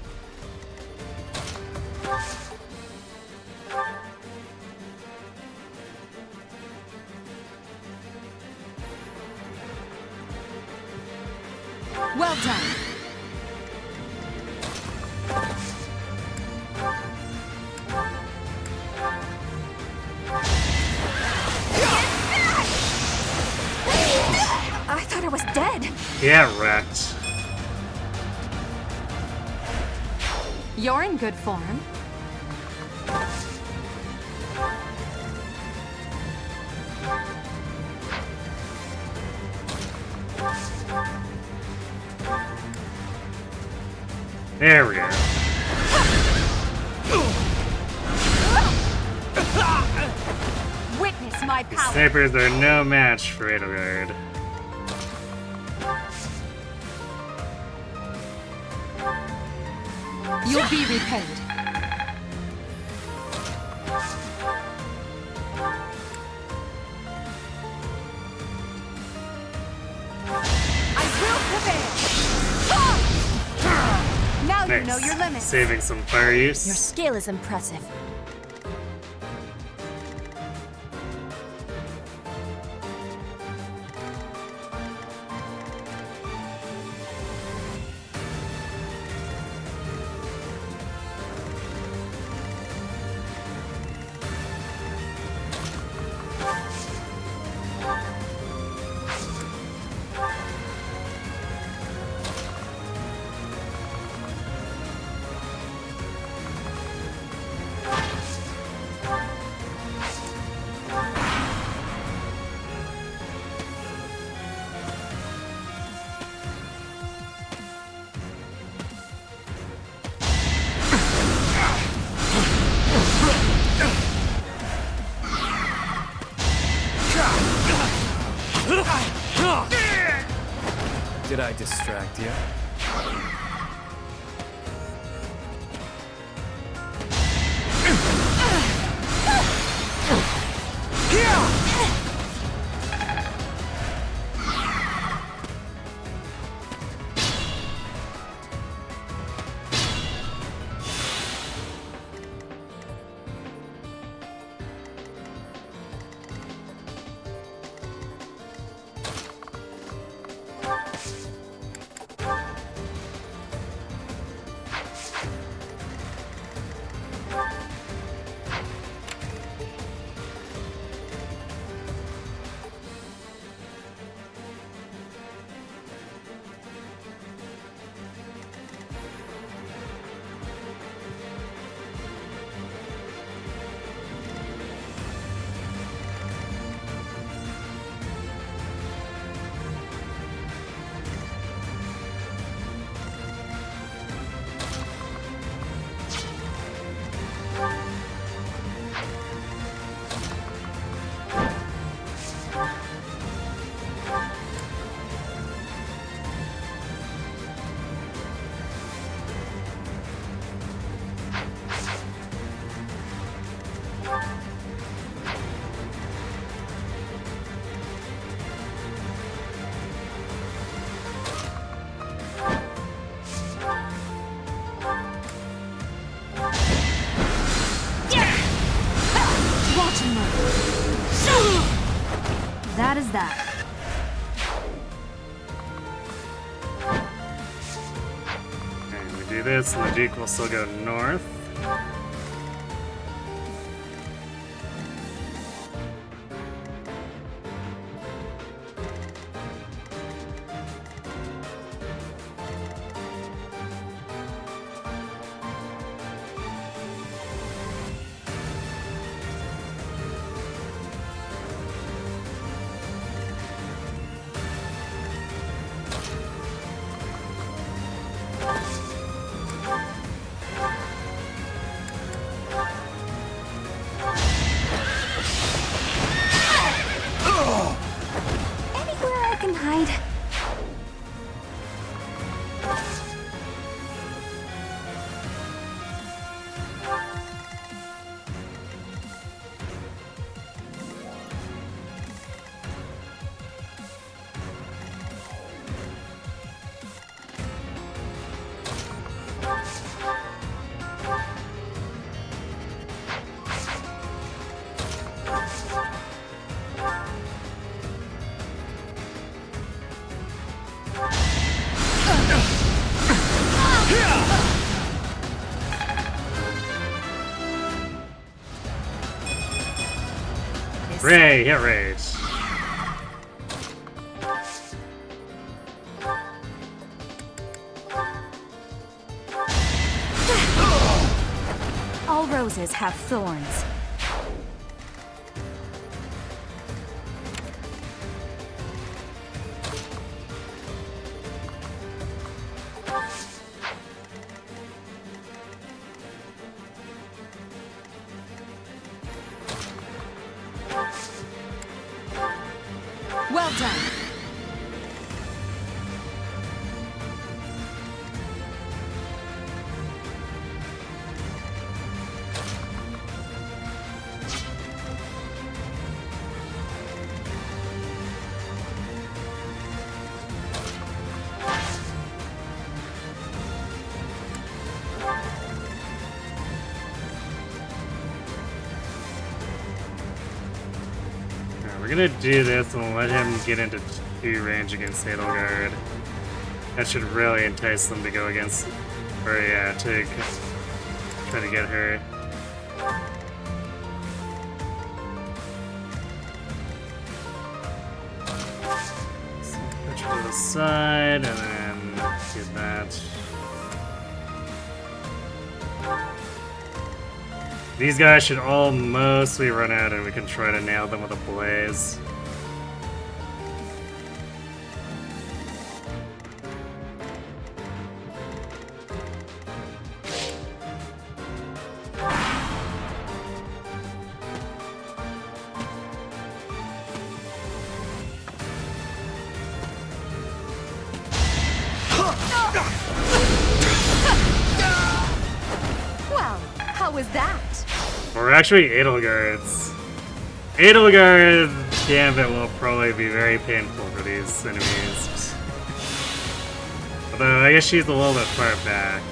Well done.
I thought I was dead.
Yeah, wrecked.
You're in good form.
There we go.
Witness my
These
power.
snipers are no match for Edelgard.
You'll be repaid. I will prevail. Now you know your limits.
Saving some fire use.
Your skill is impressive.
distract you?
That is that.
And we do this, and the Duke will still go north.
Anywhere I can hide.
Ray, hit rage.
All roses have thorns.
Well done.
We're gonna do this and let him get into 2 range against Edelgard. That should really entice them to go against, or yeah, to try to get her. So put her to the side and then get that. These guys should all mostly run out and we can try to nail them with a blaze.
Well, how was that?
Or actually, Edelgard's. Edelgard Gambit will probably be very painful for these enemies. Although, I guess she's a little bit far back.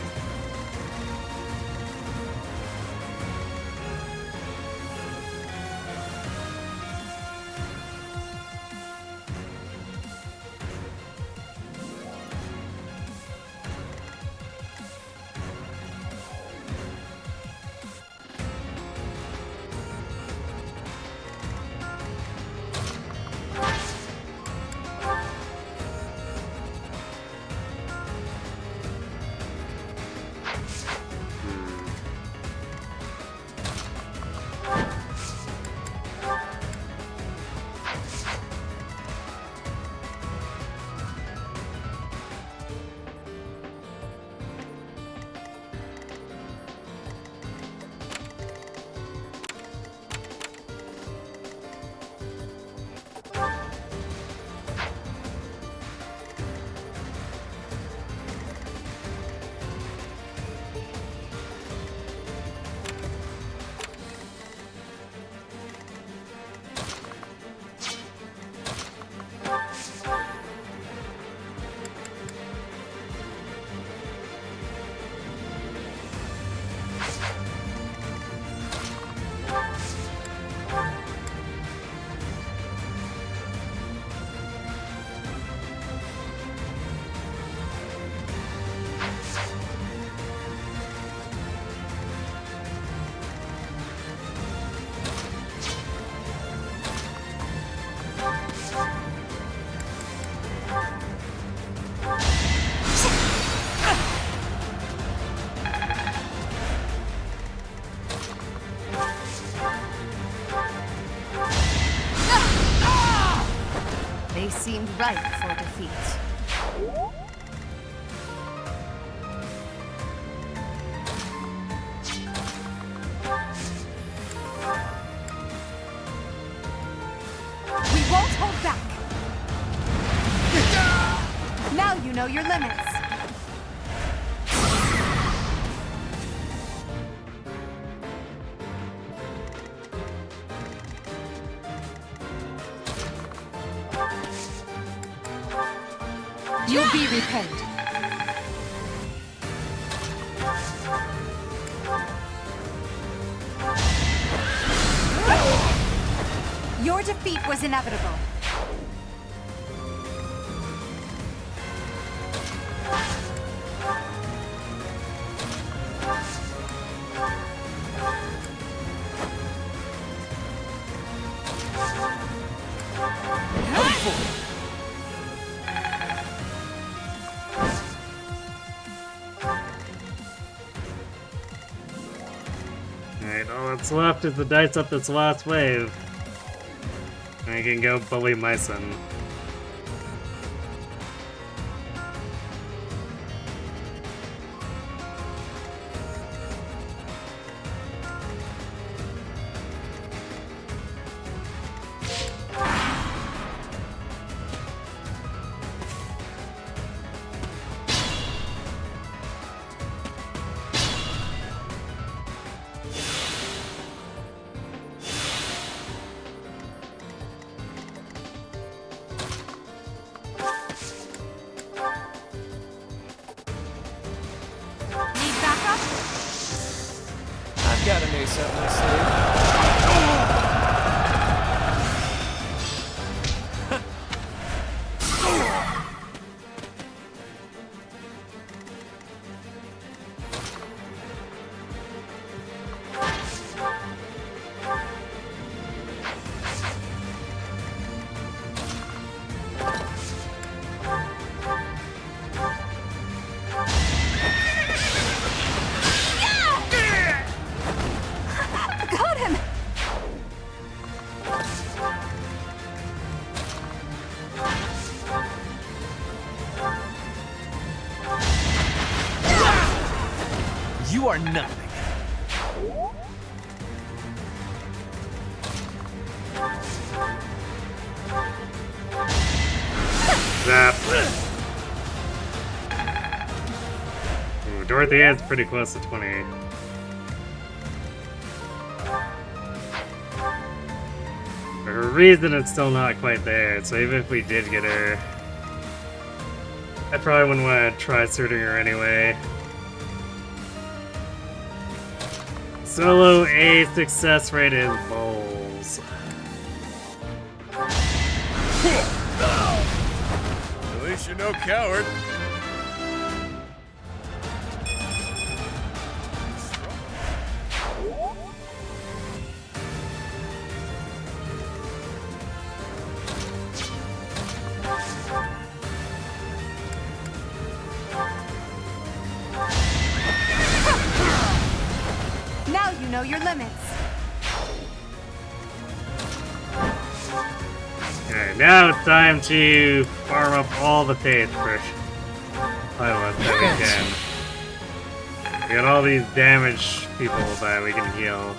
They seemed ripe for defeat. We won't hold back. Now you know your limits. You'll be repaid. Your defeat was inevitable.
Alright, all that's left is the dice up this last wave. I can go bully my son.
Got an ace up my sleeve.
Got him!
You are nothing.
Zap. Dorothea's pretty close to 20. For a reason, it's still not quite there, so even if we did get her, I probably wouldn't want to try suiting her anyway. Solo A success rate is bowls.
At least you're no coward.
Now you know your limits.
Alright, now it's time to farm up all the faith for pilots that we can. We got all these damaged people that we can heal.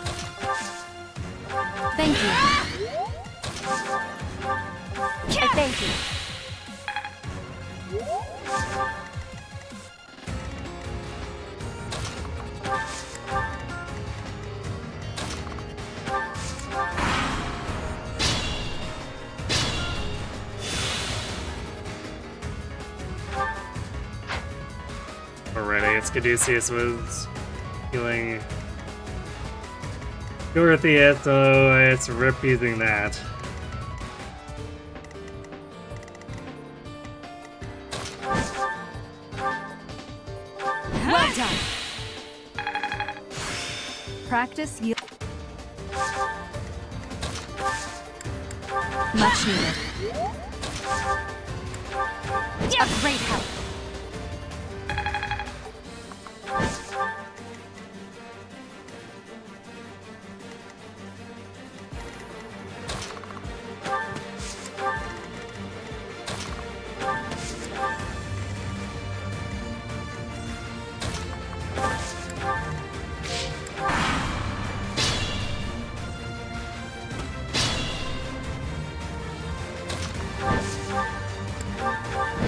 Thank you. Thank you.
Already, it's Caduceus was healing Dorothea, so it's Rip using that.
Well done. Practice you. Much needed. A great help.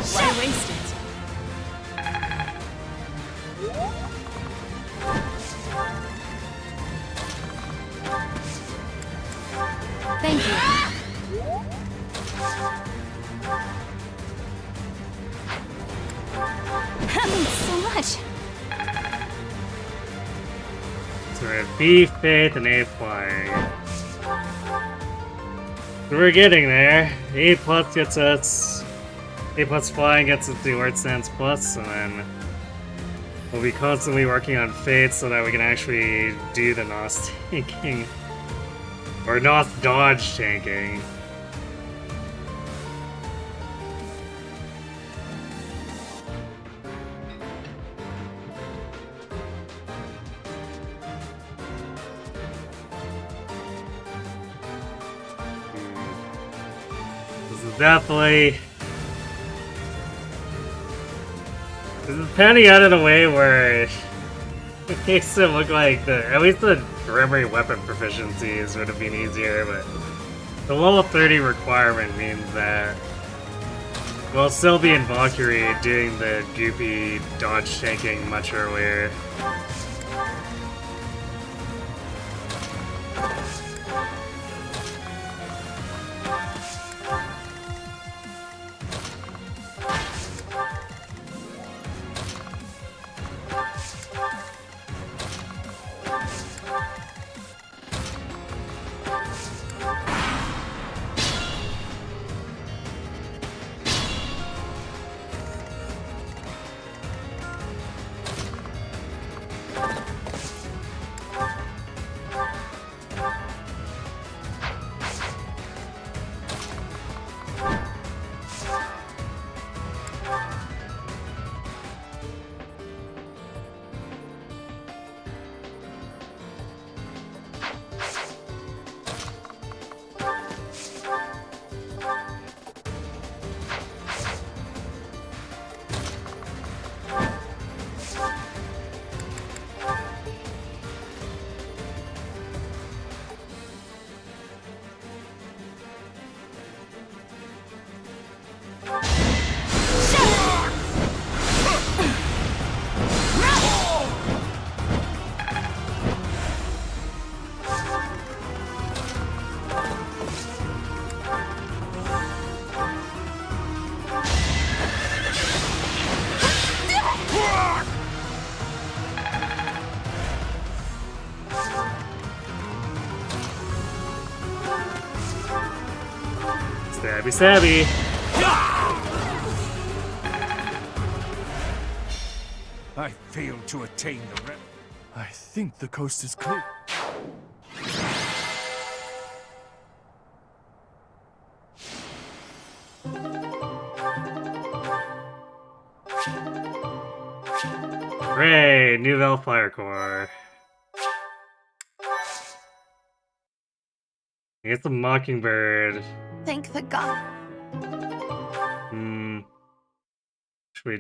Why waste it? Thank you. Thanks so much.
So we're at B, Faith, and A flying. So we're getting there. A plus gets us. A plus flying gets us the Art Sense plus, and then we'll be constantly working on Faith so that we can actually do the NOS tanking. Or NOS dodge tanking. This is definitely... This is panning out in a way where it makes it look like at least the Gremory weapon proficiencies would have been easier, but the level 30 requirement means that we'll still be in Valkyrie doing the goopy dodge tanking much earlier. Stabby stabby!
I failed to attain the rep. I think the coast is clear.
Hooray! New Velfire Core. Get the Mockingbird.
Thank the god.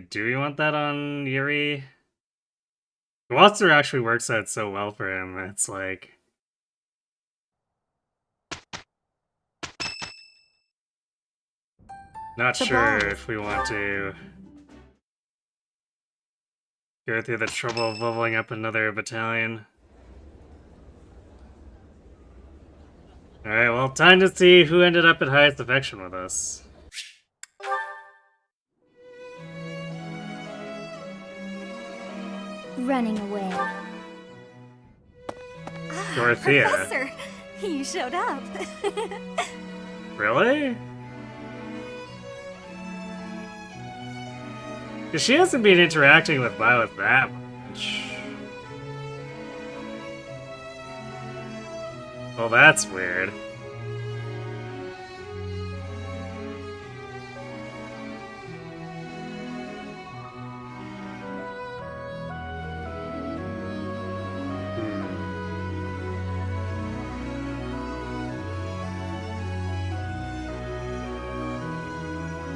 Do we want that on Yuri? Gloucester actually works out so well for him. It's like... Not sure if we want to go through the trouble of leveling up another battalion. Alright, well, time to see who ended up at highest affection with us.
Running away.
Dorothea.
Professor, you showed up.
Really? Because she hasn't been interacting with Violet that much. Well, that's weird.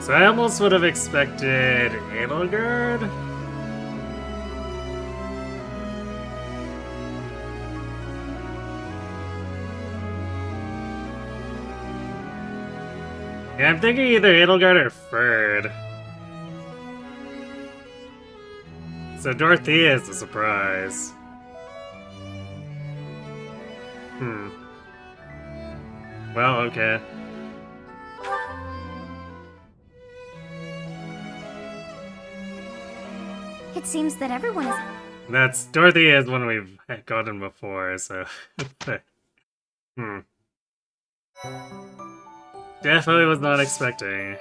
So I almost would have expected Edelgard. Yeah, I'm thinking either Edelgard or Ferd. So Dorothea is a surprise. Well, okay.
It seems that everyone is...
That's Dorothea is one we've gotten before, so... Definitely was not expecting.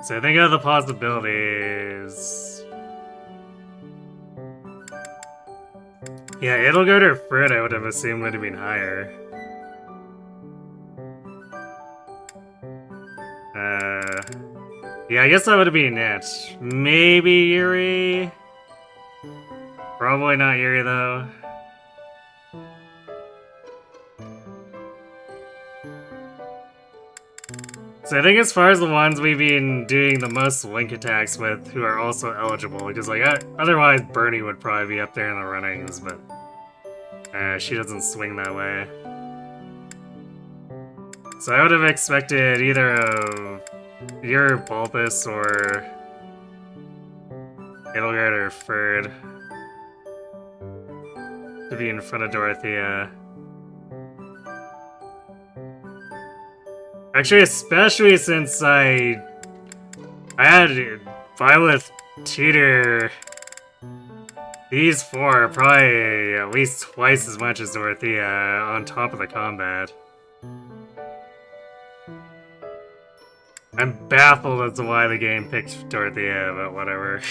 So think of the possibilities. Yeah, Edelgard or Fred I would have assumed would have been higher. Yeah, I guess that would have been it. Maybe Yuri? Probably not Yuri, though. So I think as far as the ones we've been doing the most link attacks with who are also eligible, because like otherwise Bernie would probably be up there in the runnings, but she doesn't swing that way. So I would have expected either of your Balthus or Edelgard or Ferd to be in front of Dorothea. Actually, especially since I had Violet tutor these four probably at least twice as much as Dorothea on top of the combat. I'm baffled as to why the game picked Dorothea, but whatever.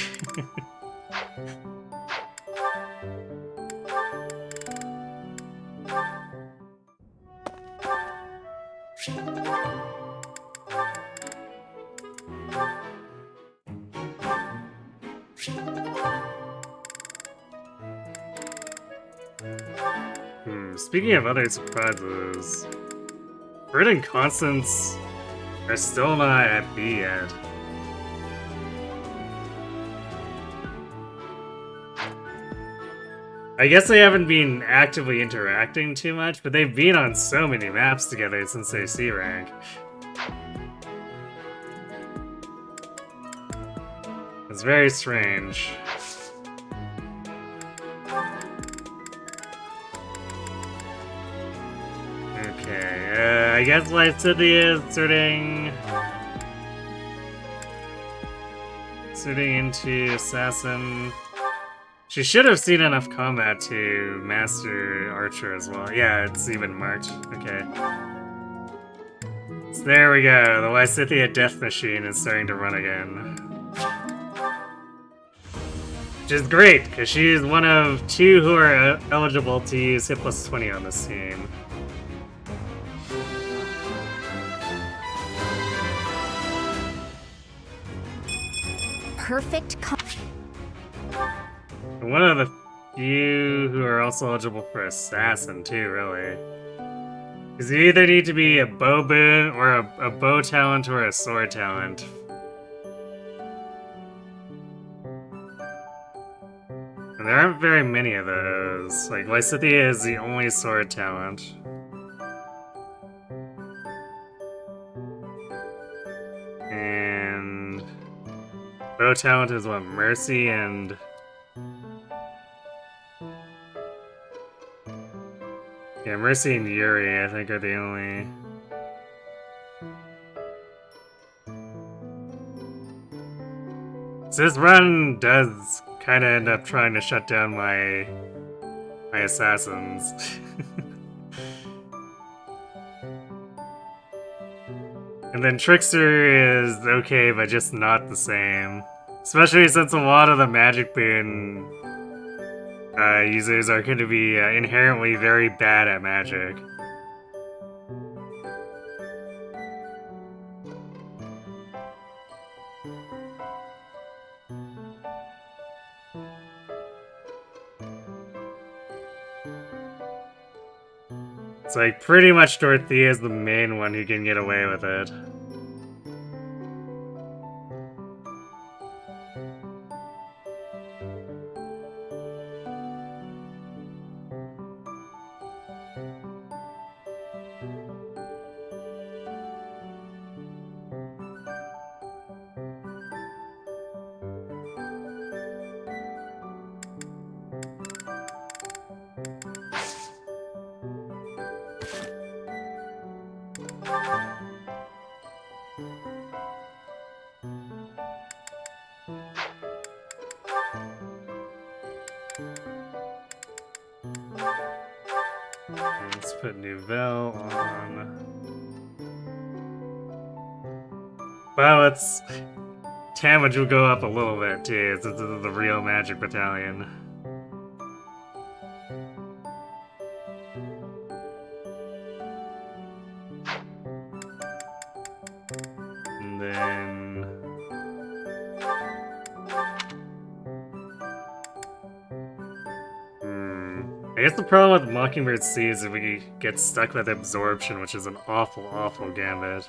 Speaking of other surprises, Fred and Constance are still not at B yet. I guess they haven't been actively interacting too much, but they've been on so many maps together since their C rank. It's very strange. Okay, I guess Light City is inserting into Assassin. She should have seen enough combat to master Archer as well. Yeah, it's even marked. Okay. So there we go. The Lysithia Death Machine is starting to run again. Which is great, because she's one of 2 who are eligible to use hit plus 20 on this team.
Perfect.
One of the few who are also eligible for Assassin, too, really. Because you either need to be a bow boon, or a bow talent, or a sword talent. And there aren't very many of those. Like, Lysithia is the only sword talent. And bow talent is what? Mercy and... Yeah, Mercy and Yuri, I think, are the only... So this run does kind of end up trying to shut down my assassins. And then Trickster is okay, but just not the same. Especially since a lot of the Magic Boon users are going to be inherently very bad at magic. It's like pretty much Dorothea is the main one who can get away with it. Let's put Nouvelle on. Well, it's... Damage will go up a little bit too. It's the real Magic Battalion. And then... I guess the problem with Mockingbird C is if we get stuck with Absorption, which is an awful, awful gambit.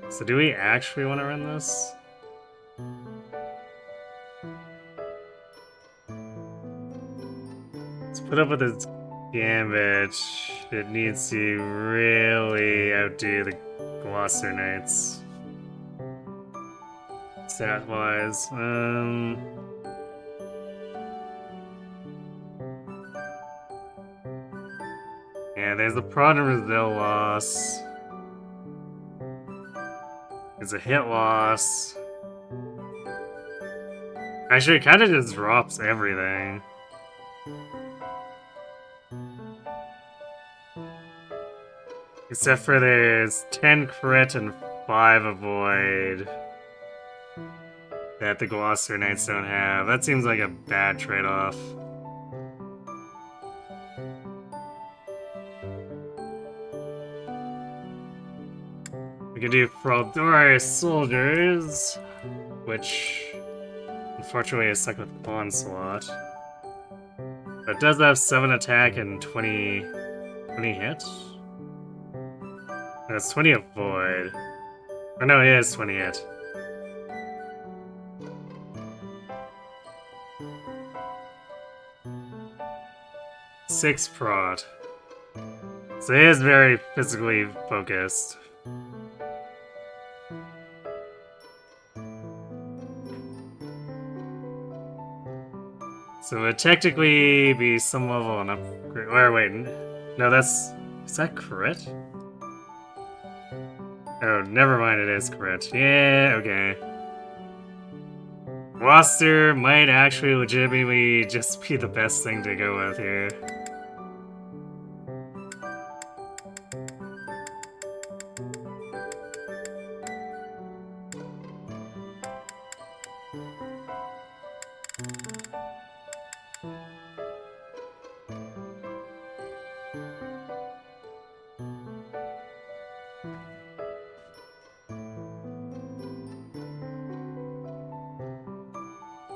So do we actually want to run this? Let's put up with this gambit. It needs to really outdo the Gloucester Knights. Stat-wise. Yeah, there's the Prod and Brazil loss. There's a hit loss. Actually, it kind of just drops everything. Except for there's 10 crit and 5 avoid that the Gloucester Knights don't have. That seems like a bad trade-off. We can do Fraldora Soldiers, which unfortunately is stuck with Onslaught. But it does have 7 attack and 20 hit? That's 20 avoid. Or no, it is 20 hit. Six prod. So he is very physically focused. So it would technically be some level and upgrade. Or wait, no, that's... Is that crit? Oh, never mind, it is crit. Yeah, okay. Roster might actually legitimately just be the best thing to go with here.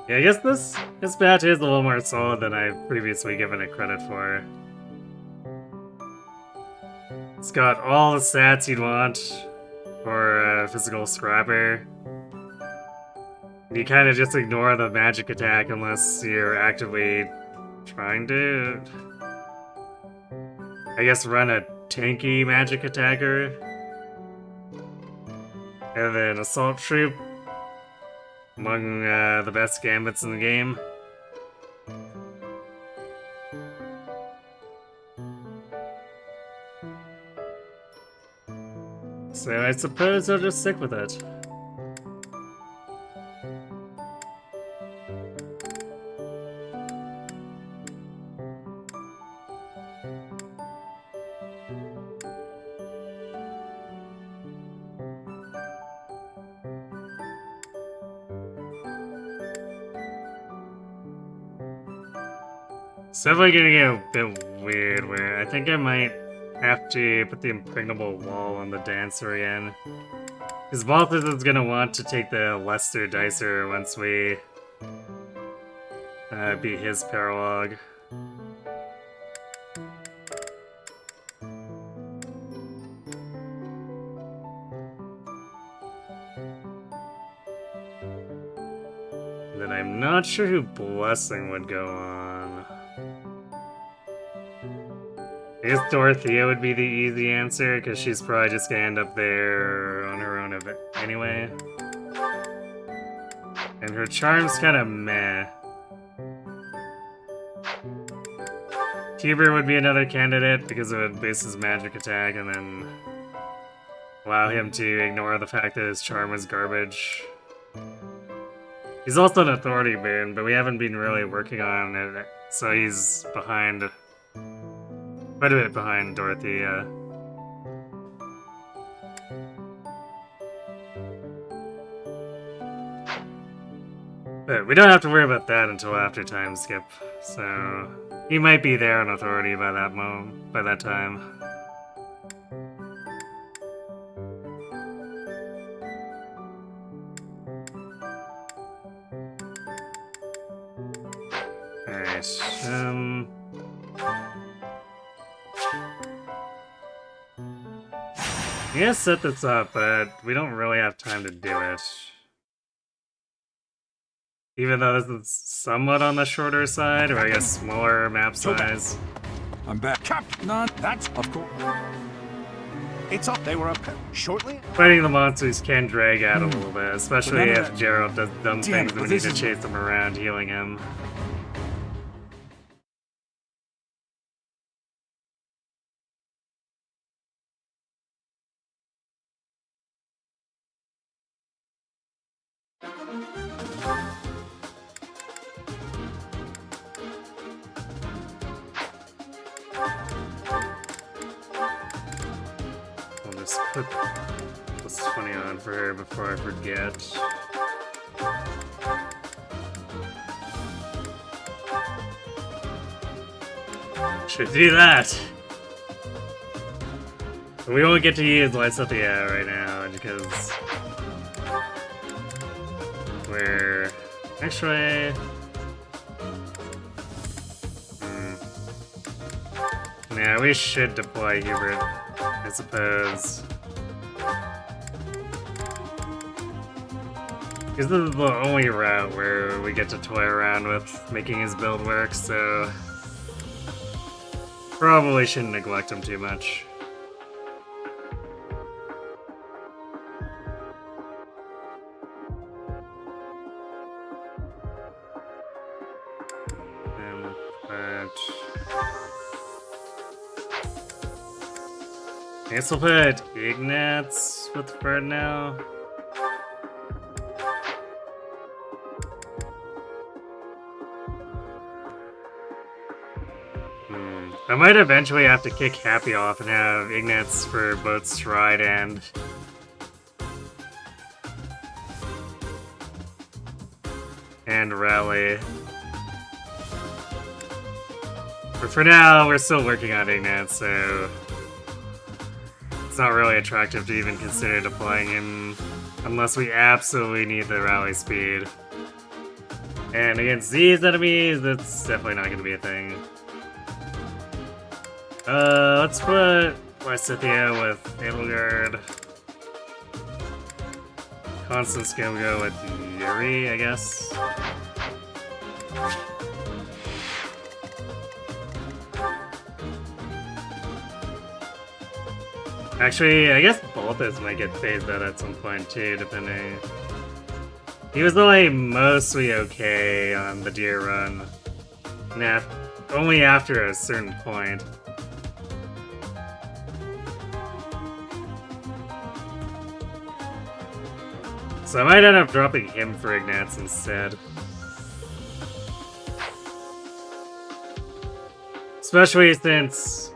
Yeah, I guess this batch is a little more solid than I've previously given it credit for. It's got all the stats you'd want for a physical scrapper. You kind of just ignore the magic attack unless you're actively trying to, I guess, run a tanky magic attacker. And then Assault Troop, among the best gambits in the game. So I suppose I'll just stick with it. It's definitely gonna get a bit weird where I think I might have to put the impregnable wall on the dancer again. Because Balthus is gonna want to take the Lester Dicer once we beat his paralog. Then I'm not sure who Blessing would go on. I guess Dorothea would be the easy answer, because she's probably just gonna end up there on her own anyway. And her charm's kinda meh. Huber would be another candidate, because it would base his magic attack and then allow him to ignore the fact that his charm is garbage. He's also an authority boon, but we haven't been really working on it, so he's behind. Quite a bit behind Dorothea. But we don't have to worry about that until after time skip, so he might be there on authority by that time. Alright, I'm gonna set this up, but we don't really have time to do it. Even though this is somewhat on the shorter side, or I guess smaller map size.
I'm back.
Captain, that's of course. It's up. They were up shortly.
Fighting the monsters can drag out a little bit, especially if Gerald does dumb things and we need to chase him around, healing him. I'll just put this 20 on for her before I forget. Should do that! We won't get to use Lysithea right now because we're actually yeah, we should deploy Hubert, I suppose. Because this is the only route where we get to toy around with making his build work, so probably shouldn't neglect him too much. I guess we'll put Ignatz with Fred now. I might eventually have to kick Happy off and have Ignatz for both Stride and Rally. But for now, we're still working on Ignatz, so it's not really attractive to even consider deploying him unless we absolutely need the rally speed. And against these enemies, that's definitely not going to be a thing. Let's put Lysithea with Edelgard. Constance gonna go with Yuri, I guess. Actually, I guess Balthus might get phased out at some point too, depending. He was only mostly okay on the Deer run. Only after a certain point. So I might end up dropping him for Ignatz instead. Especially since,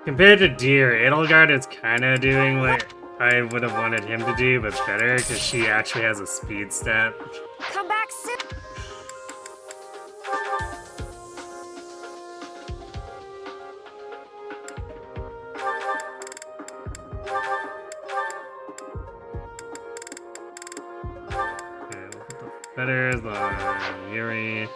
compared to Deer, Edelgard is kinda doing what I would have wanted him to do, but better, because she actually has a speed stat.
Come back soon.
Better than Yuri.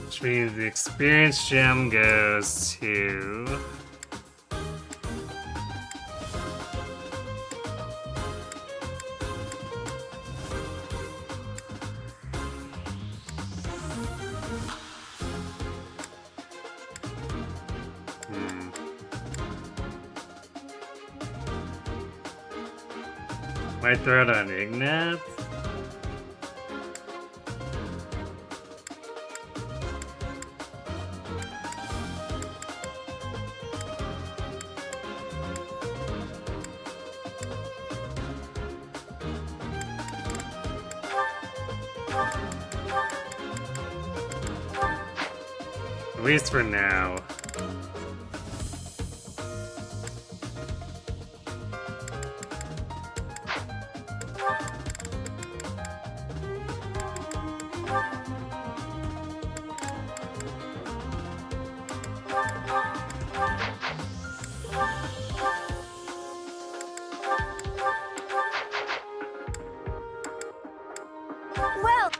Which means the experience gem goes to might throw it on Ignatz. At least for now.
Well.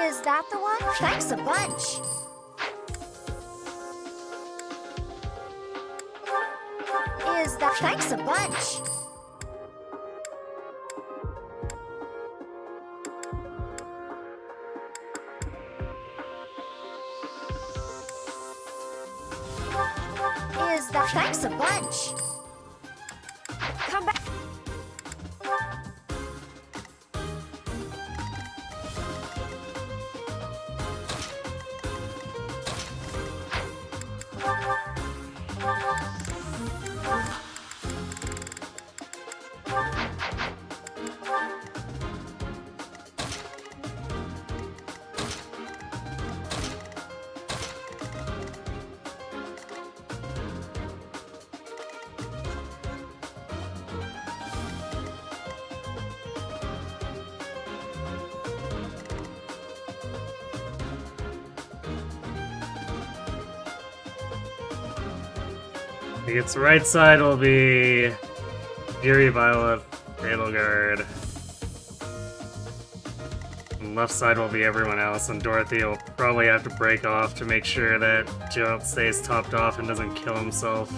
Is that the one? Thanks a bunch. Is that? Thanks a bunch. Is that? Thanks a bunch. Come back.
Its right side will be Yuri, Violet, Edelgard. And left side will be everyone else, and Dorothy will probably have to break off to make sure that Geralt stays topped off and doesn't kill himself.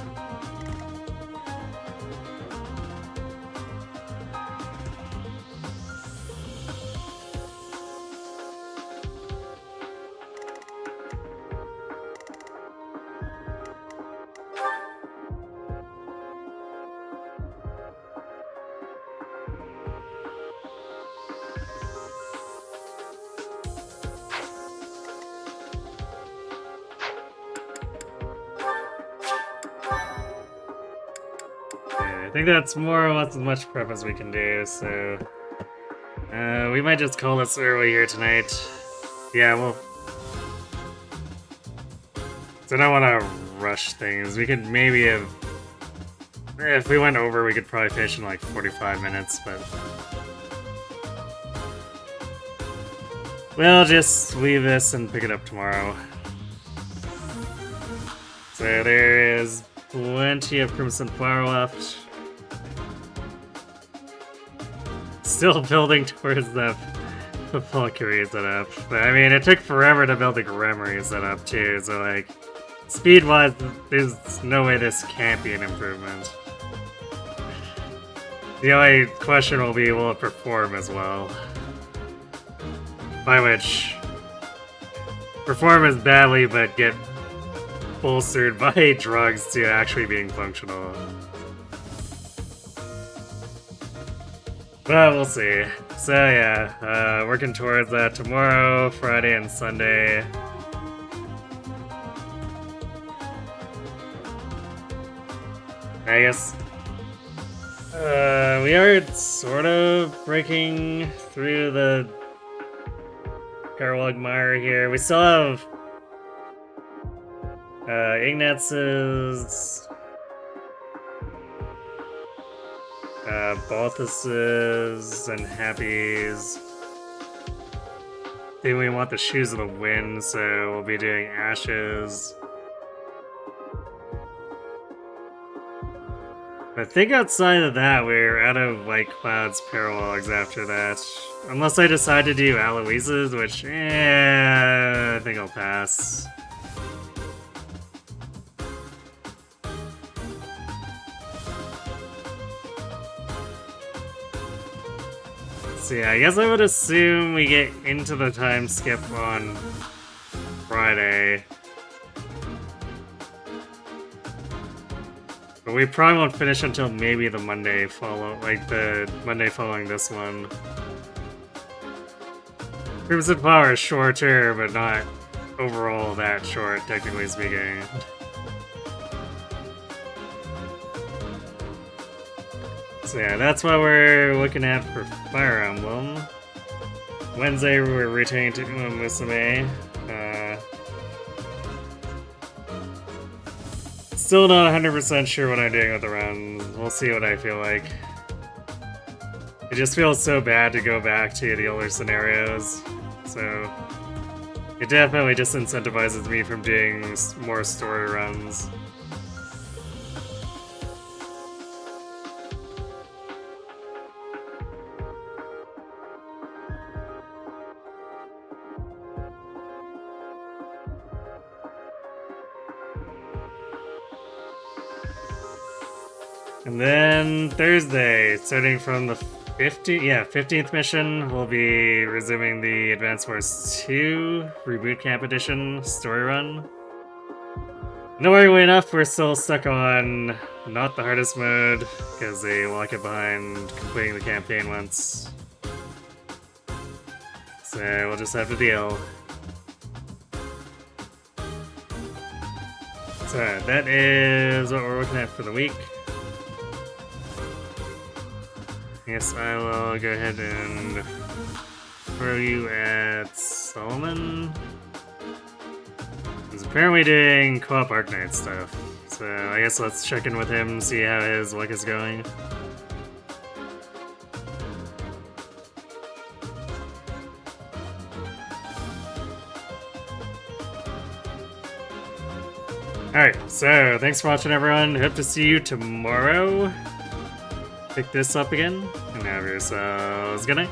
I think that's more or less as much prep as we can do, so... we might just call this early here tonight. Yeah, well... So I don't want to rush things. We could maybe have... If we went over, we could probably finish in like 45 minutes, but... We'll just leave this and pick it up tomorrow. So there is plenty of Crimson Flower left. Still building towards the Valkyrie setup. But I mean, it took forever to build the Gremory setup too, so like, speed-wise, there's no way this can't be an improvement. The only question will be, will it perform as well? By which, perform as badly but get bolstered by drugs to actually being functional. But we'll see. So yeah, working towards that tomorrow, Friday, and Sunday. I guess we are sort of breaking through the paralog mire here. We still have Ignaz's, Balthus's, and Happy's. Then we want the Shoes of the Wind, so we'll be doing Ashes. I think outside of that, we're out of White Cloud's paralogs after that. Unless I decide to do Aloise's, which, I think I'll pass. So yeah, I guess I would assume we get into the time skip on Friday. But we probably won't finish until maybe the Monday the Monday following this one. Crimson Flower is shorter, but not overall that short, technically speaking. So yeah, that's what we're looking at for Fire Emblem. Wednesday we're returning to Uma Musume. Still not 100% sure what I'm doing with the runs. We'll see what I feel like. It just feels so bad to go back to the older scenarios, so it definitely disincentivizes me from doing more story runs. And then Thursday, starting from the 15th mission, we'll be resuming the Advance Wars 2 Reboot Camp Edition story run. Annoyingly enough, we're still stuck on not the hardest mode, because they lock it behind completing the campaign once. So we'll just have to deal. So that is what we're looking at for the week. Yes, I will go ahead and throw you at Solomon. He's apparently doing co-op Arknight stuff, so I guess let's check in with him, see how his luck is going. Alright, so thanks for watching everyone, hope to see you tomorrow. Pick this up again, and have yourselves a good night.